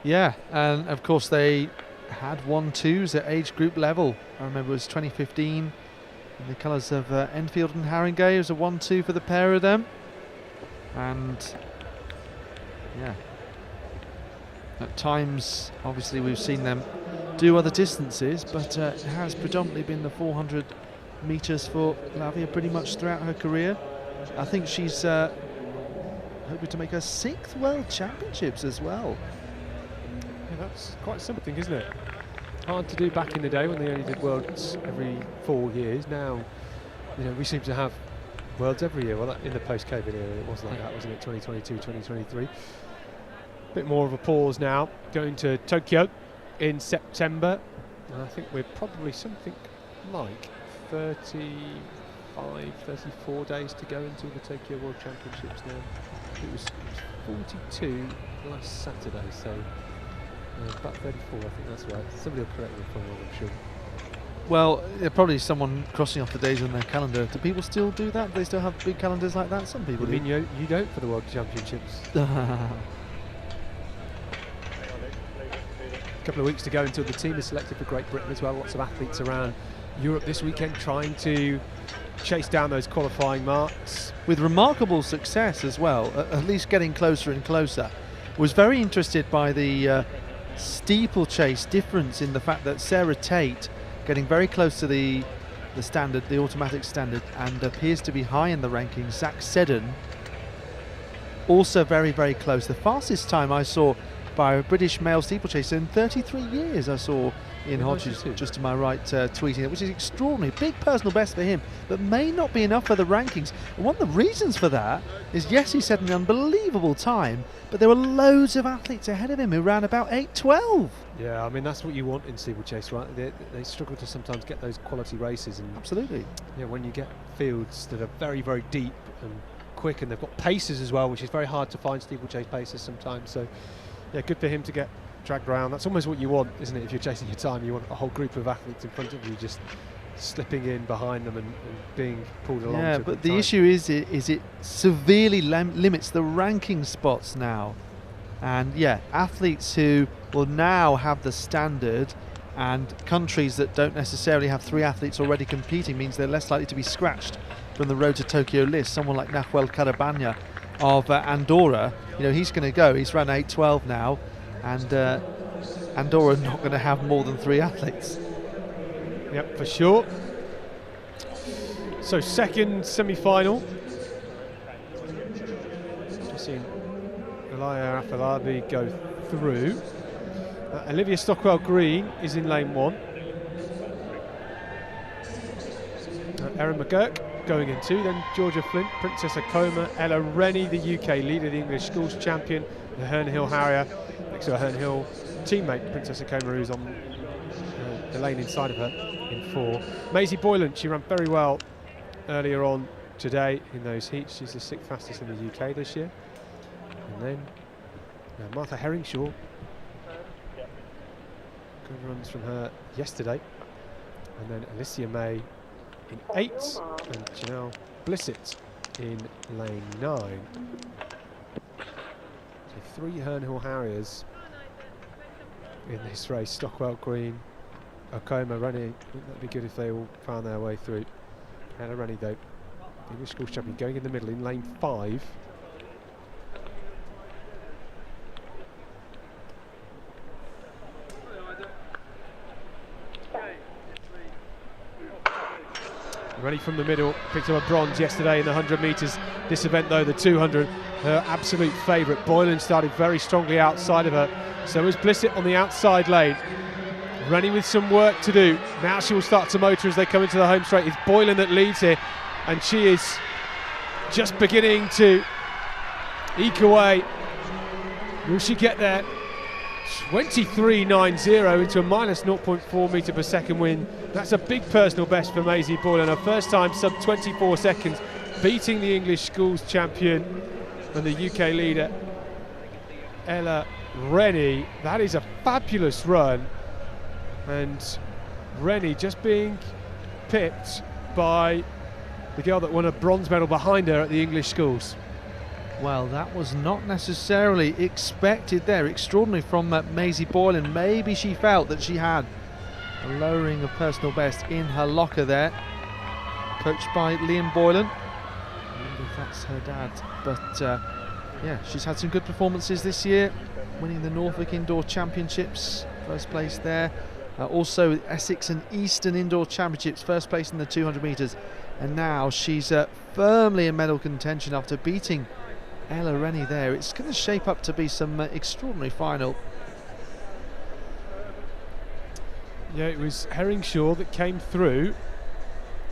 Speaker 4: Yeah, and of course they had 1-2s at age group level. I remember it was 2015 in the colours of Enfield and Haringey. It was a 1-2 for the pair of them. And yeah, at times obviously we've seen them do other distances, but it has predominantly been the 400 metres for Lavia pretty much throughout her career. I think she's hoping to make her 6th World Championships as well.
Speaker 5: Yeah, that's quite something, isn't it? Hard to do back in the day when they only did Worlds every 4 years. Now, you know, we seem to have Worlds every year. Well, in the post-COVID era, it was like that, wasn't it? 2022, 2023. Bit more of a pause now. Going to Tokyo in September. And I think we're probably something like 35, 34 days to go until the Tokyo World Championships now. It was 42 last Saturday, so about 34, I think that's right. Somebody will correct me if I'm wrong, I'm sure.
Speaker 4: Well, probably someone crossing off the days on their calendar. Do people still do that? Do they still have big calendars like that? Some people
Speaker 5: do. You mean you don't for the World Championships? A couple of weeks to go until the team is selected for Great Britain as well. Lots of athletes around Europe this weekend trying to chase down those qualifying marks.
Speaker 4: With remarkable success as well, at least getting closer and closer. Was very interested by the steeplechase difference in the fact that Sarah Tate getting very close to the standard, the automatic standard, and appears to be high in the rankings. Zach Seddon also very, very close. The fastest time I saw by a British male steeplechaser in 33 years I saw Ian Hodges, just to my right, tweeting it, which is extraordinary. Big personal best for him, but may not be enough for the rankings. And one of the reasons for that is, yes, he set an unbelievable time, but there were loads of athletes ahead of him who ran about 8:12.
Speaker 5: Yeah, I mean, that's what you want in steeplechase, right? They struggle to sometimes get those quality races. And
Speaker 4: absolutely.
Speaker 5: Yeah, when you get fields that are very, very deep and quick, and they've got paces as well, which is very hard to find steeplechase paces sometimes. So, yeah, good for him to get dragged around. That's almost what you want, isn't it? If you're chasing your time, you want a whole group of athletes in front of you just slipping in behind them and being pulled along.
Speaker 4: Yeah, but the issue is it severely limits the ranking spots now. And yeah, athletes who will now have the standard, and countries that don't necessarily have 3 athletes already competing, means they're less likely to be scratched from the Road to Tokyo list. Someone like Nahuel Carabanya of Andorra, you know, he's going to go. He's run 8:12 now. And Andorra are not going to have more than 3 athletes.
Speaker 5: Yep, for sure. So second semi-final. Just seen Elia Afolabi go through. Olivia Stockwell-Green is in lane 1. Erin McGurk going in 2. Then Georgia Flint, Princess Akoma, Ella Rennie, the UK leader, the English schools champion, the Herne Hill Harrier. Next to a Herne Hill teammate, Princess Akoma, who's on the lane inside of her in 4. Maisie Boylan, she ran very well earlier on today in those heats. She's the 6th fastest in the UK this year. And then Martha Herringshaw, good runs from her yesterday. And then Alicia May in 8, and Janelle Blissett in lane 9. So 3 Hernhill Harriers in this race. Stockwell Green, Okoma, Rennie. Wouldn't that be good if they all found their way through? Ella Rennie though, English Schools champion, going in the middle in lane 5. Rennie from the middle, picked up a bronze yesterday in the 100 metres. This event though, the 200, her absolute favourite. Boylan started very strongly outside of her, so was Blissett on the outside lane. Rennie with some work to do. Now she will start to motor as they come into the home straight. It's Boylan that leads here, and she is just beginning to eke away. Will she get there? 23.90 into a minus 0.4 metre per second win. That's a big personal best for Maisie Boylan. Her first time sub 24 seconds, beating the English Schools champion and the UK leader Ella Rennie. That is a fabulous run, and Rennie just being pipped by the girl that won a bronze medal behind her at the English Schools.
Speaker 4: Well, that was not necessarily expected there. Extraordinary from Maisie Boylan. Maybe she felt that she had a lowering of personal best in her locker there. Coached by Liam Boylan. I wonder if that's her dad. But yeah, she's had some good performances this year, winning the Norfolk Indoor Championships, first place there. Also Essex and Eastern Indoor Championships, first place in the 200 metres. And now she's firmly in medal contention after beating Ella Rennie there. It's going to shape up to be some extraordinary final.
Speaker 5: Yeah, it was Herringshaw that came through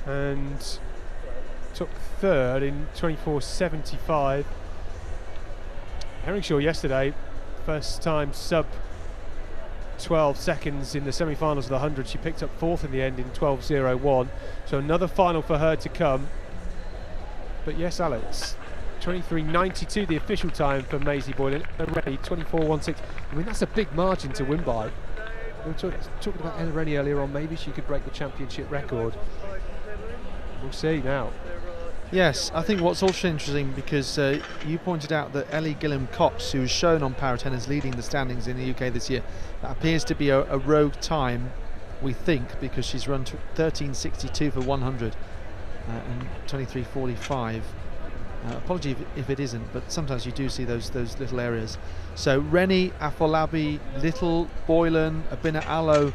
Speaker 5: and took 3rd in 24.75. Herringshaw yesterday, first time sub 12 seconds in the semi-finals of the 100. She picked up 4th in the end in 12.01. So another final for her to come. But yes, Alex, 23.92 the official time for Maisie Boylan. Rennie 24.16. I mean, that's a big margin to win by. We were talking about Ella Rennie earlier on. Maybe she could break the championship record. We'll see now.
Speaker 4: Yes, I think what's also interesting, because you pointed out that Ellie Gilliam-Cox, who was shown on Paratennis leading the standings in the UK this year, that appears to be a rogue time, we think, because she's run 13.62 for 100 and 23.45. Apology if it isn't, but sometimes you do see those little areas. So Rennie, Afolabi, Little, Boylan, Abina Allo,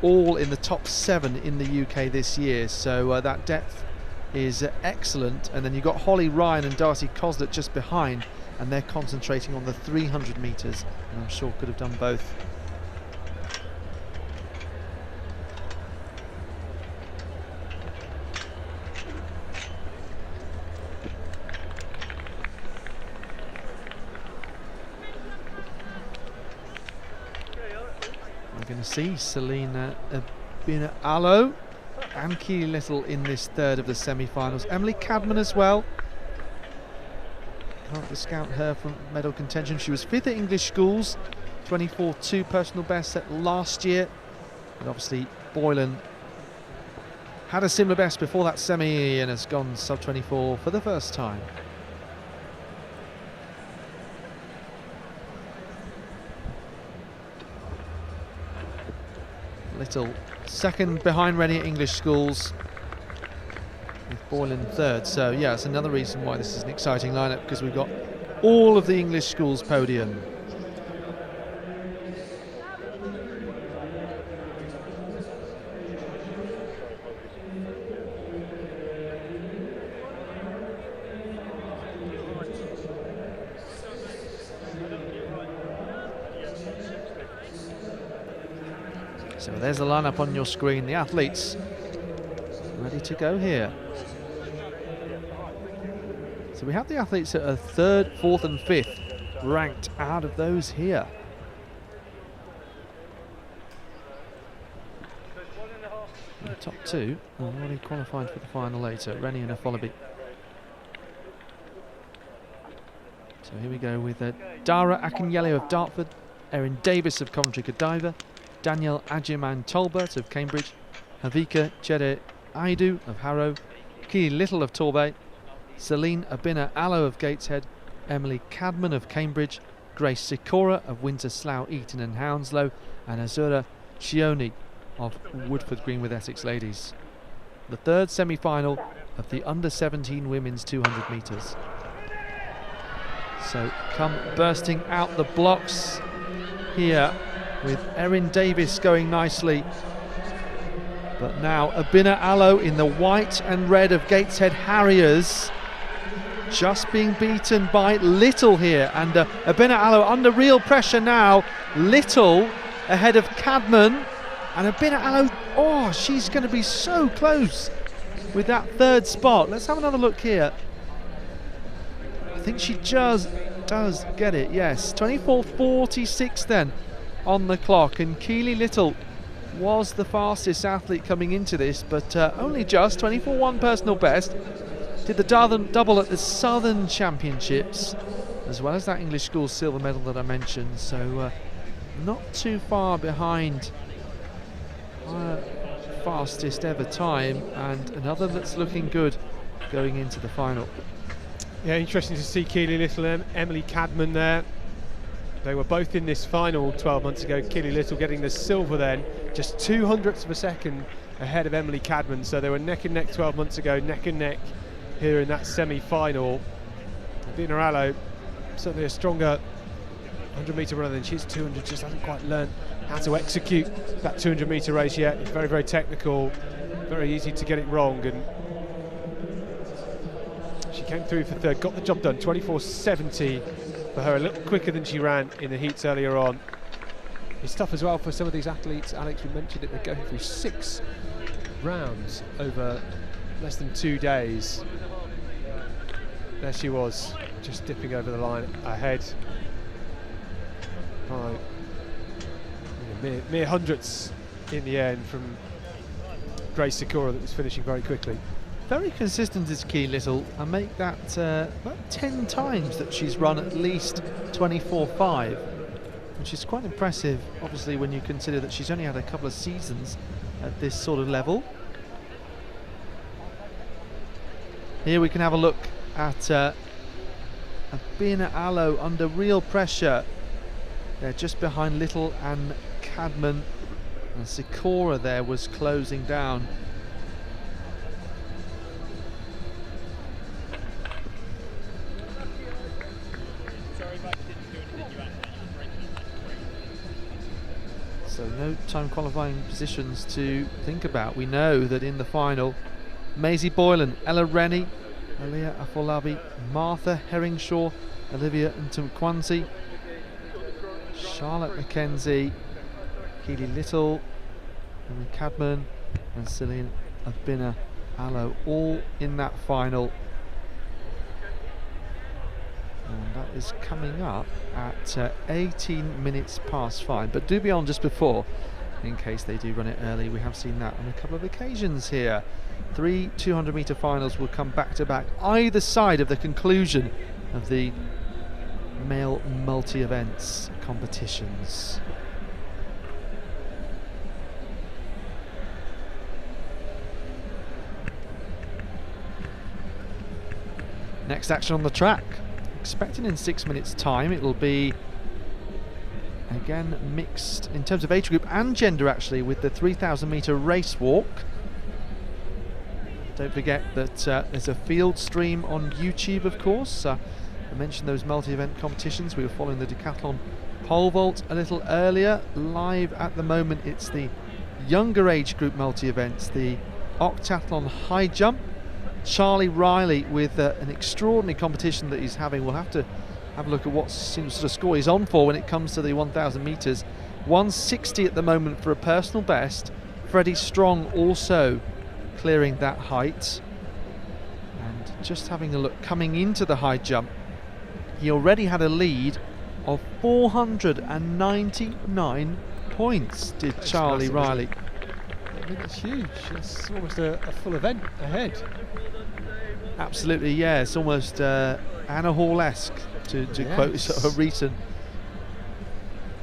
Speaker 4: all in the top 7 in the UK this year. So that depth is excellent. And then you've got Holly Ryan and Darcy Coslet just behind, and they're concentrating on the 300 metres, and I'm sure could have done both. We're going to see Selena Abina Allo and Keely Little in this 3rd of the semi-finals. Emily Cadman as well. Can't discount her from medal contention. She was 5th at English Schools, 24.2 personal best set last year. And obviously Boylan had a similar best before that semi and has gone sub 24 for the first time. Little second behind Rennie at English Schools, with Boylan 3rd. So yeah, it's another reason why this is an exciting lineup, because we've got all of the English Schools podium. So there's the lineup on your screen. The athletes ready to go here. So we have the athletes that are 3rd, 4th and 5th ranked out of those here. The top two are already qualified for the final later, Rennie and Afolabi. So here we go with Dara Akinyele of Dartford, Erin Davis of Coventry Godiva, Danielle Ajiman Tolbert of Cambridge, Havika Chere Aidu of Harrow, Keely Little of Torbay, Celine Abina Allo of Gateshead, Emily Cadman of Cambridge, Grace Sikora of Windsor, Slough, Eton and Hounslow, and Azura Chioni of Woodford Green with Essex Ladies. The third semi-final of the under-17 women's 200 metres. So come bursting out the blocks here with Erin Davis going nicely. But now Abina Allo in the white and red of Gateshead Harriers, just being beaten by Little here, and Abina Allo under real pressure now. Little ahead of Cadman, and Abina Allo, oh, she's going to be so close with that third spot. Let's have another look here. I think she just does get it, yes. 24:46 then on the clock, and Keely Little was the fastest athlete coming into this, but only just 24:1 personal best. Did the double at the Southern Championships, as well as that English School silver medal that I mentioned, so not too far behind her fastest ever time, and another that's looking good going into the final.
Speaker 5: Yeah, interesting to see Keely Little and Emily Cadman there. They were both in this final 12 months ago. Keely Little getting the silver then, just 0.02 of a second ahead of Emily Cadman, so they were neck and neck 12 months ago, neck and neck here in that semi-final. Abina Allo, certainly a stronger 100-metre runner than she is. 200, just hasn't quite learned how to execute that 200-metre race yet. It's very, very technical, very easy to get it wrong, and she came through for third, got the job done. 24:70 for her, a little quicker than she ran in the heats earlier on. It's tough as well for some of these athletes. Alex, we mentioned it, they're going through 6 rounds over less than 2 days. There she was, just dipping over the line ahead by mere hundredths in the end from Grace Sikora, that was finishing very quickly.
Speaker 4: Very consistent is Keely Little, and make that about 10 times that she's run at least 24:5, which is quite impressive, obviously, when you consider that she's only had a couple of seasons at this sort of level. Here we can have a look at Abina Allo under real pressure. They're just behind Little and Cadman, and Sikora there was closing down. So no time qualifying positions to think about. We know that in the final, Maisie Boylan, Ella Rennie, Aliyah Afolabi, Martha Herringshaw, Olivia Ntumkwanzi, Charlotte McKenzie, Keely Little, Emily Cadman, and Celine Abina Allo, all in that final. And that is coming up at 18 minutes past 5. But do be on just before, in case they do run it early. We have seen that on a couple of occasions here. 3 200-metre finals will come back to back either side of the conclusion of the male multi-events competitions. Next action on the track, expecting in 6 minutes time. It will be again mixed in terms of age group and gender, actually, with the 3,000-metre race walk. Don't forget that there's a field stream on YouTube, of course. I mentioned those multi-event competitions. We were following the Decathlon pole vault a little earlier. Live at the moment, it's the younger age group multi-events, the Octathlon high jump. Charlie Riley with an extraordinary competition that he's having. We'll have to have a look at what sort of score he's on for when it comes to the 1,000 metres. 160 at the moment for a personal best. Freddie Strong also clearing that height. And just having a look, coming into the high jump, he already had a lead of 499 points, did Charlie Riley.
Speaker 5: I mean, it's huge. It's almost a full event ahead.
Speaker 4: Absolutely, yeah. It's almost Anna Hall-esque, to quote a recent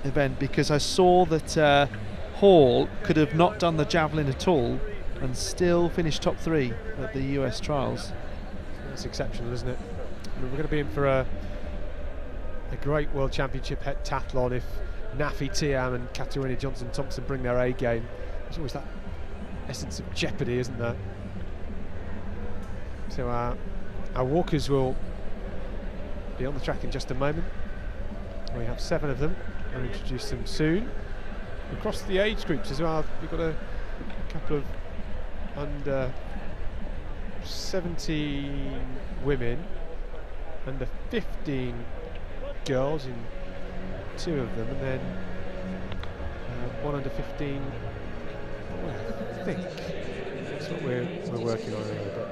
Speaker 4: event, because I saw that Hall could have not done the javelin at all and still finished top 3 at the US trials.
Speaker 5: That's exceptional, isn't it? I mean, we're going to be in for a great World Championship heptathlon if Nafi Tiam and Katarina Johnson-Thompson bring their A game. There's always that essence of jeopardy, isn't there? So our walkers will be on the track in just a moment. We have 7 of them. I'll introduce them soon. Across the age groups as well, we've got a couple of under 17 women, under 15 girls in 2 of them, and then one under 15. I think that's what we're working on a little bit.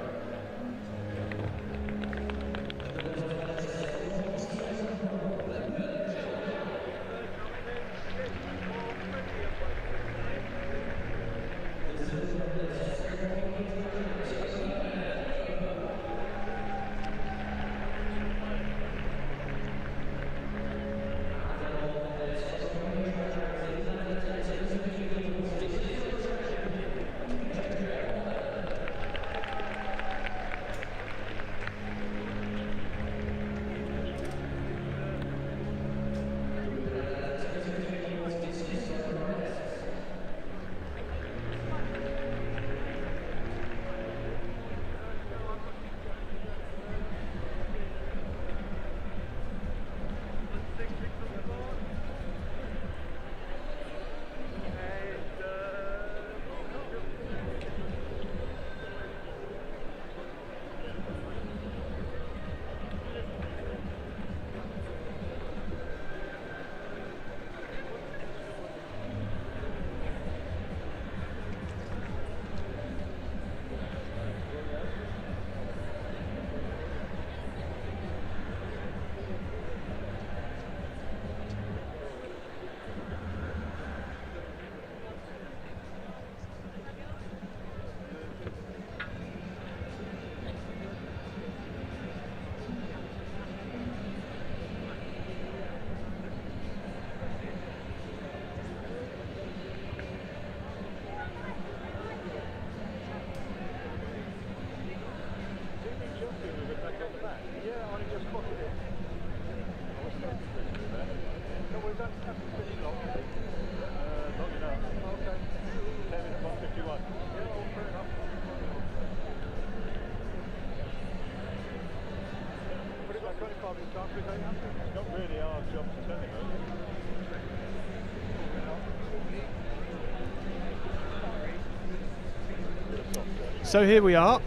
Speaker 5: So here we are,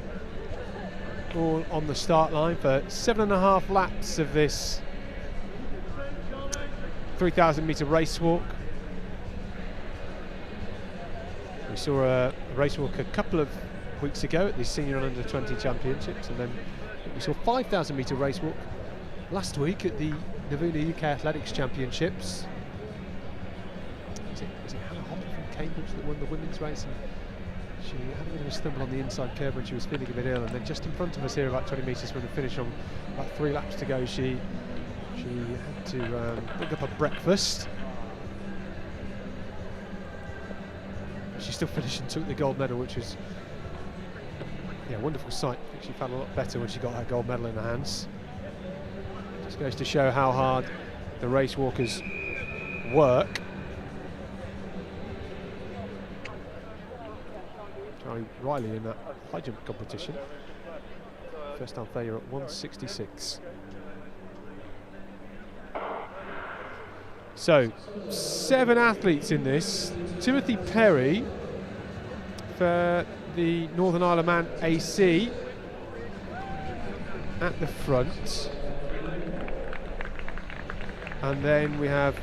Speaker 5: all on the start line for 7.5 laps of this 3,000 metre race walk. We saw a race walk a couple of weeks ago at the Senior and Under 20 Championships, and then we saw 5,000 metre race walk last week at the Navuna UK Athletics Championships. Was it Hannah Hopper from Cambridge that won the women's race? And she had a bit of a stumble on the inside curve when she was feeling a bit ill, and then just in front of us here, about 20 metres from the finish, on about 3 laps to go, she had to pick up her breakfast. She still finished and took the gold medal, which was a wonderful sight. I think she felt a lot better when she got her gold medal in her hands. Just goes to show how hard the race walkers work. Charlie Riley in that high jump competition. First time failure at 166. So, 7 athletes in this. Timothy Perry for the Northern Isle of Man AC at the front. And then we have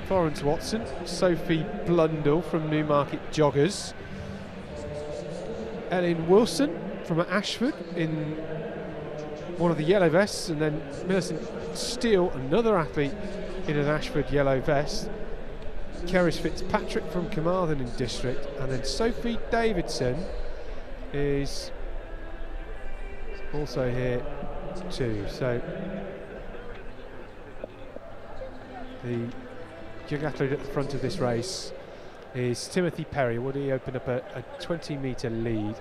Speaker 5: Florence Watson, Sophie Blundell from Newmarket Joggers, Ellen Wilson from Ashford in one of the yellow vests, and then Millicent Steele, another athlete in an Ashford yellow vest. Kerris Fitzpatrick from Carmarthen in district, and then Sophie Davidson is also here too. So the young athlete at the front of this race is Timothy Perry. Would he open up a 20-metre lead?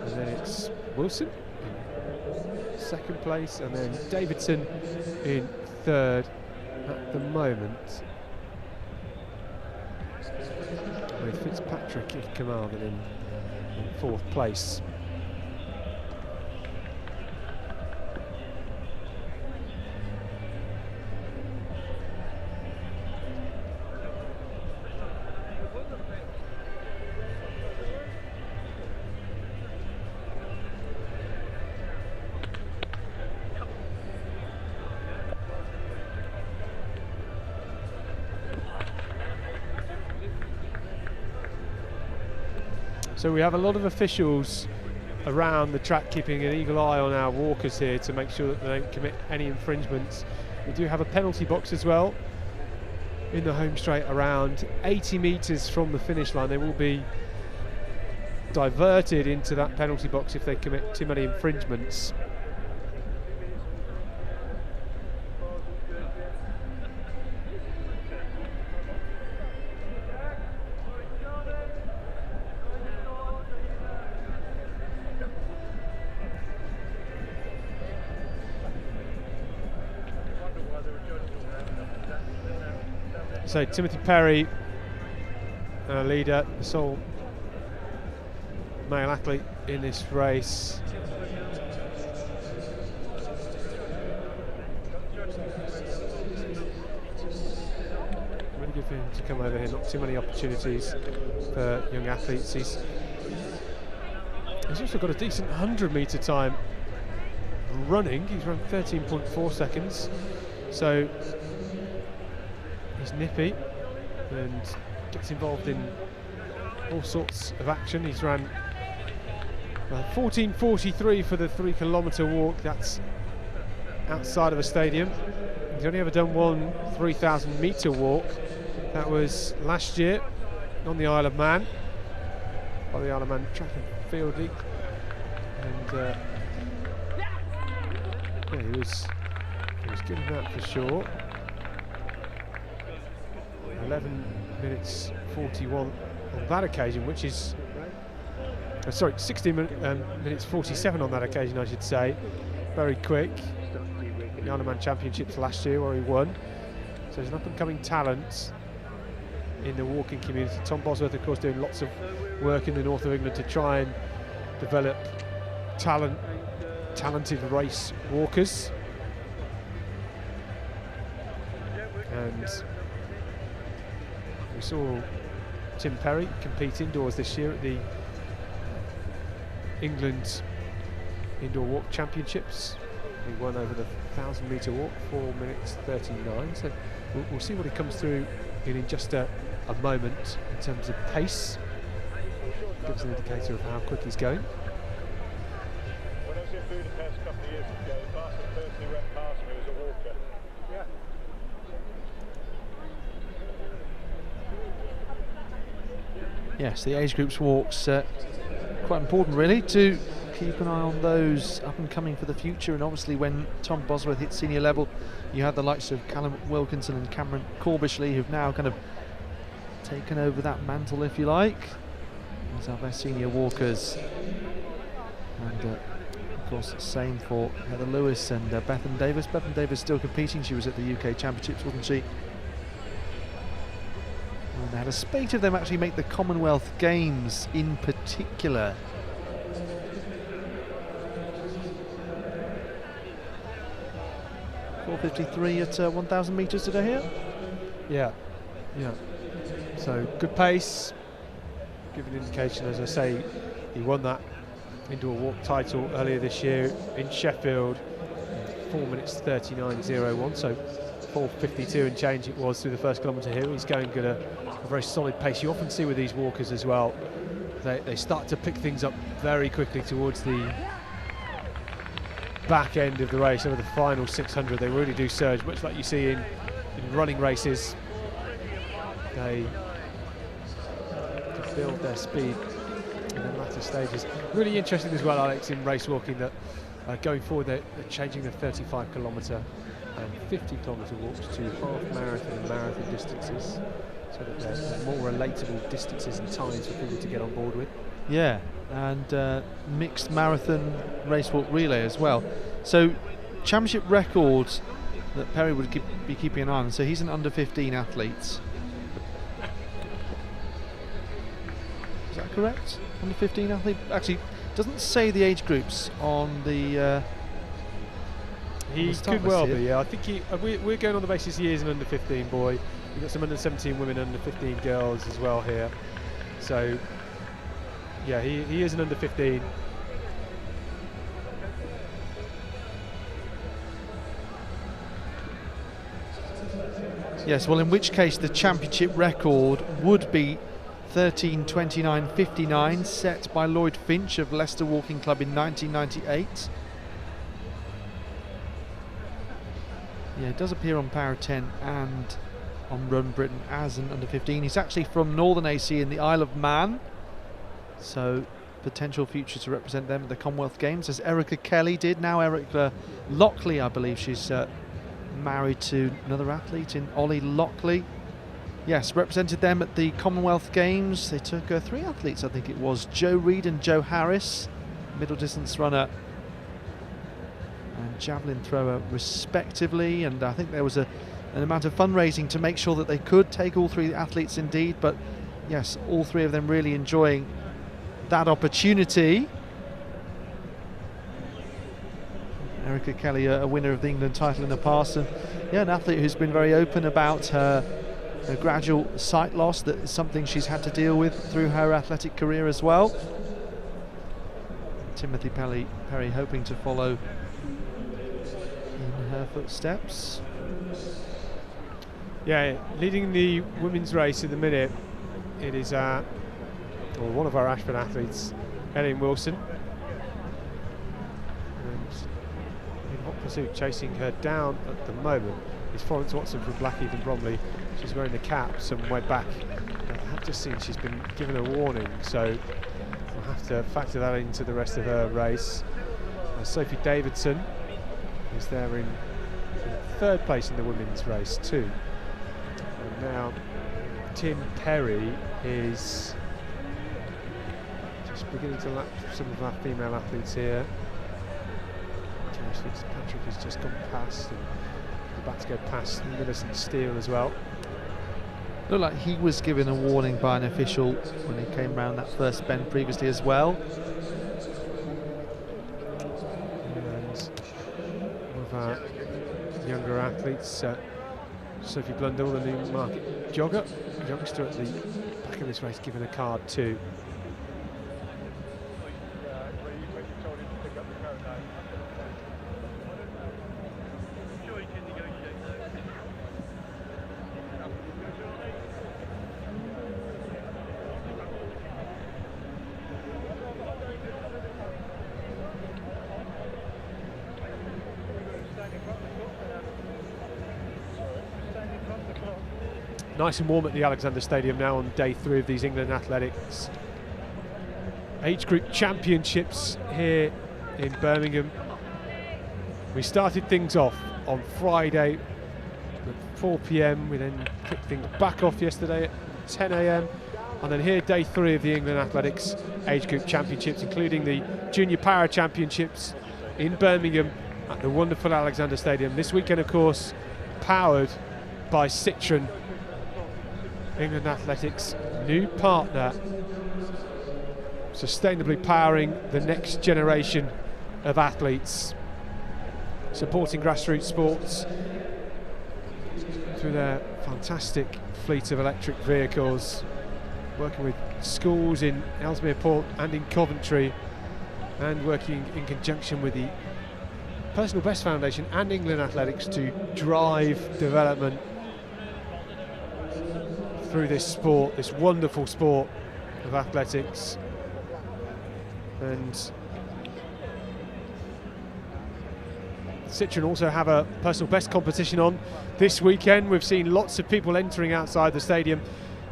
Speaker 5: And then it's Wilson in second place, and then Davidson in third at the moment, with Fitzpatrick of Carmarthen in fourth place. So we have a lot of officials around the track keeping an eagle eye on our walkers here to make sure that they don't commit any infringements. We do have a penalty box as well in the home straight around 80 metres from the finish line. They will be diverted into that penalty box if they commit too many infringements. So Timothy Perry, our leader, the sole male athlete in this race. Really good for him to come over here, not too many opportunities for young athletes. He's also got a decent 100-metre time running. He's run 13.4 seconds. So he's nippy and gets involved in all sorts of action. He's ran 14:43 for the 3-kilometre walk. That's outside of a stadium. He's only ever done one 3,000-metre walk. That was last year on the Isle of Man, by the Isle of Man Track and Field League. And yeah, he was good in that for sure. 11 minutes 41 on that occasion, which is 16 minutes 47 on that occasion, I should say. Very quick. The Isle of Man Championships last year where he won. So he's an up-and-coming talent in the walking community. Tom Bosworth, of course, doing lots of work in the north of England to try and develop talented race walkers. And we saw Tim Perry compete indoors this year at the England Indoor Walk Championships. He won over the 1,000-metre walk, 4 minutes 39. So we'll see what he comes through in just a moment in terms of pace. Gives an indicator of how quick he's going.
Speaker 3: When I was in Budapest a couple of years ago, the person personally went past me was a walker. Yeah.
Speaker 4: Yes, the age groups walks quite important really to keep an eye on those up and coming for the future. And obviously when Tom Bosworth hit senior level, you had the likes of Callum Wilkinson and Cameron Corbishley, who've now kind of taken over that mantle, if you like, as our best senior walkers. And of course same for Heather Lewis and Bethan Davis. Bethan Davis still competing. She was at the UK Championships, wasn't she? And they had a spate of them actually make the Commonwealth Games in particular. .453 at 1,000 metres today here.
Speaker 5: Yeah. So good pace. Give an indication, as I say, he won that indoor walk title earlier this year in Sheffield. 4 minutes 39.01. So 4:52 and change it was through the first kilometre here. He's going at a very solid pace. You often see with these walkers as well, they start to pick things up very quickly towards the back end of the race, over the final 600, they really do surge, much like you see in running races. They build their speed in the latter stages. Really interesting as well, Alex, in race walking, that going forward they're changing the 35 kilometre and 50 kilometre walks to half marathon and marathon distances, so that they're more relatable distances and times for people to get on board with.
Speaker 4: Yeah, and mixed marathon race walk relay as well. So championship records that Perry would be keeping an eye on. So he's an under 15 athlete. Is that correct? Under 15 athlete? Actually, doesn't say the age groups on the.
Speaker 5: He could well be. Yeah, I think we're going on the basis he is an under 15 boy. We've got some under 17 women, under 15 girls as well here. So yeah, he is an under 15.
Speaker 4: Yes, well, in which case the championship record would be 13:29.59, set by Lloyd Finch of Leicester Walking Club in 1998. Yeah, it does appear on Para 10 and on Run Britain as an under 15. He's actually from Northern AC in the Isle of Man, so potential future to represent them at the Commonwealth Games, as Erica Kelly did. Now Erica Lockley, I believe she's married to another athlete in Ollie Lockley. Yes, represented them at the Commonwealth Games. They took 3 athletes, I think it was, Joe Reed and Joe Harris, middle distance runner and javelin thrower respectively, and I think there was an amount of fundraising to make sure that they could take all 3 athletes indeed, but yes, all 3 of them really enjoying that opportunity. Erica Kelly, a winner of the England title in the past, and yeah, an athlete who's been very open about her gradual sight loss. That's something she's had to deal with through her athletic career as well. Timothy Perry hoping to follow in her footsteps.
Speaker 5: Yeah, leading the women's race at the minute, it is one of our Ashford athletes, Ellen Wilson. And in hot pursuit, chasing her down at the moment, is Florence Watson from Blackheath and Bromley. She's wearing the cap some way back. I have just seen she's been given a warning, so we'll have to factor that into the rest of her race. Sophie Davidson is there in 3rd place in the women's race too. And now Tim Perry is just beginning to lap some of our female athletes here. Joyce Fitzpatrick has just gone past, and about to go past Millicent Steele as well.
Speaker 4: Looked like he was given a warning by an official when he came round that first bend previously as well.
Speaker 5: And one of our younger athletes, Sophie Blundell, the Newmarket jogger, youngster at the back of this race, given a card too. Nice and warm at the Alexander Stadium now on day 3 of these England Athletics Age Group Championships here in Birmingham. We started things off on Friday at 4 p.m. We then kicked things back off yesterday at 10 a.m. And then here, day 3 of the England Athletics Age Group Championships, including the Junior Para Championships in Birmingham at the wonderful Alexander Stadium. This weekend, of course, powered by Citroën. England Athletics' new partner, sustainably powering the next generation of athletes, supporting grassroots sports through their fantastic fleet of electric vehicles, working with schools in Ellesmere Port and in Coventry, and working in conjunction with the Personal Best Foundation and England Athletics to drive development through this sport, this wonderful sport of athletics. And Citroën also have a personal best competition on this weekend. We've seen lots of people entering outside the stadium.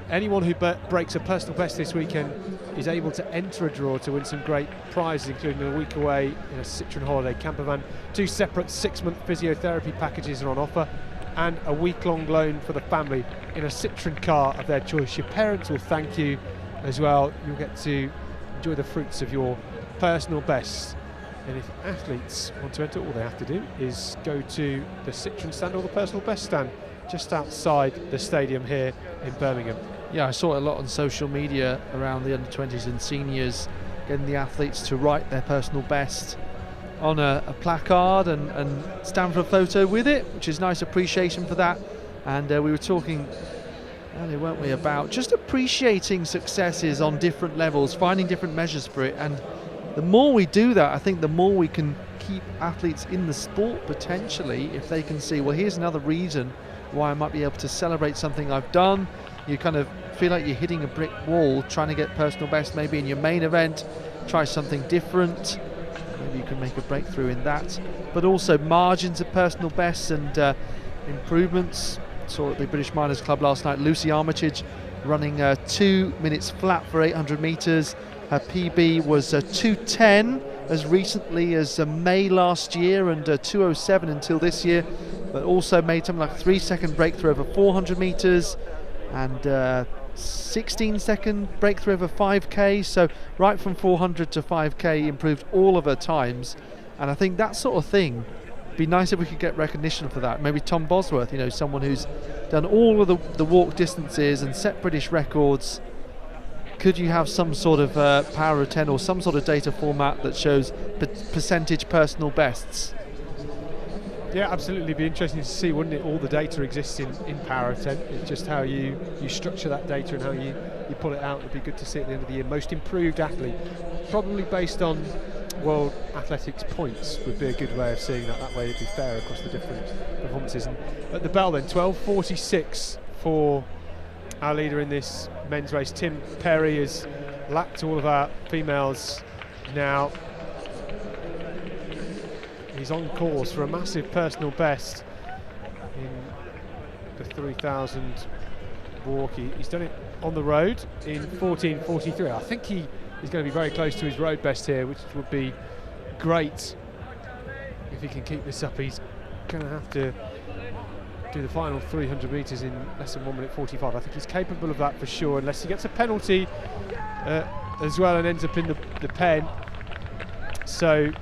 Speaker 5: Anyone who breaks a personal best this weekend is able to enter a draw to win some great prizes, including a week away in a Citroën holiday camper van. 2 separate 6-month physiotherapy packages are on offer, and a week-long loan for the family in a Citroën car of their choice. Your parents will thank you as well. You'll get to enjoy the fruits of your personal bests. And if athletes want to enter, all they have to do is go to the Citroën stand or the personal best stand just outside the stadium here in Birmingham.
Speaker 4: Yeah, I saw it a lot on social media around the under-20s and seniors, getting the athletes to write their personal best on a placard and stand for a photo with it, which is nice appreciation for that. And we were talking earlier, weren't we, about just appreciating successes on different levels, finding different measures for it. And the more we do that, I think the more we can keep athletes in the sport potentially, if they can see, well, here's another reason why I might be able to celebrate something I've done. You kind of feel like you're hitting a brick wall trying to get personal best maybe in your main event. Try something different, maybe you can make a breakthrough in that, but also margins of personal bests and improvements. Saw at the British Miners Club last night Lucy Armitage running 2 minutes flat for 800 metres. Her PB was 2:10 as recently as May last year, and 2:07 until this year, but also made something like a 3-second breakthrough over 400 metres and 16-second breakthrough over 5k. So right from 400 to 5k improved all of her times, and I think that sort of thing, be nice if we could get recognition for that. Maybe Tom Bosworth, you know, someone who's done all of the walk distances and set British records. Could you have some sort of power of 10 or some sort of data format that shows percentage personal bests?
Speaker 5: Yeah, absolutely. Be interesting to see, wouldn't it? All the data exists in Power of 10. It's just how you structure that data and how you pull it out. It'd be good to see at the end of the year. Most improved athlete, probably based on World Athletics points, would be a good way of seeing that. That way it'd be fair across the different performances. And at the bell then, 12:46 for our leader in this men's race. Tim Perry has lapped all of our females now. He's on course for a massive personal best in the 3,000 walk. He's done it on the road in 14:43. I think he is going to be very close to his road best here, which would be great if he can keep this up. He's going to have to do the final 300 metres in less than 1:45. I think he's capable of that for sure, unless he gets a penalty as well and ends up in the pen. So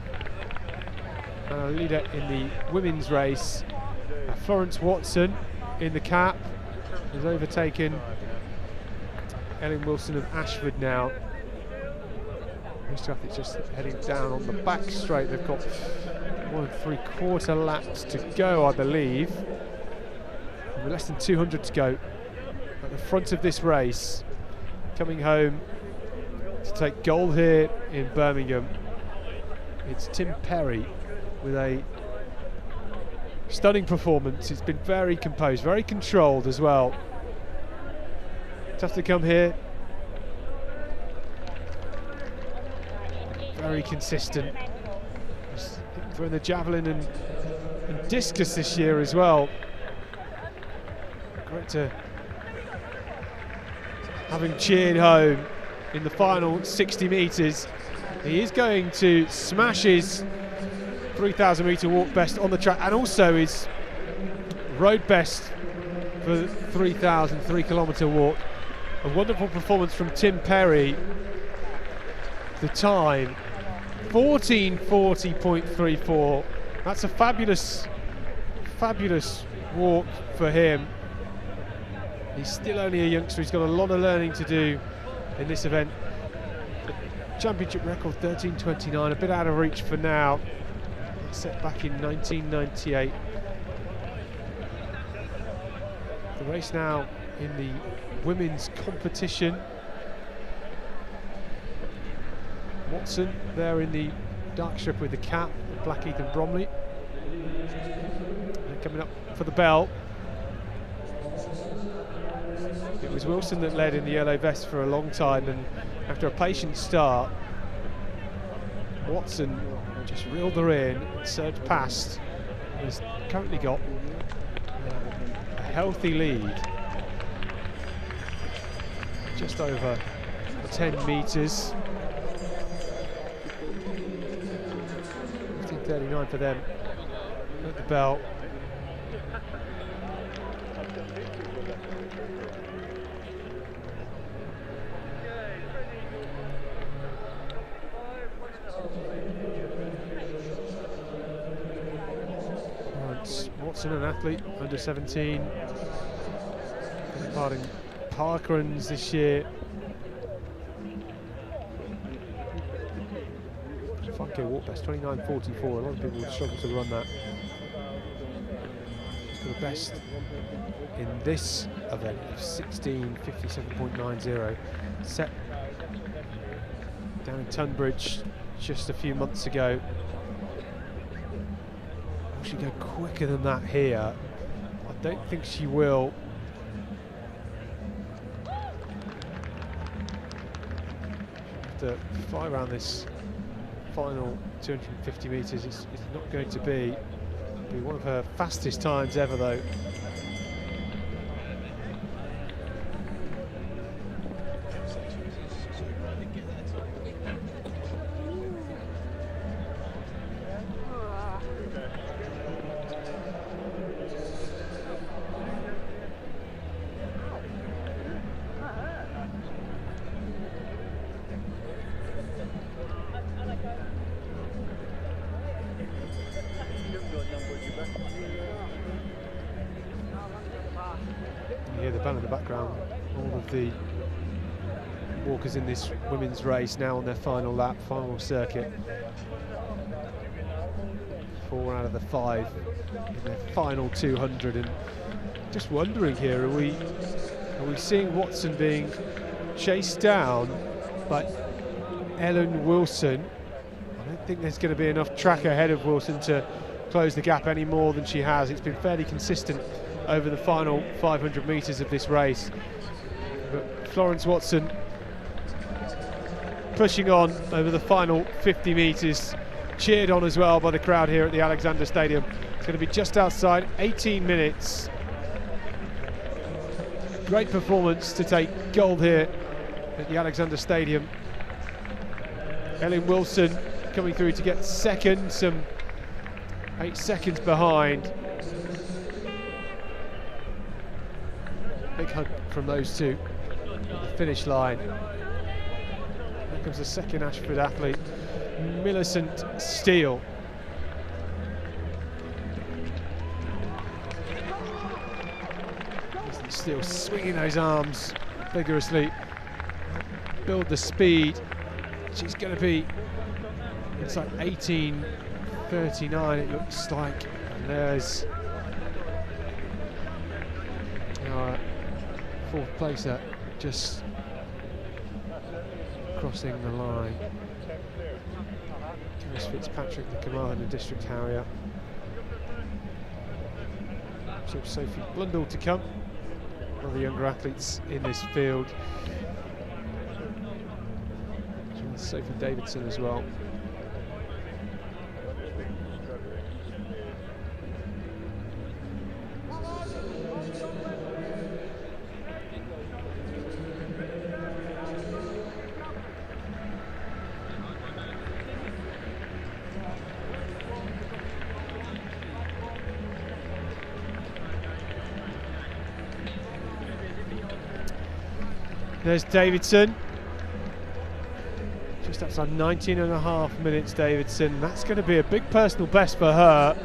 Speaker 5: leader in the women's race, Florence Watson in the cap, has overtaken Ellen Wilson of Ashford now. These two athletes just heading down on the back straight. They've got 1 3/4 laps to go, I believe. And with less than 200 to go at the front of this race, coming home to take gold here in Birmingham, it's Tim Perry with a stunning performance. It's been very composed, very controlled as well. Tough to come here. Very consistent. Throwing the javelin and discus this year as well. Great to have him cheered home in the final 60 metres. He is going to smash his 3,000 metre walk best on the track and also his road best for the 3,000 3-kilometre walk. A wonderful performance from Tim Perry. The time 14:40.34. That's a fabulous walk for him. He's still only a youngster. He's got a lot of learning to do in this event. The championship record 13:29, a bit out of reach for now. Set back in 1998. The race now in the women's competition. Watson there in the dark strip with the cap, Blackheath and Bromley. They're coming up for the bell. It was Wilson that led in the yellow vest for a long time, and after a patient start, Watson just reeled her in, surged past has currently got a healthy lead, just over 10 metres. 15:39 for them at the bell. Watson, an athlete, under 17, taking part in parkruns this year. 5k walk best, 29:44. A lot of people would struggle to run that. She's got a best in this event of 16:57.90, set down in Tunbridge just a few months ago. Will she go quicker than that here? I don't think she will. Have to fly around this final 250 metres. It's not going to be one of her fastest times ever, though. You hear the band in the background. All of the walkers in this women's race now on their final lap, final circuit. 4 out of the 5 in their final 200, and just wondering here, are we seeing Watson being chased down by Ellen Wilson? I don't think there's going to be enough track ahead of Wilson to close the gap any more than she has. It's been fairly consistent over the final 500 metres of this race. But Florence Watson pushing on over the final 50 metres, cheered on as well by the crowd here at the Alexander Stadium. It's going to be just outside 18 minutes. Great performance to take gold here at the Alexander Stadium. Ellen Wilson coming through to get second, some 8 seconds behind. Big hug from those two at the finish line. Here comes the second Ashford athlete, Millicent Steele. Millicent Steele swinging those arms vigorously, build the speed. She's going to be inside 18:39, it looks like. And there's our fourth placer just crossing the line. Chris Fitzpatrick, the Carmarthen District Harrier. So Sophie Blundell to come, one of the younger athletes in this field. Sophie Davidson as well. There's Davidson. Just outside 19.5 minutes, Davidson. That's going to be a big personal best for her.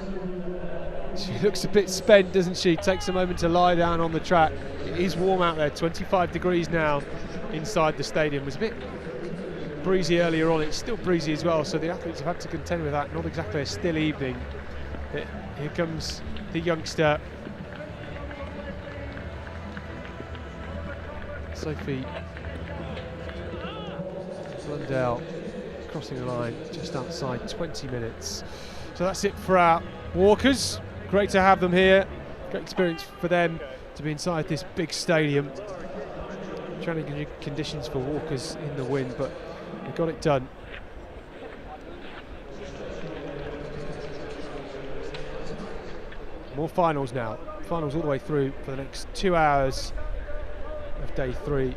Speaker 5: She looks a bit spent, doesn't she? Takes a moment to lie down on the track. It is warm out there, 25 degrees now inside the stadium. It was a bit breezy earlier on. It's still breezy as well, so the athletes have had to contend with that. Not exactly a still evening. Here comes the youngster, Sophie Blundell, crossing the line just outside 20 minutes. So that's it for our walkers. Great to have them here. Great experience for them to be inside this big stadium. Challenging conditions for walkers in the wind, but they got it done. More finals now. Finals all the way through for the next 2 hours of day 3.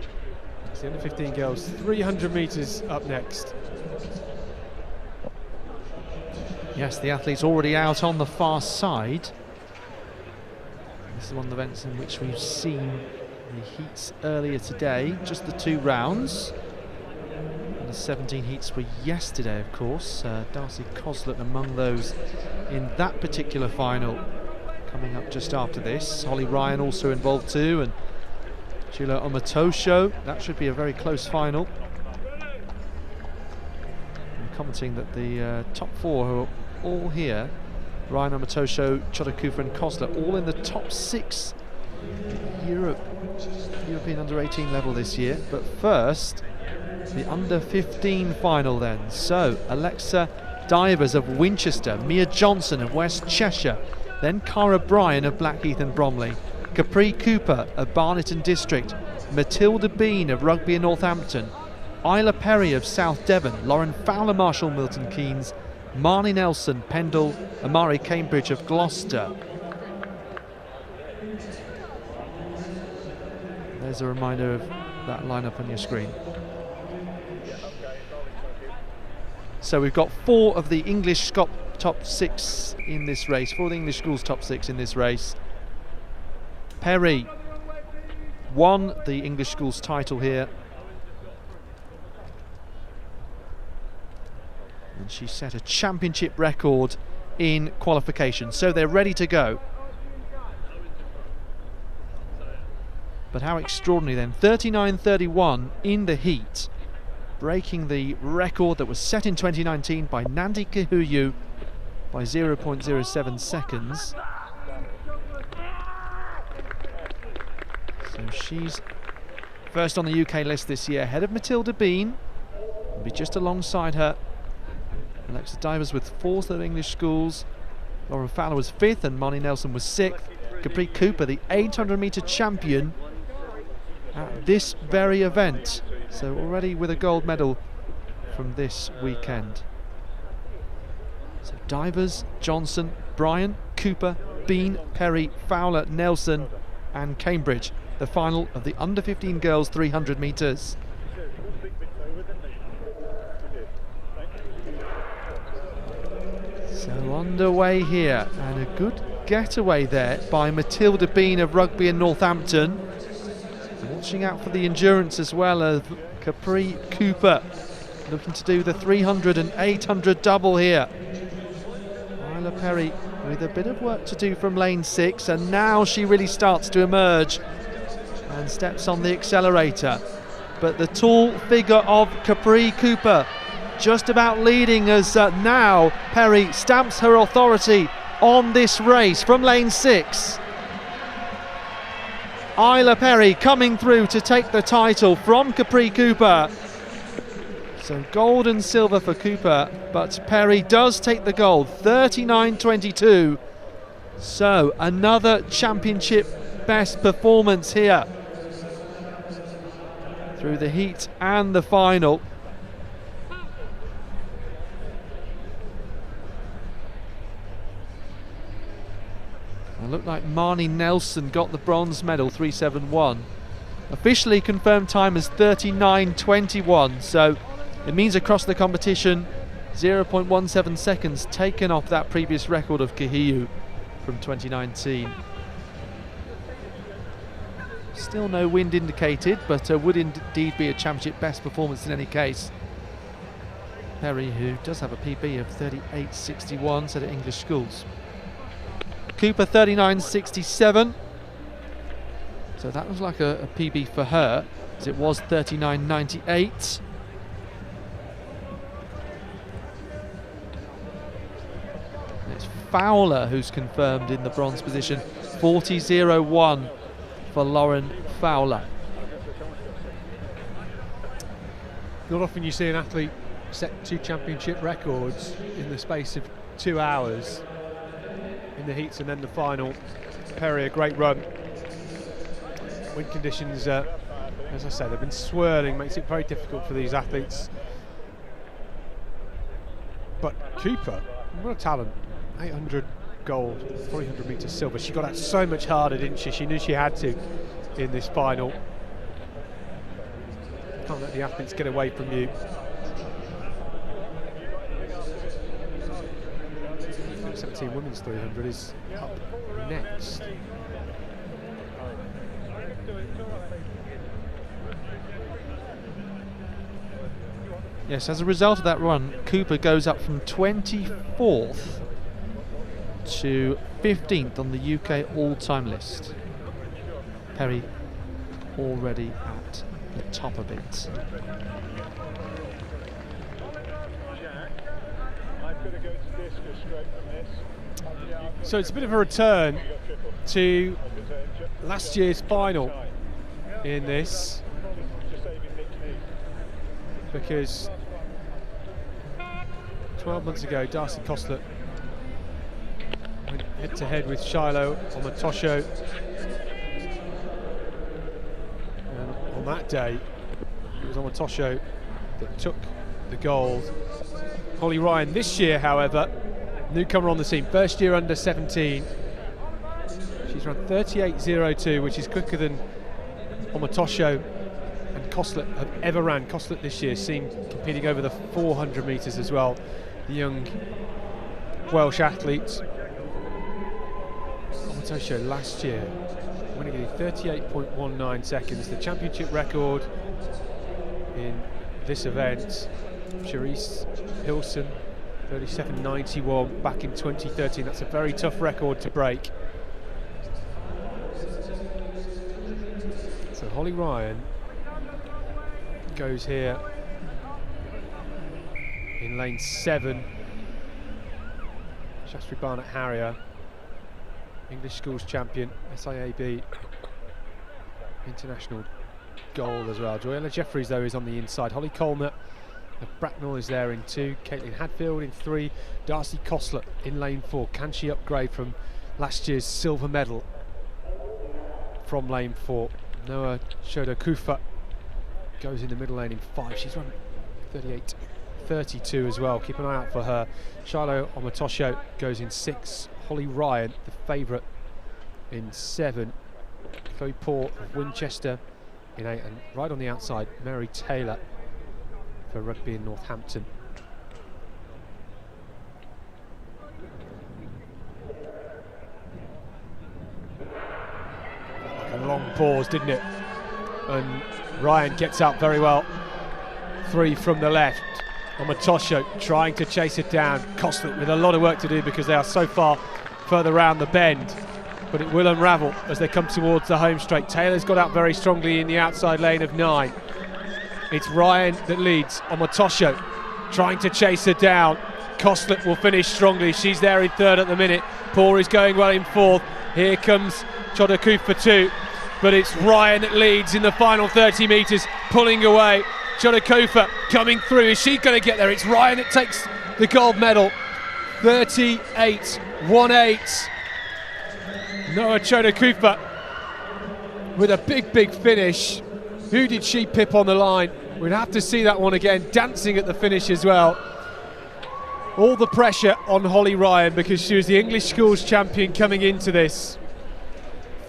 Speaker 5: It's the under 15 girls, 300 metres up next.
Speaker 4: Yes, the athletes already out on the far side. This is one of the events in which we've seen the heats earlier today, just the 2 rounds. And the 17 heats were yesterday, of course. Darcy Coslet among those in that particular final, coming up just after this. Holly Ryan also involved too, and Chula Omatosho. That should be a very close final. I'm commenting that the top 4 who are all here, Ryan, Omatosho, Chodakufa and Coslet, all in the top 6 European under-18 level this year. But first, the under-15 final then. So, Alexa Divers of Winchester, Mia Johnson of West Cheshire, then Cara Bryan of Blackheath and Bromley, Capri Cooper of Barnet and District, Matilda Bean of Rugby and Northampton, Isla Perry of South Devon, Lauren Fowler Marshall Milton Keynes, Marnie Nelson Pendle, Amari Cambridge of Gloucester. There's a reminder of that lineup on your screen. So we've got 4 of the English top 6 in this race, 4 of the English schools top 6 in this race. Perry won the English schools title here, and she set a championship record in qualification, so they're ready to go. But how extraordinary then, 39.31 in the heat, breaking the record that was set in 2019 by Nandi Kihuyu by 0.07 seconds. So she's first on the UK list this year, ahead of Matilda Bean. Will be just alongside her Alexa Divers with 4th at English schools. Lauren Fowler was 5th and Marnie Nelson was 6th. Capri Cooper, the 800 metre champion at this very event. So already with a gold medal from this weekend. So Divers, Johnson, Bryan, Cooper, Bean, Perry, Fowler, Nelson and Cambridge. The final of the under 15 girls 300 metres. So underway here, and a good getaway there by Matilda Bean of Rugby and Northampton. Watching out for the endurance as well as Capri Cooper, looking to do the 300 and 800 double here. Isla Perry with a bit of work to do from lane 6, and now she really starts to emerge and steps on the accelerator. But the tall figure of Capri Cooper just about leading as now Perry stamps her authority on this race from lane 6. Isla Perry coming through to take the title from Capri Cooper. So gold and silver for Cooper, but Perry does take the gold, 39.22. So another championship best performance here through the heat and the final. It looked like Marnie Nelson got the bronze medal, 3.71. Officially confirmed time as 39.21, so it means across the competition 0.17 seconds taken off that previous record of Kihiyu from 2019. Still no wind indicated, but would indeed be a championship best performance in any case. Perry, who does have a PB of 38.61, set at English schools. Cooper 39.67, so that was like a PB for her, as it was 39.98. It's Fowler who's confirmed in the bronze position, 40.01 for Lauren Fowler.
Speaker 5: Not often you see an athlete set 2 championship records in the space of 2 hours in the heats and then the final. Perry, a great run. Wind conditions, as I said, they've been swirling, makes it very difficult for these athletes. But Cooper, what a talent. 800 gold, 300 metres silver. She got out so much harder, didn't she? She knew she had to in this final. Can't let the athletes get away from you. 17 women's 300 is up next.
Speaker 4: Yes, as a result of that run, Cooper goes up from 24th to 15th on the UK all-time list. Perry already at the top of it.
Speaker 5: So it's a bit of a return to last year's final in this, because 12 months ago Darcy Costlett went head-to-head with Shiloh Omatosho, and on that day it was Omatosho that took the gold. Holly Ryan this year, however, newcomer on the scene, first year under 17. She's run 38.02, which is quicker than Omatosho and Costlett have ever ran. Costlett this year seen competing over the 400 metres as well. The young Welsh athletes. Omatosho last year winning in 38.19 seconds, the championship record in this event. Charisse Hilson 37.91 back in 2013. That's a very tough record to break. So Holly Ryan goes here in lane 7. Shastri Barnett Harrier, English Schools champion, SIAB international gold as well. Joella Jeffries though is on the inside. Holly Colner of Bracknell is there in 2, Caitlin Hadfield in 3, Darcy Costlett in lane 4. Can she upgrade from last year's silver medal from lane 4? Noah Shoda-Kufa goes in the middle lane in 5. She's run 38.32 as well. Keep an eye out for her. Shiloh Omatosho goes in 6. Holly Ryan, the favourite, in 7. Chloe Poore of Winchester in 8, and right on the outside, Mary Taylor for Rugby in Northampton. Like a long pause, didn't it? And Ryan gets out very well. 3 from the left. Omatosho trying to chase it down. Costlett with a lot of work to do because they are so far further round the bend. But it will unravel as they come towards the home straight. Taylor's got out very strongly in the outside lane of 9. It's Ryan that leads. Omatosho trying to chase her down. Costlett will finish strongly. She's there in 3rd at the minute. Poore is going well in 4th. Here comes Shoda-Kufa 2. But it's Ryan that leads in the final 30 metres, pulling away. Shoda-Kufa coming through. Is she going to get there? It's Ryan that takes the gold medal. 38.18. Noah Shoda-Kufa with a big finish. Who did she pip on the line? We'd have to see that one again. Dancing at the finish as well. All the pressure on Holly Ryan because she was the English Schools champion coming into this.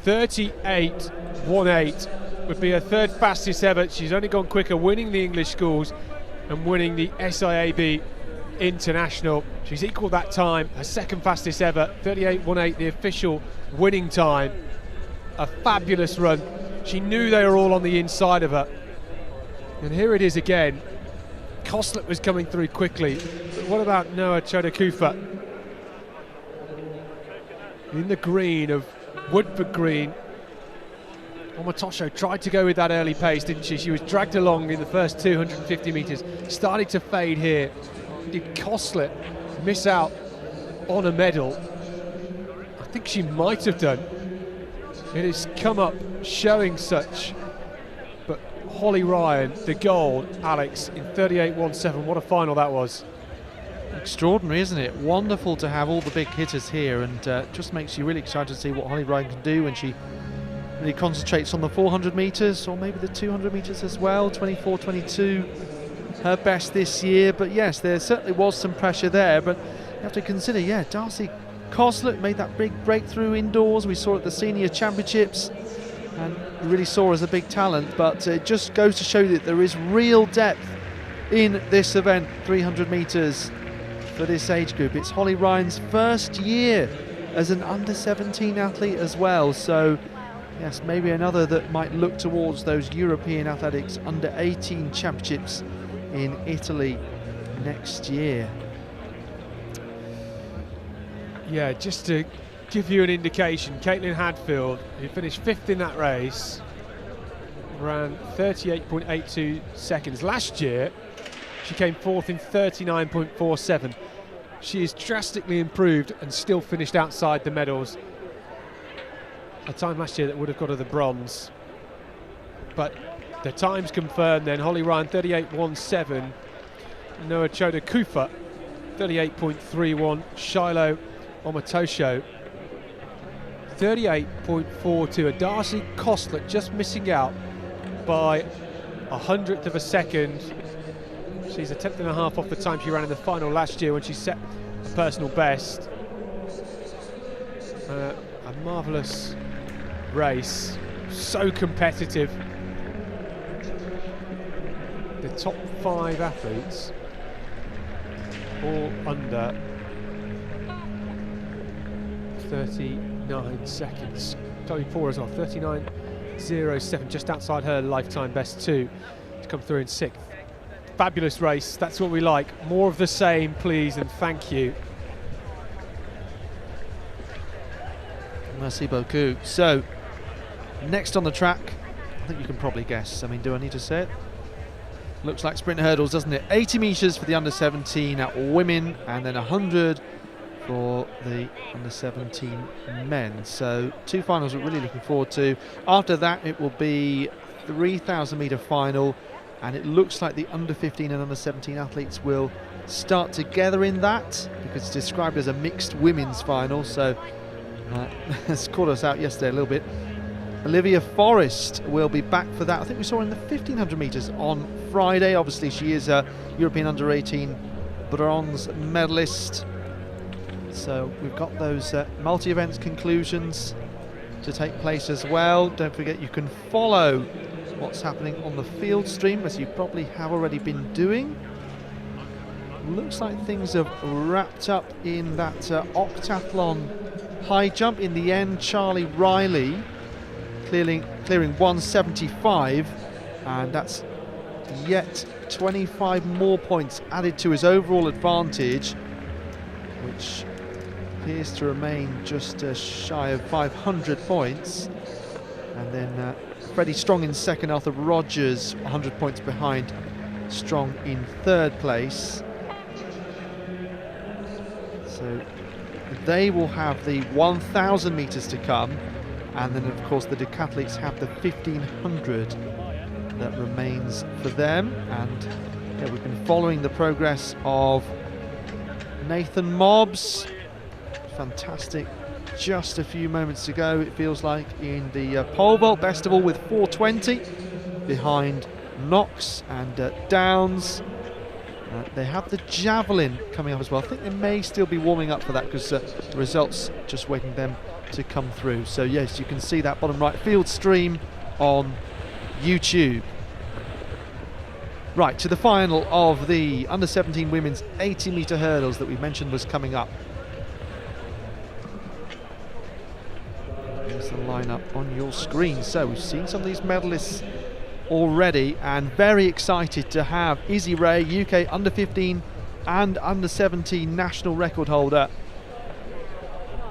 Speaker 5: 38.18 would be her 3rd fastest ever. She's only gone quicker, winning the English Schools and winning the SIAB International. She's equalled that time, her 2nd fastest ever, 38.18, the official winning time. A fabulous run. She knew they were all on the inside of her. And here it is again. Costlett was coming through quickly. But what about Noah Shoda-Kufa? In the green of Woodford Green. Omatosho tried to go with that early pace, didn't she? She was dragged along in the first 250 metres. Started to fade here. Did Costlett miss out on a medal? I think she might have done. It has come up showing such. But Holly Ryan, the gold, Alex, in 38.17. What a final that was.
Speaker 4: Extraordinary, isn't it? Wonderful to have all the big hitters here, and just makes you really excited to see what Holly Ryan can do when she really concentrates on the 400 metres, or maybe the 200 metres as well. 24.22, her best this year. But yes, there certainly was some pressure there, but you have to consider, yeah, Darcy Koslet made that big breakthrough indoors. We saw it at the Senior Championships, and we really saw her as a big talent. But it just goes to show that there is real depth in this event, 300 metres for this age group. It's Holly Ryan's first year as an under-17 athlete as well. So yes, maybe another that might look towards those European Athletics under-18 championships in Italy next year.
Speaker 5: Yeah, just to give you an indication, Caitlin Hadfield, who finished 5th in that race, ran 38.82 seconds. Last year, she came 4th in 39.47. She is drastically improved and still finished outside the medals. A time last year that would have got her the bronze. But the times confirmed then. Holly Ryan 38.17, Noah Choda Kufa 38.31, Shiloh Omatosho 38.42. A Darcy Koslet just missing out by 100th of a second. She's a 10th and a half off the time she ran in the final last year when she set a personal best. A marvellous race, so competitive. The top 5 athletes all under 39 seconds. Chloe Poor as well, 39.07, just outside her lifetime best too, to come through in 6th. Fabulous race, that's what we like. More of the same, please, and thank you.
Speaker 4: Merci beaucoup. So, next on the track, I think you can probably guess. I mean, do I need to say it? Looks like sprint hurdles, doesn't it? 80 metres for the under-17 women, and then 100 for the under-17 men. So 2 finals we're really looking forward to. After that, it will be 3,000 metre final, and it looks like the under-15 and under-17 athletes will start together in that, because it's described as a mixed women's final. So it's caught us out yesterday a little bit. Olivia Forrest will be back for that. I think we saw her in the 1,500 metres on Friday. Obviously, she is a European under-18 bronze medalist. So we've got those multi-events conclusions to take place as well. Don't forget, you can follow what's happening on the field stream, as you probably have already been doing. Looks like things have wrapped up in that Octathlon high jump. In the end, Charlie Riley clearing 175, and that's yet 25 more points added to his overall advantage, which appears to remain just shy of 500 points. And then Freddie Strong in second, Arthur Rogers 100 points behind Strong in third place. So they will have the 1,000 metres to come, and then of course the decathletes have the 1,500 that remains for them. And yeah, we've been following the progress of Nathan Mobbs. Fantastic, just a few moments to go, it feels like, in the pole vault. Best of all with 4:20 behind Knox and Downs. They have the javelin coming up as well. I think they may still be warming up for that, because the results just waiting them to come through. So yes, you can see that bottom right field stream on YouTube. Right, to the final of the under-17 women's 80 metre hurdles that we mentioned was coming up. Here's the lineup on your screen. So we've seen some of these medalists already, and very excited to have Izzy Ray, UK under-15 and under-17 national record holder.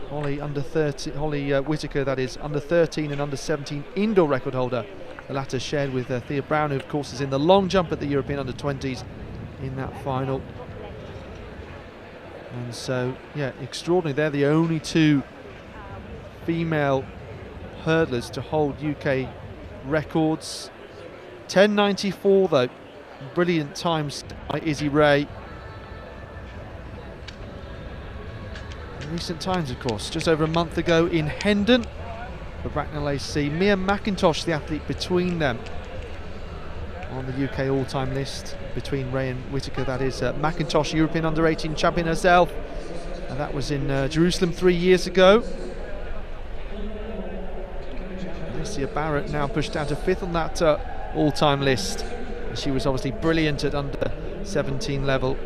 Speaker 4: Holly Whittaker, that is, under-13 and under-17 indoor record holder. The latter shared with Thea Brown, who of course is in the long jump at the European under-20s in that final. And so, yeah, extraordinary. They're the only 2 female hurdlers to hold UK records. 10.94 though, brilliant times by Izzy Ray. In recent times, of course, just over a month ago in Hendon for Bracknell AC, Mia McIntosh, the athlete between them, on the UK all-time list between Ray and Whittaker. That is McIntosh, European under-18 champion herself, and That was in Jerusalem 3 years ago. Alicia Barrett now pushed down to 5th on that all-time list. She was obviously brilliant at under 17 level.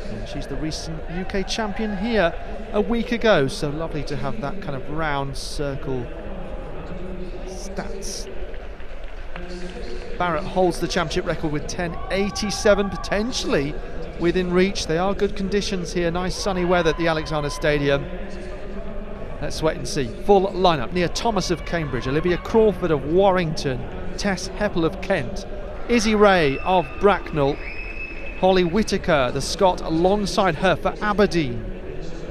Speaker 4: And she's the recent UK champion here a week ago, so lovely to have that kind of round circle stats. Barrett holds the championship record with 10.87, potentially within reach. They are good conditions here, nice sunny weather at the Alexander Stadium. Let's wait and see. Full lineup: Nia Thomas of Cambridge, Olivia Crawford of Warrington, Tess Heppel of Kent, Izzy Ray of Bracknell, Holly Whittaker, the Scot, alongside her for Aberdeen,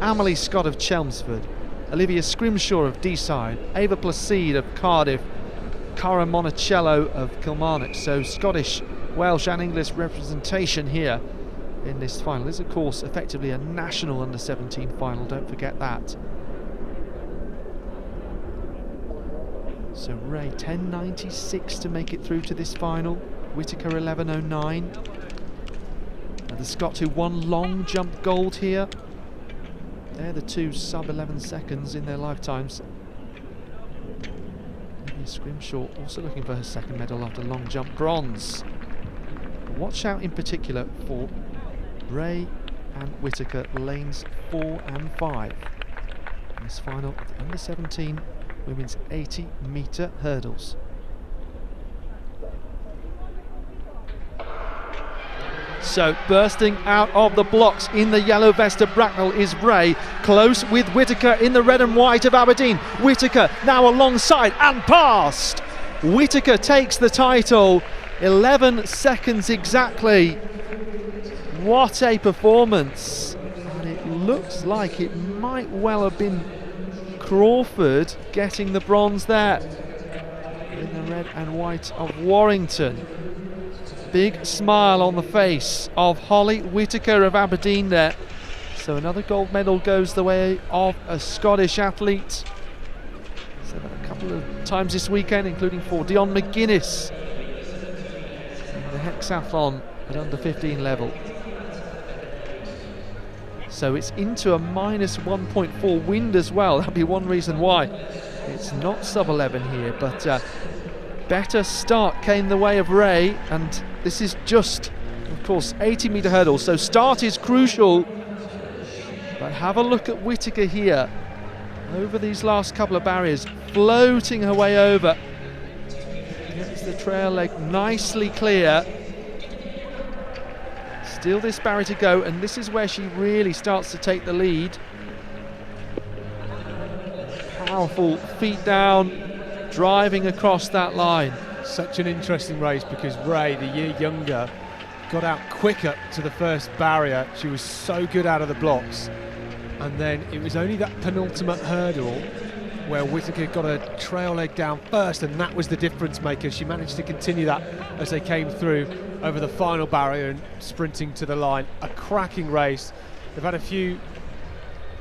Speaker 4: Amelie Scott of Chelmsford, Olivia Scrimshaw of Deeside, Ava Placide of Cardiff, Cara Monticello of Kilmarnock. So Scottish, Welsh and English representation here in this final. This is of course effectively a national under-17 final, don't forget that. So Ray 10.96 to make it through to this final, Whittaker 11.09. The Scot who won long jump gold here, they're the two sub 11 seconds in their lifetimes. Scrimshaw also looking for her second medal after long jump bronze. But watch out in particular for Ray and Whittaker, lanes 4 and 5 in this final of the under-17 women's 80-metre hurdles. So bursting out of the blocks in the yellow vest of Bracknell is Ray, close with Whittaker in the red and white of Aberdeen. Whittaker now alongside and past. Whittaker takes the title, 11 seconds exactly. What a performance. And it looks like it might well have been Crawford getting the bronze there in the red and white of Warrington. Big smile on the face of Holly Whittaker of Aberdeen there. So another gold medal goes the way of a Scottish athlete. Said that a couple of times this weekend, including for Dion McGuinness in the hexathlon at under 15 level. So it's into a minus 1.4 wind as well. That'll be one reason why it's not sub 11 here, but better start came the way of Ray, and this is just, of course, 80-metre hurdle, so start is crucial. But have a look at Whittaker here, over these last couple of barriers, floating her way over. Gets the trail leg nicely clear. Still this barrier to go, and this is where she really starts to take the lead. Powerful feet down, driving across that line.
Speaker 5: Such an interesting race because Ray, the year younger, got out quicker to the first barrier. She was so good out of the blocks, and then it was only that penultimate hurdle where Whittaker got a trail leg down first, and that was the difference maker. She managed to continue that as they came through over the final barrier and sprinting to the line. A cracking race. They've had a few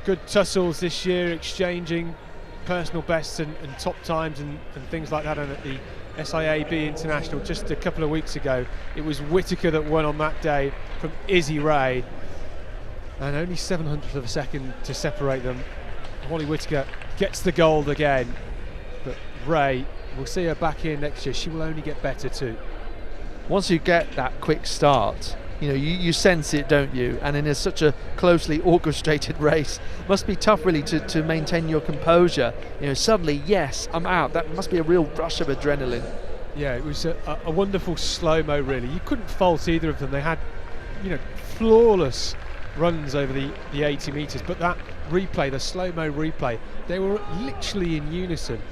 Speaker 5: good tussles this year, exchanging personal bests and top times and things like that. And at the SIAB International just a couple of weeks ago, it was Whittaker that won on that day from Izzy Ray, and only 700th of a second to separate them. Holly Whittaker gets the gold again, but Ray, we'll see her back here next year. She will only get better too.
Speaker 4: Once you get that quick start, you know, you sense it, don't you? And in such a closely orchestrated race, must be tough really to maintain your composure. You know, suddenly, yes, I'm out. That must be a real rush of adrenaline.
Speaker 5: Yeah, it was a wonderful slow-mo really. You couldn't fault either of them. They had, you know, flawless runs over the 80 metres, but that replay, the slow-mo replay, they were literally in unison.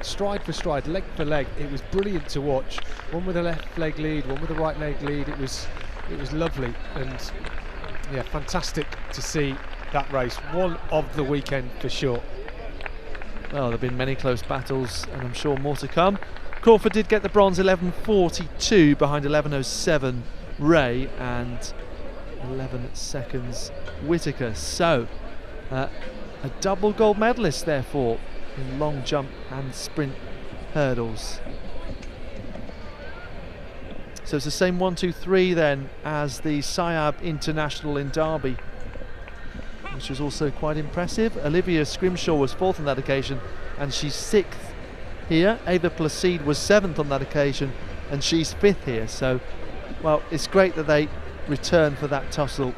Speaker 5: Stride for stride, leg for leg. It was brilliant to watch. One with a left leg lead, one with a right leg lead. It was lovely, and yeah, fantastic to see that race. One of the weekend for sure.
Speaker 4: Well, there have been many close battles, and I'm sure more to come. Crawford did get the bronze, 11.42 behind 11.07 Ray and 11 seconds Whittaker. So a double gold medalist therefore in long jump and sprint hurdles. So it's the same 1, 2, 3 then as the Siab International in Derby, which was also quite impressive. Olivia Scrimshaw was 4th on that occasion, and she's 6th here. Ava Placide was 7th on that occasion, and she's 5th here. So, well, it's great that they return for that tussle.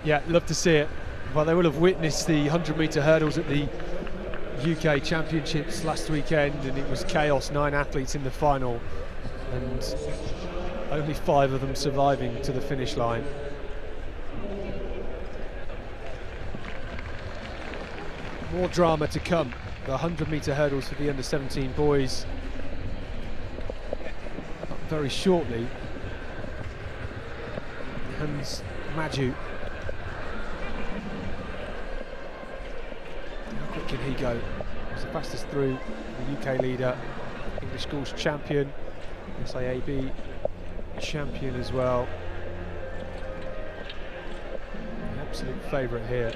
Speaker 5: Yeah, love to see it. Well, they will have witnessed the 100-metre hurdles at the UK Championships last weekend, and it was chaos. 9 athletes in the final, and only 5 of them surviving to the finish line. More drama to come. The 100-metre hurdles for the under-17 boys up very shortly. Hans Maju. How quick can he go? He's the fastest through, the UK leader, English schools champion, SIAB champion as well. The absolute favourite here.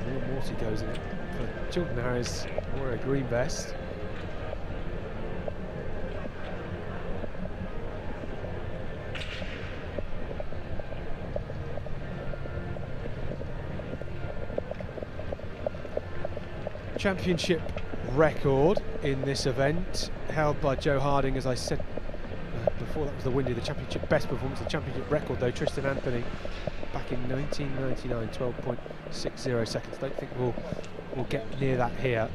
Speaker 5: Real Morty goes in it for Chilton Harris, or a green vest. Championship record in this event, held by Joe Harding, as I said before. That was the windy, the championship best performance, the championship record though, Tristan Anthony, back in 1999, 12.60 seconds. Don't think we'll get near that here.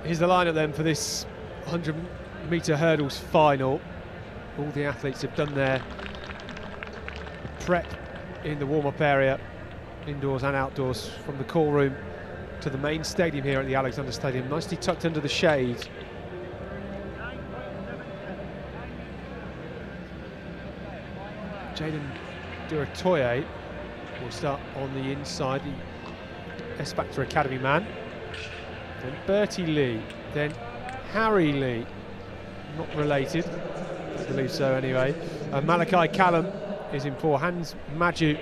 Speaker 5: here's the lineup then for this 100-metre hurdles final. All the athletes have done their prep in the warm-up area, indoors and outdoors, from the call room to the main stadium here at the Alexander Stadium, nicely tucked under the shade. Jaden Duratoye will start on the inside, the S-Factor Academy man. Then Bertie Lee, then Harry Lee, not related, I believe so anyway. Malachi Callum is in 4, Hans Maju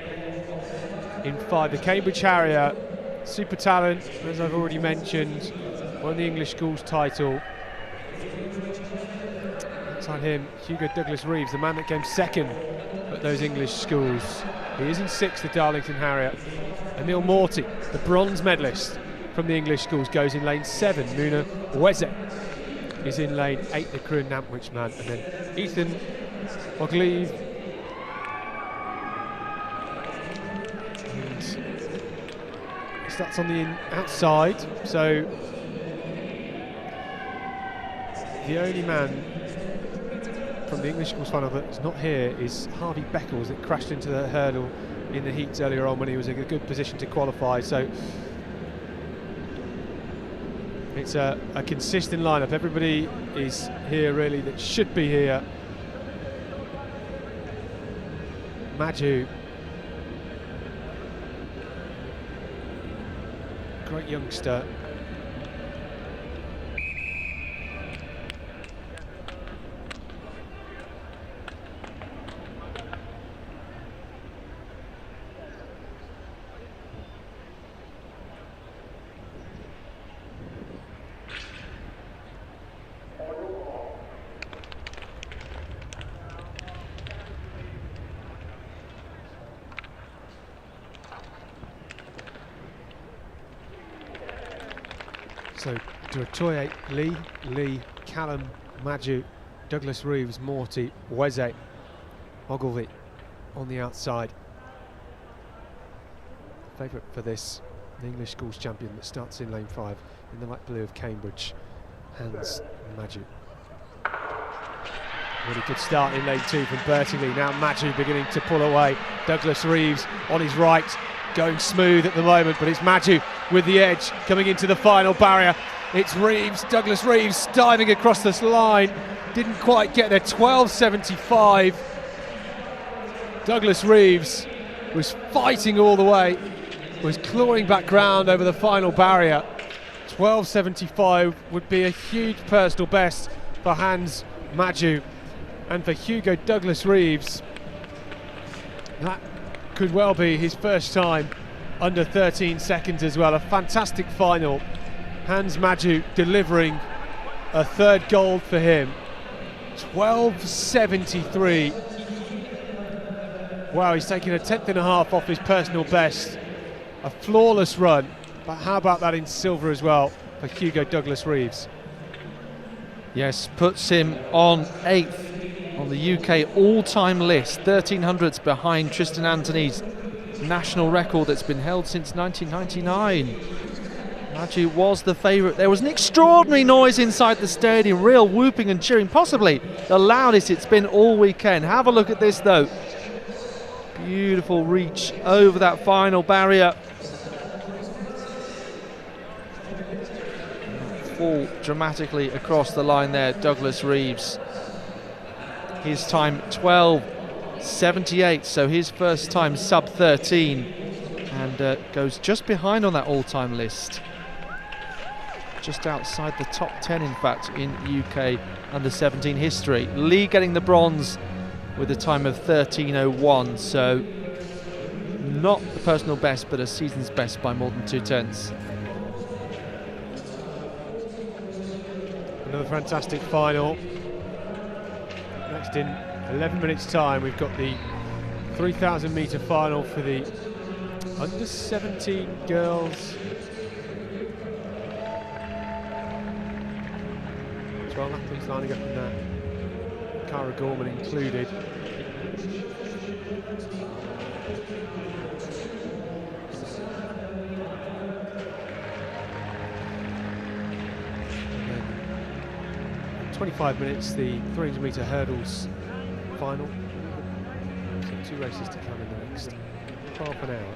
Speaker 5: in 5. The Cambridge Harrier, super talent, as I've already mentioned, won the English schools title. Outside him, Hugo Douglas Reeves, the man that came second at those English schools. He is in 6th, the Darlington Harrier. Emil Morty, the bronze medalist from the English schools, goes in lane 7. Muna Weze is in lane 8, the Crewe Nantwich man. And then Ethan Oglieve. And he starts on the outside, so the only man from the English schools final that's not here is Harvey Beckles, that crashed into the hurdle in the heats earlier on when he was in a good position to qualify. So it's a consistent lineup. Everybody is here really that should be here. Maju, great youngster. So Duratoye, Lee, Callum, Maju, Douglas Reeves, Morty, Weze, Ogilvie on the outside. Favourite for this, the English schools champion that starts in lane 5 in the light blue of Cambridge, Hans Maju. Really good start in lane 2 from Bertie Lee. Now Maju beginning to pull away. Douglas Reeves on his right, going smooth at the moment, but it's Maju with the edge coming into the final barrier. It's Reeves, Douglas Reeves diving across this line. Didn't quite get there, 12.75. Douglas Reeves was fighting all the way, was clawing back ground over the final barrier. 12.75 would be a huge personal best for Hans Maju, and for Hugo Douglas Reeves, that could well be his first time under 13 seconds as well. A fantastic final. Hans Maju delivering a third gold for him. 12.73. Wow, he's taking a 10th.5 off his personal best. A flawless run, but how about that in silver as well for Hugo Douglas Reeves?
Speaker 4: Yes, puts him on 8th on the UK all-time list, 1300ths behind Tristan Anthony's national record that's been held since 1999. Maju was the favourite. There was an extraordinary noise inside the stadium, real whooping and cheering, possibly the loudest it's been all weekend. Have a look at this though. Beautiful reach over that final barrier. Fall dramatically across the line there, Douglas Reeves. His time 12.78, so his first time sub 13, and goes just behind on that all-time list. Just outside the top 10, in fact, in UK under-17 history. Lee getting the bronze with a time of 13.01, so not the personal best, but a season's best by more than 2/10.
Speaker 5: Another fantastic final. Next in 11 minutes time we've got the 3,000 metre final for the under 17 girls. 12 athletes lining up in that, Cara Gorman included. 25 minutes, the 300 metre hurdles final. So 2 races to come in the next half an hour.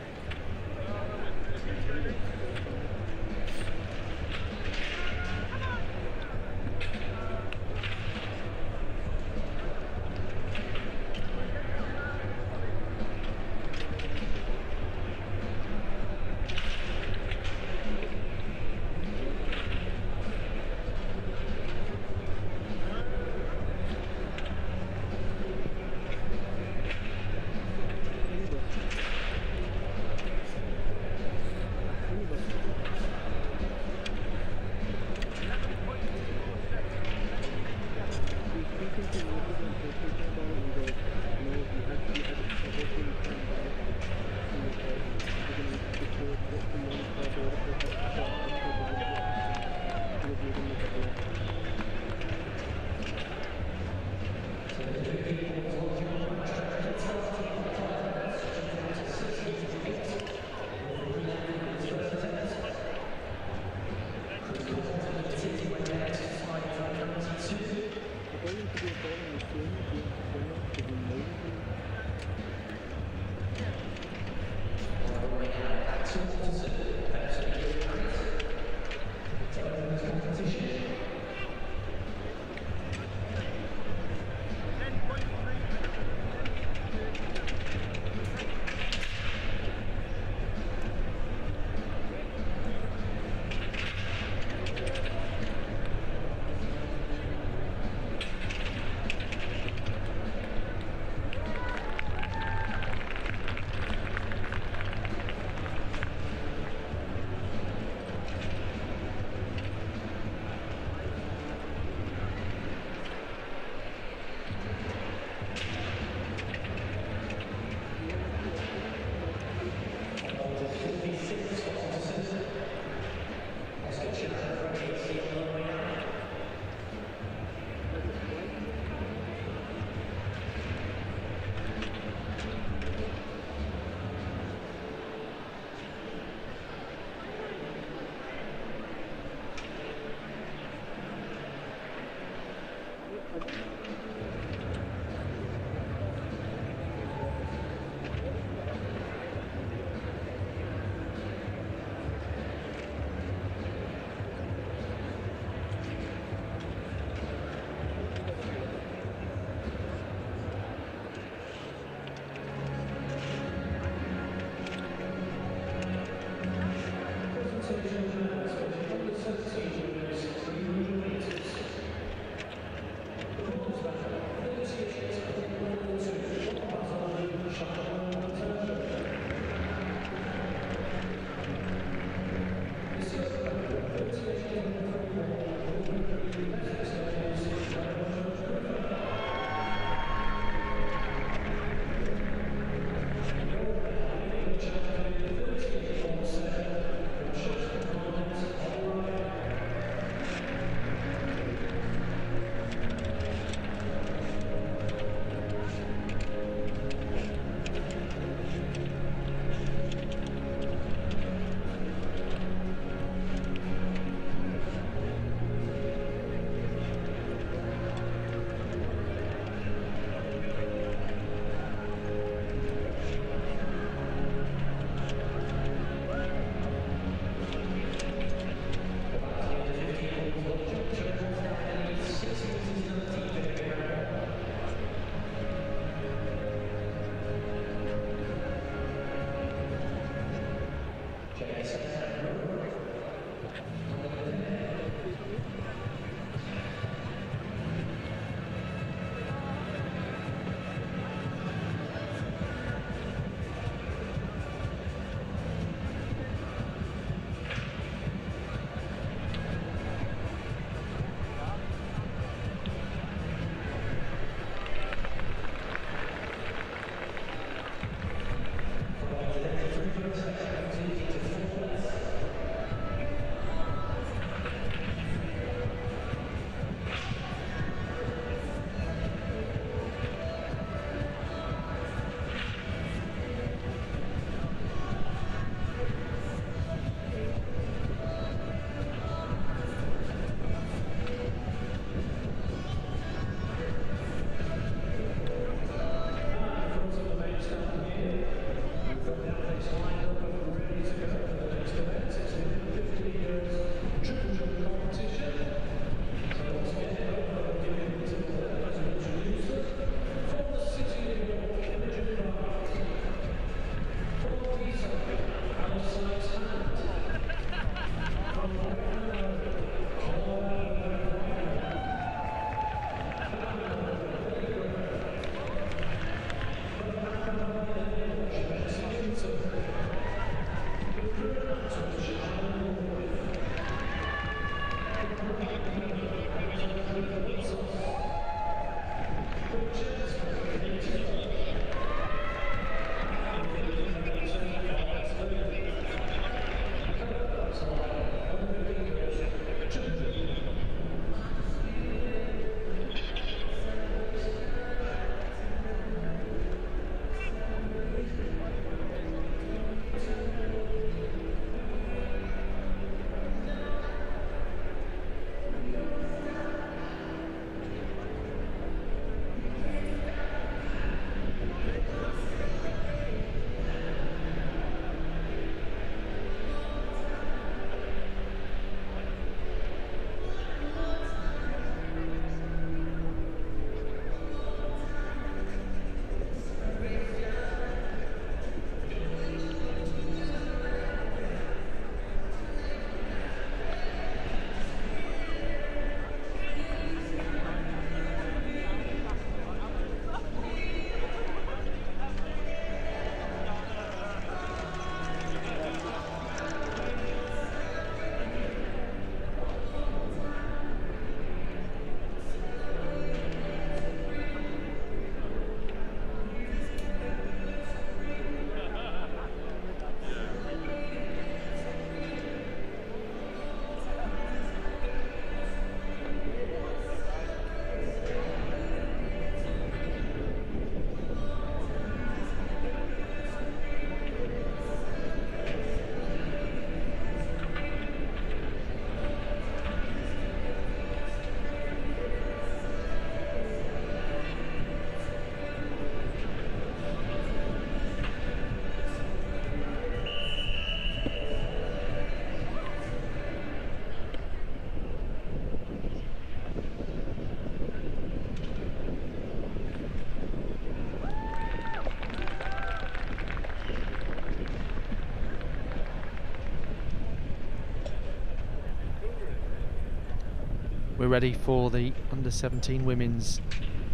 Speaker 4: We're ready for the under-17 women's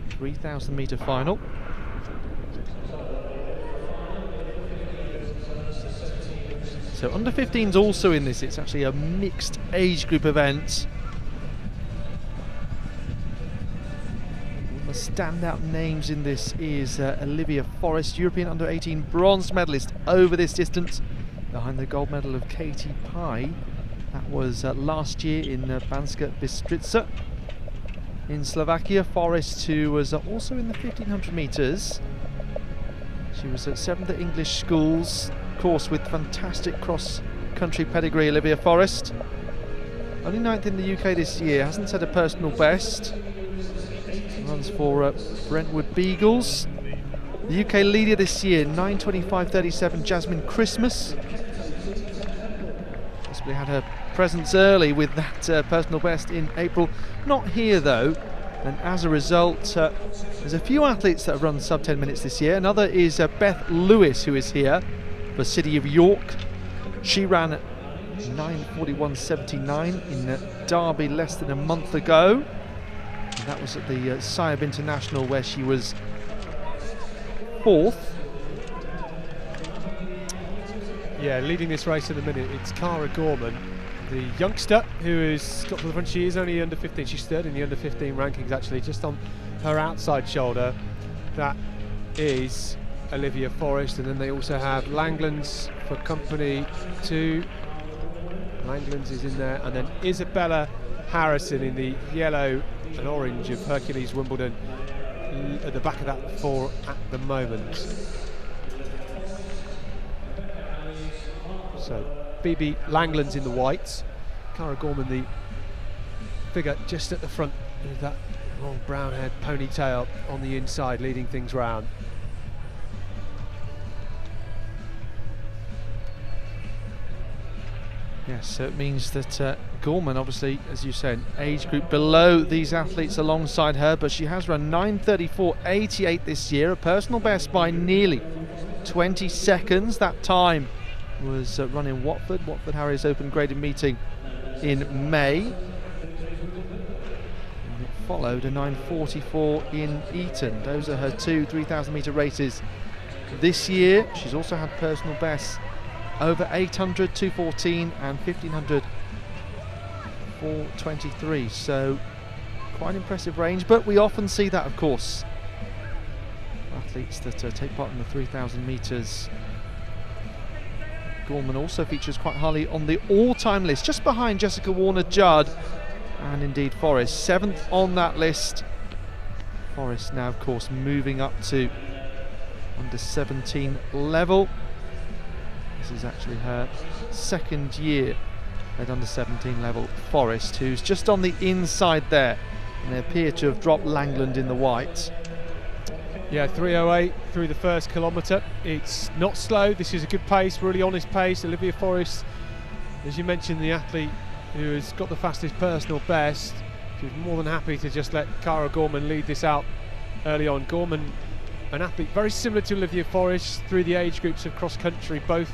Speaker 4: 3,000 metre final. So under-15's also in this. It's actually a mixed age group event. One of the standout names in this is Olivia Forrest, European under-18 bronze medalist over this distance, behind the gold medal of Katie Pye. That was last year in Banska Bystrica in Slovakia. Forrest, who was also in the 1500 metres. She was at 7th at English schools, of course, with fantastic cross-country pedigree. Olivia Forrest, only 9th in the UK this year, hasn't set a personal best. Runs for Brentwood Beagles. The UK leader this year, 9:25.37, Jasmine Christmas. Possibly had her presence early with that personal best in April. Not here though, and as a result, there's a few athletes that have run sub 10 minutes this year. Another is Beth Lewis, who is here for City of York. She ran at 9:41.79 in Derby less than a month ago. And that was at the Saab International, where she was 4th.
Speaker 5: Yeah, leading this race at the minute, it's Cara Gorman, the youngster who has got to the front. She is only under 15. She's 3rd in the under 15 rankings, actually, just on her outside shoulder. That is Olivia Forrest, and then they also have Langlands for company 2. Langlands is in there, and then Isabella Harrison in the yellow and orange of Hercules Wimbledon at the back of that 4 at the moment. So BB Langlands in the whites, Cara Gorman the figure just at the front with that long brown haired ponytail on the inside, leading things round.
Speaker 4: Yes, so it means that Gorman, obviously, as you said, age group below these athletes alongside her, but she has run 9:34.88 this year, a personal best by nearly 20 seconds. That time was run in Watford Harriers Open graded meeting in May. And it followed a 9:44 in Eton. Those are her 2 3,000 metre races this year. She's also had personal bests over 800, 2:14 and 1,500, 4:23. So quite an impressive range, but we often see that, of course, athletes that take part in the 3,000 metres. Gorman also features quite highly on the all-time list, just behind Jessica Warner-Judd and indeed Forrest. 7th on that list. Forrest now, of course, moving up to under 17 level. This is actually her 2nd year at under 17 level. Forrest, who's just on the inside there, and they appear to have dropped Langland in the white.
Speaker 5: Yeah, 3:08 through the first kilometre. It's not slow. This is a good pace, really honest pace. Olivia Forrest, as you mentioned, the athlete who has got the fastest personal best. She's more than happy to just let Cara Gorman lead this out early on. Gorman, an athlete very similar to Olivia Forrest through the age groups of cross country, both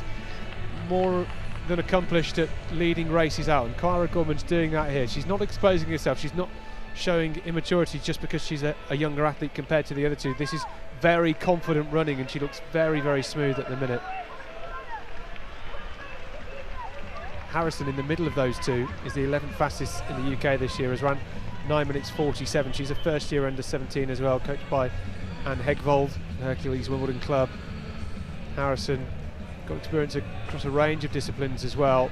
Speaker 5: more than accomplished at leading races out, and Cara Gorman's doing that here. She's not exposing herself, she's not showing immaturity just because she's a younger athlete compared to the other two. This is very confident running, and she looks very, very smooth at the minute. Harrison in the middle of those two is the 11th fastest in the UK this year, has run 9:47. She's a first year under 17 as well, coached by Anne Hegvold, Hercules Wimbledon Club. Harrison got experience across a range of disciplines as well,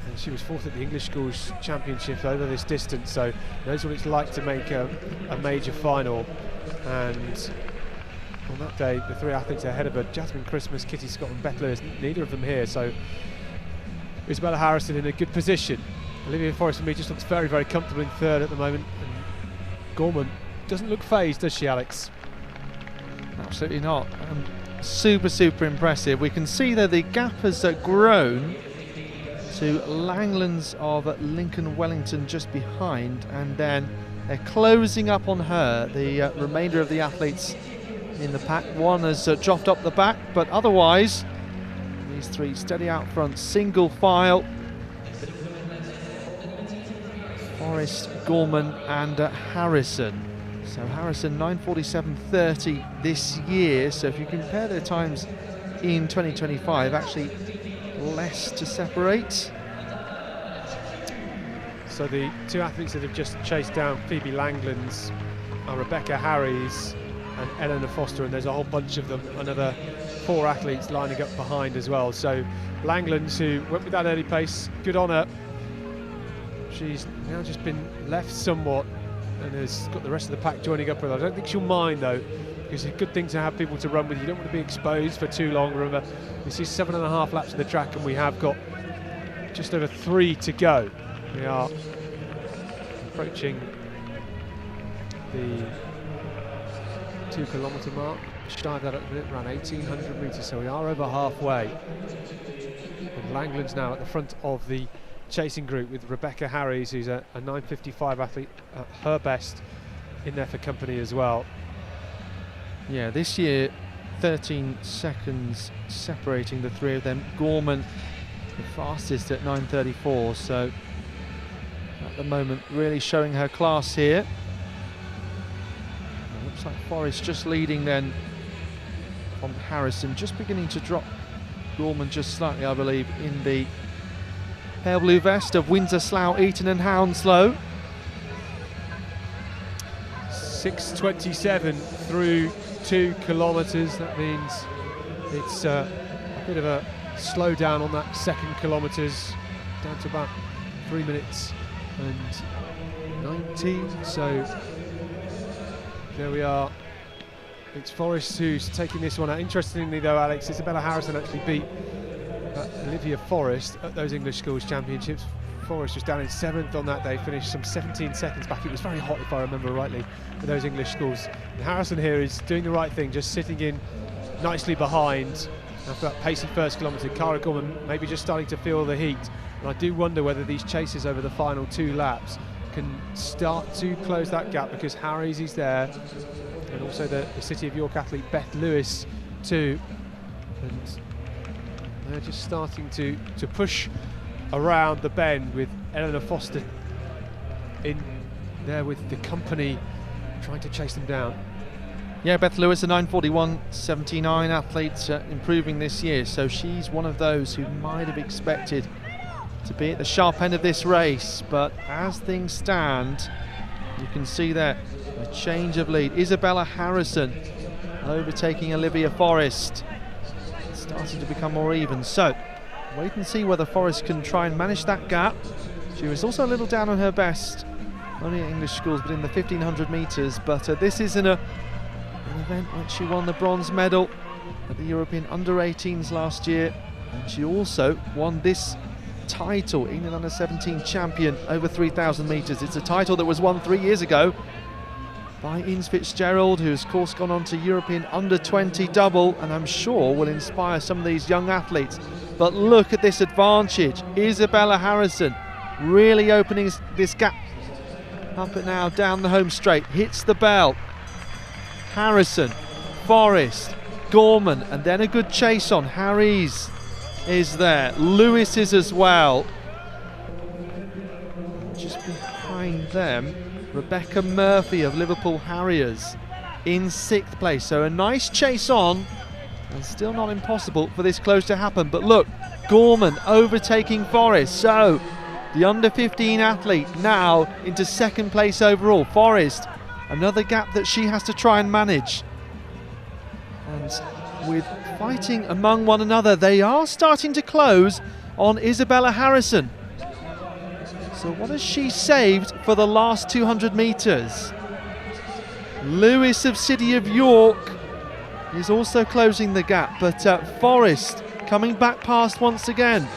Speaker 5: and she was 4th at the English Schools Championship over this distance, so knows what it's like to make a major final. And on that day, the 3 athletes ahead of her, Jasmine Christmas, Kitty Scott and Beth Lewis, neither of them here, so Isabella Harrison in a good position. Olivia Forrest for me just looks very, very comfortable in 3rd at the moment, and Gorman doesn't look phased, does she, Alex?
Speaker 4: Absolutely not. Super impressive. We can see that the gap has grown to Langlands of Lincoln Wellington just behind, and then they're closing up on her. The remainder of the athletes in the pack, one has dropped up the back, but otherwise these 3 steady out front, single file. Forrest, Gorman and Harrison. So Harrison 9:47.30 this year. So if you compare their times in 2025, actually less to separate.
Speaker 5: So the two athletes that have just chased down Phoebe Langlands are Rebecca Harries and Eleanor Foster, and there's a whole bunch of them, another 4 athletes lining up behind as well. So Langlands, who went with that early pace, good on her. She's now just been left somewhat and has got the rest of the pack joining up with her. I don't think she'll mind though, because it's a good thing to have people to run with. You don't want to be exposed for too long. Remember, this is 7.5 laps of the track and we have got just over 3 to go. We are approaching the 2 kilometre mark. Shy of that at the minute, around 1,800 metres, so we are over halfway. And Langlands now at the front of the chasing group with Rebecca Harries, who's a 9:55 athlete at her best, in there for company as well.
Speaker 4: Yeah, this year 13 seconds separating the 3 of them. Gorman the fastest at 9:34, so at the moment really showing her class here. It looks like Forrest just leading then on Harrison, just beginning to drop Gorman just slightly, I believe, in the pale blue vest of Windsor, Slough, Eton and Hounslow.
Speaker 5: 6:27 through 2 kilometres. That means it's a bit of a slowdown on that second kilometres, down to about 3 minutes and 19. So there we are. It's Forrest who's taking this one out. Interestingly though, Alex, Isabella Harrison actually beat Olivia Forrest at those English Schools Championships. Forrest was down in 7th on that day, finished some 17 seconds back. It was very hot, if I remember rightly, at those English Schools. And Harrison here is doing the right thing, just sitting in nicely behind after that pacey first kilometre. Cara Gorman maybe just starting to feel the heat. And I do wonder whether these chases over the final 2 laps can start to close that gap, because Harries is there, and also the City of York athlete Beth Lewis too. And they're just starting to push around the bend, with Eleanor Foster in there with the company trying to chase them down.
Speaker 4: Yeah, Beth Lewis, a 9:41.79 athlete, improving this year, so she's one of those who might have expected to be at the sharp end of this race, but as things stand, you can see there a change of lead. Isabella Harrison overtaking Olivia Forrest, starting to become more even. So wait and see whether Forrest can try and manage that gap. She was also a little down on her best, only at English Schools, but in the 1,500 metres. But this is an event when she won the bronze medal at the European Under-18s last year, and she also won this title, England Under-17 champion over 3,000 metres. It's a title that was won 3 years ago by Ines Fitzgerald, who's of course gone on to European Under-20 double, and I'm sure will inspire some of these young athletes. But look at this advantage. Isabella Harrison really opening this gap up and now down the home straight, hits the bell. Harrison, Forrest, Gorman, and then a good chase on. Harries is there, Lewis is as well. Just behind them, Rebecca Murphy of Liverpool Harriers in 6th place. So a nice chase on, and still not impossible for this close to happen. But look, Gorman overtaking Forrest. So the under-15 athlete now into 2nd place overall. Forrest, another gap that she has to try and manage. And with fighting among one another, they are starting to close on Isabella Harrison. So what has she saved for the last 200 metres? Lewis of City of York is also closing the gap, but Forrest coming back past once again.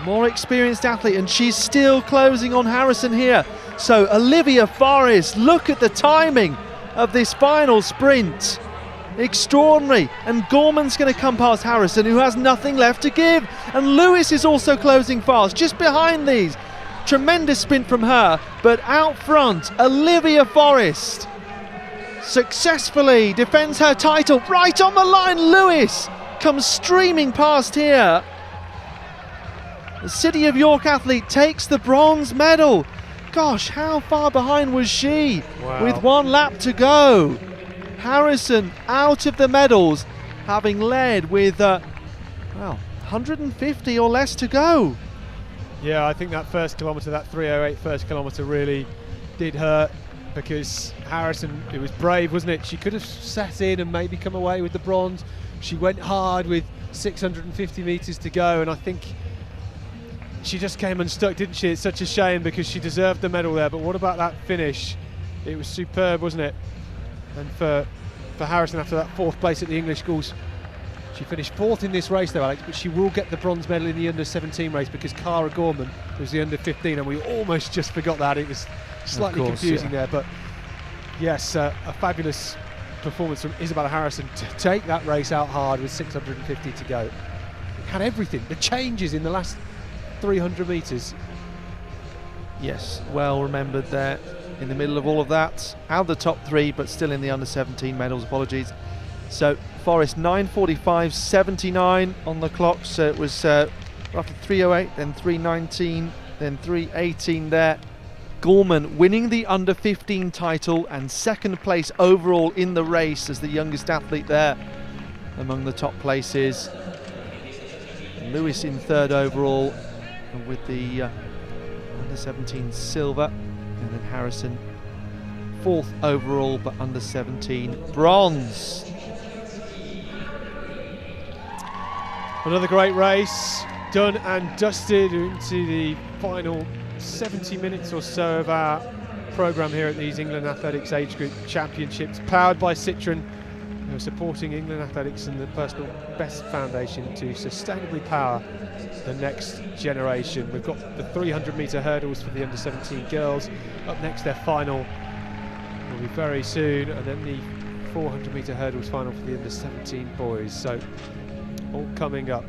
Speaker 4: More experienced athlete, and she's still closing on Harrison here. So Olivia Forrest, look at the timing of this final sprint. Extraordinary. And Gorman's going to come past Harrison, who has nothing left to give. And Lewis is also closing fast, just behind these. Tremendous sprint from her, but out front, Olivia Forrest successfully defends her title. Right on the line, Lewis comes streaming past here. The City of York athlete takes the bronze medal. Gosh, how far behind was she?
Speaker 5: Wow.
Speaker 4: With 1 lap to go. Harrison out of the medals, having led with, 150 or less to go.
Speaker 5: Yeah, I think that first kilometre, that 3:08 first kilometre really did hurt, because Harrison, it was brave, wasn't it? She could have sat in and maybe come away with the bronze. She went hard with 650 metres to go, and I think she just came unstuck, didn't she? It's such a shame, because she deserved the medal there, but what about that finish? It was superb, wasn't it? And for Harrison, after that 4th place at the English schools, she finished 4th in this race though, Alex, but she will get the bronze medal in the under-17 race, because Cara Gorman was the under-15, and we almost just forgot that. It was slightly confusing there, but yes, a fabulous performance from Isabella Harrison to take that race out hard with 650 to go. Had everything, the changes in the last 300 metres.
Speaker 4: Yes, well remembered there in the middle of all of that. Out of the top 3, but still in the under-17 medals, apologies. So Forrest 9:45.79 on the clock, so it was roughly 3:08, then 3:19, then 3:18 there. Gorman winning the under-15 title and 2nd place overall in the race as the youngest athlete there among the top places. Lewis in 3rd overall with the under-17 silver, and then Harrison 4th overall but under-17 bronze.
Speaker 5: Another great race, done and dusted into the final 70 minutes or so of our programme here at these England Athletics Age Group Championships, powered by Citroën, who are supporting England Athletics and the Personal Best Foundation to sustainably power the next generation. We've got the 300 metre hurdles for the under-17 girls. Up next, their final will be very soon, and then the 400 metre hurdles final for the under-17 boys. So all coming up.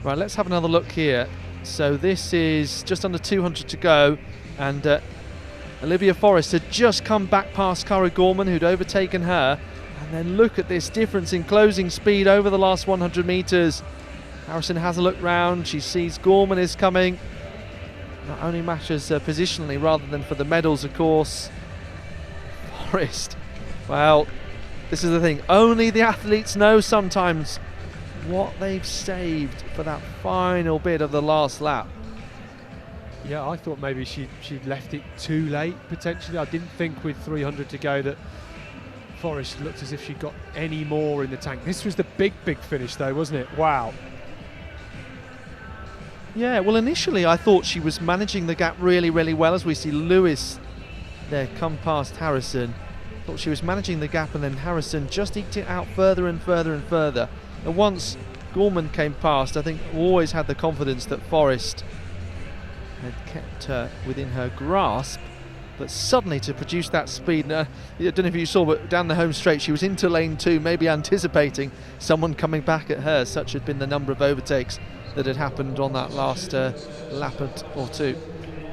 Speaker 4: Right, let's have another look here. So this is just under 200 to go, and Olivia Forrest had just come back past Cara Gorman, who'd overtaken her, and then look at this difference in closing speed over the last 100 metres. Harrison has a look round, she sees Gorman is coming. Not only matters positionally rather than for the medals, of course. Forrest, well, this is the thing, only the athletes know sometimes what they've saved for that final bit of the last lap.
Speaker 5: Yeah, I thought maybe she'd left it too late, potentially. I didn't think with 300 to go that Forrest looked as if she got any more in the tank. This was the big finish though, wasn't it? Wow.
Speaker 4: Yeah, well, initially I thought she was managing the gap really well, as we see Lewis there come past Harrison. Thought she was managing the gap, and then Harrison just eked it out further and further. And once Gorman came past, I think always had the confidence that Forrest had kept her within her grasp, but suddenly to produce that speed, I don't know if you saw, but down the home straight she was into lane 2, maybe anticipating someone coming back at her. Such had been the number of overtakes that had happened on that last lap or two.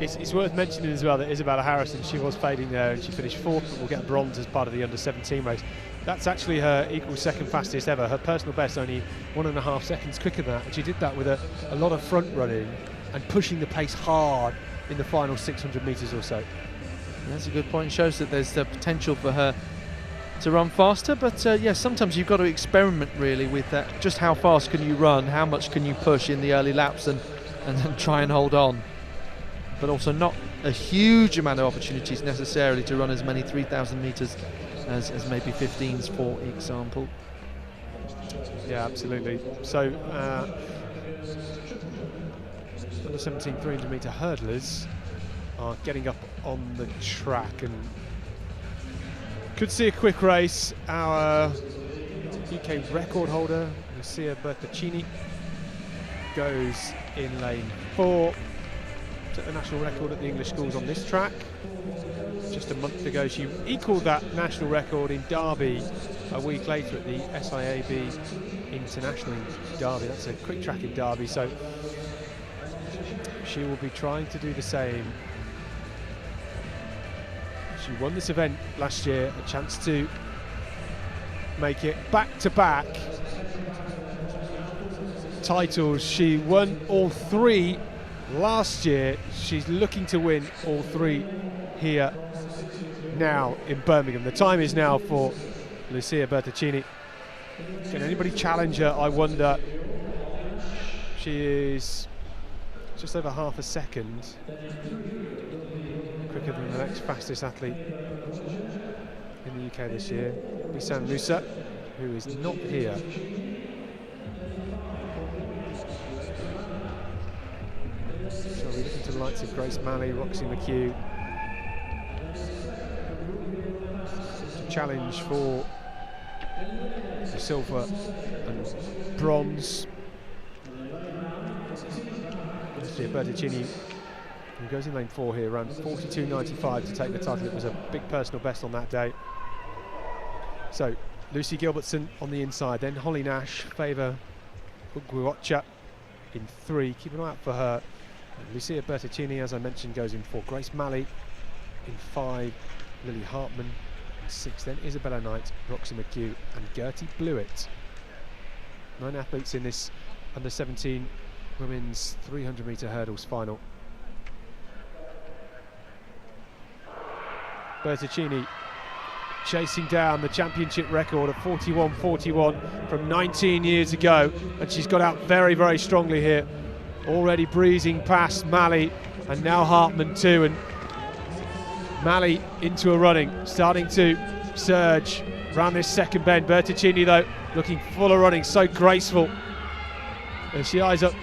Speaker 5: It's worth mentioning as well that Isabella Harrison, she was fading there and she finished 4th, but will get a bronze as part of the under-17 race. That's actually her equal second fastest ever. Her personal best only 1.5 seconds quicker than that, and she did that with a lot of front running and pushing the pace hard in the final 600 metres or so.
Speaker 4: That's a good point. Shows that there's the potential for her to run faster, but yeah, sometimes you've got to experiment really with that. Just how fast can you run, how much can you push in the early laps, and then try and hold on. But also not a huge amount of opportunities necessarily to run as many 3,000 metres as maybe 15s, for example.
Speaker 5: Yeah, absolutely. So under 17 300 metre hurdlers are getting up on the track and could see a quick race. Our UK record holder, Lucia Bertaccini, goes in lane 4. Set the national record at the English schools on this track. Just a month ago she equalled that national record in Derby a week later at the SIAB International in Derby. That's a quick track in Derby, so she will be trying to do the same. She won this event last year, a chance to make it back-to-back titles. She won all 3 last year. She's looking to win all 3 here now in Birmingham. The time is now for Lucia Bertaccini. Can anybody challenge her? I wonder. She is just over half a second quicker than the next fastest athlete in the UK this year, Lisanne Musa, who is not here. So we're looking to the likes of Grace Malley, Roxy McHugh to challenge for the silver and bronze. Bertaccini, who goes in lane 4 here, ran 42.95 to take the title. It was a big personal best on that day. So Lucy Gilbertson on the inside, then Holly Nash, Favour Uguacha in 3. Keep an eye out for her. Lucia Bertaccini, as I mentioned, goes in 4. Grace Malley in 5. Lily Hartman in 6. Then Isabella Knight, Roxy McHugh and Gertie Blewett. 9 athletes in this under 17 women's 300 metre hurdles final. Bertaccini chasing down the championship record of 41.41 from 19 years ago, and she's got out very, very strongly here. Already breezing past Malley and now Hartman too, and Malley into a running, starting to surge around this second bend. Bertaccini though looking full of running, so graceful as she eyes up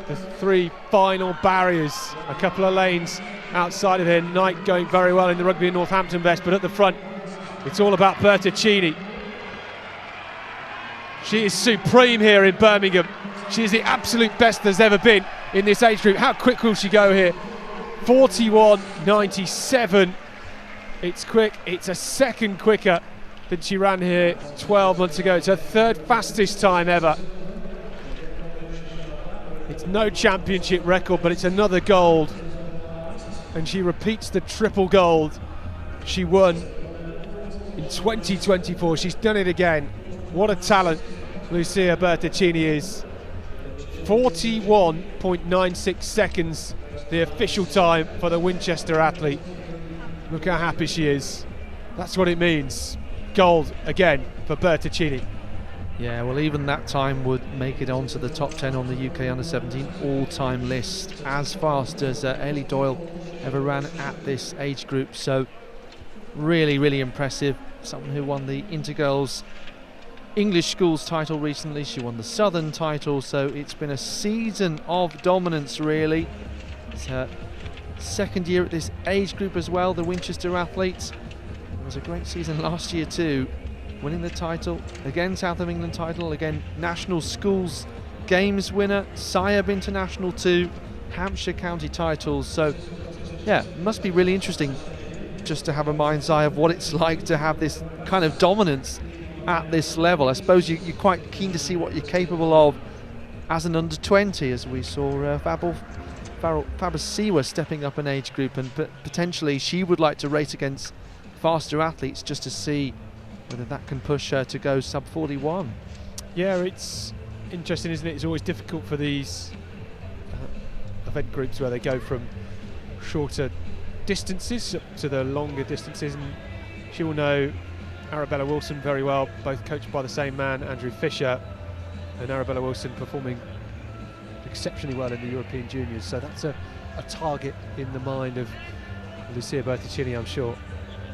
Speaker 5: the 3 final barriers. A couple of lanes outside of here. Knight going very well in the Rugby and Northampton best, but at the front it's all about Bertaccini. She is supreme here in Birmingham. She is the absolute best there's ever been in this age group. How quick will she go here? 41.97. It's quick. It's a second quicker than she ran here 12 months ago. It's her 3rd fastest time ever. It's no championship record, but it's another gold. And she repeats the triple gold she won in 2024. She's done it again. What a talent Lucia Bertaccini is. 41.96 seconds, the official time for the Winchester athlete. Look how happy she is. That's what it means. Gold again for Bertaccini.
Speaker 4: Yeah, well, even that time would make it onto the top 10 on the UK Under-17 all-time list, as fast as Ellie Doyle ever ran at this age group. So really, really impressive. Someone who won the Intergirls English Schools title recently. She won the Southern title, so it's been a season of dominance, really. It's her 2nd year at this age group as well, the Winchester athletes. It was a great season last year too, winning the title, again South of England title, again National Schools Games winner, SIAB International too, Hampshire county titles. So yeah, it must be really interesting just to have a mind's eye of what it's like to have this kind of dominance at this level. I suppose you're quite keen to see what you're capable of as an under 20, as we saw Fabrice Siwa stepping up an age group, and potentially she would like to race against faster athletes just to see whether that can push her to go sub 41.
Speaker 5: Yeah, it's interesting, isn't it? It's always difficult for these event groups where they go from shorter distances up to the longer distances, and she will know Arabella Wilson very well, both coached by the same man, Andrew Fisher, and Arabella Wilson performing exceptionally well in the European Juniors, so that's a target in the mind of Lucia Berticini, I'm sure.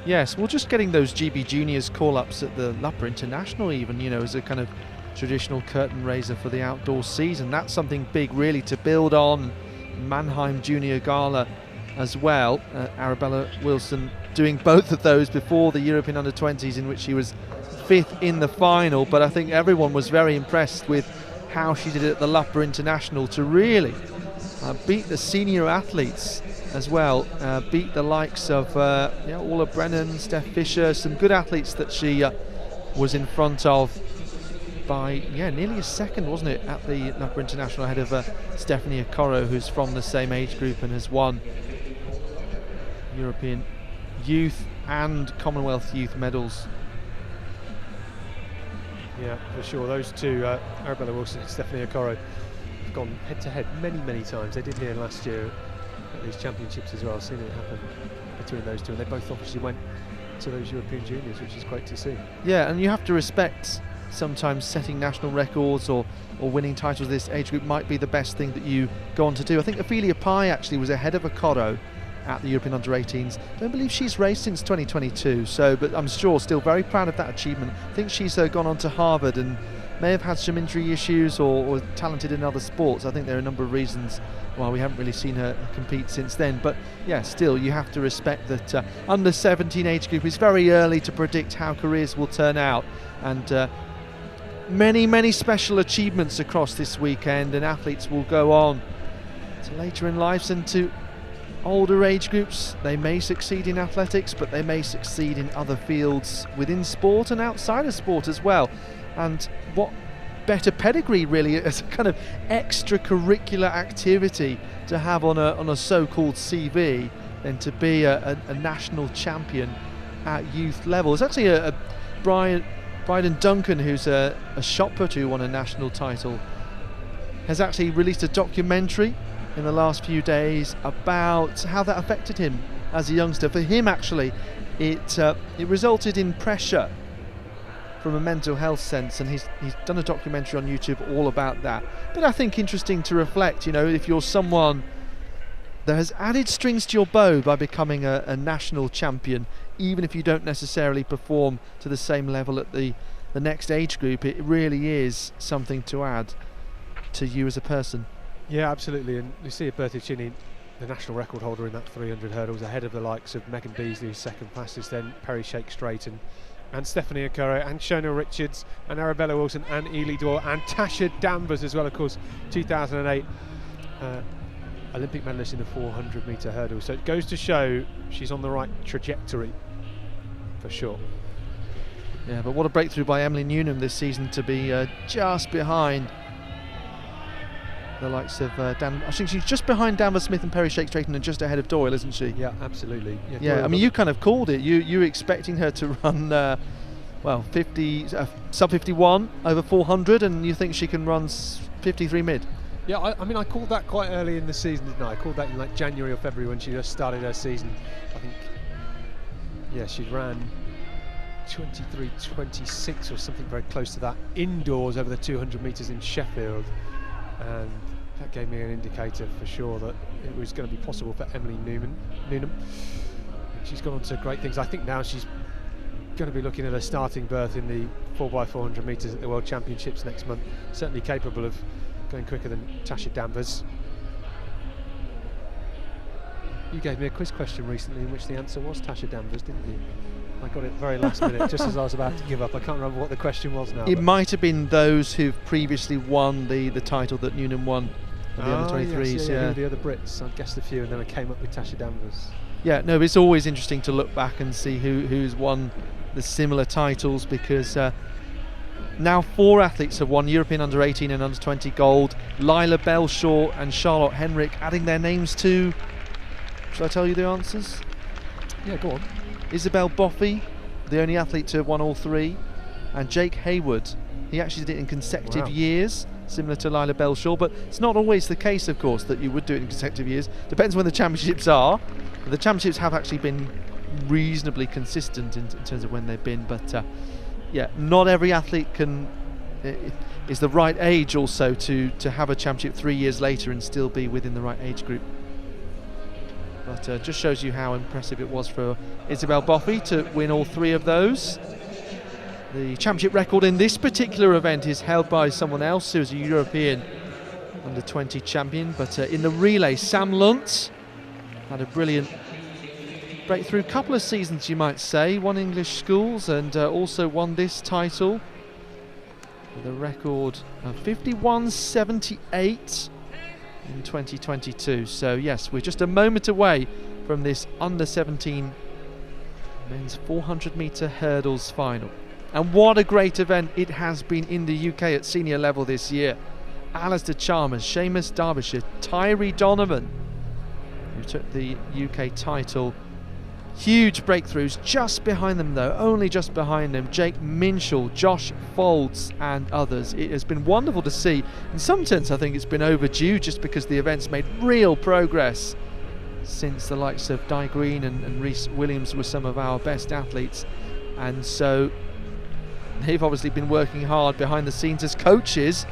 Speaker 4: Yes, well, just getting those GB Juniors call-ups at the Lupper International even, you know, as a kind of traditional curtain raiser for the outdoor season, that's something big really to build on. Mannheim Junior Gala as well, Arabella Wilson doing both of those before the European Under-20s, in which she was 5th in the final, but I think everyone was very impressed with how she did it at the Lupper International to really beat the senior athletes as well, beat the likes of Orla Brennan, Steph Fisher, some good athletes that she was in front of by nearly a second, wasn't it, at the Lupper International, ahead of Stephanie Okoro, who's from the same age group and has won European Youth and Commonwealth Youth medals.
Speaker 5: Yeah, for sure. Those two, Arabella Wilson and Stephanie Okoro, have gone head-to-head many times. They did here last year at these championships as well. I've seen it happen between those two, and they both obviously went to those European Juniors, which is great to see.
Speaker 4: Yeah, and you have to respect sometimes setting national records or winning titles this age group might be the best thing that you go on to do. I think Ophelia Pai actually was ahead of Okoro at the European Under-18s. I don't believe she's raced since 2022, but I'm sure still very proud of that achievement. I think she's gone on to Harvard and may have had some injury issues or talented in other sports. I think there are a number of reasons why we haven't really seen her compete since then, but yeah, still you have to respect that under 17 age group is very early to predict how careers will turn out, and many special achievements across this weekend, and athletes will go on to later in lives and to older age groups. They may succeed in athletics, but they may succeed in other fields within sport and outside of sport as well. And what better pedigree really as a kind of extracurricular activity to have on a so-called CV than to be a national champion at youth level. It's actually Bryden Duncan, who's a shot putter who won a national title, has actually released a documentary in the last few days about how that affected him as a youngster. For him, actually, it resulted in pressure from a mental health sense, and he's done a documentary on YouTube all about that. But I think interesting to reflect, you know, if you're someone that has added strings to your bow by becoming a national champion, even if you don't necessarily perform to the same level at the next age group, it really is something to add to you as a person.
Speaker 5: Yeah, absolutely. And Lucia Berticini, the national record holder in that 300 hurdles, ahead of the likes of Megan Beasley, who's second fastest, then Perry Shake Straighten, and Stephanie Okoro, and Shona Richards, and Arabella Wilson, and Ely Doyle, and Tasha Danvers as well, of course, 2008 Olympic medalist in the 400 metre hurdle. So it goes to show she's on the right trajectory, for sure.
Speaker 4: Yeah, but what a breakthrough by Emily Newnham this season to be just behind the likes of Dan. I think she's just behind Danvers Smith and Perry Shake Straighten, and just ahead of Doyle, isn't she?
Speaker 5: Yeah, absolutely.
Speaker 4: Yeah, I mean, you kind of called it. You were expecting her to run, 50 sub 51 over 400, and you think she can run 53 mid.
Speaker 5: Yeah, I mean, I called that quite early in the season, didn't I? I called that in like January or February when she just started her season. I think, yeah, she ran 23:26 or something very close to that indoors over the 200 metres in Sheffield, and that gave me an indicator for sure that it was going to be possible for Emily Newnham. She's gone on to great things. I think now she's going to be looking at a starting berth in the 4x400 metres at the World Championships next month. Certainly capable of going quicker than Tasha Danvers. You gave me a quiz question recently in which the answer was Tasha Danvers, didn't you? I got it very last minute, just as I was about to give up. I can't remember what the question was now.
Speaker 4: It might have been those who've previously won the title that Newnham won of the under-23s.
Speaker 5: Yes, who were the other Brits? I guessed a few, and then I came up with Tasha Danvers.
Speaker 4: Yeah, no, it's always interesting to look back and see who's won the similar titles, because now 4 athletes have won European under-18 and under-20 gold. Lila Belshaw and Charlotte Henrik adding their names to, shall I tell you the answers?
Speaker 5: Yeah, go on.
Speaker 4: Isabel Boffey, the only athlete to have won all 3, and Jake Hayward. He actually did it in consecutive years, similar to Lila Belshaw, but it's not always the case, of course, that you would do it in consecutive years. Depends when the championships are. The championships have actually been reasonably consistent in terms of when they've been, but yeah, not every athlete is the right age also to have a championship 3 years later and still be within the right age group. But just shows you how impressive it was for Isabel Boffey to win all 3 of those. The championship record in this particular event is held by someone else who is a European under-20 champion, but in the relay, Sam Lunt had a brilliant breakthrough couple of seasons, you might say. Won English schools and also won this title with a record of 51.78 in 2022. So yes, we're just a moment away from this under-17 men's 400 metre hurdles final. And what a great event it has been in the UK at senior level this year. Alistair Chalmers, Seamus Derbyshire, Tyree Donovan, who took the UK title. Huge breakthroughs just behind them though, only just behind them, Jake Minshall, Josh Folds and others. It has been wonderful to see. In some sense I think it's been overdue, just because the event's made real progress since the likes of Di Green and Rhys Williams were some of our best athletes, and so they've obviously been working hard behind the scenes as coaches,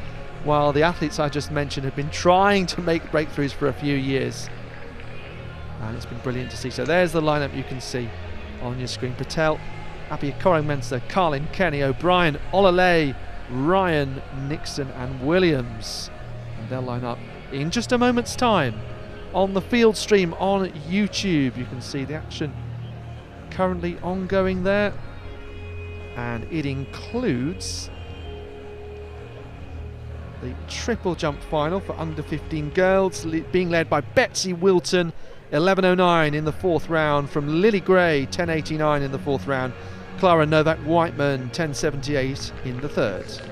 Speaker 4: while the athletes I just mentioned have been trying to make breakthroughs for a few years. And it's been brilliant to see. So there's the lineup you can see on your screen. Patel, Abia Korang-Mensah, Carlin, Kenny, O'Brien, Olalay, Ryan, Nixon and Williams. And they'll line up in just a moment's time on the field stream on YouTube. You can see the action currently ongoing there. And it includes the triple jump final for under 15 girls, being led by Betsy Wilton, 11.09 in the 4th round, from Lily Gray, 10.89 in the 4th round, Clara Novak-Whiteman, 10.78 in the 3rd.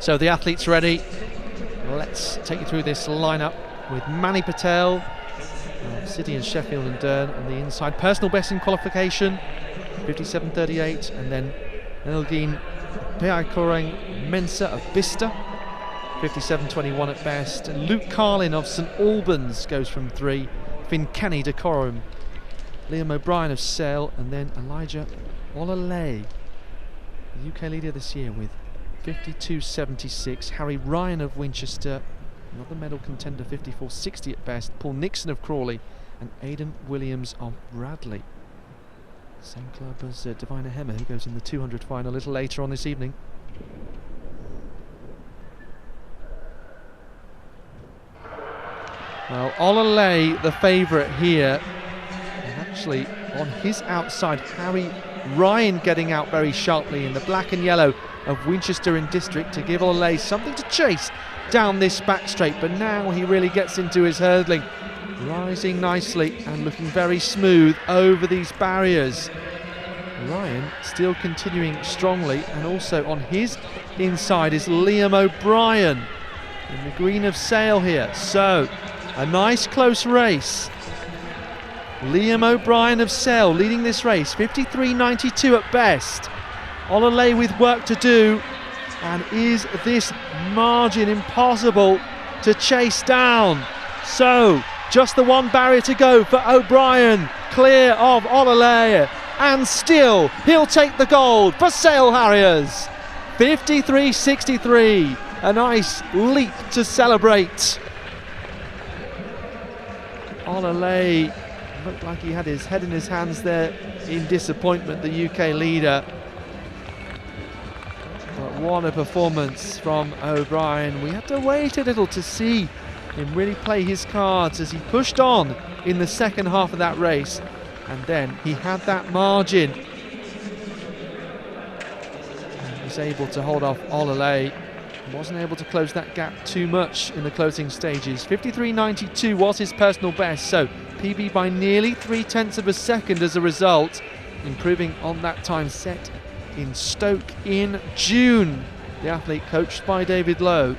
Speaker 4: So the athletes ready. Let's take you through this lineup with Manny Patel, City and Sheffield and Dern on the inside. Personal best in qualification, 57.38, and then Elgin Abia Korang-Mensah of Bicester, 57.21 at best. And Luke Carlin of St Albans goes from 3. Finn Kenny de Coram, Liam O'Brien of Sale, and then Elijah Olalay, the UK leader this year, with 52.76. Harry Ryan of Winchester, another medal contender, 54.60 at best. Paul Nixon of Crawley and Aidan Williams of Bradley. Same club as Divina Hemmer, who goes in the 200 final a little later on this evening. Well, Olalay, the favourite here, and actually on his outside, Harry Ryan getting out very sharply in the black and yellow of Winchester and District to give Olalay something to chase down this back straight. But now he really gets into his hurdling. rising nicely and looking very smooth over these barriers. Ryan still continuing strongly, and also on his inside is Liam O'Brien in the green of sail here. So a nice close race. Liam O'Brien of Sail leading this race, 53.92 at best. Olalay with work to do, and is this margin impossible to chase down? So just the one barrier to go for O'Brien, clear of Olalay, and still he'll take the gold for Sail Harriers. 53.63, a nice leap to celebrate. Olalay looked like he had his head in his hands there in disappointment, the UK leader. But what a performance from O'Brien. We had to wait a little to see him really play his cards as he pushed on in the second half of that race, and then he had that margin and was able to hold off Olalay. Wasn't able to close that gap too much in the closing stages. 53.92 was his personal best, so PB by nearly 0.3 of a second as a result, improving on that time set in Stoke in June. The athlete coached by David Lowe.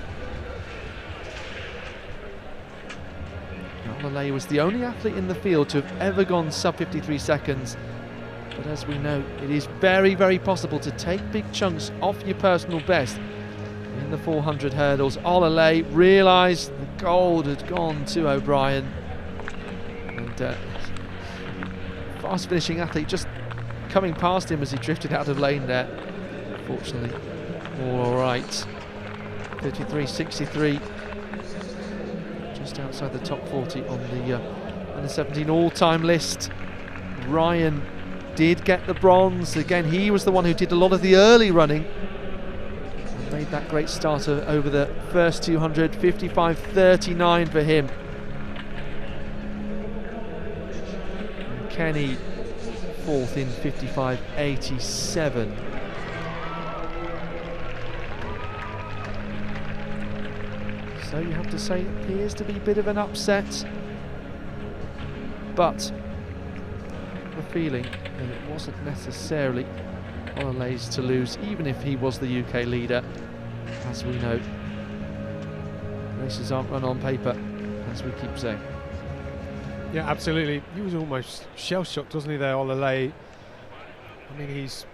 Speaker 4: Olalay was the only athlete in the field to have ever gone sub 53 seconds. But as we know, it is very, very possible to take big chunks off your personal best in the 400 hurdles. Olalay realised the gold had gone to O'Brien. And fast finishing athlete just coming past him as he drifted out of lane there. Fortunately, all right. 53.63. Just outside the top 40 on the under 17 all-time list. Ryan did get the bronze. Again, he was the one who did a lot of the early running and made that great start over the first 200. 55.39 for him. And Kenny fourth in 55.87. So you have to say it appears to be a bit of an upset, but the feeling that it wasn't necessarily Olalay's to lose, even if he was the UK leader. As we know, races aren't run on paper, as we keep saying.
Speaker 5: Yeah, absolutely. He was almost shell-shocked, wasn't he, there, Olalay? I mean, he's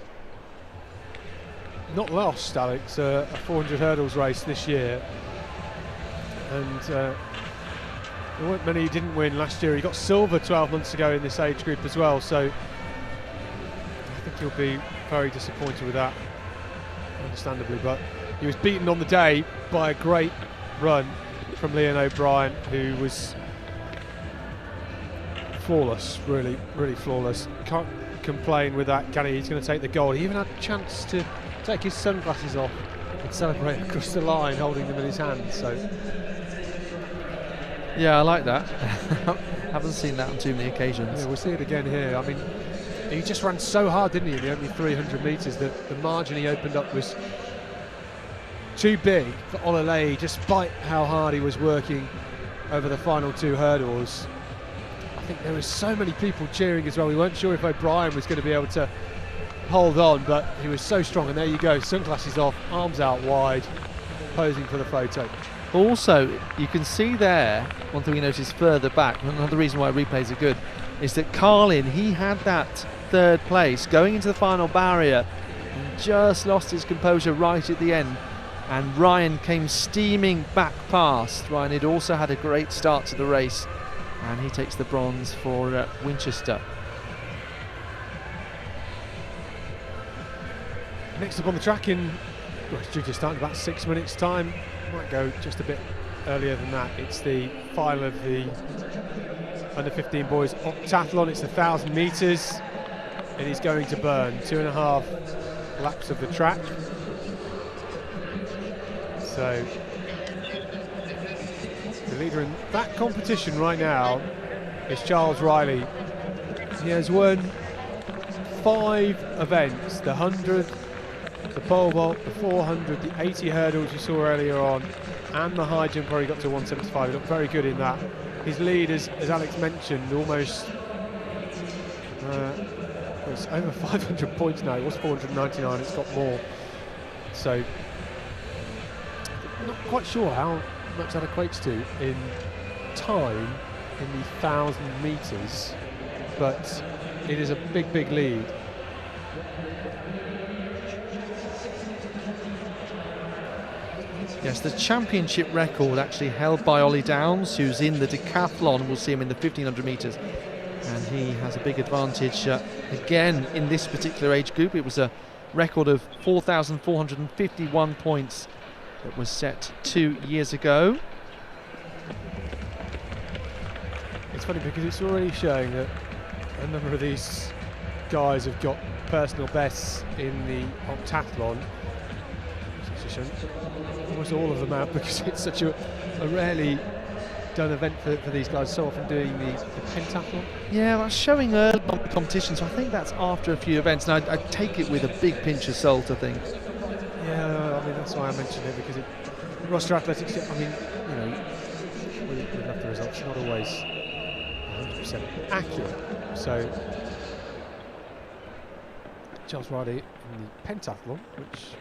Speaker 5: not lost, Alex, a 400 hurdles race this year. And there weren't many he didn't win last year. He got silver 12 months ago in this age group as well, so I think he'll be very disappointed with that, understandably. But he was beaten on the day by a great run from Liam O'Brien, who was flawless, really, really flawless. Can't complain with that, can he? He's going to take the gold. He even had a chance to take his sunglasses off and celebrate across the line, holding them in his hand. So.
Speaker 4: Yeah, I like that. Haven't seen that on too many occasions.
Speaker 5: Yeah, we'll see it again here. I mean, he just ran so hard, didn't he, in the opening 300 metres that the margin he opened up was too big for Olalay, despite how hard he was working over the final two hurdles. I think there were so many people cheering as well. We weren't sure if O'Brien was going to be able to hold on, but he was so strong. And there you go, sunglasses off, arms out wide, posing for the photo.
Speaker 4: Also, you can see there, one thing we noticed further back, another reason why replays are good, is that Carlin, he had that third place going into the final barrier and just lost his composure right at the end, and Ryan came steaming back past. Ryan had also had a great start to the race, and he takes the bronze for Winchester.
Speaker 5: Next up on the track in, well, it's due to start in about 6 minutes time. Might go just a bit earlier than that. It's the final of the under 15 boys Octathlon. It's 1,000 metres. It is going to burn 2.5 laps of the track. So the leader in that competition right now is Charles Riley. He has won 5 events: the 100, the pole vault, the 400, the 80 hurdles you saw earlier on, and the high jump where he got to 175. He looked very good in that his lead, as Alex mentioned, almost it's over 500 points now. It was 499, it's got more. So not quite sure how much that equates to in time in the 1,000 metres, but it is a big, big lead.
Speaker 4: Yes, the championship record actually held by Ollie Downs, who's in the decathlon. We'll see him in the 1,500 metres, and he has a big advantage again in this particular age group. It was a record of 4,451 points that was set 2 years ago.
Speaker 5: It's funny because it's already showing that a number of these guys have got personal bests in the Octathlon. Almost all of them out because it's such a rarely done event for these guys, so often doing the pentathlon.
Speaker 4: Yeah, that's showing early on the competition, so I think that's after a few events, and I take it with a big pinch of salt, I think.
Speaker 5: Yeah, I mean, that's why I mentioned it, because roster athletics, I mean, you know, we love the results, not always 100% accurate. So Charles Riley in the pentathlon, which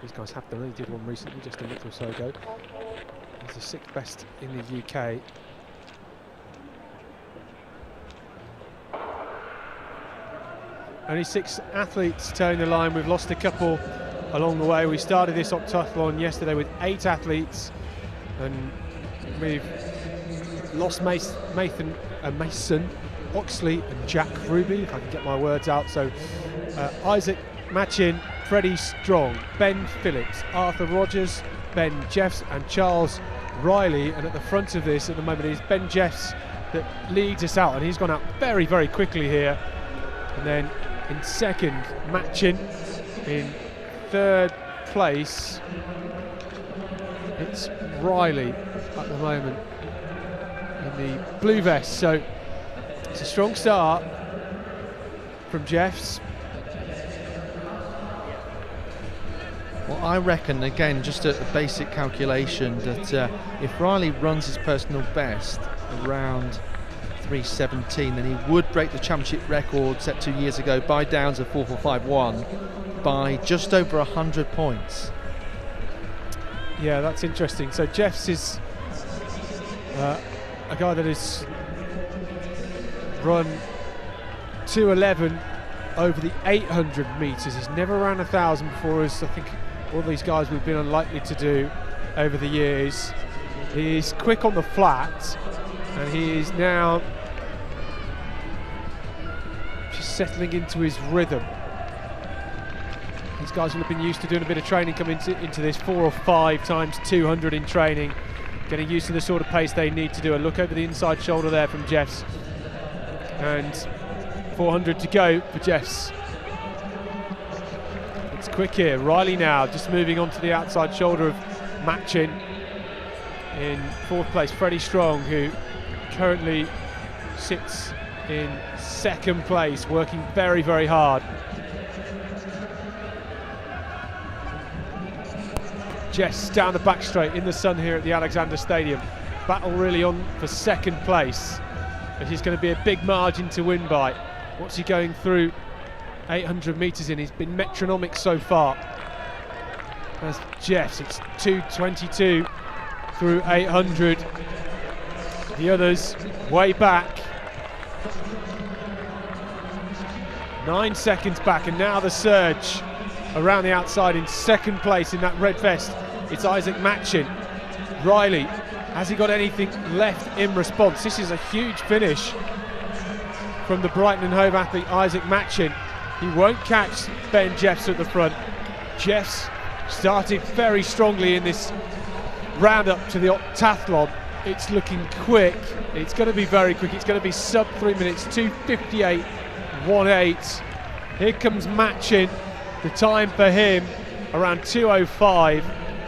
Speaker 5: these guys have done. He did one recently, just a month or so ago. He's the 6th best in the UK. Only 6 athletes toeing the line. We've lost a couple along the way. We started this Octathlon yesterday with 8 athletes, and we've lost Mason Oxley and Jack Ruby, if I can get my words out. So Isaac Machin, Freddie Strong, Ben Phillips, Arthur Rogers, Ben Jeffs and Charles Riley, and at the front of this at the moment is Ben Jeffs that leads us out, and he's gone out very, very quickly here. And then in second, Machin. In third place, it's Riley at the moment in the blue vest. So it's a strong start from Jeffs.
Speaker 4: Well, I reckon, again, just a basic calculation, that if Riley runs his personal best around 3:17, then he would break the championship record set 2 years ago by Downs of 4:451 by just over 100 points.
Speaker 5: Yeah, that's interesting. So Jeffs is a guy that has run 2:11 over the 800 metres. He's never ran 1,000 before, as I think all these guys we've been unlikely to do over the years. He is quick on the flat, and he is now just settling into his rhythm. These guys will have been used to doing a bit of training coming into this, 4 or 5 times 200 in training, getting used to the sort of pace they need to do. A look over the inside shoulder there from Jeffs, and 400 to go for Jeffs. It's quick here. Riley now just moving on to the outside shoulder of Machin. In 4th place, Freddie Strong, who currently sits in 2nd place, working very, very hard. Jess down the back straight in the sun here at the Alexander Stadium. Battle really on for 2nd place. It is going to be a big margin to win by. What's he going through 800 metres in? He's been metronomic so far. As Jeffs, it's 2:22 through 800. The others way back. 9 seconds back, and now the surge around the outside in 2nd place in that red vest. It's Isaac Machin. Riley, has he got anything left in response? This is a huge finish from the Brighton and Hove athlete Isaac Machin. He won't catch Ben Jeffs at the front. Jeffs started very strongly in this roundup to the Octathlon. It's looking quick. It's going to be very quick. It's going to be sub 3 minutes, 2:58.18. Here comes Machin. The time for him around 2:05.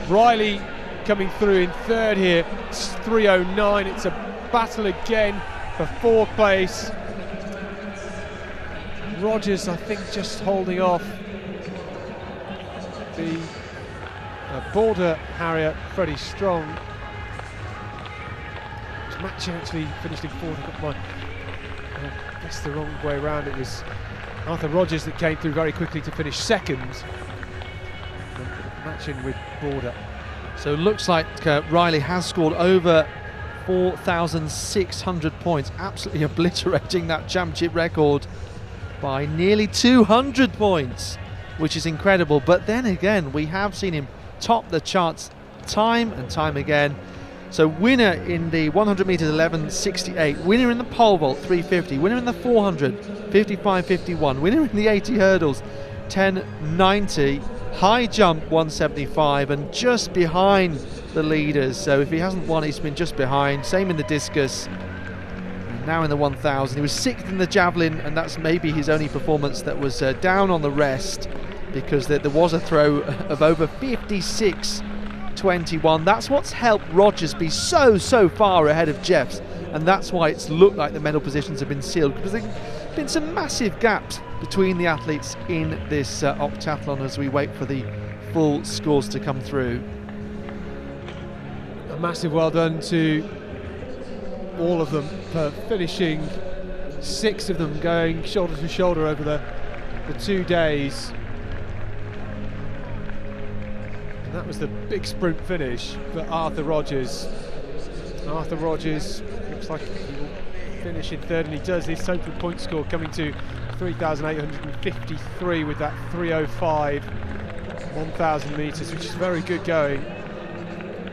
Speaker 5: Riley coming through in 3rd here. It's 3:09. It's a battle again for 4th place. Rogers, I think, just holding off the border Harrier, Freddie Strong. Machin actually finished in fourth. I got my guess the wrong way around. It was Arthur Rogers that came through very quickly to finish second. Machin with Border.
Speaker 4: So it looks like Riley has scored over 4,600 points, absolutely obliterating that championship record by nearly 200 points, which is incredible. But then again, we have seen him top the charts time and time again. So winner in the 100 metres 11.68, winner in the pole vault 350, winner in the 400 55.51, winner in the 80 hurdles 10.90, high jump 175, and just behind the leaders. So if he hasn't won, he's been just behind. Same in the discus, and now in the 1000. He was sixth in the javelin, and that's maybe his only performance that was down on the rest, because there was a throw of over 56.21. That's what's helped Rogers be so far ahead of Jeffs, and that's why it's looked like the medal positions have been sealed, because there's been some massive gaps between the athletes in this octathlon as we wait for the full scores to come through.
Speaker 5: A massive well done to all of them for finishing, 6 of them going shoulder to shoulder over the 2 days. And that was the big sprint finish for Arthur Rogers. Arthur Rogers looks like he will finish in third, and he does. His total point score coming to 3,853 with that 3:05 1,000 metres, which is very good going.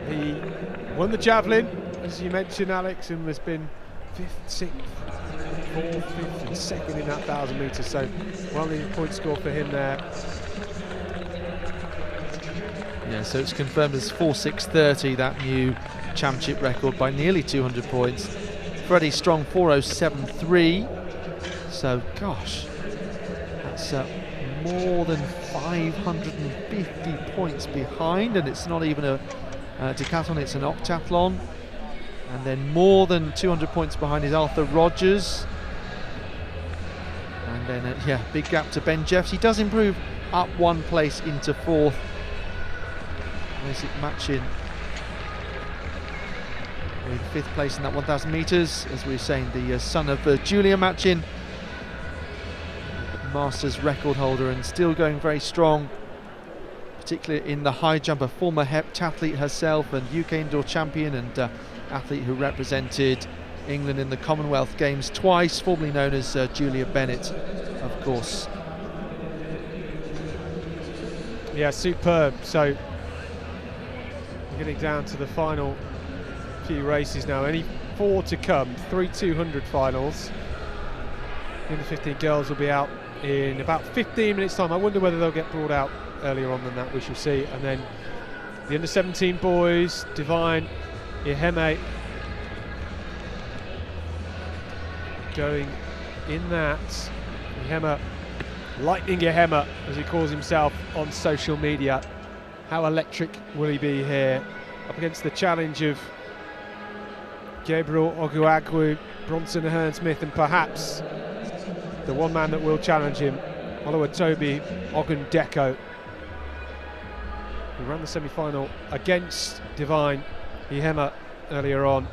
Speaker 5: He won the javelin, as you mentioned, Alex, and has been 5th, 6th, 4th, 5th and 2nd in that 1,000 metres, so well-needed point score for him there.
Speaker 4: Yeah, so it's confirmed as 4.630, that new championship record, by nearly 200 points. Freddie Strong 4.073. So, gosh, that's more than 550 points behind, and it's not even a decathlon, it's an octathlon. And then more than 200 points behind is Arthur Rogers. And then, yeah, big gap to Ben Jeffs. He does improve up 1 place into 4th. Isaac Machin with 5th place in that 1,000 metres, as we were saying, the son of Julia Machin, Masters record holder, and still going very strong, particularly in the high jump, a former heptathlete herself and UK indoor champion, and athlete who represented England in the Commonwealth Games twice, formerly known as Julia Bennett, of course.
Speaker 5: Yeah, superb. So getting down to the final few races now, only 4 to come, 3 200 finals. The under 15 girls will be out in about 15 minutes time. I wonder whether they'll get brought out earlier on than that, we shall see. And then the under 17 boys, Divine Iheme going in that. Iheme, Lightning Iheme, as he calls himself on social media. How electric will he be here, up against the challenge of Gabriel Oguagwu, Bronson Hearn-Smith, and perhaps the one man that will challenge him, Oluwatobi Ogundeko, who ran the semi-final against Divine Iheme earlier on.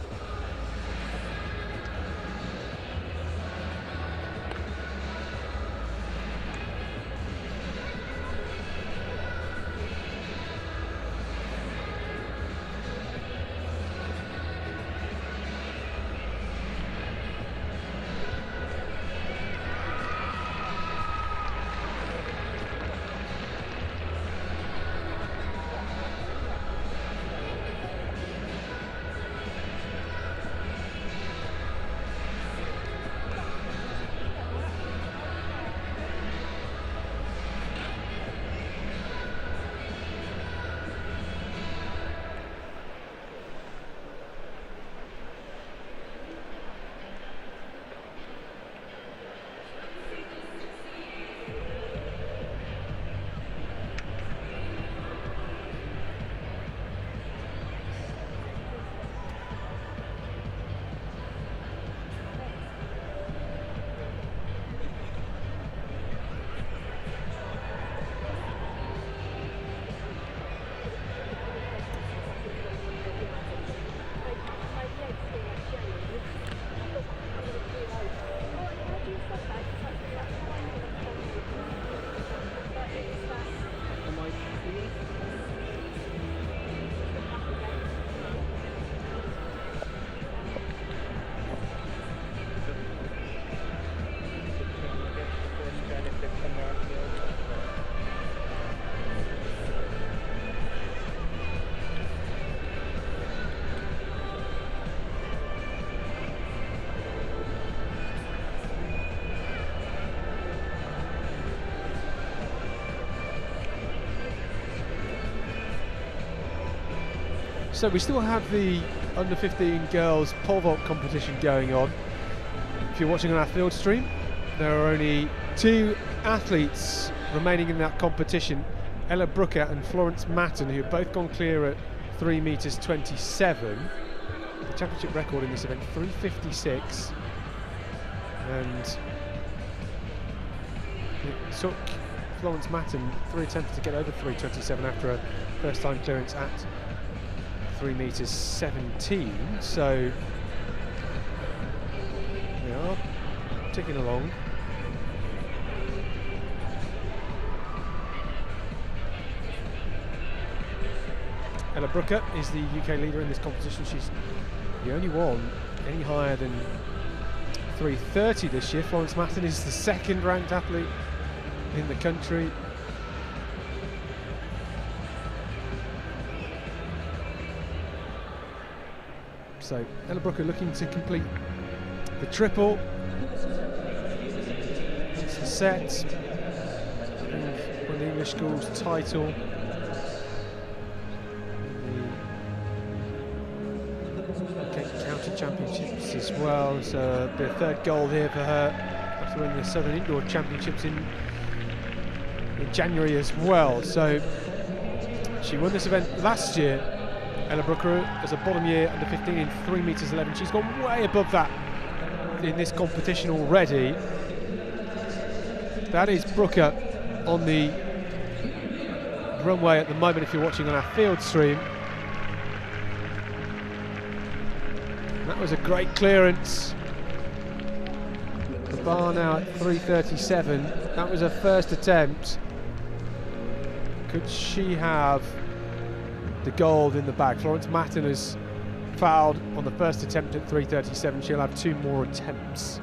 Speaker 5: So we still have the under 15 girls pole vault competition going on. If you're watching on our field stream, there are only 2 athletes remaining in that competition, Ella Brooker and Florence Matten, who have both gone clear at 3 meters 27. The championship record in this event, 3:56, and it took Florence Matten 3 attempts to get over 3:27 after a first time clearance at 3 meters 17. So we are ticking along. Ella Brooker is the UK leader in this competition. She's the only one any higher than 3:30 this year. Florence Matten is the 2nd ranked athlete in the country. So Ella Brooker looking to complete the triple. It's the set and won the English schools title. County championships as well, so the 3rd gold here for her after winning the Southern Indoor Championships in January as well. So she won this event last year, Ella Brooker, as a bottom year under 15 in 3 meters 11. She's gone way above that in this competition already. That is Brooker on the runway at the moment if you're watching on our field stream. That was a great clearance. The bar now at 3:37. That was her first attempt. Could she have the gold in the bag? Florence Matten has fouled on the first attempt at 3:37. She'll have 2 more attempts.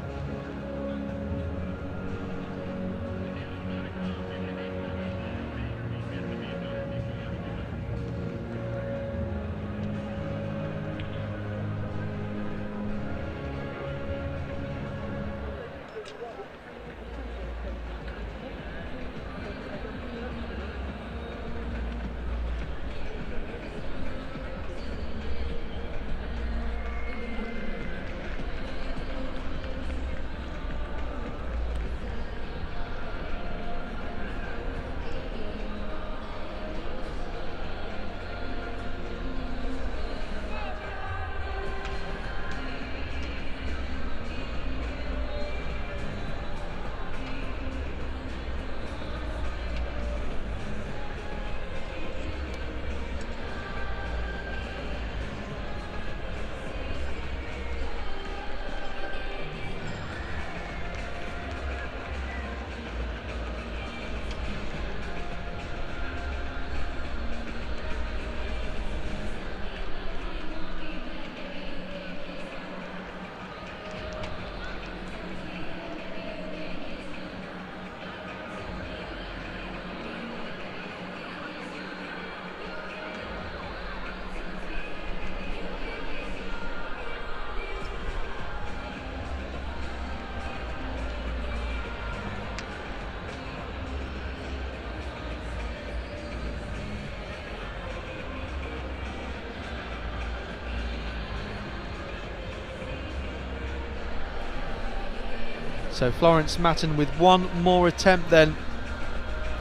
Speaker 4: So Florence Matten with 1 more attempt then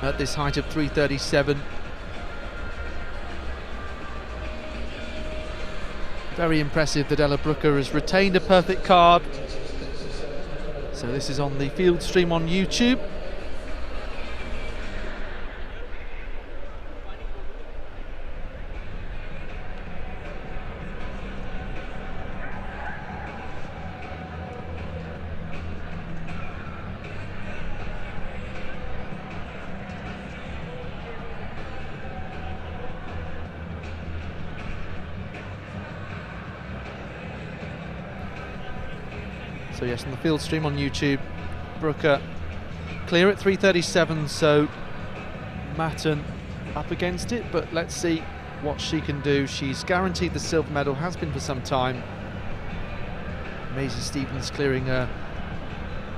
Speaker 4: at this height of 3:37. Very impressive that Ella Brooker has retained a perfect card. So this is on the field stream on YouTube. So yes, on the field stream on YouTube, Brooker clear at 3:37, so Matten up against it, but let's see what she can do. She's guaranteed the silver medal, has been for some time. Maisie Stevens clearing a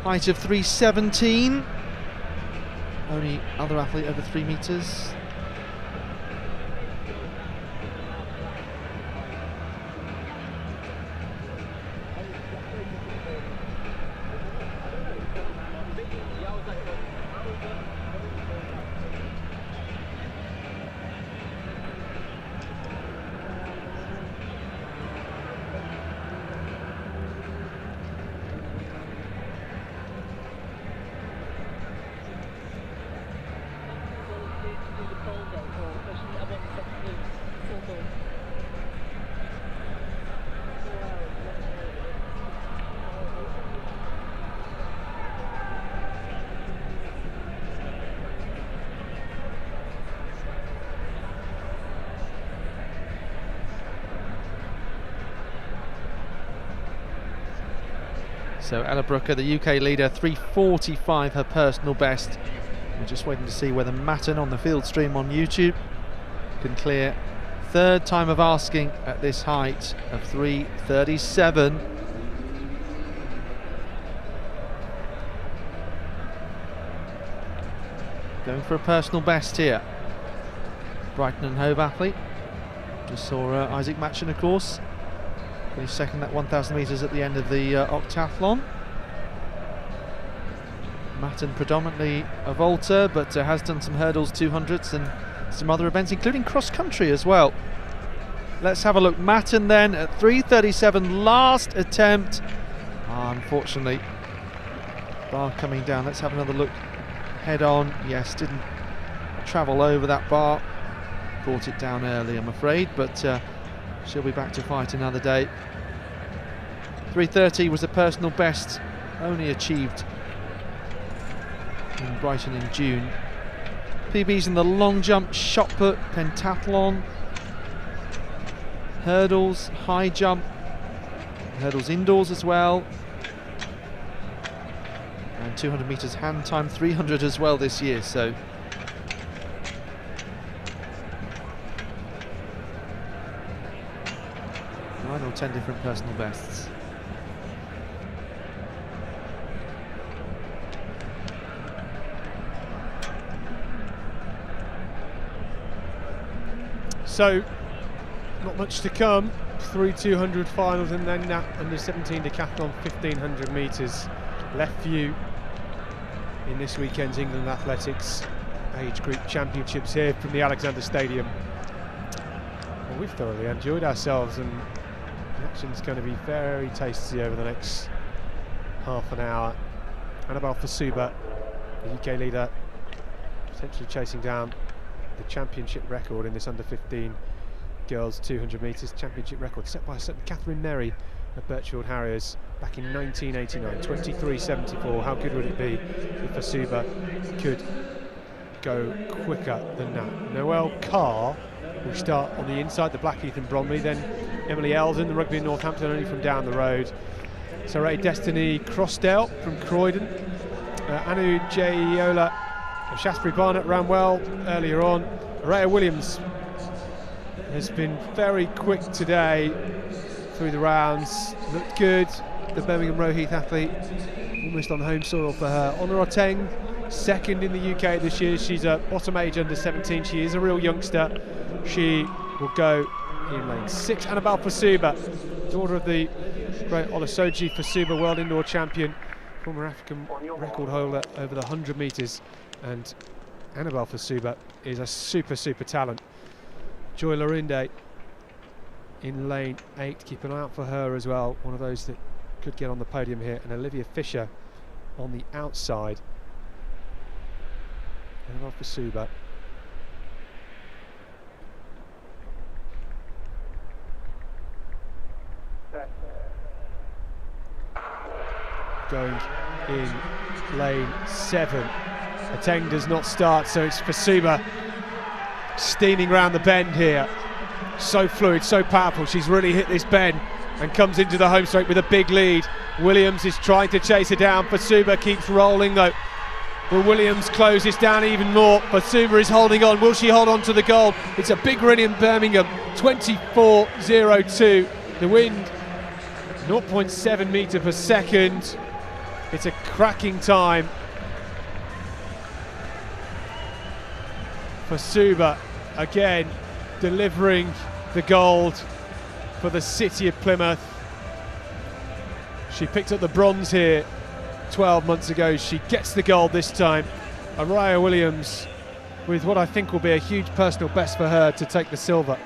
Speaker 4: height of 3:17. Only other athlete over 3 meters. So Ella Brooker, the UK leader, 3:45 her personal best. We're just waiting to see whether Matten on the field stream on YouTube can clear third time of asking at this height of 3:37. Going for a personal best here. Brighton and Hove athlete. Just saw Isaac Matchin, of course. Finished second at 1,000 metres at the end of the Octathlon. Matten predominantly a vaulter, but has done some hurdles, 200s and some other events, including cross-country as well. Let's have a look. Matten then at 3:37, last attempt. Unfortunately, bar coming down. Let's have another look. Head on. Yes, didn't travel over that bar. Brought it down early, I'm afraid, but she'll be back to fight another day. 3:30 was a personal best, only achieved in Brighton in June. PBs in the long jump, shot put, pentathlon, hurdles, high jump, hurdles indoors as well, and 200 metres hand time, 300 as well this year. So 9 or 10 different personal bests.
Speaker 5: So, not much to come. 3 200 finals and then that under 17 decathlon 1500 metres left for you in this weekend's England Athletics Age Group Championships here from the Alexander Stadium. Well, we've thoroughly enjoyed ourselves, and the action's going to be very tasty over the next half an hour. Annabelle Fasuba, the UK leader, potentially chasing down the championship record in this under 15 girls 200 metres championship record set by a certain Catherine Merry at Birchfield Harriers back in 1989, 23:74. How good would it be if Fasuba could go quicker than that? Noelle Carr will start on the inside, the Blackheath and Bromley, then Emily Eldon, the Rugby in Northampton, only from down the road. Saray Destiny Crossdale from Croydon, Anu Jayola of Shaftesbury Barnet ran well earlier on. Araya Williams has been very quick today through the rounds, looked good. The Birmingham Roeheath athlete, almost on home soil for her. Honor Oteng, second in the UK this year. She's a bottom age under 17. She is a real youngster. She will go in lane 6. Annabelle Fasuba, daughter of the great Olusoji Fasuba, world indoor champion, former African record holder over the 100 metres. And Annabelle Fasuba is a super talent. Joy Lorinde in lane 8, keep an eye out for her as well, one of those that could get on the podium here. And Olivia Fisher on the outside. Annabelle Fasuba. Going in lane 7. Oteng does not start, so it's Fasuba steaming round the bend here. So fluid, so powerful. She's really hit this bend and comes into the home straight with a big lead. Williams is trying to chase her down. Fasuba keeps rolling though. Will Williams close this down even more? Fasuba is holding on. Will she hold on to the gold? It's a big run in Birmingham. 24:02. The wind 0.7 metre per second. It's a cracking time. Fasuba again delivering the gold for the city of Plymouth. She picked up the bronze here 12 months ago. She gets the gold this time. Araya Williams with what I think will be a huge personal best for her to take the silver.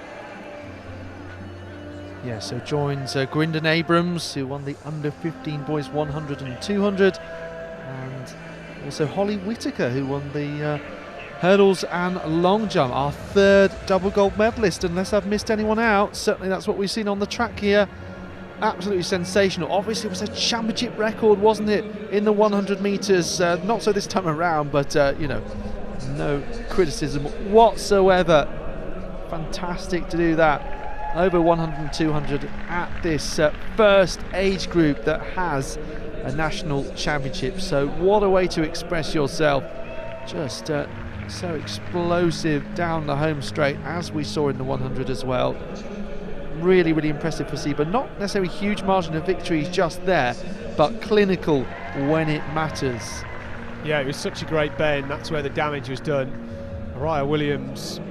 Speaker 4: Yeah, so joins Gryndon Abrams, who won the under 15 boys 100 and 200, and also Holly Whitaker, who won the hurdles and long jump, our third double gold medalist, unless I've missed anyone out. Certainly that's what we've seen on the track here. Absolutely sensational. Obviously it was a championship record, wasn't it, in the 100 metres. Not so this time around, but you know, no criticism whatsoever. Fantastic to do that. Over 100 and 200 at this first age group that has a national championship. So what a way to express yourself. Just so explosive down the home straight, as we saw in the 100 as well. Really, really impressive for Siba. Not necessarily huge margin of victories just there, but clinical when it matters.
Speaker 5: Yeah, it was such a great bend. That's where the damage was done. Araya Williams,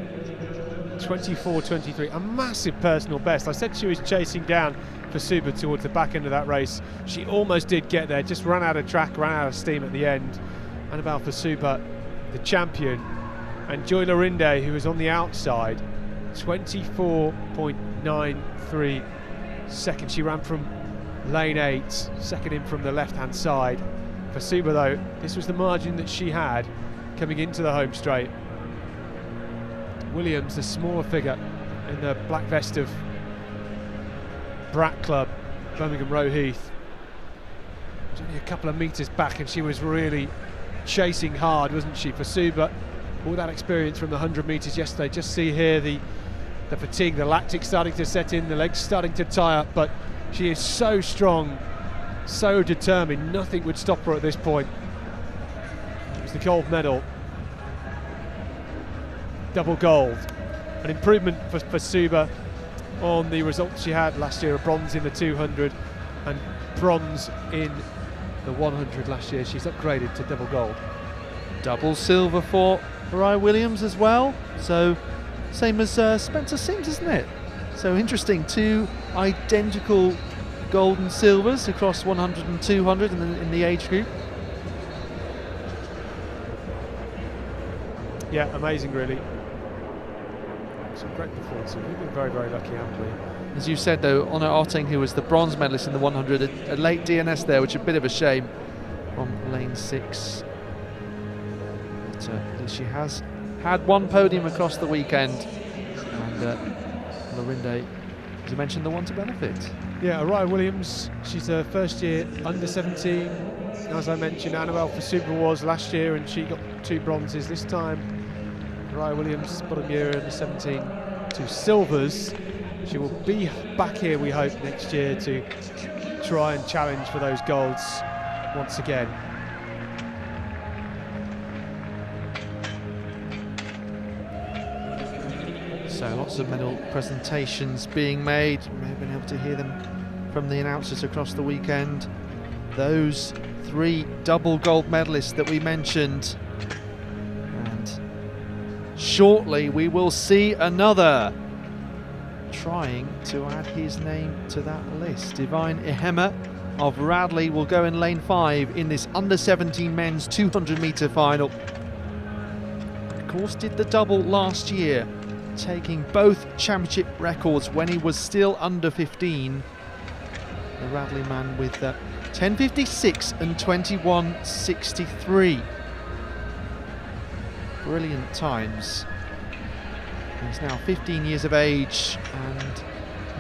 Speaker 5: 24.23, a massive personal best. I said she was chasing down for Suba towards the back end of that race. She almost did get there, just ran out of track, ran out of steam at the end. Annabelle Fasuba, the champion, and Joy Lorinde, who was on the outside, 24.93 seconds. She ran from lane 8, second in from the left-hand side. Fasuba, though, this was the margin that she had coming into the home straight. Williams, the smaller figure in the black vest of Brat Club, Birmingham Row Heath, was only a couple of metres back, and she was really chasing hard, wasn't she? Fasuba, all that experience from the 100 metres yesterday. Just see here the fatigue, the lactic starting to set in, the legs starting to tie up, but she is so strong, so determined. Nothing would stop her at this point. It was the gold medal, double gold, an improvement for Fasuba on the results she had last year, a bronze in the 200 and bronze in the 100 last year. She's upgraded to double gold.
Speaker 4: Double silver for Araya Williams as well, so same as Spencer Sims, isn't it? So interesting, two identical gold and silvers across 100 and 200 in the age group.
Speaker 5: Yeah, amazing really. Some great performances. We've been very, very lucky, haven't we?
Speaker 4: As you said though, Honor Otting, who was the bronze medalist in the 100, a late DNS there, which is a bit of a shame, from lane 6. But at least she has had one podium across the weekend, and Lorinde, as you mentioned, the one to benefit.
Speaker 5: Yeah, Araya Williams, she's her first year under 17. As I mentioned, Annabelle Fasuba was last year, and she got 2 bronzes this time. Araya Williams, bottom year under 17, 2 silvers. She will be back here, we hope, next year to try and challenge for those golds once again.
Speaker 4: So lots of medal presentations being made. You may have been able to hear them from the announcers across the weekend. Those 3 double gold medalists that we mentioned. And shortly we will see another trying to add his name to that list. Divine Ihema of Radley will go in lane 5 in this under 17 men's 200 metre final. Of course, did the double last year, taking both championship records when he was still under 15. The Radley man with 10.56 and 21.63. Brilliant times. He's now 15 years of age and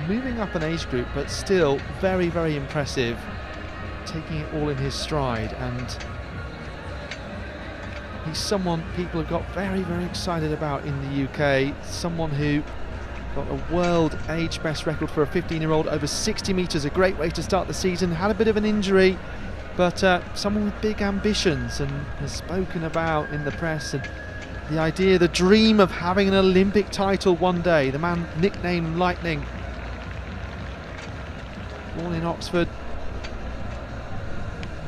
Speaker 4: moving up an age group, but still very, very impressive, taking it all in his stride. And he's someone people have got very, very excited about in the UK, someone who got a world age best record for a 15-year-old over 60 metres, a great way to start the season. Had a bit of an injury, but someone with big ambitions, and has spoken about in the press and the idea, the dream of having an Olympic title one day. The man nicknamed Lightning, born in Oxford,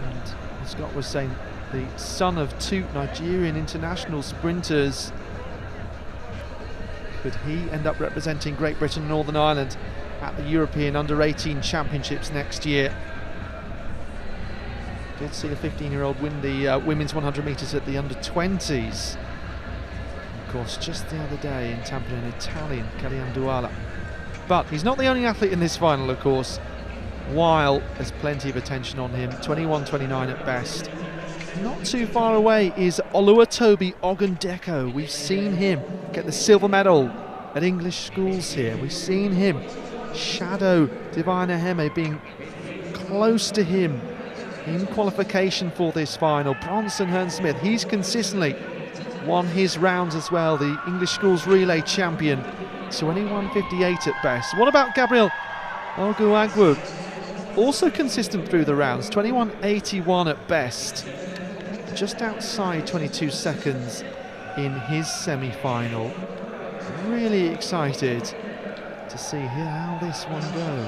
Speaker 4: and as Scott was saying, the son of 2 Nigerian international sprinters. Could he end up representing Great Britain and Northern Ireland at the European Under-18 Championships next year? Did see a 15-year-old win the women's 100 metres at the Under-20s. Of course, just the other day in Tampa, an Italian, Kellyanne Douala. But he's not the only athlete in this final, of course, while there's plenty of attention on him. 21-29 at best. Not too far away is Oluwatobi Ogundeko. We've seen him get the silver medal at English schools here. We've seen him shadow Divine Ihema, being close to him in qualification for this final. Bronson Hearn-Smith, he's consistently won his rounds as well, the English schools relay champion. 21.58 at best. What about Gabriel Oguagwu? Also consistent through the rounds, 21.81 at best, just outside 22 seconds in his semi-final. Really excited to see how this one goes.